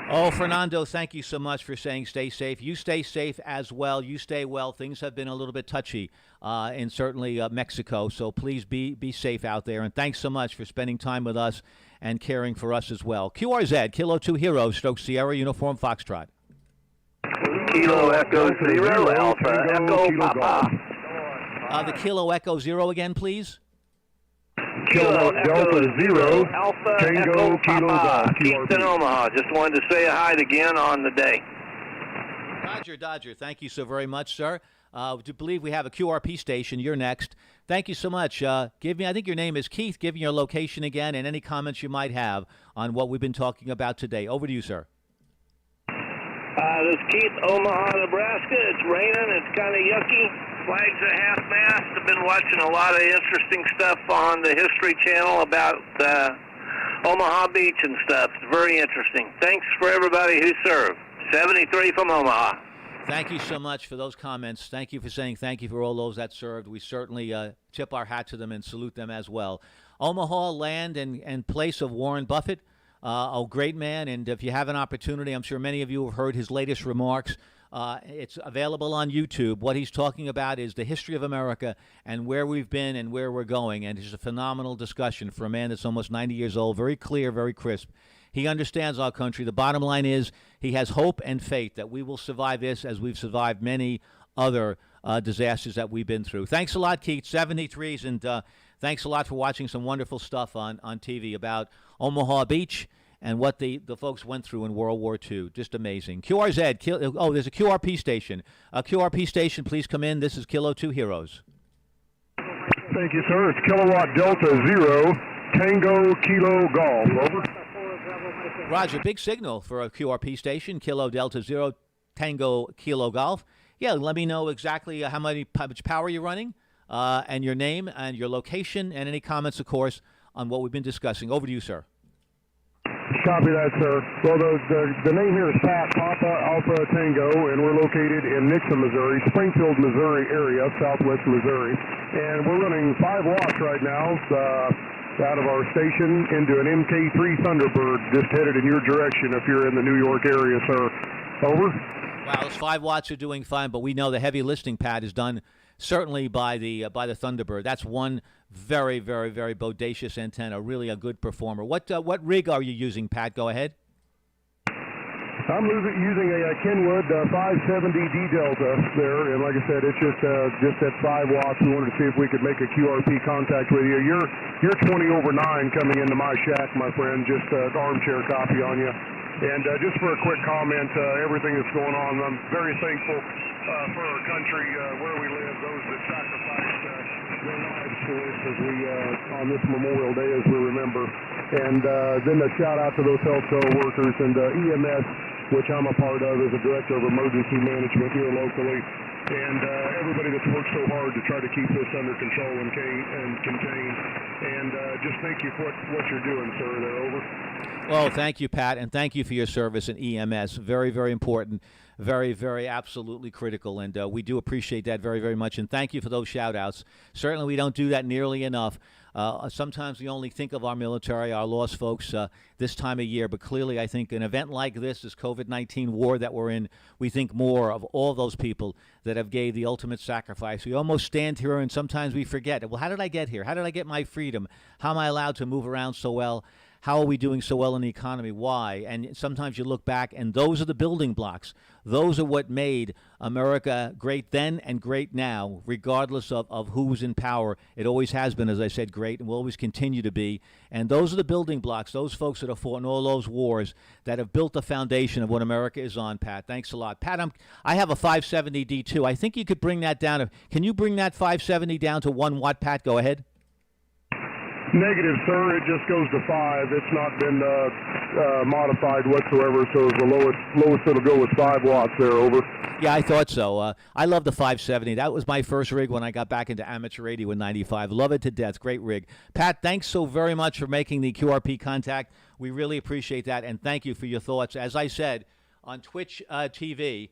Oh, Fernando, thank you so much for saying stay safe. You stay safe as well. You stay well. Things have been a little bit touchy in certainly Mexico, so please be safe out there. And thanks so much for spending time with us and caring for us as well. QRZ, Kilo 2 Hero, Stroke Sierra, Uniform Foxtrot.
Kilo Echo 0, Alpha Echo Papa.
The Kilo Echo 0 again, please.
Kilo Delta 0, Alpha Echo Papa. Keith in Omaha. Just wanted to say hi again on the day.
Roger, Dodger. Thank you so very much, sir. Do believe we have a QRP station. You're next. Thank you so much. Give me, I think your name is Keith. Give me your location again and any comments you might have on what we've been talking about today. Over to you, sir.
This is Keith, Omaha, Nebraska. It's raining. It's kind of yucky. Flags at half-mast. I've been watching a lot of interesting stuff on the History Channel about Omaha Beach and stuff. It's very interesting. Thanks for everybody who served. 73 from Omaha.
Thank you so much for those comments. Thank you for saying thank you for all those that served. We certainly tip our hat to them and salute them as well. Omaha, land and place of Warren Buffett. A great man, and if you have an opportunity, I'm sure many of you have heard his latest remarks. It's available on YouTube. What he's talking about is the history of America and where we've been and where we're going, and it's a phenomenal discussion for a man that's almost 90 years old, very clear, very crisp. He understands our country. The bottom line is he has hope and faith that we will survive this as we've survived many other disasters that we've been through. Thanks a lot, Keith. 73s, and thanks a lot for watching some wonderful stuff on TV about Omaha Beach and what the folks went through in World War II. Just amazing. QRZ, oh, there's a QRP station. A QRP station, please come in. This is Kilo 2 Heroes.
Thank you, sir. It's Kilowatt Delta 0, Tango Kilo Golf. Over.
Roger, big signal for a QRP station. Kilo Delta 0, Tango Kilo Golf. Yeah, let me know exactly how much power you're running, and your name and your location, and any comments, of course, on what we've been discussing. Over to you, sir.
Copy that, sir. Well, the name here is Pat Papa Alpha Tango, and we're located in Nixon, Missouri, Springfield, Missouri area, southwest Missouri. And we're running 5 watts right now out of our station into an MK3 Thunderbird, just headed in your direction if you're in the New York area, sir. Over.
Wow, those 5 watts are doing fine, but we know the heavy listing pad is done certainly by the Thunderbird. That's one very, very, very bodacious antenna, really a good performer. What rig are you using, Pat? Go ahead.
I'm using a Kenwood 570D Delta there, and like I said, it's just at 5 watts. We wanted to see if we could make a QRP contact with you. You're 20 over 9 coming into my shack, my friend. Just armchair copy on you. And just for a quick comment, everything that's going on, I'm very thankful for our country, where we live, those that sacrificed their lives for us as we on this Memorial Day as we remember. And then a shout out to those healthcare workers and EMS, which I'm a part of as a director of emergency management here locally, and everybody that's worked so hard to try to keep this under control and contained. And just thank you for what you're doing, sir. There, over.
Well, thank you, Pat, and thank you for your service in EMS. Very, very important. Very, very absolutely critical, and we do appreciate that very, very much. And thank you for those shout-outs. Certainly, we don't do that nearly enough. Sometimes we only think of our military, our lost folks, this time of year. But clearly, I think an event like this COVID-19 war that we're in, we think more of all those people that have gave the ultimate sacrifice. We almost stand here and sometimes we forget, well, how did I get here? How did I get my freedom? How am I allowed to move around so well? How are we doing so well in the economy? Why? And sometimes you look back, and those are the building blocks. Those are what made America great then and great now, regardless of who's in power. It always has been, as I said, great, and will always continue to be. And those are the building blocks, those folks that have fought in all those wars that have built the foundation of what America is on, Pat. Thanks a lot. Pat, I have a 570 D2. I think you could bring that down. Can you bring that 570 down to 1 watt, Pat? Go ahead.
Negative, sir. It just goes to 5. It's not been modified whatsoever, so the lowest it'll go with 5 watts there, over.
Yeah, I thought so. I love the 570. That was my first rig when I got back into amateur radio in 95. Love it to death. Great rig. Pat, thanks so very much for making the QRP contact. We really appreciate that, and thank you for your thoughts. As I said, on Twitch TV,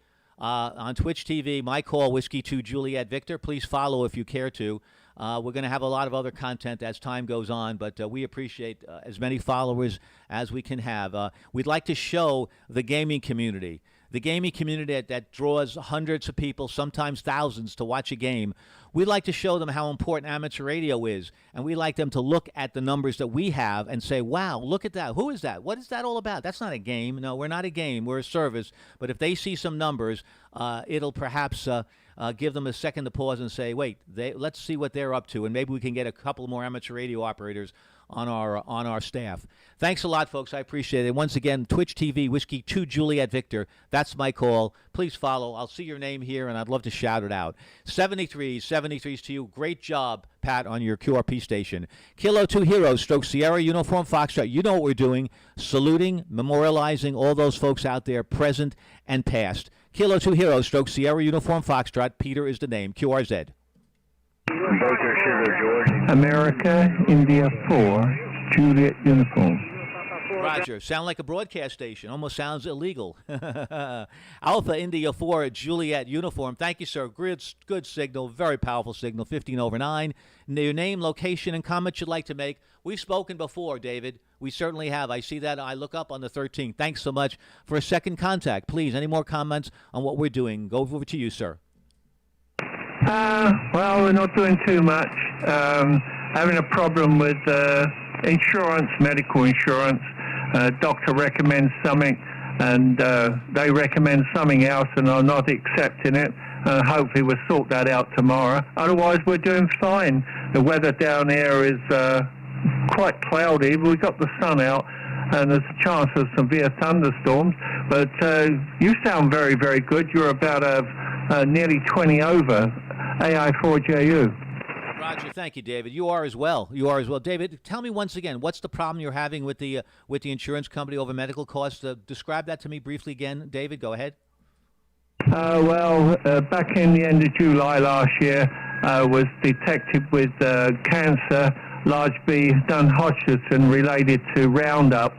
my call, Whiskey 2 Juliet Victor. Please follow if you care to. We're going to have a lot of other content as time goes on, but we appreciate as many followers as we can have. We'd like to show the gaming community that draws hundreds of people, sometimes thousands, to watch a game. We'd like to show them how important amateur radio is, and we'd like them to look at the numbers that we have and say, wow, look at that. Who is that? What is that all about? That's not a game. No, we're not a game. We're a service. But if they see some numbers, it'll perhaps give them a second to pause and say, wait, let's see what they're up to, and maybe we can get a couple more amateur radio operators on our staff. Thanks a lot, folks. I appreciate it. Once again, Twitch TV, Whiskey 2 Juliet Victor. That's my call. Please follow. I'll see your name here, and I'd love to shout it out. 73s to you. Great job, Pat, on your QRP station. Kilo 2 Heroes, Stroke Sierra, Uniform Foxtrot. You know what we're doing. Saluting, memorializing all those folks out there, present and past. Kilo 2 Heroes, Stroke Sierra, Uniform Foxtrot. Peter is the name. QRZ.
America, India 4, Juliet Uniform.
Roger. Sound like a broadcast station. Almost sounds illegal. Alpha India 4, Juliet Uniform. Thank you, sir. Good signal. Very powerful signal. 15 over 9. Your name, location, and comments you'd like to make. We've spoken before, David. We certainly have. I see that. I look up on the 13th. Thanks so much for a second contact. Please, any more comments on what we're doing? Go over to you, sir.
Well, we're not doing too much. Having a problem with insurance, medical insurance. Doctor recommends something, and they recommend something else, and I'm not accepting it. Hopefully we'll sort that out tomorrow. Otherwise, we're doing fine. The weather down here is quite cloudy. We've got the sun out, and there's a chance of severe thunderstorms. But you sound very, very good. You're about nearly 20 over. AI4JU.
Roger, thank you, David. You are as well. David, tell me once again, what's the problem you're having with the insurance company over medical costs? Describe that to me briefly again, David. Go ahead.
Back in the end of July last year, was detected with cancer, large B, Dunn-Hodgson, related to Roundup,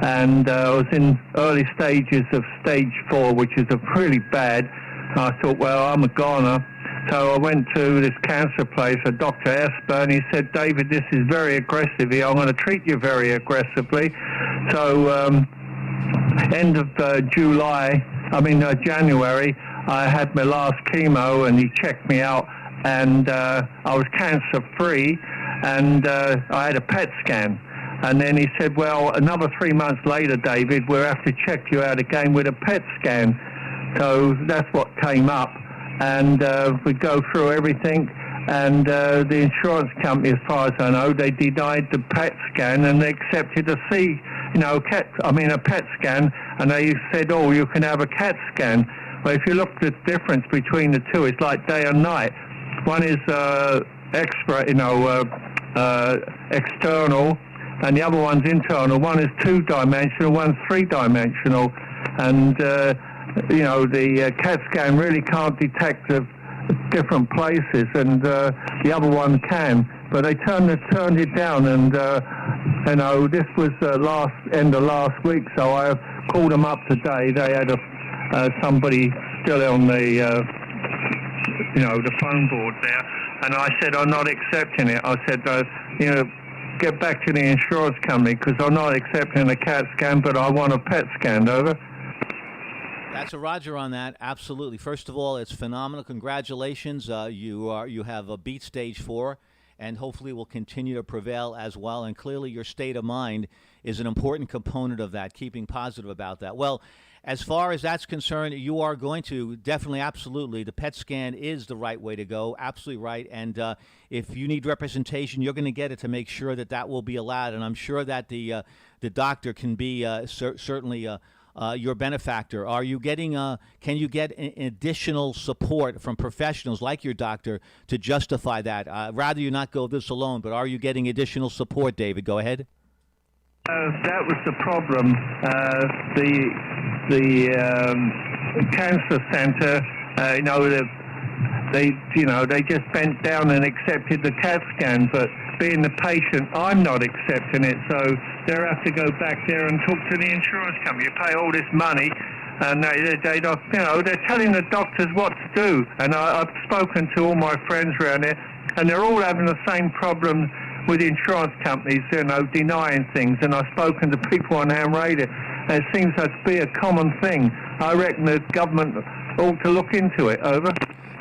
and was in early stages of stage 4, which is really bad. I thought, well, I'm a goner. So I went to this cancer place, Dr. Esper, and he said, David, this is very aggressive here. I'm going to treat you very aggressively. So end of January, I had my last chemo, and he checked me out, and I was cancer-free, and I had a PET scan. And then he said, well, another 3 months later, David, we'll have to check you out again with a PET scan. So that's what came up. And we go through everything, and the insurance company, as far as I know, they denied the PET scan, and they accepted a PET scan, and they said, oh, you can have a CAT scan. Well, if you look at the difference between the two, it's like day and night. One is external, and the other one's internal. One is 2-dimensional, one's 3-dimensional, and the CAT scan really can't detect the different places, and the other one can.
but they turned it down, and this was end of last week, so I called them up today. They had somebody still on the the phone board there, and I said I'm not accepting it. I said get back to the insurance company because I'm not accepting a CAT scan, but I want a PET scan. Over.
That's a Roger on that. Absolutely. First of all, it's phenomenal. Congratulations. You have a beat stage 4, and hopefully will continue to prevail as well. And clearly, your state of mind is an important component of that. Keeping positive about that. Well, as far as that's concerned, you are going to definitely, absolutely. The PET scan is the right way to go. Absolutely right. And if you need representation, you're going to get it to make sure that that will be allowed. And I'm sure that the doctor can be certainly your benefactor. Are you getting? Can you get additional support from professionals like your doctor to justify that? Rather you not go this alone, but are you getting additional support, David? Go ahead.
That was the problem. The cancer center, they just bent down and accepted the CAT scan, but being the patient, I'm not accepting it, so they have to go back there and talk to the insurance company. You pay all this money, and they're telling the doctors what to do. And I've spoken to all my friends around there, and they're all having the same problem with insurance companies, denying things. And I've spoken to people on ham radio, and it seems to be a common thing. I reckon the government ought to look into it. Over.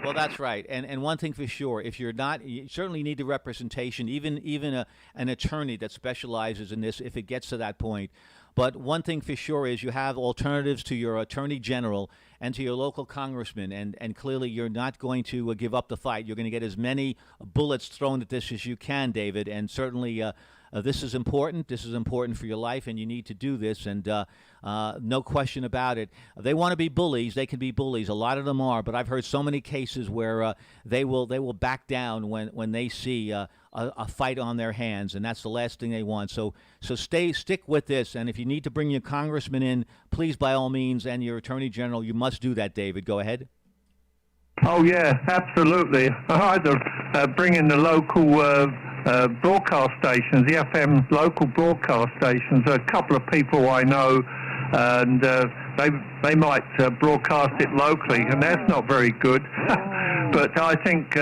Well, that's right. And one thing for sure, if you're not, you certainly need the representation, even an attorney that specializes in this if it gets to that point. But one thing for sure is you have alternatives to your attorney general and to your local congressman, and clearly you're not going to give up the fight. You're going to get as many bullets thrown at this as you can, David, and certainly this is important. This is important for your life, and you need to do this, and no question about it. They want to be bullies. They can be bullies. A lot of them are, but I've heard so many cases where they will back down when they see a fight on their hands, and that's the last thing they want. So stick with this, and if you need to bring your congressman in, please, by all means, and your attorney general, you must do that, David. Go ahead.
Oh, yeah, absolutely. I either bring in the local broadcast stations, the FM local broadcast stations. A couple of people I know, and they might broadcast it locally, and that's not very good. But I think,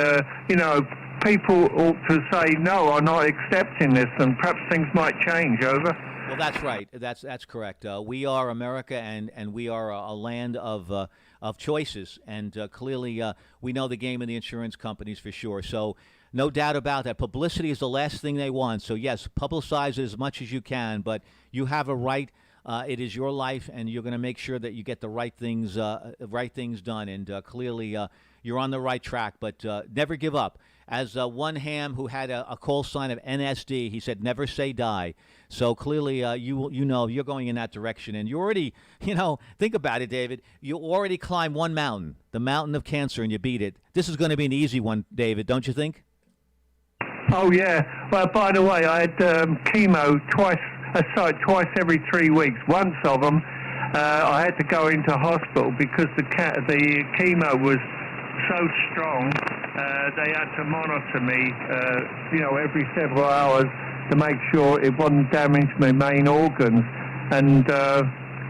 people ought to say, no, I'm not accepting this, and perhaps things might change. Over.
Well, that's right. That's correct. We are America, and we are a land of choices, and clearly we know the game of the insurance companies for sure. So no doubt about that. Publicity is the last thing they want. So yes, publicize it as much as you can, but you have a right. It is your life, and you're going to make sure that you get the right things done. And clearly, you're on the right track. But never give up. As one ham who had a call sign of NSD, he said, "Never say die." So clearly, you're going in that direction, and you already, think about it, David. You already climbed one mountain, the mountain of cancer, and you beat it. This is going to be an easy one, David, don't you think?
Oh yeah. Well, by the way, I had chemo twice every 3 weeks. Once of them, I had to go into hospital because the chemo was so strong. They had to monitor me, every several hours to make sure it wasn't damaging my main organs. And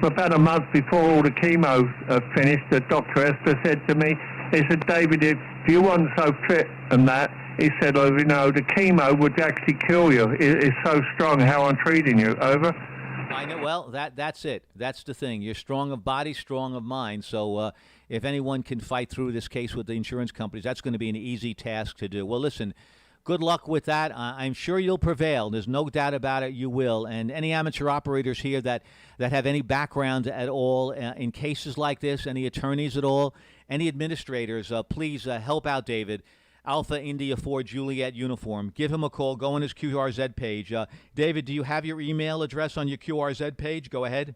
about a month before all the chemo finished, Dr. Esper said to me, he said, David, if you weren't so fit and that, he said, the chemo would actually kill you. It's so strong how I'm treating you. Over.
I know. Well, that's it. That's the thing. You're strong of body, strong of mind. So if anyone can fight through this case with the insurance companies, that's going to be an easy task to do. Well, listen, good luck with that. I'm sure you'll prevail. There's no doubt about it. You will. And any amateur operators here that have any background at all in cases like this, any attorneys at all, any administrators, please help out David. Alpha India 4 Juliet uniform. Give him a call. Go on his QRZ page. David, do you have your email address on your QRZ page? Go ahead.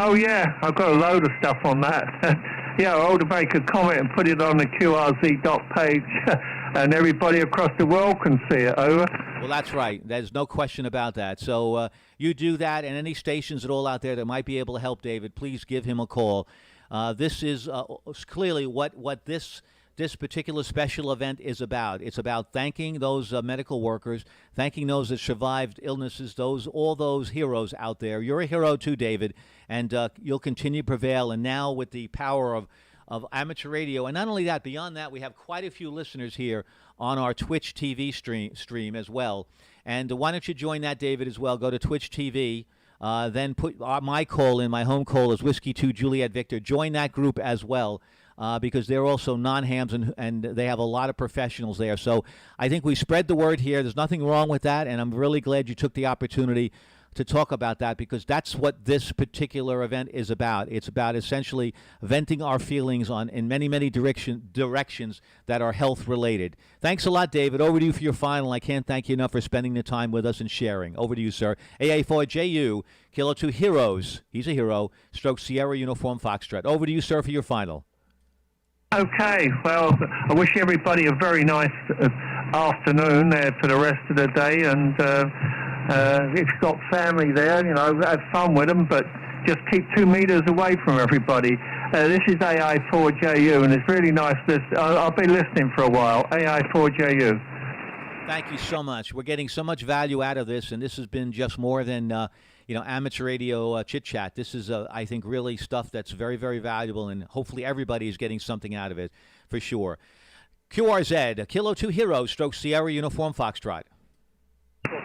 Oh, yeah. I've got a load of stuff on that. Yeah, I ought to make a comment and put it on the QRZ page, and everybody across the world can see it. Over.
Well, that's right. There's no question about that. So you do that, and any stations at all out there that might be able to help David, please give him a call. This is clearly what this this particular special event is about. It's about thanking those medical workers, thanking those that survived illnesses, all those heroes out there. You're a hero too, David, and you'll continue to prevail. And now with the power of amateur radio, and not only that, beyond that, we have quite a few listeners here on our Twitch TV stream as well. And why don't you join that, David, as well? Go to Twitch TV. Then put my call in. My home call is Whiskey 2 Juliet Victor. Join that group as well. Because they're also non-hams and they have a lot of professionals there. So I think we spread the word here. There's nothing wrong with that, and I'm really glad you took the opportunity to talk about that, because that's what this particular event is about. It's about essentially venting our feelings in many, many directions that are health-related. Thanks a lot, David. Over to you for your final. I can't thank you enough for spending the time with us and sharing. Over to you, sir. AA4JU, Kilo 2 Heroes. He's a hero. Stroke Sierra Uniform Foxtrot. Over to you, sir, for your final.
Okay, well, I wish everybody a very nice afternoon there for the rest of the day, and if you've got family there, have fun with them, but just keep 2 meters away from everybody. This is AI4JU, and it's really nice. I'll be listening for a while. AI4JU.
Thank you so much. We're getting so much value out of this, and this has been just more than amateur radio chit-chat. This is, I think, really stuff that's very, very valuable, and hopefully everybody is getting something out of it, for sure. QRZ, Kilo 2 Heroes, Stroke Sierra Uniform Foxtrot.
Kilo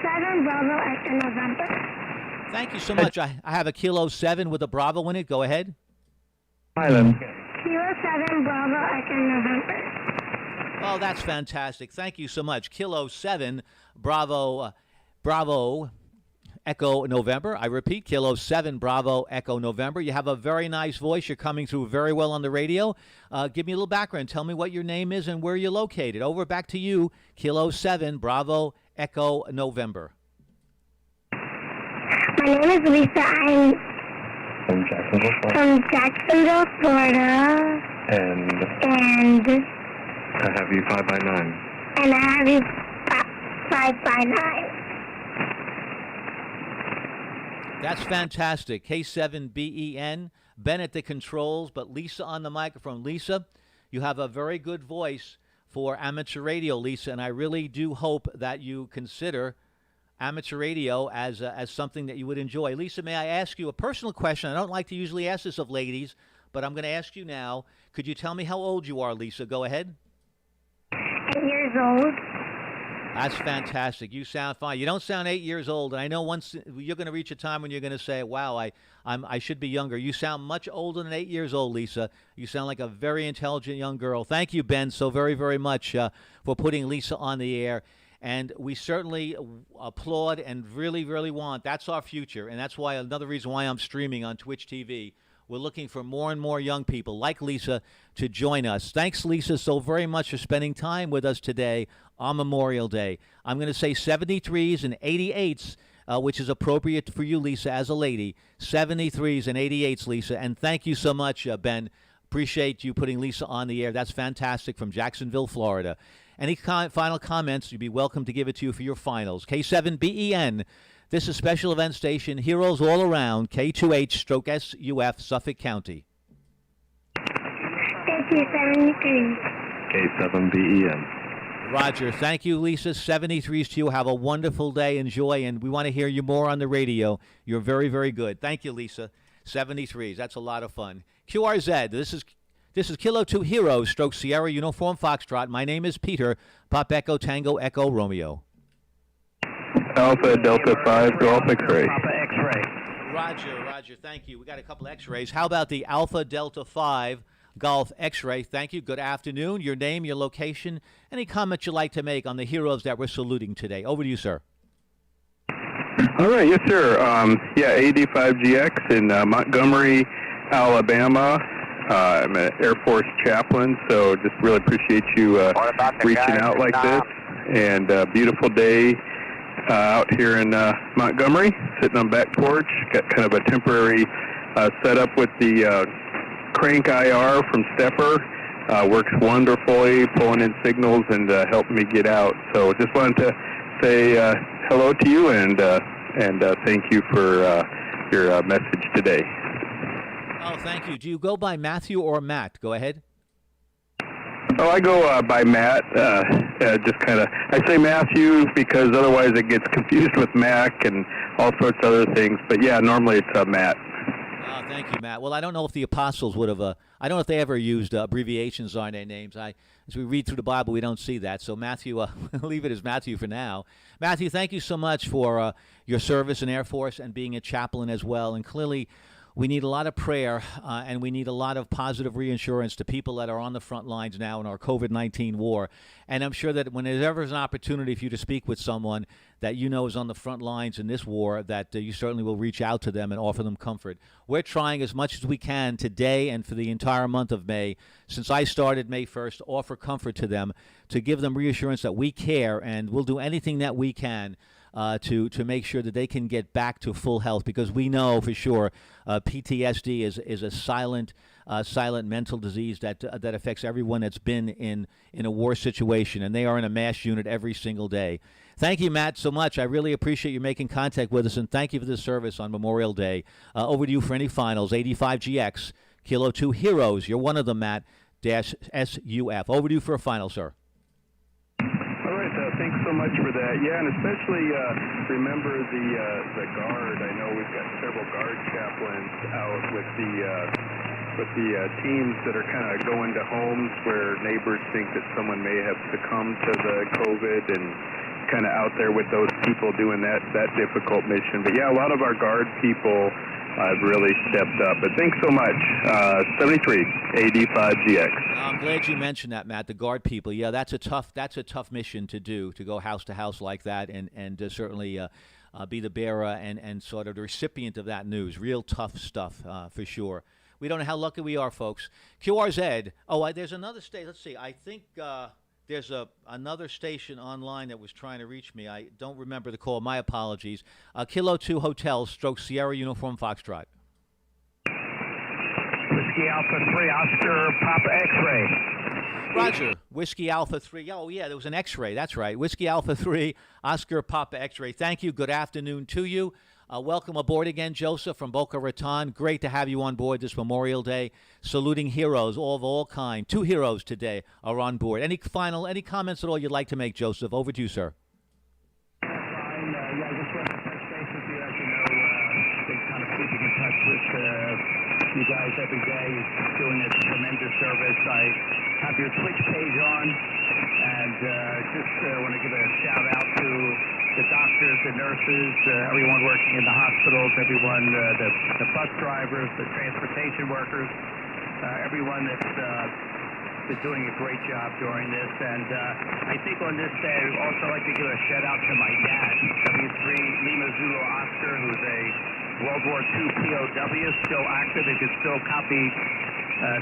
7, Bravo, Echo, November.
Thank you so much. I have a Kilo 7 with a Bravo in it. Go ahead.
Island.
Kilo 7, Bravo, Echo, November.
Oh, that's fantastic. Thank you so much. Kilo 7, Bravo, Echo November. I repeat, Kilo 7, Bravo, Echo November. You have a very nice voice. You're coming through very well on the radio. Give me a little background. Tell me what your name is and where you're located. Over back to you, Kilo 7, Bravo, Echo November.
My name is Lisa. I'm from Jacksonville, Florida.
And I have you 5x9.
And I have you 5x9.
That's fantastic. K7BEN, Ben at the controls, but Lisa on the microphone. Lisa, you have a very good voice for amateur radio, Lisa, and I really do hope that you consider amateur radio as something that you would enjoy. Lisa, may I ask you a personal question? I don't like to usually ask this of ladies, but I'm going to ask you now. Could you tell me how old you are, Lisa? Go ahead.
8 years old.
That's fantastic. You sound fine. You don't sound 8 years old. And I know once you're going to reach a time when you're going to say, wow, I should be younger. You sound much older than 8 years old, Lisa. You sound like a very intelligent young girl. Thank you, Ben, so very, very much for putting Lisa on the air. And we certainly applaud and really, really want. That's our future. And that's why another reason why I'm streaming on Twitch TV. We're looking for more and more young people like Lisa to join us. Thanks, Lisa, so very much for spending time with us today on Memorial Day. I'm going to say 73s and 88s, which is appropriate for you, Lisa, as a lady. 73s and 88s, Lisa. And thank you so much, Ben. Appreciate you putting Lisa on the air. That's fantastic from Jacksonville, Florida. Any final comments, you'd be welcome to give it to you for your finals. K7BEN. This is Special Event Station, Heroes All Around, K2H, Stroke SUF, Suffolk County.
Thank you, 73.
K7BEN.
Roger. Thank you, Lisa. 73s to you. Have a wonderful day. Enjoy, and we want to hear you more on the radio. You're very, very good. Thank you, Lisa. 73s. That's a lot of fun. QRZ. This is Kilo 2 Heroes, Stroke Sierra Uniform Foxtrot. My name is Peter. Pop Echo Tango Echo Romeo.
Alpha Delta 5, Golf X-ray.
Roger. Thank you. We got a couple X-rays. How about the Alpha Delta 5 Golf X-ray? Thank you. Good afternoon. Your name, your location, any comments you'd like to make on the heroes that we're saluting today. Over to you, sir.
All right. Yes, sir. AD5GX in Montgomery, Alabama. I'm an Air Force chaplain, so just really appreciate you reaching out like this. And beautiful day out here in Montgomery, sitting on back porch. Got kind of a temporary setup with the Crank IR from Stepper. Works wonderfully, pulling in signals and helping me get out. So just wanted to say hello to you and thank you for your message today.
Oh, thank you. Do you go by Matthew or Matt? Go ahead.
Oh, I go by Matt. Just kind of, I say Matthew because otherwise it gets confused with Mac and all sorts of other things. But yeah, normally it's Matt.
Oh, thank you, Matt. Well, I don't know if the apostles would have. I don't know if they ever used abbreviations on their names. As we read through the Bible, we don't see that. So Matthew, leave it as Matthew for now. Matthew, thank you so much for your service in Air Force and being a chaplain as well. And clearly, we need a lot of prayer and we need a lot of positive reassurance to people that are on the front lines now in our COVID-19 war. And I'm sure that when there's ever an opportunity for you to speak with someone that you know is on the front lines in this war, that you certainly will reach out to them and offer them comfort. We're trying as much as we can today and for the entire month of May, since I started May 1st, to offer comfort to them, to give them reassurance that we care, and we'll do anything that we can to make sure that they can get back to full health, because we know for sure PTSD is a silent mental disease that affects everyone that's been in a war situation, and they are in a mass unit every single day. Thank you, Matt, so much. I really appreciate you making contact with us, and thank you for this service on Memorial Day. Over to you for any finals. 85GX, Kilo 2 Heroes. You're one of them, Matt, -SUF. Over to you for a final, sir.
All right, thanks so much for that. Yeah, and especially remember the Guard. I know we've got several Guard chaplains out with the teams that are kind of going to homes where neighbors think that someone may have succumbed to the COVID, and kind of out there with those people doing that difficult mission. But yeah, a lot of our Guard people have really stepped up. But thanks so much. 73 AD5GX.
I'm glad you mentioned that, Matt. The Guard people. Yeah, that's a tough mission to do, to go house to house like that, and certainly be the bearer and sort of the recipient of that news. Real tough stuff for sure. We don't know how lucky we are, folks. QRZ. Oh, there's another state. Let's see. I think there's another station online that was trying to reach me. I don't remember the call. My apologies. Kilo 2 Hotel, Sierra Uniform Foxtrot.
Whiskey Alpha 3, Oscar Papa X-Ray.
Roger. Whiskey Alpha 3. Oh, yeah, there was an X-ray. That's right. Whiskey Alpha 3, Oscar Papa X-ray. Thank you. Good afternoon to you. Welcome aboard again, Joseph from Boca Raton. Great to have you on board this Memorial Day. Saluting heroes of all kind. 2 heroes today are on board. Any comments at all you'd like to make, Joseph? Over to you, sir.
Yeah, I just wanted to touch base with you. As you know, been kind of keeping in touch with you guys every day, doing a tremendous service. I have your Twitch page on, and just want to give a shout out to the doctors, the nurses, everyone working in the hospitals, everyone, the bus drivers, the transportation workers, everyone that's been doing a great job during this. And I think on this day, I'd also like to give a shout out to my dad, W3 Lima Zulu Oscar, who's a World War II POW, still active. They can still copy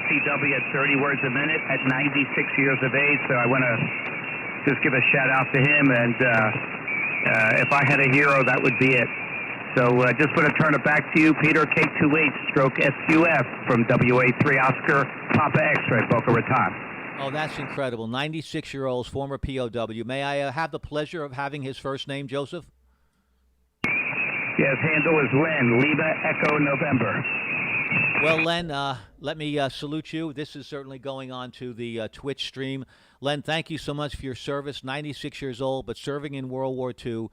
CW at 30 words a minute at 96 years of age. So I want to just give a shout out to him, and if I had a hero, that would be it. So just want to turn it back to you, Peter, K2H/SUF from WA3 Oscar Papa X-ray, Boca Raton.
Oh, that's incredible. 96-year-old former POW. May I have the pleasure of having his first name, Joseph?
Yes, handle is Len, Lima Echo November.
Well, Len, let me salute you. This is certainly going on to the Twitch stream. Len, thank you so much for your service. 96 years old, but serving in World War II,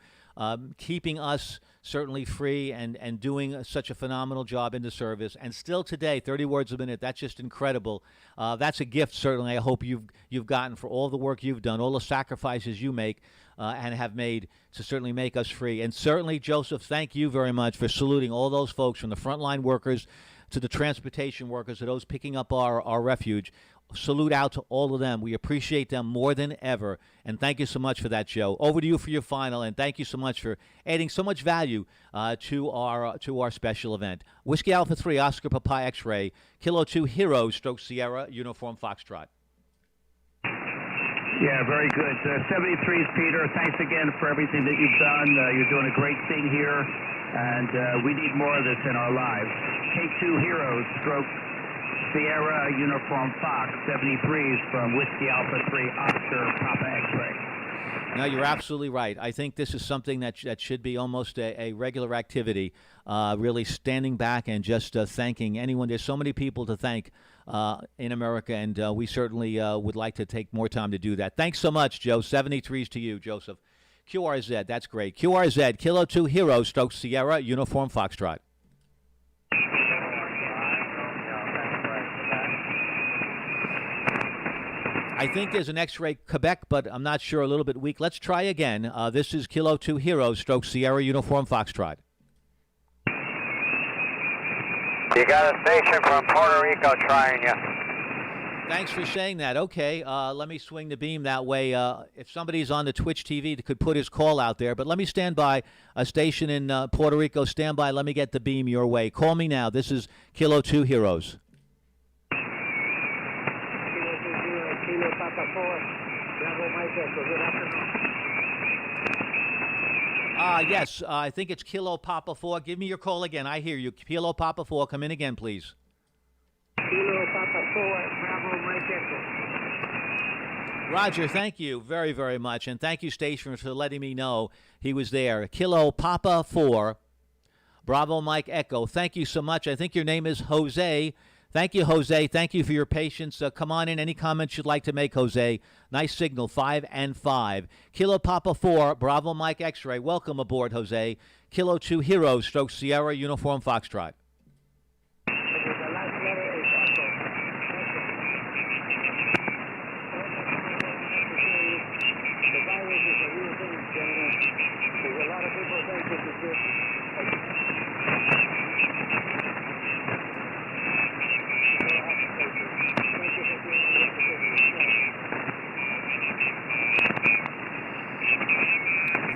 keeping us certainly free and doing such a phenomenal job in the service. And still today, 30 words a minute, that's just incredible. That's a gift, certainly, I hope you've gotten for all the work you've done, all the sacrifices you make and have made to certainly make us free. And certainly, Joseph, thank you very much for saluting all those folks, from the frontline workers to the transportation workers, to those picking up our refuge. Salute out to all of them. We appreciate them more than ever. And thank you so much for that, Joe. Over to you for your final, and thank you so much for adding so much value to our special event. Whiskey Alpha 3, Oscar Papa X-ray, Kilo 2 Heroes, Sierra Uniform Foxtrot.
Yeah, very good. 73's Peter. Thanks again for everything that you've done. You're doing a great thing here, and we need more of this in our lives. K2 Heroes, Sierra Uniform Fox, 73's from Whiskey Alpha 3, Oscar Papa X-ray.
No, you're absolutely right. I think this is something that should be almost a regular activity, really standing back and just thanking anyone. There's so many people to thank in America, and we certainly would like to take more time to do that. Thanks so much, Joe. 73s to you, Joseph. QRZ, that's great. QRZ, Kilo 2 Hero, Stoke Sierra, Uniform Foxtrot. I think there's an X-ray Quebec, but I'm not sure, a little bit weak. Let's try again. This is Kilo 2 Hero, Stroke Sierra, Uniform Foxtrot.
You got a station from Puerto Rico trying you.
Thanks for saying that. Okay, let me swing the beam that way. If somebody's on the Twitch TV that could put his call out there, but let me stand by. A station in Puerto Rico, stand by. Let me get the beam your way. Call me now. This is Kilo 2 Heroes.
Kilo Papa 4, Bravo Mike Echo. Good afternoon.
Yes, I think it's Kilo Papa 4. Give me your call again. I hear you. Kilo Papa 4, come in again, please.
Kilo Papa 4, Bravo Mike Echo.
Roger, thank you very, very much. And thank you, station, for letting me know he was there. Kilo Papa 4, Bravo Mike Echo. Thank you so much. I think your name is Jose. Thank you, Jose. Thank you for your patience. Come on in. Any comments you'd like to make, Jose? Nice signal, 5 and 5. Kilo Papa 4, Bravo Mike X-Ray. Welcome aboard, Jose. Kilo 2 Hero, Stroke Sierra, Uniform Foxtrot.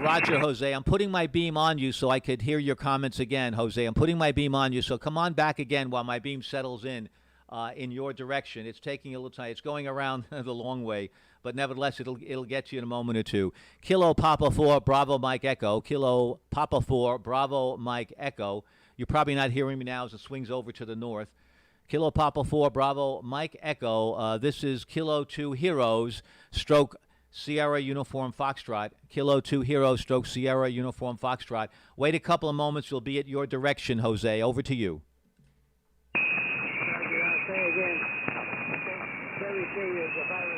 Roger, Jose. I'm putting my beam on you so I could hear your comments again, Jose. I'm putting my beam on you, so come on back again while my beam settles in your direction. It's taking a little time. It's going around the long way, but nevertheless, it'll get you in a moment or two. Kilo Papa 4, Bravo Mike Echo. Kilo Papa 4, Bravo Mike Echo. You're probably not hearing me now as it swings over to the north. Kilo Papa 4, Bravo Mike Echo. This is Kilo 2 Heroes, Stroke Sierra Uniform Foxtrot. Kilo 2 Hero, Stroke Sierra Uniform Foxtrot. Wait a couple of moments. We'll be at your direction, Jose. Over to you.
I'll say again, very serious, the virus.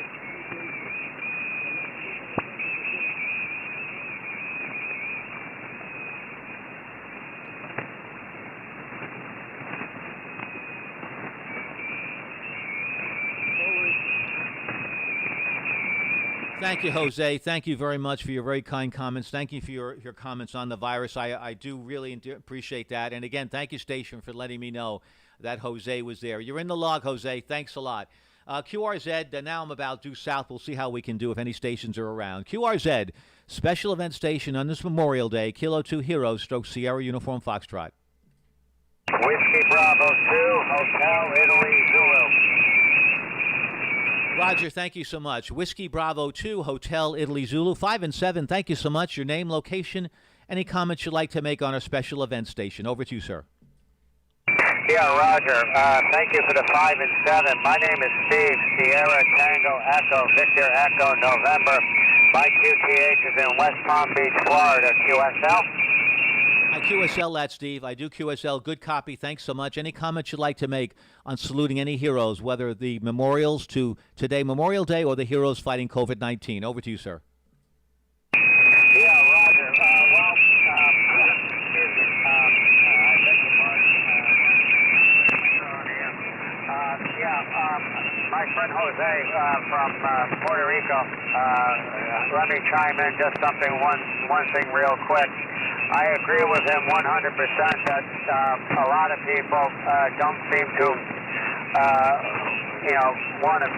Thank you, Jose. Thank you very much for your very kind comments. Thank you for your comments on the virus. I do really appreciate that. And again, thank you, station, for letting me know that Jose was there. You're in the log, Jose. Thanks a lot. QRZ, now I'm about due south. We'll see how we can do if any stations are around. QRZ, special event station on this Memorial Day, Kilo 2 Hero, Stroke Sierra Uniform Foxtrot.
Whiskey Bravo 2, Hotel Italy Zulu.
Roger, thank you so much. Whiskey Bravo 2, Hotel Italy Zulu, 5 and 7. Thank you so much. Your name, location, any comments you'd like to make on our special event station. Over to you, sir.
Yeah, Roger. Thank you for the 5 and 7. My name is Steve, Sierra Tango Echo, Victor Echo, November. My QTH is in West Palm Beach, Florida. QSL?
I QSL that, Steve. I do QSL. Good copy. Thanks so much. Any comments you'd like to make on saluting any heroes, whether the memorials to today, Memorial Day, or the heroes fighting COVID-19? Over to you, sir.
Yeah, Roger. Well, excuse me. I beg your pardon. My friend Jose from Puerto Rico. Let me chime in just something, one thing real quick. I agree with him 100% that a lot of people don't seem to, want to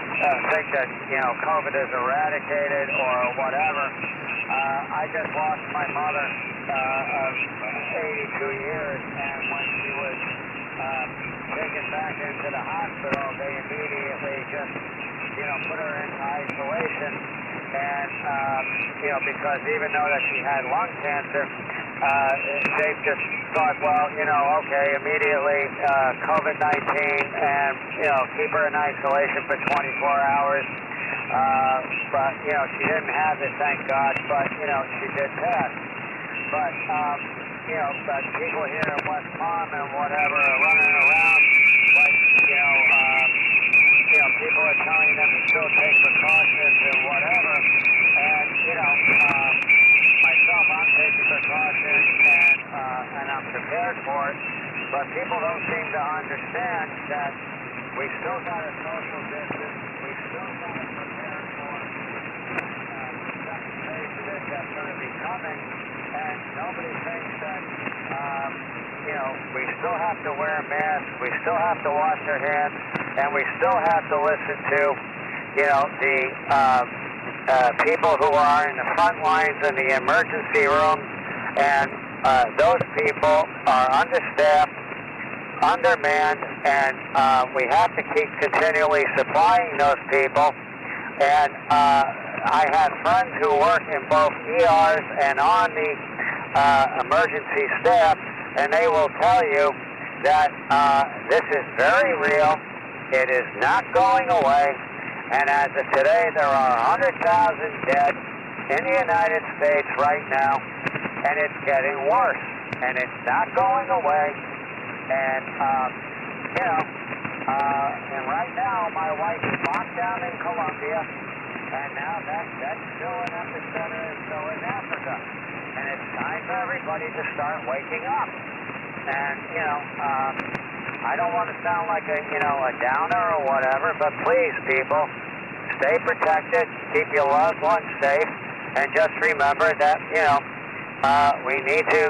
think that, COVID is eradicated or whatever. I just lost my mother of 82 years, and when she was taken back into the hospital, they immediately just, put her into isolation. And, because even though that she had lung cancer, they just thought, well, okay, immediately COVID-19 and, keep her in isolation for 24 hours. But, you know, she didn't have it, thank God, but, you know, she did pass. But, you know, but people here in West Palm and whatever are running around like, you know, people are telling them to still take precautions and whatever. And, you know, myself, I'm taking precautions and I'm prepared for it. But people don't seem to understand that we still got a social distance. We still got to prepare for the second phase of this that's going to be coming. And nobody thinks that, you know, we still have to wear masks. We still have to wash our hands. And we still have to listen to, you know, the people who are in the front lines in the emergency room. And those people are understaffed, undermanned, and we have to keep continually supplying those people. And I have friends who work in both ERs and on the emergency staff, and they will tell you that this is very real. It is not going away. And as of today, there are 100,000 dead in the United States right now, and it's getting worse. And it's not going away. And, you know, and right now my wife is locked down in Colombia, and now that's still an epicenter and still in Africa. And it's time for everybody to start waking up. And, you know, I don't want to sound like a downer or whatever, but please, people, stay protected, keep your loved ones safe, and just remember that, you know, we need to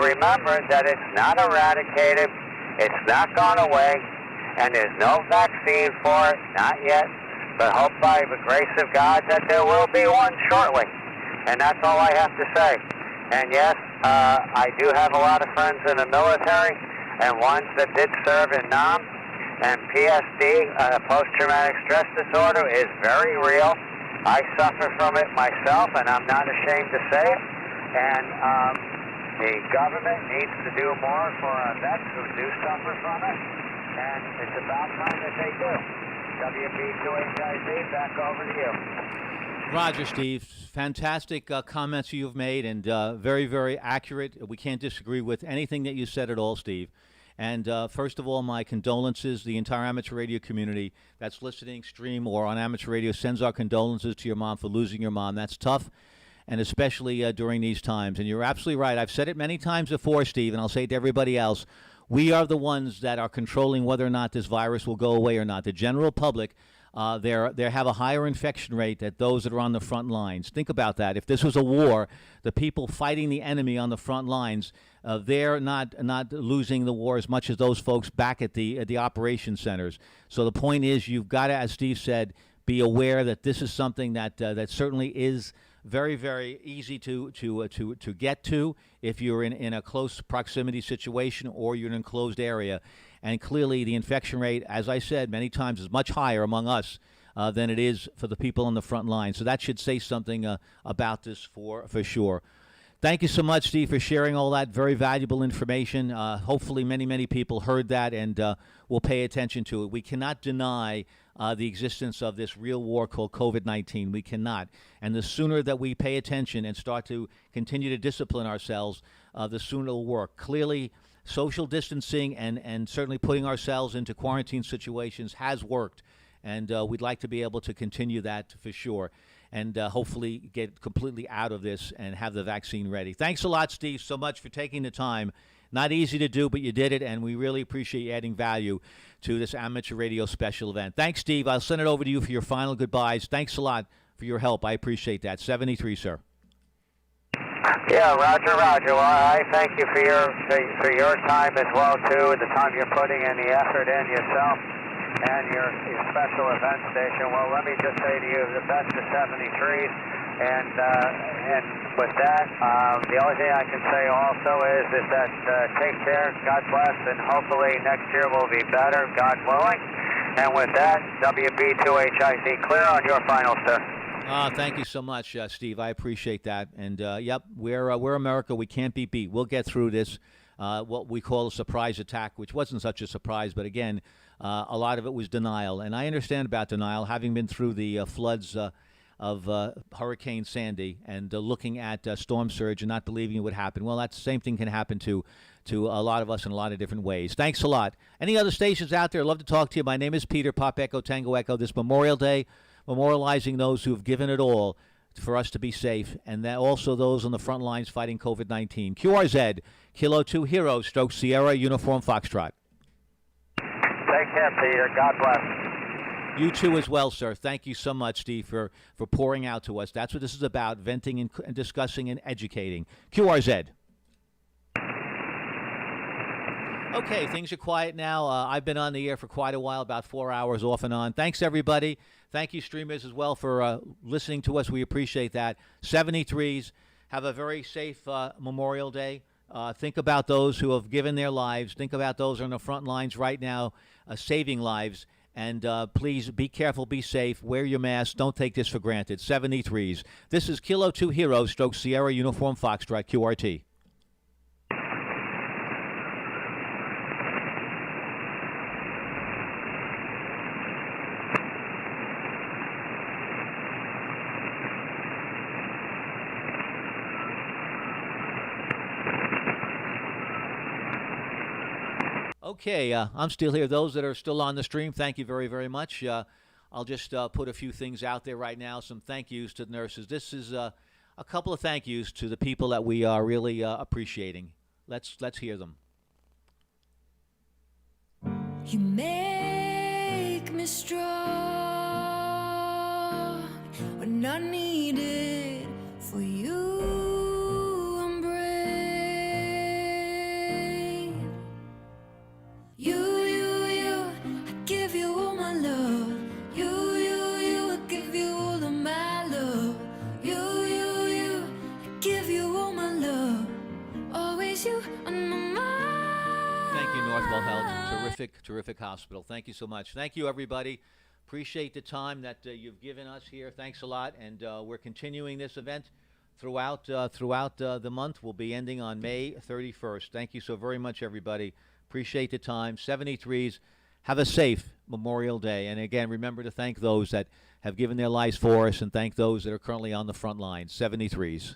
remember that it's not eradicated, it's not gone away, and there's no vaccine for it, not yet, but hope by the grace of God that there will be one shortly. And that's all I have to say. And yes, I do have a lot of friends in the military, and ones that did serve in Nam, and PSD, post-traumatic stress disorder, is very real. I suffer from it myself, and I'm not ashamed to say it. And the government needs to do more for our vets who do suffer from it, and it's about time that they do. WB2HIZ, back over to you.
Roger, Steve. Fantastic comments you've made, and very, very accurate. We can't disagree with anything that you said at all, Steve. And first of all, my condolences. The entire amateur radio community that's listening, stream, or on amateur radio sends our condolences to your mom for losing your mom. That's tough, and especially during these times. And you're absolutely right. I've said it many times before, Steve, and I'll say it to everybody else. We are the ones that are controlling whether or not this virus will go away or not. The general public, they have a higher infection rate than those that are on the front lines. Think about that. If this was a war, the people fighting the enemy on the front lines, they're not losing the war as much as those folks back at the operation centers. So the point is, you've got to, as Steve said, be aware that this is something that certainly is very, very easy to get to if you're in a close proximity situation or you're in an enclosed area. And clearly the infection rate, as I said many times, is much higher among us than it is for the people on the front line. So that should say something about this for sure. Thank you so much, Steve, for sharing all that very valuable information. Hopefully many people heard that and will pay attention to it. We cannot deny the existence of this real war called COVID-19. We cannot. And the sooner that we pay attention and start to continue to discipline ourselves, the sooner it will work. Clearly, social distancing and certainly putting ourselves into quarantine situations has worked. And we'd like to be able to continue that for sure. And hopefully get completely out of this and have the vaccine ready. Thanks a lot, Steve, so much for taking the time. Not easy to do, but you did it, and we really appreciate you adding value to this amateur radio special event. Thanks, Steve. I'll send it over to you for your final goodbyes. Thanks a lot for your help. I appreciate that. 73, sir.
Yeah, Roger. Well, I thank you for your time as well, too, the time you're putting in, the effort in yourself and your special event station. Well, let me just say to you, the best of 73s, and with that, the only thing I can say also is that take care, God bless, and hopefully next year will be better, God willing. And with that, WB2HIZ clear on your final, sir.
Thank you so much, Steve. I appreciate that. And yep, we're America. We can't be beat. We'll get through this. What we call a surprise attack, which wasn't such a surprise, but again, A lot of it was denial, and I understand about denial, having been through the floods of Hurricane Sandy and looking at storm surge and not believing it would happen. Well, that same thing can happen to a lot of us in a lot of different ways. Thanks a lot. Any other stations out there? I'd love to talk to you. My name is Peter, Pop Echo, Tango Echo. This Memorial Day, memorializing those who have given it all for us to be safe, and that also those on the front lines fighting COVID-19. QRZ, Kilo 2 Heroes, Stroke Sierra, Uniform Foxtrot.
Take care, Peter. God bless.
You too as well, sir. Thank you so much, Steve, for pouring out to us. That's what this is about, venting and discussing and educating. QRZ. Okay, things are quiet now. I've been on the air for quite a while, about 4 hours off and on. Thanks, everybody. Thank you, streamers, as well, for listening to us. We appreciate that. 73s, have a very safe Memorial Day. Think about those who have given their lives. Think about those on the front lines right now, saving lives. And please be careful, be safe, wear your mask. Don't take this for granted. 73s. This is Kilo 2 Heroes, Stroke Sierra, Uniform Foxtrot, QRT. Okay, I'm still here. Those that are still on the stream, thank you very, very much. I'll just put a few things out there right now, some thank yous to the nurses. This is a couple of thank yous to the people that we are really appreciating. Let's hear them.
You make me strong when I need it. For you, I'm brave. You, I give you all my love. You, I give you all of my love. You, I give you all my love. Always you on my mind.
Thank you, Northwell Health. Terrific hospital. Thank you so much. Thank you, everybody. Appreciate the time that you've given us here. Thanks a lot. And we're continuing this event throughout the month. We'll be ending on May 31st. Thank you so very much, everybody. Appreciate the time. 73s. Have a safe Memorial Day. And again, remember to thank those that have given their lives for us and thank those that are currently on the front lines. 73s.